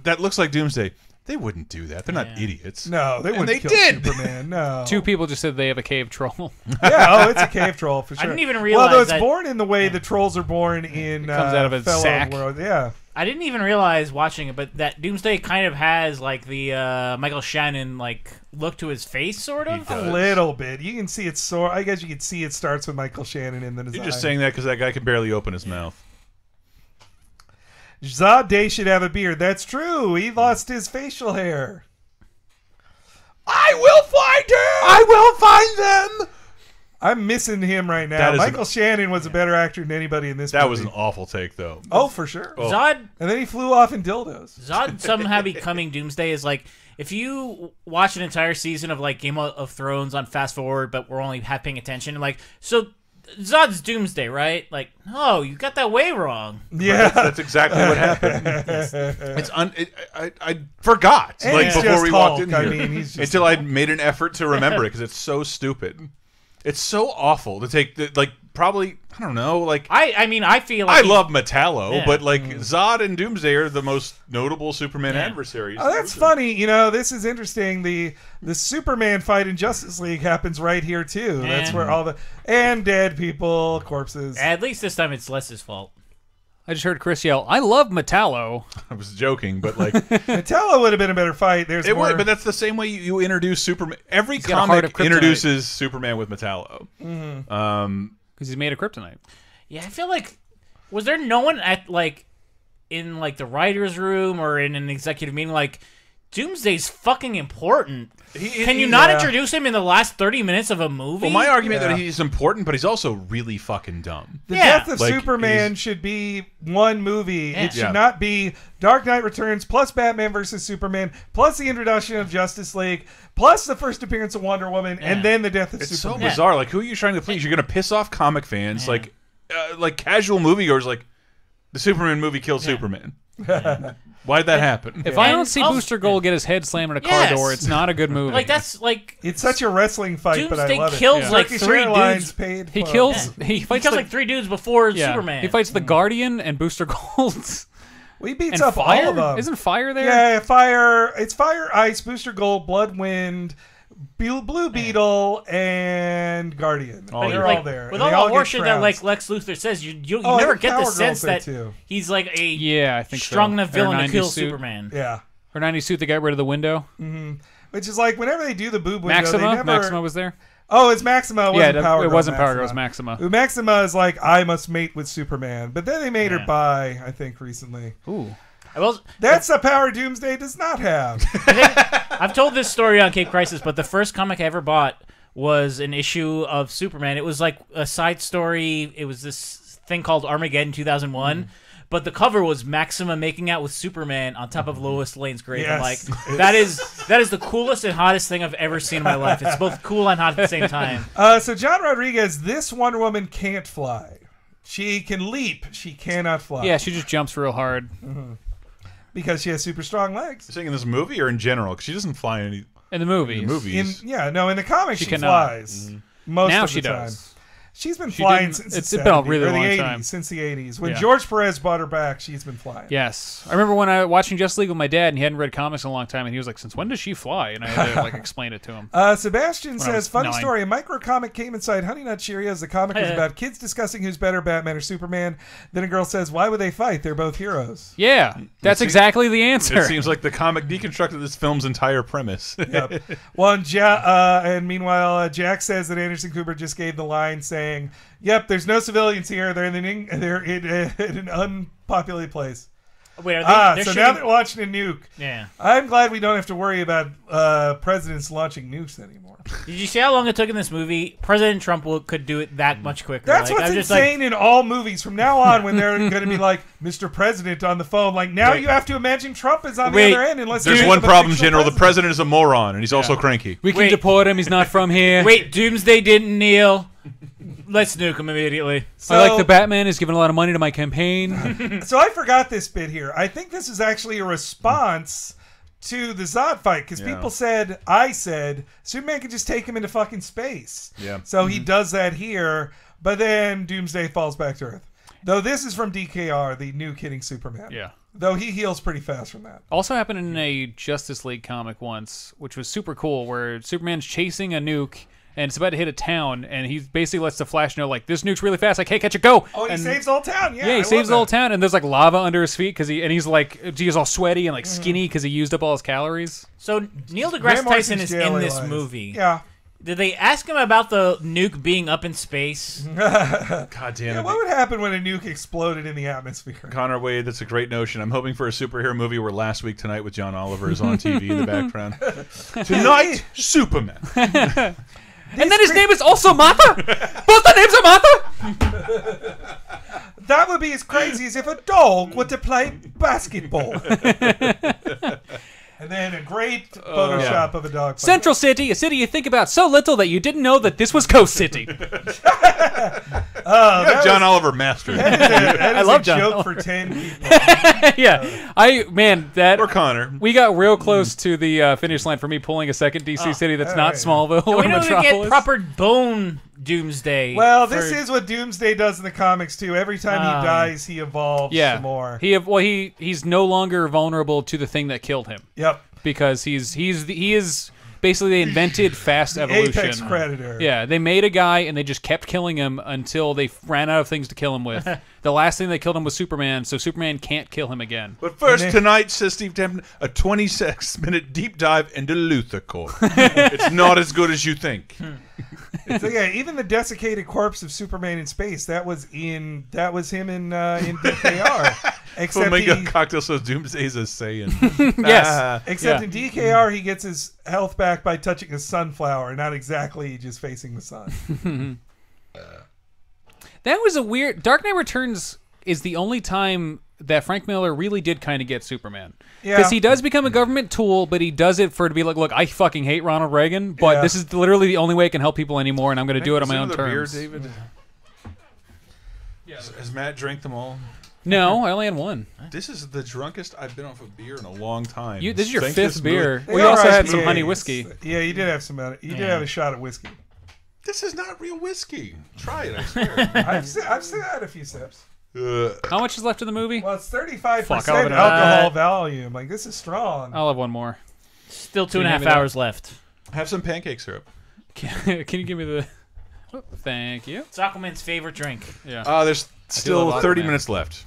Speaker 1: that looks like Doomsday. They wouldn't do that. They're not idiots.
Speaker 2: No, they wouldn't kill Superman. No.
Speaker 3: 2 people just said they have a cave troll.
Speaker 2: It's a cave troll for sure.
Speaker 4: I didn't even realize
Speaker 2: Well, it's born in the way the trolls are born in
Speaker 3: comes out of a sack.
Speaker 2: World. Yeah.
Speaker 4: I didn't even realize watching it, but that Doomsday kind of has like the Michael Shannon look to his face, sort of.
Speaker 2: A little bit. You can see it. I guess you can see it starts with Michael Shannon in the design.
Speaker 1: You're just saying that because that guy can barely open his mouth.
Speaker 2: Zod Day should have a beard. That's true. He lost his facial hair. I will find him. I will find them. I'm missing him right now. Michael Shannon was a better actor than anybody in this movie.
Speaker 1: That was an awful take, though.
Speaker 2: Oh, for sure.
Speaker 4: Oh. Zod.
Speaker 2: And then he flew off in dildos.
Speaker 4: Zod somehow becoming Doomsday is like, if you watch an entire season of Game of Thrones on fast forward, but we're only half paying attention, so Zod's Doomsday, right? No, you got that way wrong.
Speaker 2: Yeah,
Speaker 1: that's exactly what happened. I forgot before we walked in here until I made an effort to remember it because it's so stupid. It's so awful to take probably I don't know
Speaker 4: I feel like
Speaker 1: I love Metallo, but Zod and Doomsday are the most notable Superman adversaries.
Speaker 2: Oh, that's funny. This is interesting. The Superman fight in Justice League happens right here too. That's where all the dead people, corpses.
Speaker 4: At least this time it's less his fault.
Speaker 3: I just heard Chris yell, "I love Metallo."
Speaker 1: I was joking, but
Speaker 2: Metallo would have been a better fight. It would,
Speaker 1: but that's the same way you introduce Superman. Every comic introduces Superman with Metallo.
Speaker 3: Because he's made of kryptonite.
Speaker 4: Yeah, I feel was there no one at in the writer's room or in an executive meeting Doomsday's fucking important. Can you not introduce him in the last 30 minutes of a movie?
Speaker 1: Well, my argument that he's important, but he's also really fucking dumb.
Speaker 2: The death of Superman should be one movie. It should not be Dark Knight Returns plus Batman versus Superman plus the introduction of Justice League plus the first appearance of Wonder Woman and then the death of Superman.
Speaker 1: It's so bizarre. Who are you trying to please? You're going to piss off comic fans. Casual moviegoers the Superman movie killed Superman. Why'd that happen?
Speaker 3: If I don't see Booster Gold get his head slammed in a car door, it's not a good movie.
Speaker 2: It's such a wrestling fight, but I love it.
Speaker 4: Kills 3 dudes.
Speaker 3: He kills
Speaker 4: 3 dudes before Superman.
Speaker 3: He fights the Guardian and Booster Gold.
Speaker 2: Well, he beats up all of them.
Speaker 3: Isn't Fire there?
Speaker 2: Yeah, Fire. It's Fire, Ice, Booster Gold, Blood, Wind, Blue Beetle, and Guardian. They're all there.
Speaker 4: With all the horseshit that like Lex Luthor says, you never get the sense that he's like a
Speaker 3: I think
Speaker 4: strong enough villain to kill
Speaker 3: suit.
Speaker 4: Superman.
Speaker 2: Yeah.
Speaker 3: Her 90s suit that got rid of the window.
Speaker 2: Mm-hmm. Which is like whenever they do the boob window,
Speaker 3: Maxima was there.
Speaker 2: Oh, it's Maxima. It wasn't Power Girl.
Speaker 3: It wasn't Power Girl. It was Maxima.
Speaker 2: Maxima is like, I must mate with Superman, but then they made her bi, I think, recently.
Speaker 3: Ooh.
Speaker 2: That's the power Doomsday does not have.
Speaker 4: I've told this story on Cape Crisis, but the first comic I ever bought was an issue of Superman. It was like a side story. It was this thing called Armageddon 2001. But the cover was Maxima making out with Superman on top of Lois Lane's grave.
Speaker 2: Yes.
Speaker 4: I'm like, that is the coolest and hottest thing I've ever seen in my life. It's both cool and hot at the same time.
Speaker 2: So John Rodriguez, this Wonder Woman can't fly. She can leap. She cannot fly.
Speaker 3: Yeah, she just jumps real hard.
Speaker 2: Because she has super strong legs.
Speaker 1: You're saying in this movie or in general? Because she doesn't fly in
Speaker 3: the movies.
Speaker 1: In the movies.
Speaker 2: In the comics she flies. Most
Speaker 3: now
Speaker 2: of the
Speaker 3: she
Speaker 2: time.
Speaker 3: does.
Speaker 2: She's been flying since
Speaker 3: it's
Speaker 2: the
Speaker 3: been a
Speaker 2: 70s,
Speaker 3: really
Speaker 2: or the
Speaker 3: long
Speaker 2: 80s,
Speaker 3: time.
Speaker 2: since the 80s. When George Perez brought her back, she's been flying.
Speaker 3: Yes. I remember when I was watching Justice League with my dad, and he hadn't read comics in a long time, and he was like, since when does she fly? And I had to like explain it to him.
Speaker 2: Sebastian says, funny
Speaker 3: 9.
Speaker 2: story, a micro comic came inside Honey Nut Cheerios. The comic was about kids discussing who's better, Batman or Superman. Then a girl says, why would they fight? They're both heroes.
Speaker 3: Yeah, that's exactly the answer.
Speaker 1: It seems like the comic deconstructed this film's entire premise.
Speaker 2: Yep. Well, and meanwhile, Jack says that Anderson Cooper just gave the line saying, yep, there's no civilians here. They're in an unpopulated place.
Speaker 4: Wait,
Speaker 2: now they're launching a nuke.
Speaker 4: Yeah.
Speaker 2: I'm glad we don't have to worry about presidents launching nukes anymore.
Speaker 4: Did you see how long it took in this movie? President Trump could do it that much quicker.
Speaker 2: That's what's insane in all movies. From now on, when they're going to be like, Mr. President on the phone, like now you have to imagine Trump is on the other end. Unless
Speaker 1: there's one problem, General. The president is a moron, and he's also cranky.
Speaker 3: We can deport him. He's not from here.
Speaker 4: Wait, Doomsday didn't kneel. Let's nuke him immediately.
Speaker 3: So, I like the Batman is giving a lot of money to my campaign.
Speaker 2: So I forgot this bit here. I think this is actually a response to the Zod fight, because people said, Superman could just take him into fucking space.
Speaker 1: Yeah.
Speaker 2: So he does that here, but then Doomsday falls back to Earth. Though this is from DKR, the nuke hitting Superman.
Speaker 3: Yeah.
Speaker 2: Though he heals pretty fast from that.
Speaker 3: Also happened in a Justice League comic once, which was super cool, where Superman's chasing a nuke, and it's about to hit a town, and he basically lets the Flash know, like, this nuke's really fast, I can't catch it, go!
Speaker 2: Oh, he saves the whole town,
Speaker 3: Yeah, he saves the whole town, and there's, like, lava under his feet, he's, like, he's all sweaty and, like, skinny because he used up all his calories.
Speaker 4: So, Neil deGrasse Tyson is in this movie.
Speaker 2: Yeah.
Speaker 4: Did they ask him about the nuke being up in space?
Speaker 1: God damn it.
Speaker 2: What would happen when a nuke exploded in the atmosphere?
Speaker 1: Connor Wade, that's a great notion. I'm hoping for a superhero movie where Last Week Tonight with John Oliver is on TV in the background. Tonight, Superman.
Speaker 3: And then his name is also Martha? Both the names are Martha?
Speaker 2: That would be as crazy as if a dog were to play basketball. And then a great Photoshop of a dog.
Speaker 3: Central City, a city you think about so little that you didn't know that this was Coast City.
Speaker 1: John Oliver mastered.
Speaker 2: That is a joke
Speaker 3: Oliver.
Speaker 2: for 10 people.
Speaker 1: Or Connor.
Speaker 3: We got real close to the finish line for me pulling a second DC city that's not Smallville or
Speaker 4: we don't even
Speaker 3: Metropolis.
Speaker 4: get proper bone Doomsday.
Speaker 2: Well, this is what Doomsday does in the comics too. Every time he dies, he evolves some more.
Speaker 3: He's no longer vulnerable to the thing that killed him.
Speaker 2: Yep.
Speaker 3: Because he is basically, they invented fast evolution.
Speaker 2: Apex predator.
Speaker 3: Yeah, they made a guy and they just kept killing him until they ran out of things to kill him with. The last thing they killed him was Superman, so Superman can't kill him again.
Speaker 1: But first, tonight, says Steve Templeton, a 26-minute deep dive into Luthor Corps. It's not as good as you think.
Speaker 2: So yeah, even the desiccated corpse of Superman in space, that was him in DKR. Except
Speaker 1: Flamingo Cocktail says Doomsday is a Saiyan.
Speaker 3: Yes.
Speaker 2: Except in DKR, he gets his health back by touching a sunflower, not exactly just facing the sun.
Speaker 3: That was a weird... Dark Knight Returns is the only time that Frank Miller really did kind of get Superman. Because he does become a government tool, but he does it to be like, look, I fucking hate Ronald Reagan, but this is literally the only way I can help people anymore, and I'm going to do it on my own terms.
Speaker 1: Beer, David? Has Matt drank them all?
Speaker 3: No, I only had one.
Speaker 1: This is the drunkest I've been off a beer in a long time.
Speaker 3: This is your fifth beer.
Speaker 2: Movie.
Speaker 3: We also had some honey whiskey.
Speaker 2: Yeah, you did have some. You did have a shot of whiskey.
Speaker 1: This is not real whiskey. Try it, I swear.
Speaker 2: I've had a few sips.
Speaker 3: How much is left of the movie?
Speaker 2: Well, it's 35%
Speaker 3: I'll have
Speaker 2: alcohol volume. Like, this is strong.
Speaker 3: I'll have one more.
Speaker 4: Still 2.5 hours left.
Speaker 1: Have some pancake syrup.
Speaker 3: Can you give me the... Oh, thank you.
Speaker 4: It's Aquaman's favorite drink.
Speaker 3: Yeah.
Speaker 1: There's still 30 minutes left.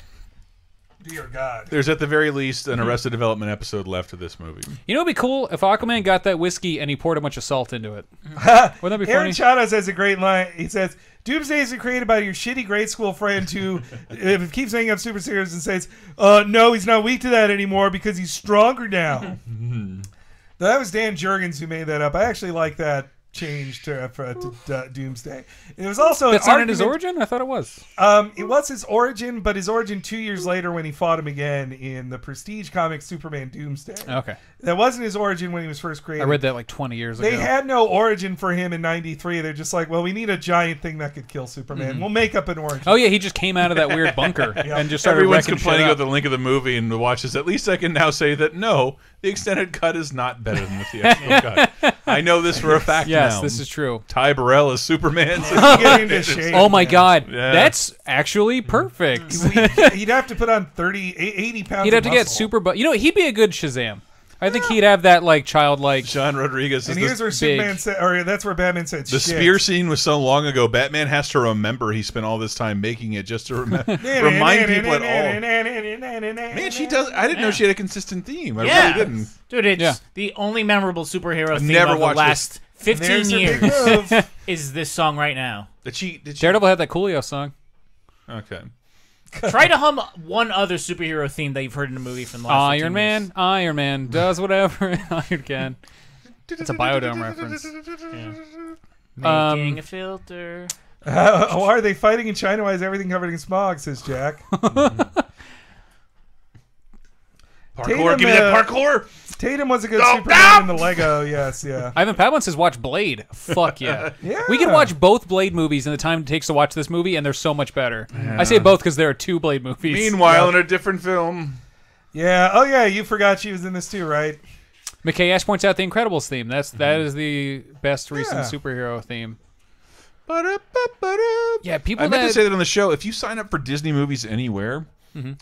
Speaker 2: Dear God.
Speaker 1: There's at the very least an Arrested Development episode left of this movie.
Speaker 3: You know what'd be cool? If Aquaman got that whiskey and he poured a bunch of salt into it. Wouldn't that be
Speaker 2: Aaron
Speaker 3: funny?
Speaker 2: Chados has a great line. He says, Doomsday is created by your shitty grade school friend who keeps making up superheroes and says, no, he's not weak to that anymore because he's stronger now. That was Dan Jurgens who made that up. I actually like that change to Doomsday. It was also
Speaker 3: That's not in his origin? I thought it was.
Speaker 2: It was his origin, but his origin 2 years later when he fought him again in the Prestige comic Superman Doomsday.
Speaker 3: Okay.
Speaker 2: That wasn't his origin when he was first created.
Speaker 3: I read that like 20 years ago.
Speaker 2: They had no origin for him in '93. They're just like, well, we need a giant thing that could kill Superman. We'll make up an origin.
Speaker 3: Oh yeah, he just came out of that weird bunker and just started
Speaker 1: Everyone's
Speaker 3: wrecking
Speaker 1: complaining
Speaker 3: shit
Speaker 1: about
Speaker 3: up.
Speaker 1: the link of the movie and watches. At least I can now say that no, the extended cut is not better than the theatrical cut. I know this for a fact now.
Speaker 3: Yes, this is true.
Speaker 1: Ty Burrell is Superman.
Speaker 2: Get into shape,
Speaker 3: Oh my God,
Speaker 1: Yeah.
Speaker 3: that's actually perfect.
Speaker 2: He'd have to put on 80 pounds.
Speaker 3: He'd have
Speaker 2: of
Speaker 3: to get
Speaker 2: muscle.
Speaker 3: super. You know, he'd be a good Shazam. I think he'd have that like childlike.
Speaker 1: John Rodriguez.
Speaker 2: And
Speaker 1: Is
Speaker 2: here's where Superman said, or that's where Batman said,
Speaker 1: the spear scene was so long ago. Batman has to remember he spent all this time making it just to remind people at all. Man, she does. I didn't know she had a consistent theme. I really didn't.
Speaker 4: Dude, it's the only memorable superhero theme
Speaker 1: never
Speaker 4: of the
Speaker 1: watched
Speaker 4: last 15
Speaker 2: There's her big
Speaker 4: years
Speaker 2: move.
Speaker 4: is this song right now.
Speaker 1: Did she?
Speaker 3: Daredevil had that Coolio song.
Speaker 1: Okay.
Speaker 4: Try to hum one other superhero theme that you've heard in a movie from the last 15 years.
Speaker 3: Iron Man does whatever Iron can. It's a Biodome reference.
Speaker 4: Making a filter.
Speaker 2: Why are they fighting in China? Why is everything covered in smog? Says Jack.
Speaker 1: Parkour, give me that parkour.
Speaker 2: Tatum was a good Superman in the Lego. Yes, yeah.
Speaker 3: Ivan Padman says watch Blade. Fuck yeah.
Speaker 2: Yeah.
Speaker 3: We can watch both Blade movies in the time it takes to watch this movie, and they're so much better. I say both because there are 2 Blade movies.
Speaker 1: Meanwhile, in a different film.
Speaker 2: Yeah. Oh yeah, you forgot she was in this too, right?
Speaker 3: McKay Ash points out the Incredibles theme. That is the best recent superhero theme. Yeah, people.
Speaker 1: I meant to say that on the show. If you sign up for Disney Movies Anywhere,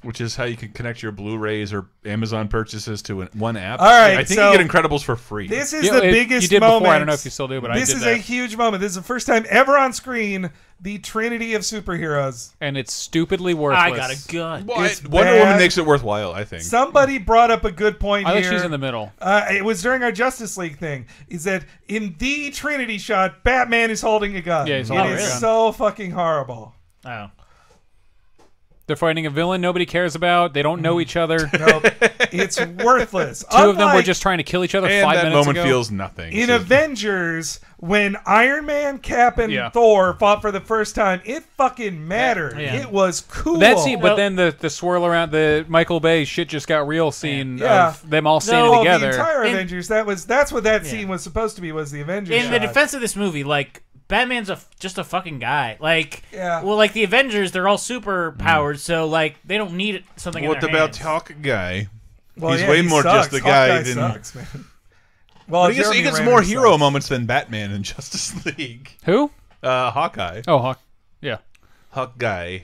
Speaker 1: which is how you can connect your Blu-rays or Amazon purchases to one app.
Speaker 2: All right,
Speaker 1: I think
Speaker 2: so
Speaker 1: you get Incredibles for free.
Speaker 2: This is the biggest
Speaker 3: you did
Speaker 2: moment.
Speaker 3: Before. I don't know if you still do, but I did
Speaker 2: this is
Speaker 3: that.
Speaker 2: a huge moment. This is the first time ever on screen the Trinity of superheroes,
Speaker 3: and it's stupidly worthless.
Speaker 4: I got a gun.
Speaker 1: Wonder Woman makes it worthwhile, I think.
Speaker 2: Somebody brought up a good point
Speaker 3: I
Speaker 2: here.
Speaker 3: think she's in the middle.
Speaker 2: It was during our Justice League thing. Is that in the Trinity shot, Batman is holding a gun.
Speaker 3: Yeah, he's holding
Speaker 2: It
Speaker 3: a
Speaker 2: is
Speaker 3: gun.
Speaker 2: so fucking horrible.
Speaker 4: Oh.
Speaker 3: They're fighting a villain nobody cares about. They don't know each other.
Speaker 2: Nope. It's worthless.
Speaker 3: Two of them were just trying to kill each other
Speaker 1: and
Speaker 3: 5
Speaker 1: that
Speaker 3: minutes
Speaker 1: moment
Speaker 3: ago.
Speaker 1: feels nothing.
Speaker 2: In Avengers, when Iron Man, Cap, and Thor fought for the first time, it fucking mattered.
Speaker 3: Yeah.
Speaker 2: It was cool.
Speaker 3: That scene, but then the swirl around the Michael Bay shit just got real scene of them all standing together.
Speaker 2: The entire Avengers. That's what that scene was supposed to be. Was the Avengers?
Speaker 4: In the defense of this movie, like Batman's just a fucking guy. Like,
Speaker 2: yeah.
Speaker 4: Well, like the Avengers, they're all super powered, so like they don't need something.
Speaker 1: What
Speaker 4: in their
Speaker 1: about
Speaker 4: hands.
Speaker 1: Hawkeye?
Speaker 2: Well,
Speaker 1: He's
Speaker 2: yeah,
Speaker 1: way
Speaker 2: he
Speaker 1: more
Speaker 2: sucks.
Speaker 1: just the guy
Speaker 2: Hawkeye
Speaker 1: than.
Speaker 2: Sucks, man. Well,
Speaker 1: But he gets more hero moments than Batman in Justice League.
Speaker 3: Who?
Speaker 1: Hawkeye.
Speaker 3: Oh, yeah.
Speaker 1: Hawkeye.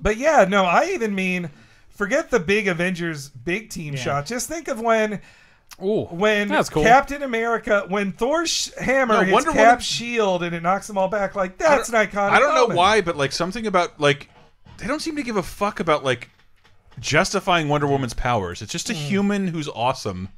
Speaker 2: But yeah, no, I even mean, forget the big Avengers big team shot. Just think of when
Speaker 3: that's cool.
Speaker 2: Captain America, when Thor's hammer hits Cap's shield and it knocks them all back, like that's an iconic
Speaker 1: I don't know
Speaker 2: moment.
Speaker 1: why, but like something about like they don't seem to give a fuck about like justifying Wonder Woman's powers. It's just a human who's awesome.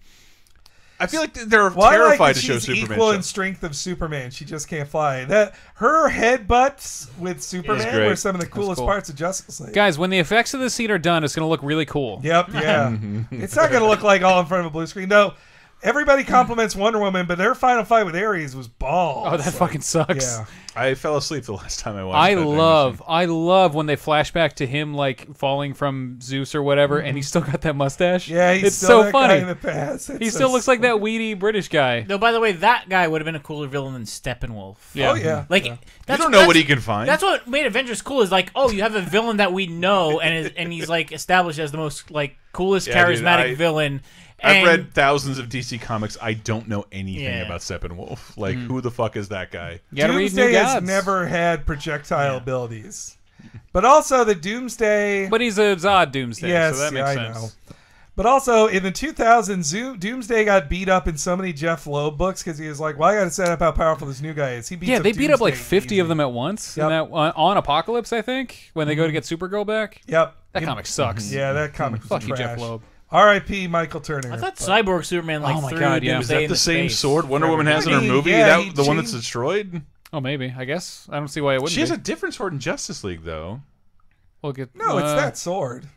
Speaker 1: I feel like they're terrified to show Superman.
Speaker 2: Equal in strength of Superman. She just can't fly. That her headbutts with Superman were some of the coolest parts of Justice League.
Speaker 3: Guys, when the effects of the scene are done, it's going to look really cool.
Speaker 2: Yep, yeah. It's not going to look like all in front of a blue screen. No, everybody compliments Wonder Woman, but their final fight with Ares was balls.
Speaker 3: Oh, that fucking sucks.
Speaker 2: Yeah.
Speaker 1: I fell asleep the last time I watched
Speaker 3: I love when they flash back to him like falling from Zeus or whatever, and he's still got that mustache.
Speaker 2: Yeah, he's
Speaker 3: it's
Speaker 2: still
Speaker 3: so
Speaker 2: that
Speaker 3: funny.
Speaker 2: guy in the past.
Speaker 3: He still looks like that weedy British guy.
Speaker 4: No, by the way, that guy would have been a cooler villain than Steppenwolf.
Speaker 3: Yeah.
Speaker 2: Oh yeah,
Speaker 4: like
Speaker 1: you don't know what he can find.
Speaker 4: That's what made Avengers cool. Is like, oh, you have a villain that we know, and he's like established as the most like coolest charismatic villain.
Speaker 1: I've read thousands of DC comics. I don't know anything about Steppenwolf. Like, who the fuck is that guy?
Speaker 2: Doomsday has never had projectile abilities, but also the Doomsday.
Speaker 3: But he's a Zod Doomsday,
Speaker 2: yes,
Speaker 3: so that makes
Speaker 2: I
Speaker 3: sense.
Speaker 2: know. But also, in the 2000s, Doomsday got beat up in so many Jeff Loeb books because he was like, well, I got to set up how powerful this new guy is. He beats up
Speaker 3: they beat up like
Speaker 2: Doomsday
Speaker 3: 50 of them at once. Yep. On Apocalypse, I think, when they go to get Supergirl back.
Speaker 2: Yep.
Speaker 3: That comic sucks.
Speaker 2: Yeah, that comic was
Speaker 3: Fuck
Speaker 2: trash.
Speaker 3: you, Jeff Loeb.
Speaker 2: R.I.P. Michael Turner.
Speaker 4: I thought Cyborg Superman threw Doomsday
Speaker 1: Is that the same
Speaker 4: space.
Speaker 1: sword Wonder Woman has in her movie? The one that's destroyed?
Speaker 3: Oh, maybe. I guess. I don't see why it wouldn't
Speaker 1: She has a different sword in Justice League, though.
Speaker 3: No,
Speaker 2: it's that sword.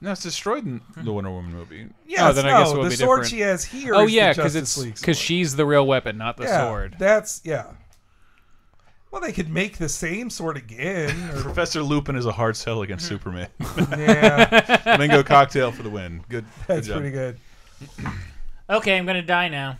Speaker 1: No, it's destroyed in the Wonder Woman movie.
Speaker 2: Yes, then I guess it would be sword different. She has here.
Speaker 3: Oh
Speaker 2: is
Speaker 3: yeah,
Speaker 2: because
Speaker 3: she's the real weapon, not the sword.
Speaker 2: Well, they could make the same sword again.
Speaker 1: Professor Lupin is a hard sell against Superman.
Speaker 2: Yeah,
Speaker 1: Flamingo cocktail for the win. Good.
Speaker 2: That's
Speaker 1: good
Speaker 2: pretty good.
Speaker 4: Okay, I'm gonna die now.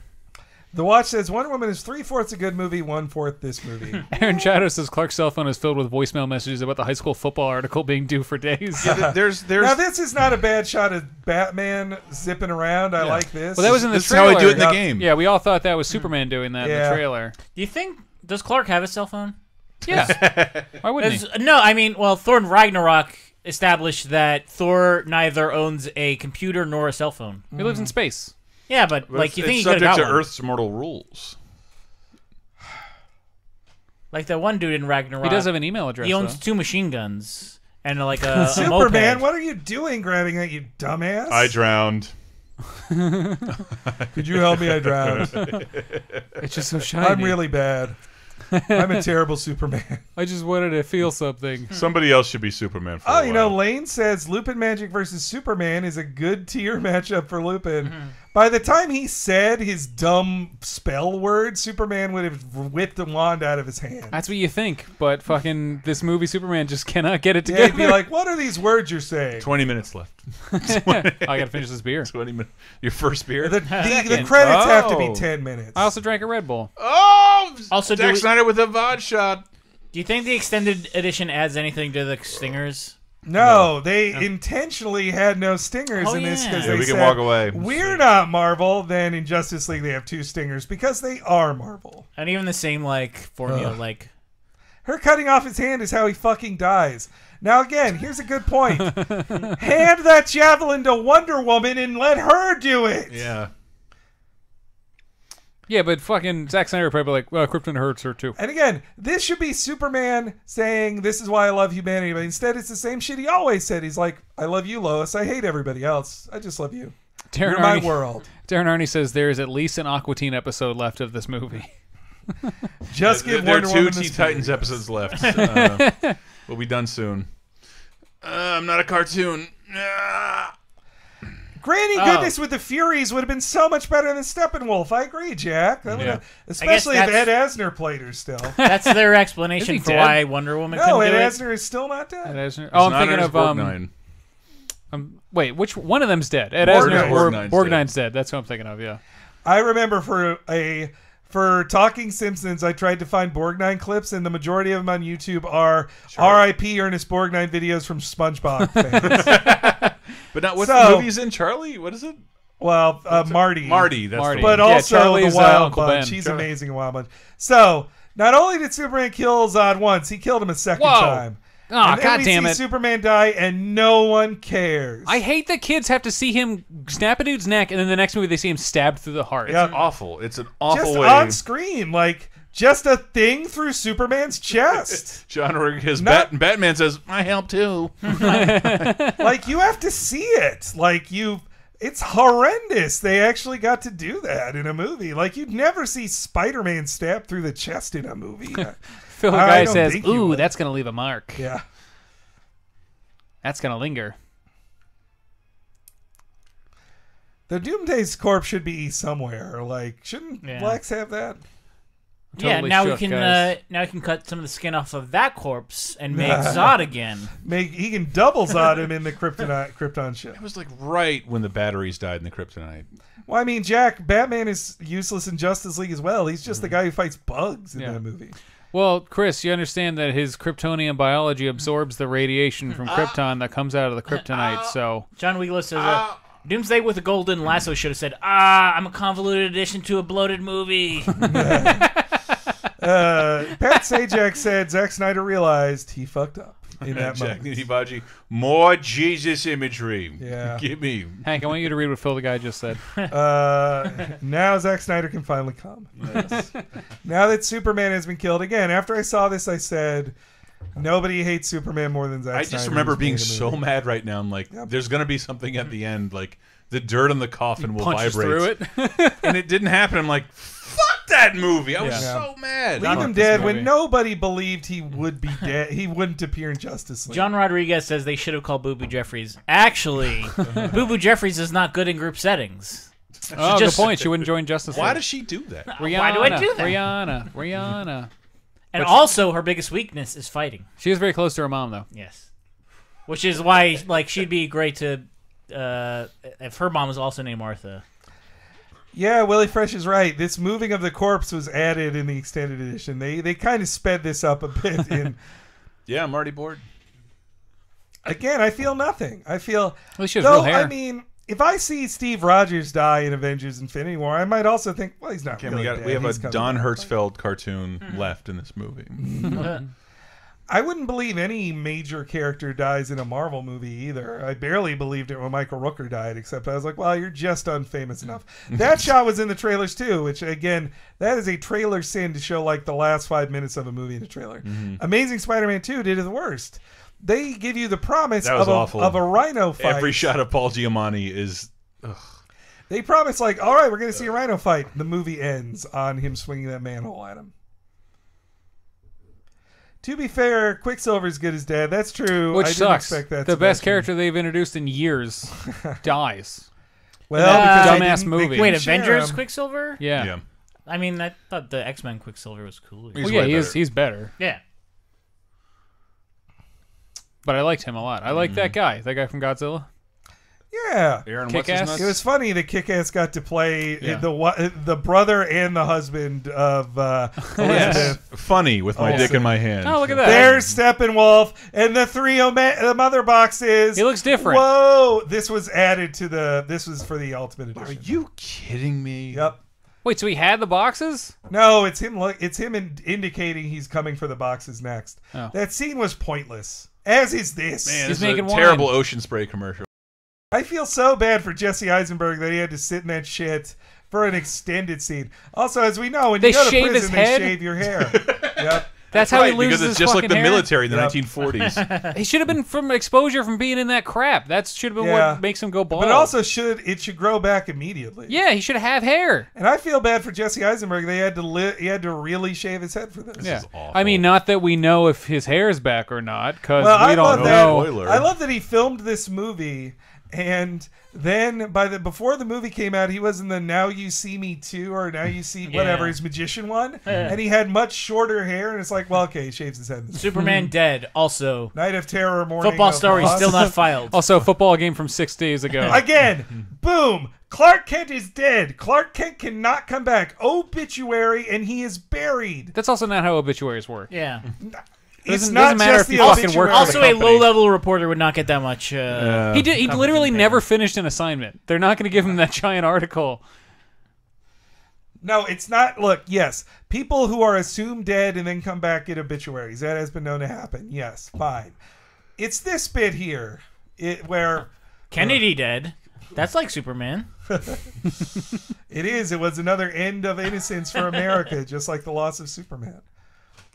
Speaker 2: The Watch says Wonder Woman is 3/4 a good movie, 1/4 this movie.
Speaker 3: Aaron Shadow says Clark's cell phone is filled with voicemail messages about the high school football article being due for days.
Speaker 1: Yeah, there's.
Speaker 2: Now this is not a bad shot of Batman zipping around. I like this.
Speaker 3: Well, that was in the
Speaker 1: this
Speaker 3: trailer.
Speaker 1: Is how I do it in the game.
Speaker 3: Yeah, we all thought that was Superman doing that in the trailer.
Speaker 4: Do you think does Clark have a cell phone?
Speaker 3: Yeah. Why wouldn't he?
Speaker 4: No, I mean, well, Thor and Ragnarok established that Thor neither owns a computer nor a cell phone.
Speaker 3: He lives in space.
Speaker 4: Yeah, but like you think he could have
Speaker 1: subject
Speaker 4: got
Speaker 1: to
Speaker 4: one.
Speaker 1: Earth's mortal rules.
Speaker 4: Like that one dude in Ragnarok.
Speaker 3: He does have an email address.
Speaker 4: He owns 2 machine guns and like a
Speaker 2: Superman.
Speaker 4: moped.
Speaker 2: What are you doing, grabbing that, you dumbass?
Speaker 1: I drowned.
Speaker 2: Could you help me? I drowned.
Speaker 3: It's just so shiny.
Speaker 2: I'm really bad. I'm a terrible Superman.
Speaker 3: I just wanted to feel something.
Speaker 1: Somebody else should be Superman for a while.
Speaker 2: You know, Lane says Lupin Magic versus Superman is a good tier matchup for Lupin. By the time he said his dumb spell word, Superman would have whipped the wand out of his hand.
Speaker 3: That's what you think, but fucking this movie Superman just cannot get it together.
Speaker 2: Yeah, he'd be like, what are these words you're saying?
Speaker 1: 20 minutes left.
Speaker 3: I gotta finish this beer.
Speaker 1: 20 minutes. Your first beer?
Speaker 2: The credits have to be 10 minutes.
Speaker 3: I also drank a Red Bull.
Speaker 1: Oh!
Speaker 4: Also,
Speaker 1: Zack Snyder with a VOD shot.
Speaker 4: Do you think the extended edition adds anything to the stingers?
Speaker 2: No, they intentionally had no stingers in this because they
Speaker 1: we
Speaker 2: said,
Speaker 1: can walk away.
Speaker 2: We're not Marvel. Then in Justice League they have 2 stingers because they are Marvel.
Speaker 4: And even the same like formula, like
Speaker 2: her cutting off his hand is how he fucking dies. Now again, here's a good point. Hand that javelin to Wonder Woman and let her do it.
Speaker 1: Yeah.
Speaker 3: Yeah, but fucking Zack Snyder probably like, well, Krypton hurts her too.
Speaker 2: And again, this should be Superman saying, this is why I love humanity. But instead, it's the same shit he always said. He's like, I love you, Lois. I hate everybody else. I just love you. You're my world.
Speaker 3: Darren Arney says there is at least an Aqua Teen episode left of this movie.
Speaker 2: Just give
Speaker 1: there
Speaker 2: Wonder
Speaker 1: are 2
Speaker 2: Woman
Speaker 1: Teen Titans episodes left. We'll be done soon. I'm not a cartoon.
Speaker 2: Granny Goodness with the Furies would have been so much better than Steppenwolf. I agree, Jack. Especially if Ed Asner played her still.
Speaker 4: That's their explanation for why Wonder Woman couldn't do it.
Speaker 2: No, Ed Asner is still not dead.
Speaker 3: Ed Asner. Oh, I'm thinking of wait, which one of them's dead? Ed Asner or Borgnine's dead. That's what I'm thinking of. Yeah.
Speaker 2: I remember for Talking Simpsons, I tried to find Borgnine clips, and the majority of them on YouTube are R.I.P. Ernest Borgnine videos from SpongeBob fans.
Speaker 1: But now, what the movie's in? Charlie? What is it?
Speaker 2: Well, Marty.
Speaker 1: Marty, that's
Speaker 3: Marty.
Speaker 1: the one.
Speaker 2: But also the Wild Bunch.
Speaker 3: Ben.
Speaker 2: He's amazing in Wild Bunch. So, not only did Superman kill Zod once, he killed him a second time.
Speaker 3: Oh,
Speaker 2: and then
Speaker 3: God
Speaker 2: we
Speaker 3: damn
Speaker 2: see
Speaker 3: it.
Speaker 2: Superman die, and no one cares.
Speaker 3: I hate that kids have to see him snap a dude's neck, and then the next movie they see him stabbed through the heart.
Speaker 1: It's awful. It's an awful
Speaker 2: just
Speaker 1: way.
Speaker 2: on screen, like, just a thing through Superman's chest.
Speaker 1: John Rodriguez, Batman says, I help too.
Speaker 2: Like, you have to see it. Like, it's horrendous. They actually got to do that in a movie. Like, you'd never see Spider-Man stabbed through the chest in a movie.
Speaker 3: Phil Guy says, ooh, that's going to leave a mark.
Speaker 2: Yeah.
Speaker 3: That's going to linger.
Speaker 2: The Doomsday's corpse should be somewhere. Like, shouldn't blacks have that?
Speaker 3: Totally
Speaker 4: now
Speaker 3: shook,
Speaker 4: we can now we can cut some of the skin off of that corpse and make Zod again.
Speaker 2: He can double Zod him in the Krypton ship.
Speaker 1: It was like right when the batteries died in the Kryptonite.
Speaker 2: Well, I mean, Jack, Batman is useless in Justice League as well. He's just the guy who fights bugs in that movie.
Speaker 3: Well, Chris, you understand that his Kryptonian biology absorbs the radiation from Krypton that comes out of the Kryptonite, so...
Speaker 4: John Wiegler says, Doomsday with a golden lasso should have said, I'm a convoluted addition to a bloated movie.
Speaker 2: Pat Sajak said Zack Snyder realized he fucked up in that moment.
Speaker 1: Hibachi, more Jesus imagery.
Speaker 2: Yeah.
Speaker 1: Give me.
Speaker 3: Hank, I want you to read what Phil the guy just said.
Speaker 2: Now Zack Snyder can finally come. Yes. Now that Superman has been killed again, after I saw this, I said, nobody hates Superman more than Zack Snyder.
Speaker 1: I just remember being so mad right now. I'm like, there's going to be something at the end, like the dirt on the coffin will vibrate.
Speaker 3: Through it.
Speaker 1: And it didn't happen. I'm like, fuck that movie. I was so mad.
Speaker 2: Leave him dead when nobody believed he would be dead. He wouldn't appear in Justice League.
Speaker 4: John Rodriguez says they should have called Boo Boo Jeffries. Actually, Boo Boo Jeffries is not good in group settings.
Speaker 3: Oh, good point. She wouldn't join Justice League.
Speaker 1: Why does she do that?
Speaker 3: Rihanna,
Speaker 4: Why do I do that?
Speaker 3: Rihanna.
Speaker 4: And also, her biggest weakness is fighting.
Speaker 3: She was very close to her mom, though.
Speaker 4: Yes. Which is why, like, she'd be great to... if her mom was also named Martha.
Speaker 2: Yeah, Willie Fresh is right. This moving of the corpse was added in the extended edition. They kind of sped this up a bit.
Speaker 1: Yeah, I'm already bored.
Speaker 2: Again, I feel nothing. I feel...
Speaker 3: Well, she has real hair.
Speaker 2: I mean, if I see Steve Rogers die in Avengers Infinity War, I might also think, well, he's not really dead.
Speaker 1: We have
Speaker 2: He's
Speaker 1: a
Speaker 2: coming
Speaker 1: Don
Speaker 2: back.
Speaker 1: Hertzfeld cartoon left in this movie.
Speaker 2: I wouldn't believe any major character dies in a Marvel movie either. I barely believed it when Michael Rooker died, except I was like, well, you're just unfamous enough. That shot was in the trailers too, which again, that is a trailer sin to show like the last 5 minutes of a movie in a trailer. Amazing Spider-Man 2 did the worst. They give you the promise of a rhino fight.
Speaker 1: Every shot of Paul Giamatti is... Ugh.
Speaker 2: They promise like, all right, we're going to see a rhino fight. The movie ends on him swinging that manhole at him. To be fair, Quicksilver's good as dead. That's true.
Speaker 3: Which
Speaker 2: I
Speaker 3: sucks.
Speaker 2: Didn't expect that.
Speaker 3: The best character they've introduced in years dies.
Speaker 2: Well, because
Speaker 3: dumbass movie.
Speaker 4: Wait, Avengers Quicksilver?
Speaker 3: Yeah.
Speaker 4: I mean, I thought the X-Men Quicksilver was cooler.
Speaker 3: Well, yeah, he's better.
Speaker 4: Yeah.
Speaker 3: But I liked him a lot. I like that guy from Godzilla.
Speaker 2: Yeah.
Speaker 1: Aaron,
Speaker 3: Kick-Ass?
Speaker 2: It was funny that Kick-Ass got to play the brother and the husband of Elizabeth.
Speaker 1: Funny with my dick in my hand.
Speaker 3: Oh, look at that.
Speaker 2: There's Steppenwolf and the three the mother boxes.
Speaker 3: He looks different.
Speaker 2: Whoa! This was added to this was for the Ultimate Edition.
Speaker 1: Are you kidding me?
Speaker 2: Yep.
Speaker 3: Wait, so he had the boxes?
Speaker 2: No, it's him. It's him indicating he's coming for the boxes next.
Speaker 3: Oh.
Speaker 2: That scene was pointless. As is this.
Speaker 1: Man,
Speaker 3: He's
Speaker 1: this is
Speaker 3: making
Speaker 1: a terrible
Speaker 3: wine.
Speaker 1: Ocean Spray commercial.
Speaker 2: I feel so bad for Jesse Eisenberg that he had to sit in that shit for an extended scene. Also, as we know, when
Speaker 3: They
Speaker 2: you go to
Speaker 3: shave his
Speaker 2: prison,
Speaker 3: head?
Speaker 2: they shave your hair. Yep.
Speaker 3: That's how he loses
Speaker 1: because it's
Speaker 3: his
Speaker 1: just like
Speaker 3: fucking
Speaker 1: the
Speaker 3: hair?
Speaker 1: military in the
Speaker 2: Yep.
Speaker 1: 1940s.
Speaker 3: He should have been from exposure from being in that crap. That should have been what makes him go bald.
Speaker 2: But also, it should grow back immediately.
Speaker 3: yeah, he should have hair.
Speaker 2: And I feel bad for Jesse Eisenberg. He had to really shave his head for this.
Speaker 3: Yeah.
Speaker 1: is awful.
Speaker 3: I mean, not that we know if his hair is back or not, because
Speaker 2: Well,
Speaker 3: we don't know.
Speaker 1: Spoiler.
Speaker 2: I love that he filmed this movie, and then before the movie came out, he was in the Now You See Me 2 or Now You See whatever his magician one, and he had much shorter hair, and it's like, well, okay, he shaves his head.
Speaker 4: Superman dead. Also,
Speaker 2: Night of Terror, Morning
Speaker 4: football
Speaker 2: of
Speaker 4: story
Speaker 2: Loss.
Speaker 4: still not filed.
Speaker 3: Also, a football game from 6 days ago.
Speaker 2: Again, boom. Clark Kent is dead. Clark Kent cannot come back. Obituary, and he is buried.
Speaker 3: That's also not how obituaries work.
Speaker 4: Yeah.
Speaker 2: It's
Speaker 3: Doesn't
Speaker 2: not
Speaker 3: matter
Speaker 2: just
Speaker 3: if
Speaker 2: the
Speaker 3: you fucking work
Speaker 2: obituary.
Speaker 3: for the
Speaker 4: Also, a
Speaker 3: company.
Speaker 4: low-level reporter would not get that much.
Speaker 3: He literally never finished an assignment. They're not going to give him that giant article.
Speaker 2: No, it's not. Look, yes, people who are assumed dead and then come back get obituaries. That has been known to happen. Yes, fine. It's this bit here where
Speaker 4: Kennedy dead. That's like Superman.
Speaker 2: it is. It was another end of innocence for America, just like the loss of Superman.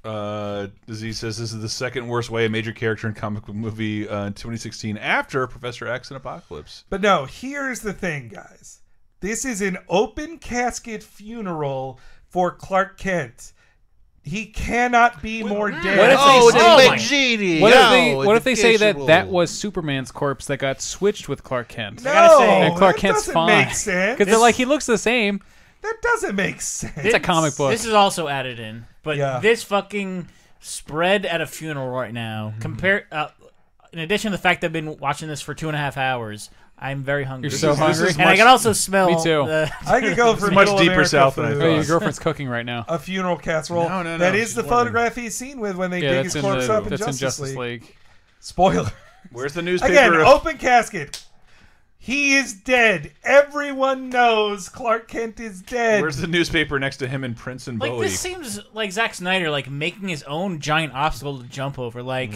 Speaker 1: He says this is the second worst way a major character in comic book movie in 2016 after Professor X and Apocalypse.
Speaker 2: But no, here's the thing, guys. This is an open casket funeral for Clark Kent. He cannot be more dead.
Speaker 3: What if they say that was Superman's corpse that got switched with Clark Kent?
Speaker 2: No,
Speaker 3: And Clark
Speaker 2: that
Speaker 3: Kent's
Speaker 2: doesn't
Speaker 3: fine.
Speaker 2: make sense.
Speaker 3: Because they're like, he looks the same.
Speaker 2: That doesn't make sense.
Speaker 3: It's a comic book.
Speaker 4: This is also added in, but this fucking spread at a funeral right now. In addition to the fact that I've been watching this for 2.5 hours, I'm very hungry.
Speaker 3: You're so hungry,
Speaker 4: and I can also smell.
Speaker 3: Me too.
Speaker 2: I could go for
Speaker 1: much
Speaker 2: Middle
Speaker 1: deeper
Speaker 2: America
Speaker 1: south than I
Speaker 2: food.
Speaker 1: thought.
Speaker 3: Your girlfriend's cooking right now.
Speaker 2: A funeral casserole.
Speaker 1: No,
Speaker 2: That is
Speaker 1: she's
Speaker 2: the
Speaker 1: wondering.
Speaker 2: photograph he's seen with when they dig his corpse up in
Speaker 3: That's
Speaker 2: Justice
Speaker 3: in Justice
Speaker 2: League.
Speaker 3: League.
Speaker 2: Spoiler.
Speaker 1: Where's the newspaper?
Speaker 2: Again, open casket. He is dead. Everyone knows Clark Kent is dead.
Speaker 1: Where's the newspaper next to him and Prince and Bowie?
Speaker 4: Like, this seems like Zack Snyder, like, making his own giant obstacle to jump over. Like,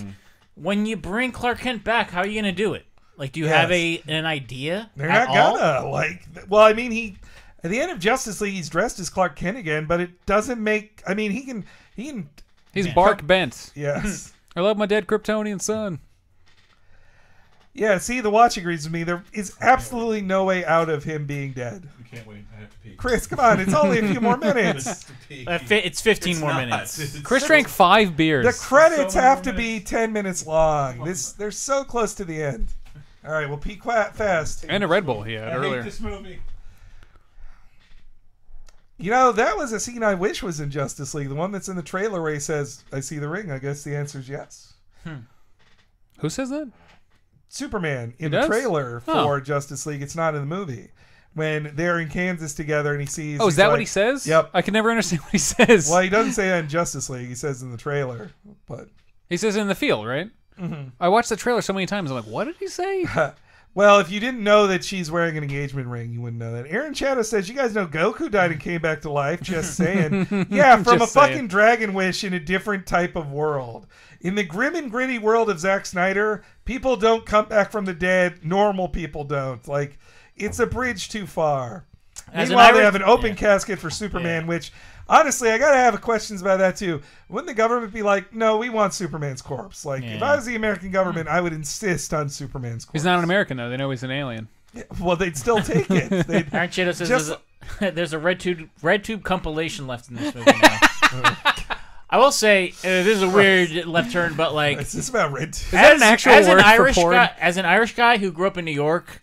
Speaker 4: when you bring Clark Kent back, how are you going to do it? Like, do you have an idea?
Speaker 2: They're not gonna. Like, well, I mean, at the end of Justice League, he's dressed as Clark Kent again, but it doesn't make. I mean, he can.
Speaker 3: He's bark bent.
Speaker 2: Yes.
Speaker 3: I love my dead Kryptonian son.
Speaker 2: Yeah, see, the Watch agrees with me. There is absolutely no way out of him being dead.
Speaker 1: I can't wait. I have to pee.
Speaker 2: Chris, come on. It's only a few more minutes.
Speaker 4: It's 15 more minutes.
Speaker 3: Chris drank 5 beers.
Speaker 2: The credits have to be 10 minutes long. They're so close to the end. All right, we'll pee fast.
Speaker 3: And a Red Bull he had earlier.
Speaker 1: I hate this movie.
Speaker 2: You know, that was a scene I wish was in Justice League. The one that's in the trailer where he says, I see the ring. I guess the answer is yes.
Speaker 3: Who says that?
Speaker 2: Superman in the trailer for Justice League. It's not in the movie. When they're in Kansas together and he sees...
Speaker 3: Oh, is that what he says?
Speaker 2: Yep.
Speaker 3: I can never understand what he says.
Speaker 2: Well, he doesn't say that in Justice League. He says in the trailer. But
Speaker 3: he says in the field, right? Mm-hmm. I watched the trailer so many times. I'm like, what did he say?
Speaker 2: Well, if you didn't know that she's wearing an engagement ring, you wouldn't know that. Aaron Chato says, you guys know Goku died and came back to life. Just saying. Yeah, from a fucking dragon wish in a different type of world. In the grim and gritty world of Zack Snyder, people don't come back from the dead. Normal people don't. Like, it's a bridge too far. Meanwhile, they have an open casket for Superman, which, honestly, I gotta have questions about that too. Wouldn't the government be like, no, we want Superman's corpse? Like, if I was the American government, I would insist on Superman's corpse.
Speaker 3: He's not an American, though. They know he's an alien.
Speaker 2: Yeah, well, they'd still take it.
Speaker 4: Aaron Chato says there's a red tube compilation left in this movie now. I will say, this is a weird left turn, but like...
Speaker 2: Is this about red tube?
Speaker 3: Is that an actual word for porn?
Speaker 4: As an Irish guy who grew up in New York...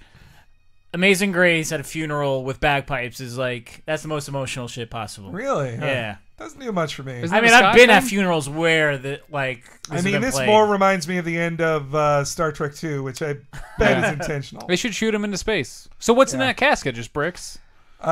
Speaker 4: Amazing Grace at a funeral with bagpipes is like, that's the most emotional shit possible.
Speaker 2: Really? Huh?
Speaker 4: Yeah.
Speaker 2: Doesn't do much for me.
Speaker 4: I mean, I've been at funerals where this
Speaker 2: more reminds me of the end of Star Trek 2, which I bet is intentional.
Speaker 3: They should shoot him into space. So what's in that casket? Just bricks?
Speaker 2: Yeah,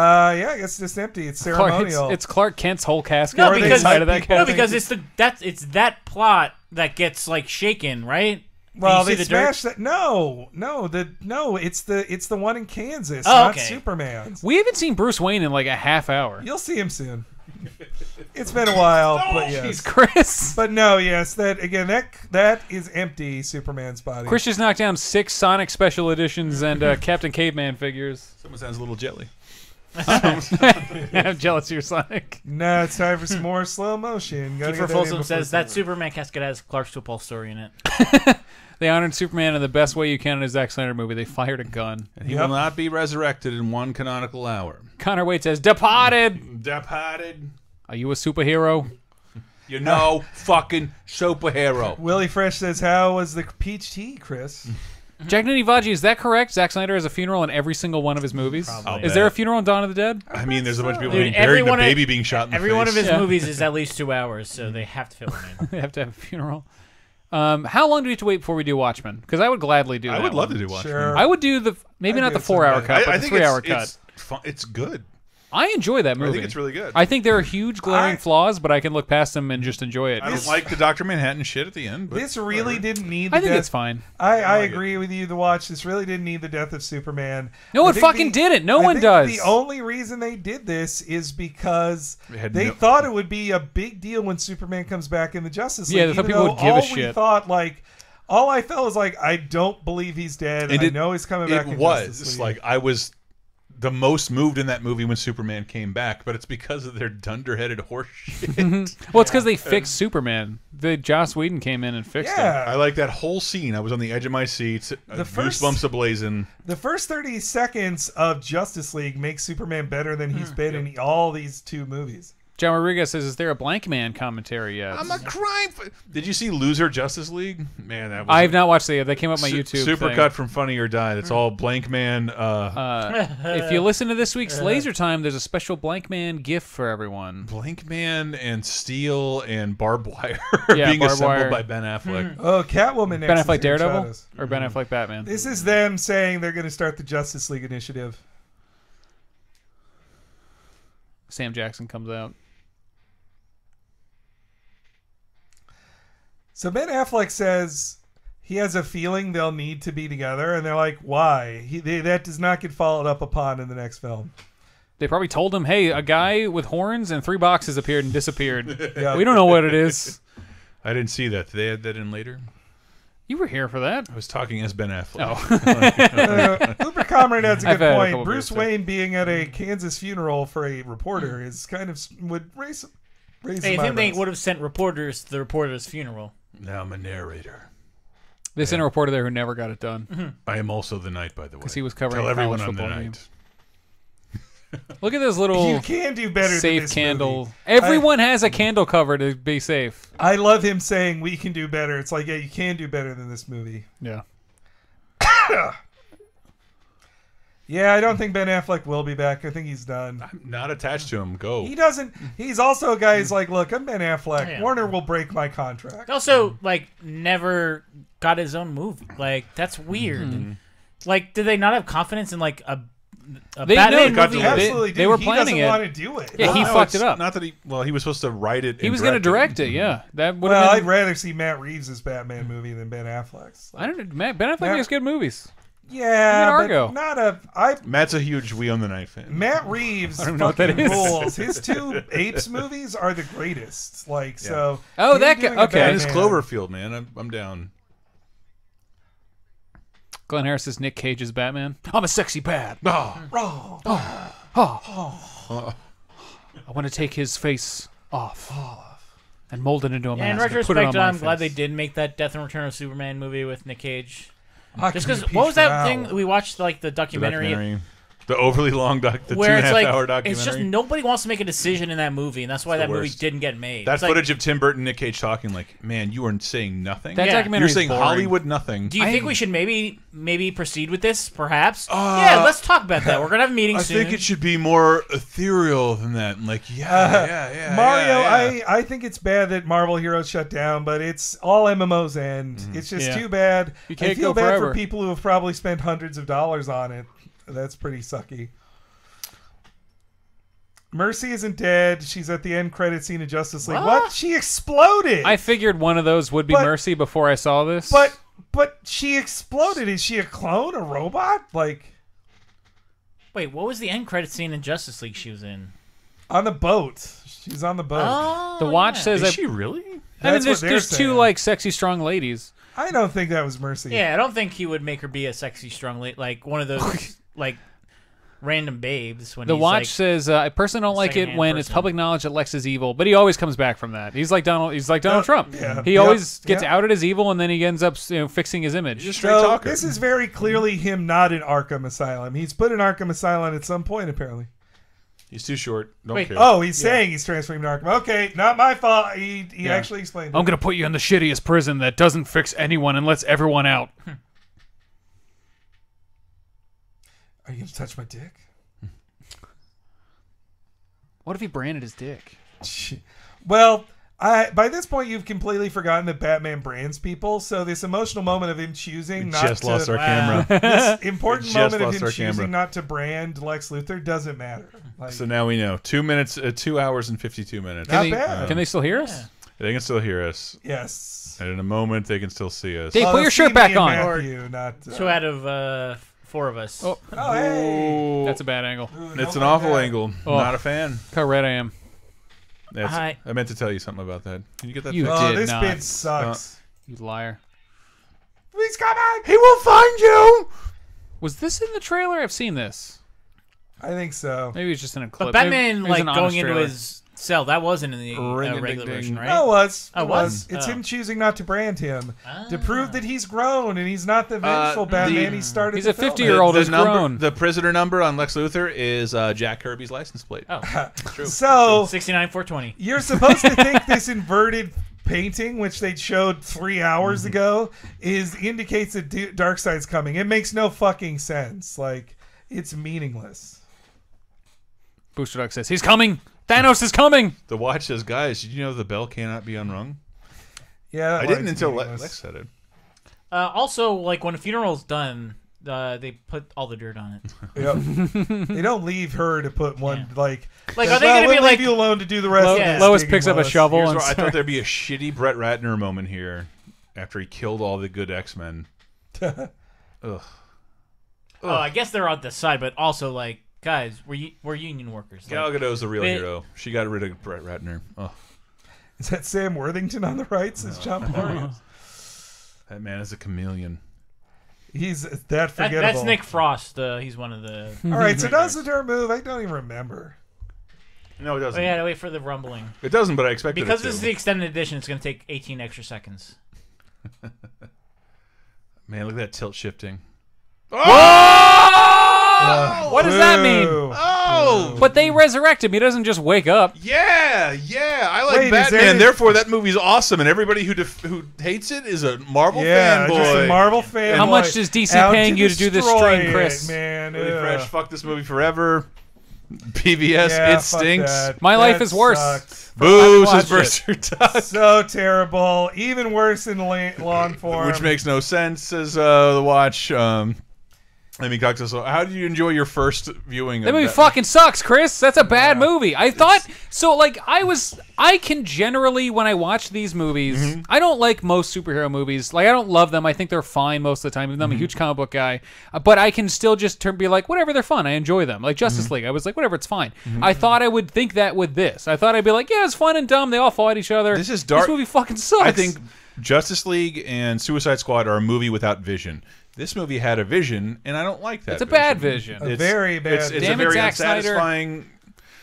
Speaker 2: I guess it's just empty. It's ceremonial.
Speaker 3: It's Clark Kent's whole casket.
Speaker 4: No, because it's that plot that gets like shaken, right?
Speaker 2: Well, they smashed that. No, it's the one in Kansas, not Superman's.
Speaker 3: We haven't seen Bruce Wayne in like a half hour.
Speaker 2: You'll see him soon. It's been a while, but yes.
Speaker 3: Jeez, Chris.
Speaker 2: But no, yes, that is empty. Superman's body.
Speaker 3: Chris just knocked down 6 Sonic Special Editions and Captain Caveman figures.
Speaker 1: Someone sounds a little jelly.
Speaker 3: I'm jealous of your Sonic.
Speaker 2: No, it's time for some more slow motion.
Speaker 4: Kiefer Folsom says that Superman casket has Clark's football story in it.
Speaker 3: They honored Superman in the best way you can in a Zack Snyder movie. They fired a gun.
Speaker 1: And he will not be resurrected in one canonical hour.
Speaker 3: Connor Wade says, Departed!
Speaker 1: Departed.
Speaker 3: Are you a superhero?
Speaker 1: You're no fucking superhero.
Speaker 2: Willie Fresh says, how was the peach tea, Chris?
Speaker 3: Jack Nitty Vaji, is that correct? Zack Snyder has a funeral in every single one of his movies?
Speaker 1: Probably.
Speaker 3: Is there a funeral in Dawn of the Dead?
Speaker 1: I mean, there's a bunch of people being buried and a baby being shot in the face.
Speaker 4: Every one of his movies is at least 2 hours, so they have to fit one in.
Speaker 3: They have to have a funeral. How long do we have to wait before we do Watchmen? Because I would gladly do that.
Speaker 1: I would love to do Watchmen.
Speaker 2: Sure.
Speaker 3: I would do the, maybe not the 4-hour cut, but the 3-hour cut.
Speaker 1: It's good.
Speaker 3: I enjoy that movie.
Speaker 1: I think it's really good.
Speaker 3: I think there are huge glaring flaws, but I can look past them and just enjoy it.
Speaker 1: I don't like the Dr. Manhattan shit at the end. But
Speaker 2: this really didn't need the
Speaker 3: I think
Speaker 2: death.
Speaker 3: it's fine.
Speaker 2: I agree with you, The Watch. This really didn't need the death of Superman.
Speaker 3: No, it fucking didn't. No one does.
Speaker 2: The only reason they did this is because they thought it would be a big deal when Superman comes back in the Justice League.
Speaker 3: Yeah, they thought people would give a shit.
Speaker 2: We thought, like, all I felt was like, I don't believe he's dead. And I know he's coming back in Justice League.
Speaker 1: Like, I was the most moved in that movie when Superman came back, but it's because of their dunderheaded horse shit.
Speaker 3: Well, it's because they fixed Superman. Joss Whedon came in and fixed it.
Speaker 1: I like that whole scene. I was on the edge of my seat, goosebumps ablazing.
Speaker 2: The first 30 seconds of Justice League makes Superman better than he's been in all these 2 movies.
Speaker 3: John Rodriguez says, is there a Blank Man commentary yet?
Speaker 1: I'm a crime. Did you see Loser Justice League? Man, that was
Speaker 3: I have not watched it yet. They came up my YouTube
Speaker 1: Supercut from Funny or Die. It's all Blank Man.
Speaker 3: If you listen to this week's Laser Time, there's a special Blank Man gift for everyone.
Speaker 1: Blank Man and Steel and Barbed Wire being assembled by Ben Affleck.
Speaker 2: Oh, Catwoman next.
Speaker 3: Ben Affleck Daredevil? Or Ben Affleck Batman?
Speaker 2: This is them saying they're going to start the Justice League initiative.
Speaker 3: Sam Jackson comes out.
Speaker 2: So Ben Affleck says he has a feeling they'll need to be together, and they're like, why? That does not get followed up upon in the next film.
Speaker 3: They probably told him, hey, a guy with horns and 3 boxes appeared and disappeared.
Speaker 2: Yeah.
Speaker 3: We don't know what it is.
Speaker 1: I didn't see that. Did they add that in later?
Speaker 3: You were here for that.
Speaker 1: I was talking as Ben Affleck.
Speaker 2: Cooper Comrade has a
Speaker 3: I've
Speaker 2: good
Speaker 3: had a
Speaker 2: point.
Speaker 3: couple
Speaker 2: Bruce
Speaker 3: beers,
Speaker 2: Wayne being at a Kansas funeral for a reporter is kind of would raise
Speaker 4: Hey,
Speaker 2: some
Speaker 4: I think they
Speaker 2: eyebrows.
Speaker 4: would have sent reporters to the reporter's funeral.
Speaker 1: Now I'm a narrator.
Speaker 3: They sent a reporter there who never got it done.
Speaker 1: I am also the Knight, by the way.
Speaker 3: Because he was covering
Speaker 1: Tell
Speaker 3: a
Speaker 1: everyone
Speaker 3: college
Speaker 1: I'm the
Speaker 3: football
Speaker 1: Knight.
Speaker 3: game. Look at this little
Speaker 2: You can do better than
Speaker 3: safe
Speaker 2: this
Speaker 3: candle.
Speaker 2: movie.
Speaker 3: Everyone has a candle cover to be safe.
Speaker 2: I love him saying we can do better. It's like, yeah, you can do better than this movie.
Speaker 3: Yeah.
Speaker 2: Yeah, I don't think Ben Affleck will be back. I think he's done.
Speaker 1: I'm not attached to him. Go.
Speaker 2: He doesn't. He's also a guy who's like, look, I'm Ben Affleck.
Speaker 4: Yeah.
Speaker 2: Warner will break my contract.
Speaker 4: He also, like, never got his own movie. Like, that's weird. Like, did they not have confidence in, like, a
Speaker 3: They
Speaker 4: Batman
Speaker 3: know-
Speaker 4: movie?
Speaker 1: They
Speaker 2: Absolutely,
Speaker 3: they
Speaker 2: dude.
Speaker 3: were
Speaker 2: He
Speaker 3: planning
Speaker 2: doesn't
Speaker 3: it.
Speaker 2: want to do it.
Speaker 3: Yeah, he
Speaker 1: No,
Speaker 3: fucked
Speaker 1: it's
Speaker 3: it up.
Speaker 1: Not that he. Well, he was supposed to write it.
Speaker 3: He
Speaker 1: and
Speaker 3: was going to direct it, yeah. That would
Speaker 2: Well,
Speaker 3: have
Speaker 2: I'd
Speaker 3: been...
Speaker 2: rather see Matt Reeves' Batman movie than Ben Affleck's.
Speaker 3: I don't know. Ben Affleck
Speaker 2: Matt-
Speaker 3: makes good movies.
Speaker 2: Yeah,
Speaker 3: Look at Argo.
Speaker 2: but not a.
Speaker 1: Matt's a huge We Own the Night fan.
Speaker 2: Matt Reeves
Speaker 3: I don't know what that
Speaker 2: fucking
Speaker 3: is.
Speaker 2: rules. His 2 Apes movies are the greatest. Like so.
Speaker 3: Oh,
Speaker 2: him
Speaker 3: that guy-
Speaker 2: doing a
Speaker 3: okay.
Speaker 1: And his
Speaker 2: Batman-
Speaker 1: Cloverfield, man. I'm down.
Speaker 3: Glenn Harris is Nick Cage's Batman. I'm a sexy bat.
Speaker 2: Oh,
Speaker 3: I want to take his face off and mold it into a
Speaker 4: Yeah, in
Speaker 3: mask. and put it on
Speaker 4: retrospect,
Speaker 3: my
Speaker 4: I'm glad they
Speaker 3: face.
Speaker 4: did make that Death and Return of Superman movie with Nick Cage.
Speaker 2: I
Speaker 4: Just
Speaker 2: can
Speaker 4: because,
Speaker 2: be
Speaker 4: what was that
Speaker 2: proud.
Speaker 4: thing we watched, like the
Speaker 1: The
Speaker 4: documentary?
Speaker 1: The overly long the
Speaker 4: Where it's
Speaker 1: 2.5
Speaker 4: like,
Speaker 1: hour documentary.
Speaker 4: it's just nobody wants to make a decision in that movie, and that's why
Speaker 1: It's the
Speaker 4: that movie
Speaker 1: worst.
Speaker 4: didn't get made.
Speaker 1: That
Speaker 4: It's like,
Speaker 1: footage of Tim Burton, Nick Cage talking like, man, you are saying nothing.
Speaker 3: That
Speaker 4: Yeah.
Speaker 3: documentary
Speaker 1: You're
Speaker 3: is
Speaker 1: saying
Speaker 3: boring.
Speaker 1: Hollywood nothing.
Speaker 4: do you think we should maybe proceed with this? Perhaps. Yeah, let's talk about that. We're gonna have a meeting
Speaker 1: I
Speaker 4: soon.
Speaker 1: think it should be more ethereal than that. And like, yeah.
Speaker 2: Mario,
Speaker 1: yeah.
Speaker 2: I think it's bad that Marvel Heroes shut down, but it's all MMOs end. It's just
Speaker 3: Yeah.
Speaker 2: too bad.
Speaker 3: You can't
Speaker 2: I feel
Speaker 3: go
Speaker 2: bad
Speaker 3: forever.
Speaker 2: for people who have probably spent hundreds of dollars on it. That's pretty sucky. Mercy isn't dead. She's at the end credit scene of Justice League. What? She exploded.
Speaker 3: I figured one of those would be
Speaker 2: But-
Speaker 3: Mercy before I saw this.
Speaker 2: But she exploded. Is she a clone, a robot? Like
Speaker 4: Wait, what was the end credit scene in Justice League she was in?
Speaker 2: on the boat. She's on the boat.
Speaker 4: Oh,
Speaker 3: the watch
Speaker 4: yeah.
Speaker 3: says
Speaker 1: Is
Speaker 3: that.
Speaker 1: she really?
Speaker 3: I mean,
Speaker 2: That's
Speaker 3: there's
Speaker 2: what they're
Speaker 3: 2
Speaker 2: saying.
Speaker 3: like sexy, strong ladies.
Speaker 2: I don't think that was Mercy.
Speaker 4: Yeah, I don't think he would make her be a sexy, strong lady, like one of those like random babes. When
Speaker 3: The
Speaker 4: he's
Speaker 3: watch
Speaker 4: like,
Speaker 3: says, "I personally don't like it
Speaker 4: secondhand
Speaker 3: when it's
Speaker 4: person.
Speaker 3: public knowledge that Lex is evil," but he always comes back from that. He's like Donald. He's like Donald Trump.
Speaker 2: yeah.
Speaker 3: He
Speaker 2: Yep.
Speaker 3: always gets
Speaker 2: Yep.
Speaker 3: outed as evil, and then he ends up fixing his image.
Speaker 1: He's a straight
Speaker 2: So
Speaker 1: talker.
Speaker 2: this is very clearly him not in Arkham Asylum. He's put in Arkham Asylum at some point, apparently.
Speaker 1: He's too short. Don't
Speaker 4: Wait.
Speaker 1: care.
Speaker 2: Oh, he's saying he's transferring to Arkham. Okay, not my fault. He
Speaker 3: Yeah.
Speaker 2: actually explained
Speaker 3: I'm
Speaker 2: it.
Speaker 3: gonna put you in the shittiest prison that doesn't fix anyone and lets everyone out.
Speaker 2: Are you going to touch my dick?
Speaker 3: What if he branded his dick?
Speaker 2: Well, by this point, you've completely forgotten that Batman brands people. So this emotional moment of him choosing not
Speaker 1: Just
Speaker 2: to...
Speaker 1: lost our camera.
Speaker 2: This important
Speaker 1: Just
Speaker 2: moment of
Speaker 1: lost
Speaker 2: him
Speaker 1: our
Speaker 2: choosing
Speaker 1: camera.
Speaker 2: not to brand Lex Luthor doesn't matter. Like,
Speaker 1: So now we know. 2 minutes, 2 hours and 52 minutes.
Speaker 2: Not
Speaker 3: Can they,
Speaker 2: bad.
Speaker 3: can they still hear us?
Speaker 1: They can still hear us.
Speaker 2: yes.
Speaker 1: And in a moment, they can still see us.
Speaker 3: Dave,
Speaker 2: Oh,
Speaker 3: put
Speaker 2: they'll
Speaker 3: your
Speaker 2: see
Speaker 3: shirt back
Speaker 2: me and
Speaker 3: on.
Speaker 2: Matthew, not,
Speaker 4: 2 out of 4 of us.
Speaker 3: Oh,
Speaker 2: Oh, hey.
Speaker 3: that's a bad angle.
Speaker 1: It's
Speaker 2: Don't
Speaker 1: an
Speaker 2: like
Speaker 1: awful
Speaker 2: that.
Speaker 1: angle.
Speaker 3: Oh.
Speaker 1: Not a fan.
Speaker 3: Look how red I am.
Speaker 1: I meant to tell you something about that. Can you get that
Speaker 3: You
Speaker 1: fixed?
Speaker 2: Oh,
Speaker 3: did
Speaker 2: this
Speaker 3: not.
Speaker 2: bit sucks.
Speaker 3: You liar.
Speaker 2: He's coming.
Speaker 1: He will find you!
Speaker 3: Was this in the trailer? I've seen this.
Speaker 2: I think so.
Speaker 3: Maybe it's just in a clip.
Speaker 4: But
Speaker 3: Maybe
Speaker 4: Batman,
Speaker 3: it was
Speaker 4: like
Speaker 3: an
Speaker 4: going
Speaker 3: honest
Speaker 4: into
Speaker 3: trailer.
Speaker 4: his cell, that wasn't in the
Speaker 1: Ring-a-ding-ding.
Speaker 4: regular version, right?
Speaker 2: No, it was.
Speaker 4: Oh,
Speaker 2: It
Speaker 4: was?
Speaker 2: It's
Speaker 4: Oh.
Speaker 2: him choosing not to brand him to prove that he's grown and he's not the vengeful Batman he started.
Speaker 3: He's
Speaker 2: the
Speaker 3: a
Speaker 2: film
Speaker 3: 50-year-old
Speaker 2: as.
Speaker 3: who's grown.
Speaker 1: The prisoner number on Lex Luthor is Jack Kirby's license plate.
Speaker 4: Oh,
Speaker 1: True.
Speaker 2: So
Speaker 4: 69,420.
Speaker 2: you're supposed to think this inverted painting, which they showed 3 hours ago, indicates that Darkseid's coming. It makes no fucking sense. Like it's meaningless.
Speaker 3: Booster Dog says, he's coming! Thanos is coming!
Speaker 1: The watch says, guys, did you know the bell cannot be unrung?
Speaker 2: Yeah,
Speaker 1: I
Speaker 2: that
Speaker 1: didn't
Speaker 2: line's
Speaker 1: until
Speaker 2: meaningless.
Speaker 1: Lex said it.
Speaker 4: Also, like when a funeral's done, they put all the dirt on it.
Speaker 2: Yep. They don't leave her to put one
Speaker 4: Yeah.
Speaker 2: like.
Speaker 4: Like, are they
Speaker 2: "Well,
Speaker 4: gonna
Speaker 2: we'll
Speaker 4: be
Speaker 2: leave
Speaker 4: like-
Speaker 2: you alone to do the rest?
Speaker 3: Lo-
Speaker 2: of this
Speaker 3: Lois
Speaker 2: digging,
Speaker 3: picks up a
Speaker 2: Lois."
Speaker 3: shovel
Speaker 1: Here's
Speaker 3: and
Speaker 1: where I thought
Speaker 3: starts...
Speaker 1: there'd be a shitty Brett Ratner moment here. after he killed all the good X-Men. Ugh.
Speaker 4: Oh, I guess they're on the side, but also like, guys, we're union workers.
Speaker 1: Gal Gadot's the real hero. She got rid of Brett Ratner. Oh.
Speaker 2: Is that Sam Worthington on the rights? Is John Parr?
Speaker 1: That man is a chameleon.
Speaker 2: He's that forgettable.
Speaker 4: That's Nick Frost. He's one of the.
Speaker 2: All right, so does the dirt move? I don't even remember.
Speaker 1: No, it doesn't.
Speaker 4: Oh, yeah, wait for the rumbling.
Speaker 1: It doesn't, but I expected it to.
Speaker 4: Because this is the extended edition, it's going to take 18 extra seconds.
Speaker 1: Man, look at that tilt shifting.
Speaker 3: Oh! What does that mean?
Speaker 1: Oh!
Speaker 3: But they resurrect him. He doesn't just wake up.
Speaker 1: Yeah. I like Batman. Therefore, that movie's awesome, and everybody who hates it is a Marvel fanboy.
Speaker 2: Just a Marvel fan.
Speaker 3: How much is DC paying you to do this stream, Chris?
Speaker 2: Man,
Speaker 1: really fresh. Fuck this movie forever. PBS, it stinks.
Speaker 3: My life is worse.
Speaker 2: Sucked.
Speaker 1: Boo, says Berser Duck.
Speaker 2: So terrible. Even worse in long form.
Speaker 1: Which makes no sense, says the watch. I mean, so how did you enjoy your first viewing of
Speaker 3: that movie? Fucking sucks, Chris. That's a bad movie. I thought so. Like I can generally, when I watch these movies, I don't like most superhero movies. Like I don't love them. I think they're fine most of the time. Even though I'm a huge comic book guy, but I can still just be like, whatever, they're fun. I enjoy them. Like Justice League, I was like, whatever, it's fine. I thought I would think that with this. I thought I'd be like, yeah, it's fun and dumb. They all fight each other.
Speaker 1: This is dark.
Speaker 3: This movie fucking sucks.
Speaker 1: I think Justice League and Suicide Squad are a movie without vision. This movie had a vision, and I don't like that.
Speaker 3: It's a bad vision.
Speaker 2: A very bad vision.
Speaker 1: It's a very unsatisfying.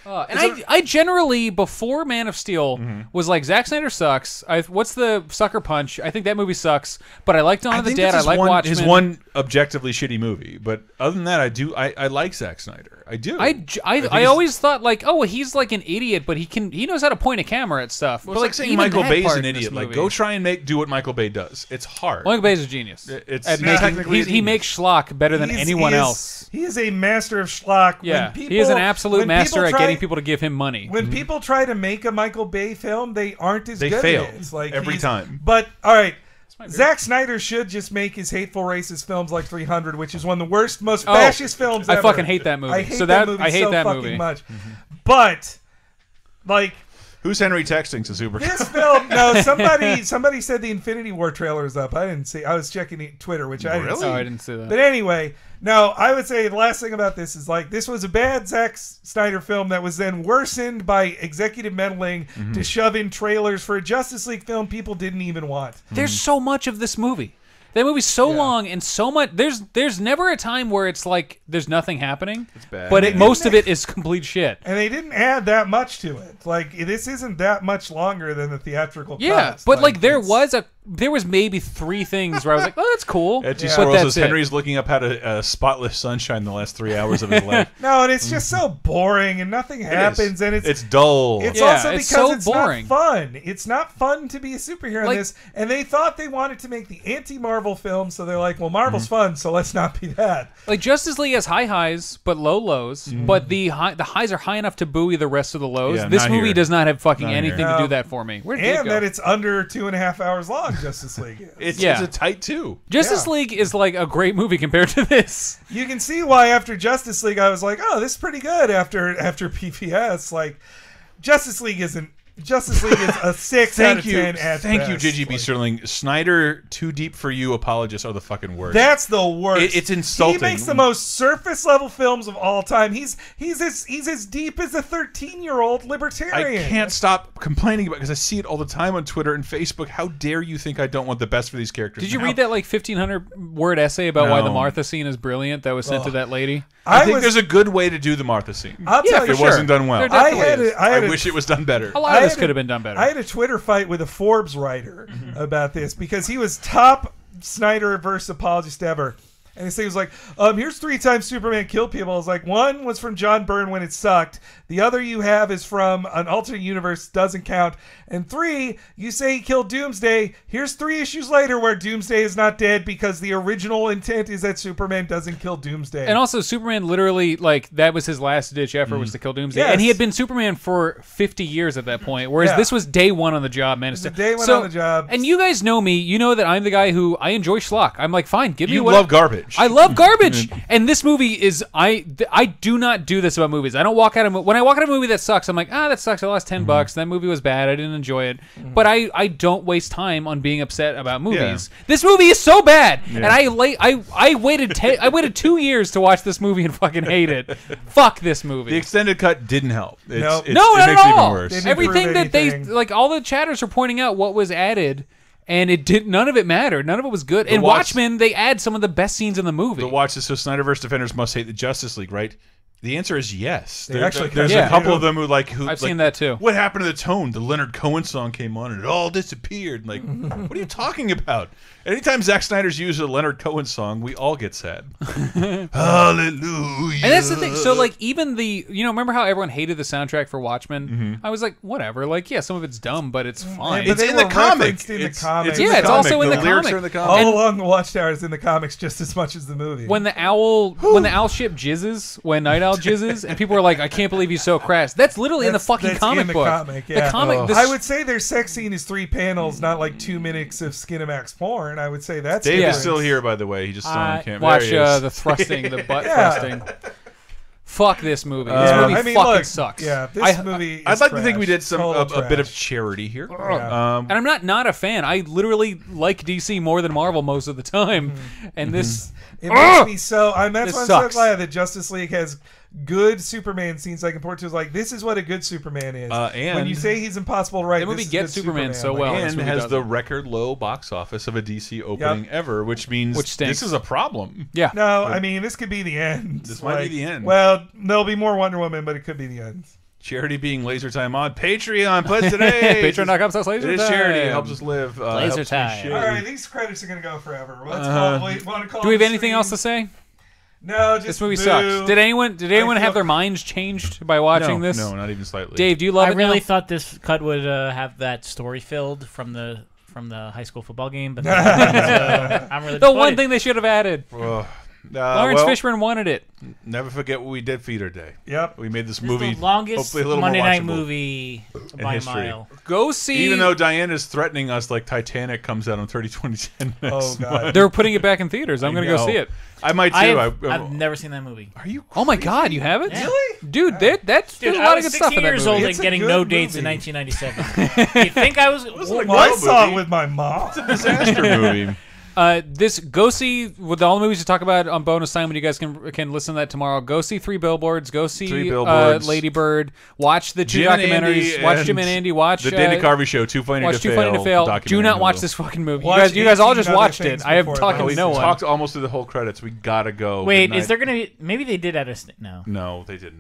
Speaker 3: And I generally, before Man of Steel, was like, Zack Snyder sucks. What's the Sucker Punch? I think that movie sucks. But I like Dawn of the Dead. I like Watchmen.
Speaker 1: His one objectively shitty movie. But other than that, I like Zack Snyder. I do.
Speaker 3: I always thought like, oh, he like an idiot, but he knows how to point a camera at stuff.
Speaker 1: Well, it's like saying Michael Bay's an idiot. Like, go try and do what Michael Bay does. It's hard.
Speaker 3: Michael Bay's a genius. He makes schlock better than anyone else.
Speaker 2: He is a master of schlock.
Speaker 3: Yeah, he is an absolute master at getting people to give him money.
Speaker 2: When people try to make a Michael Bay film, they aren't as good.
Speaker 1: They fail
Speaker 2: at it. It's like
Speaker 1: every time.
Speaker 2: But all right, Zack Snyder should just make his hateful racist films like 300, which is one of the worst, most fascist films ever.
Speaker 3: I fucking hate that movie.
Speaker 2: I hate that movie so much. But like.
Speaker 1: Who's Henry texting to Super?
Speaker 2: This film, no, somebody said the Infinity War trailer is up. I didn't see. I was checking Twitter, which I didn't see.
Speaker 3: Oh, I didn't see that.
Speaker 2: But anyway, no, I would say the last thing about this is like this was a bad Zack Snyder film that was then worsened by executive meddling to shove in trailers for a Justice League film people didn't even want.
Speaker 3: There's so much of this movie. That movie's so long and so much. There's never a time where it's like there's nothing happening. It's bad. But most of it is complete shit.
Speaker 2: And they didn't add that much to it. Like this isn't that much longer than the theatrical cut.
Speaker 3: Yeah, but like there was maybe 3 things where I was like, oh, that's cool.
Speaker 1: Edgy Squirrel says Henry's looking up how to spotless sunshine the last 3 hours of his life.
Speaker 2: No, and it's just so boring and nothing happens and it's
Speaker 1: dull.
Speaker 2: It's also because it's boring. Not fun. It's not fun to be a superhero in this. And they thought they wanted to make the anti-Marvel film, so they're like, well, Marvel's fun, so let's not be that.
Speaker 3: Like Justice League has high highs but low lows, but the highs are high enough to buoy the rest of the lows.
Speaker 1: Yeah,
Speaker 3: this movie does not have fucking anything to do that for me. Where did it go?
Speaker 2: That it's under 2.5 hours long. Justice League is.
Speaker 1: It's a tight 2.
Speaker 3: Justice League is like a great movie compared to this.
Speaker 2: You can see why after Justice League I was like, oh, this is pretty good. After PPS, like Justice League is a 6 out of 10 at
Speaker 1: Thank
Speaker 2: best.
Speaker 1: you, J.G.B. Sterling. Snyder, too deep for you apologists are the fucking worst.
Speaker 2: That's the worst.
Speaker 1: It's insulting.
Speaker 2: He makes the most surface level films of all time. He's as deep as a 13-year-old libertarian.
Speaker 1: I can't stop complaining about it because I see it all the time on Twitter and Facebook. How dare you think I don't want the best for these characters?
Speaker 3: Did you read that like 1,500-word essay about why the Martha scene is brilliant that was sent to that lady?
Speaker 1: I think there's a good way to do the Martha scene.
Speaker 2: I'll tell you,
Speaker 1: it wasn't done well.
Speaker 3: I
Speaker 1: wish it was done better.
Speaker 3: A lot of this could have been done better.
Speaker 2: I had a Twitter fight with a Forbes writer about this because he was top Snyderverse apologist ever. And he was like, here's 3 times Superman killed people. I was like, 1 was from John Byrne when it sucked. The other you have is from an alternate universe, doesn't count. And 3, you say he killed Doomsday. Here's 3 issues later where Doomsday is not dead because the original intent is that Superman doesn't kill Doomsday.
Speaker 3: And also, Superman literally, like, that was his last-ditch effort was to kill Doomsday. Yes. And he had been Superman for 50 years at that point, whereas this was day 1 on the job, man.
Speaker 2: Day 1 on the job.
Speaker 3: And you guys know me. You know that I'm the guy who, I enjoy schlock. I'm like, fine, give me
Speaker 1: You
Speaker 3: what...
Speaker 1: love garbage. garbage.
Speaker 3: I love garbage, and this movie is. I do not do this about movies. I don't walk out of when I walk out of a movie that sucks. I'm like, that sucks. I lost $10. That movie was bad. I didn't enjoy it. But I don't waste time on being upset about movies. Yeah. This movie is so bad, and I waited 2 years to watch this movie and fucking hate it. Fuck this movie.
Speaker 1: The extended cut didn't help.
Speaker 3: No, not at all. Everything that they like, all the chatters are pointing out what was added. And it did. None of it mattered. None of it was good. In Watchmen, they add some of the best scenes in the movie.
Speaker 1: So Snyderverse defenders must hate the Justice League, right? The answer is yes.
Speaker 2: There's
Speaker 1: a couple of them who
Speaker 3: I've seen that too.
Speaker 1: What happened to the tone? The Leonard Cohen song came on and it all disappeared. Like, what are you talking about? Anytime Zack Snyder's used a Leonard Cohen song, we all get sad. Hallelujah.
Speaker 3: And that's the thing. So, like, even remember how everyone hated the soundtrack for Watchmen? I was like, whatever. Like, yeah, some of it's dumb, but it's fine.
Speaker 1: It's in the comic.
Speaker 3: It's also in the comic.
Speaker 1: Are in the comic.
Speaker 2: All along the Watchtower is in the comics just as much as the movie.
Speaker 3: When the owl ship jizzes, when Night Owl jizzes, and people are like, I can't believe he's so crass. That's literally in the fucking comic book. The comic.
Speaker 2: I would say their sex scene is 3 panels, not like 2 minutes of Skinamax porn. I would say that's
Speaker 1: Dave is still here, by the way. He just still on camera.
Speaker 3: Watch the thrusting, the butt thrusting. Fuck this movie. This movie fucking sucks.
Speaker 2: Yeah, this movie.
Speaker 1: I'd like to think we did a bit of charity here.
Speaker 3: And I'm not a fan. I literally like DC more than Marvel most of the time. And this
Speaker 2: it makes me so. That's why I'm so glad that Justice League has good Superman scenes I can point to. Is like, this is what a good Superman is.
Speaker 1: And
Speaker 2: when you say he's impossible to write,
Speaker 3: the movie gets Superman so well,
Speaker 1: and has the record low box office of a DC opening ever, which means this is a problem.
Speaker 3: Yeah.
Speaker 2: No, I mean, this could be the end.
Speaker 1: This might be the end.
Speaker 2: Well, there'll be more Wonder Woman, but it could be the end.
Speaker 1: Charity being Laser Time on Patreon. Plus today.
Speaker 3: Patreon.com/LaserTime.
Speaker 1: It is charity. It helps us live.
Speaker 4: Laser Time.
Speaker 2: All right, these credits are going to go forever. Let's call
Speaker 3: do we have anything else to say?
Speaker 2: No, just
Speaker 3: this movie sucks. Did anyone have their minds changed by watching this?
Speaker 1: No, not even slightly.
Speaker 3: Dave, do you love it?
Speaker 4: I really thought this cut would have that story filled from the high school football game, but I'm really
Speaker 3: the one thing they should have added. Lawrence
Speaker 1: well,
Speaker 3: Fishburne wanted it.
Speaker 1: Never forget what we did Feeder Day.
Speaker 2: Yep.
Speaker 1: We made this movie.
Speaker 4: The longest
Speaker 1: hopefully a little
Speaker 4: Monday
Speaker 1: more
Speaker 4: night
Speaker 1: watchable
Speaker 4: movie by a mile.
Speaker 3: Go see.
Speaker 1: Even though Diane is threatening us like Titanic comes out on 30/20/10
Speaker 2: Oh, God.
Speaker 3: They're putting it back in theaters. I'm going to go see it.
Speaker 1: I might too.
Speaker 4: I've never seen that movie.
Speaker 1: Are you?
Speaker 3: Oh my God, you haven't?
Speaker 4: Yeah.
Speaker 3: Really? Dude, there's a lot of good stuff in that movie.
Speaker 4: 16 years old and getting no dates in 1997. You think I was?
Speaker 2: I saw it with my mom.
Speaker 1: It's a disaster movie.
Speaker 3: Go see with all the movies to talk about on bonus time when you guys can listen to that tomorrow. Go see 3 Billboards. Go see Lady Bird. Watch the 2 documentaries. Watch Jim and Andy. Watch
Speaker 1: the Dana Carvey Show. Too Funny to Fail.
Speaker 3: Do not watch this fucking movie. You guys all just watched it. I have talked to no one.
Speaker 1: Talked almost through the whole credits. We gotta go.
Speaker 4: Wait, is there gonna be? Maybe they did add a no.
Speaker 1: No, they didn't.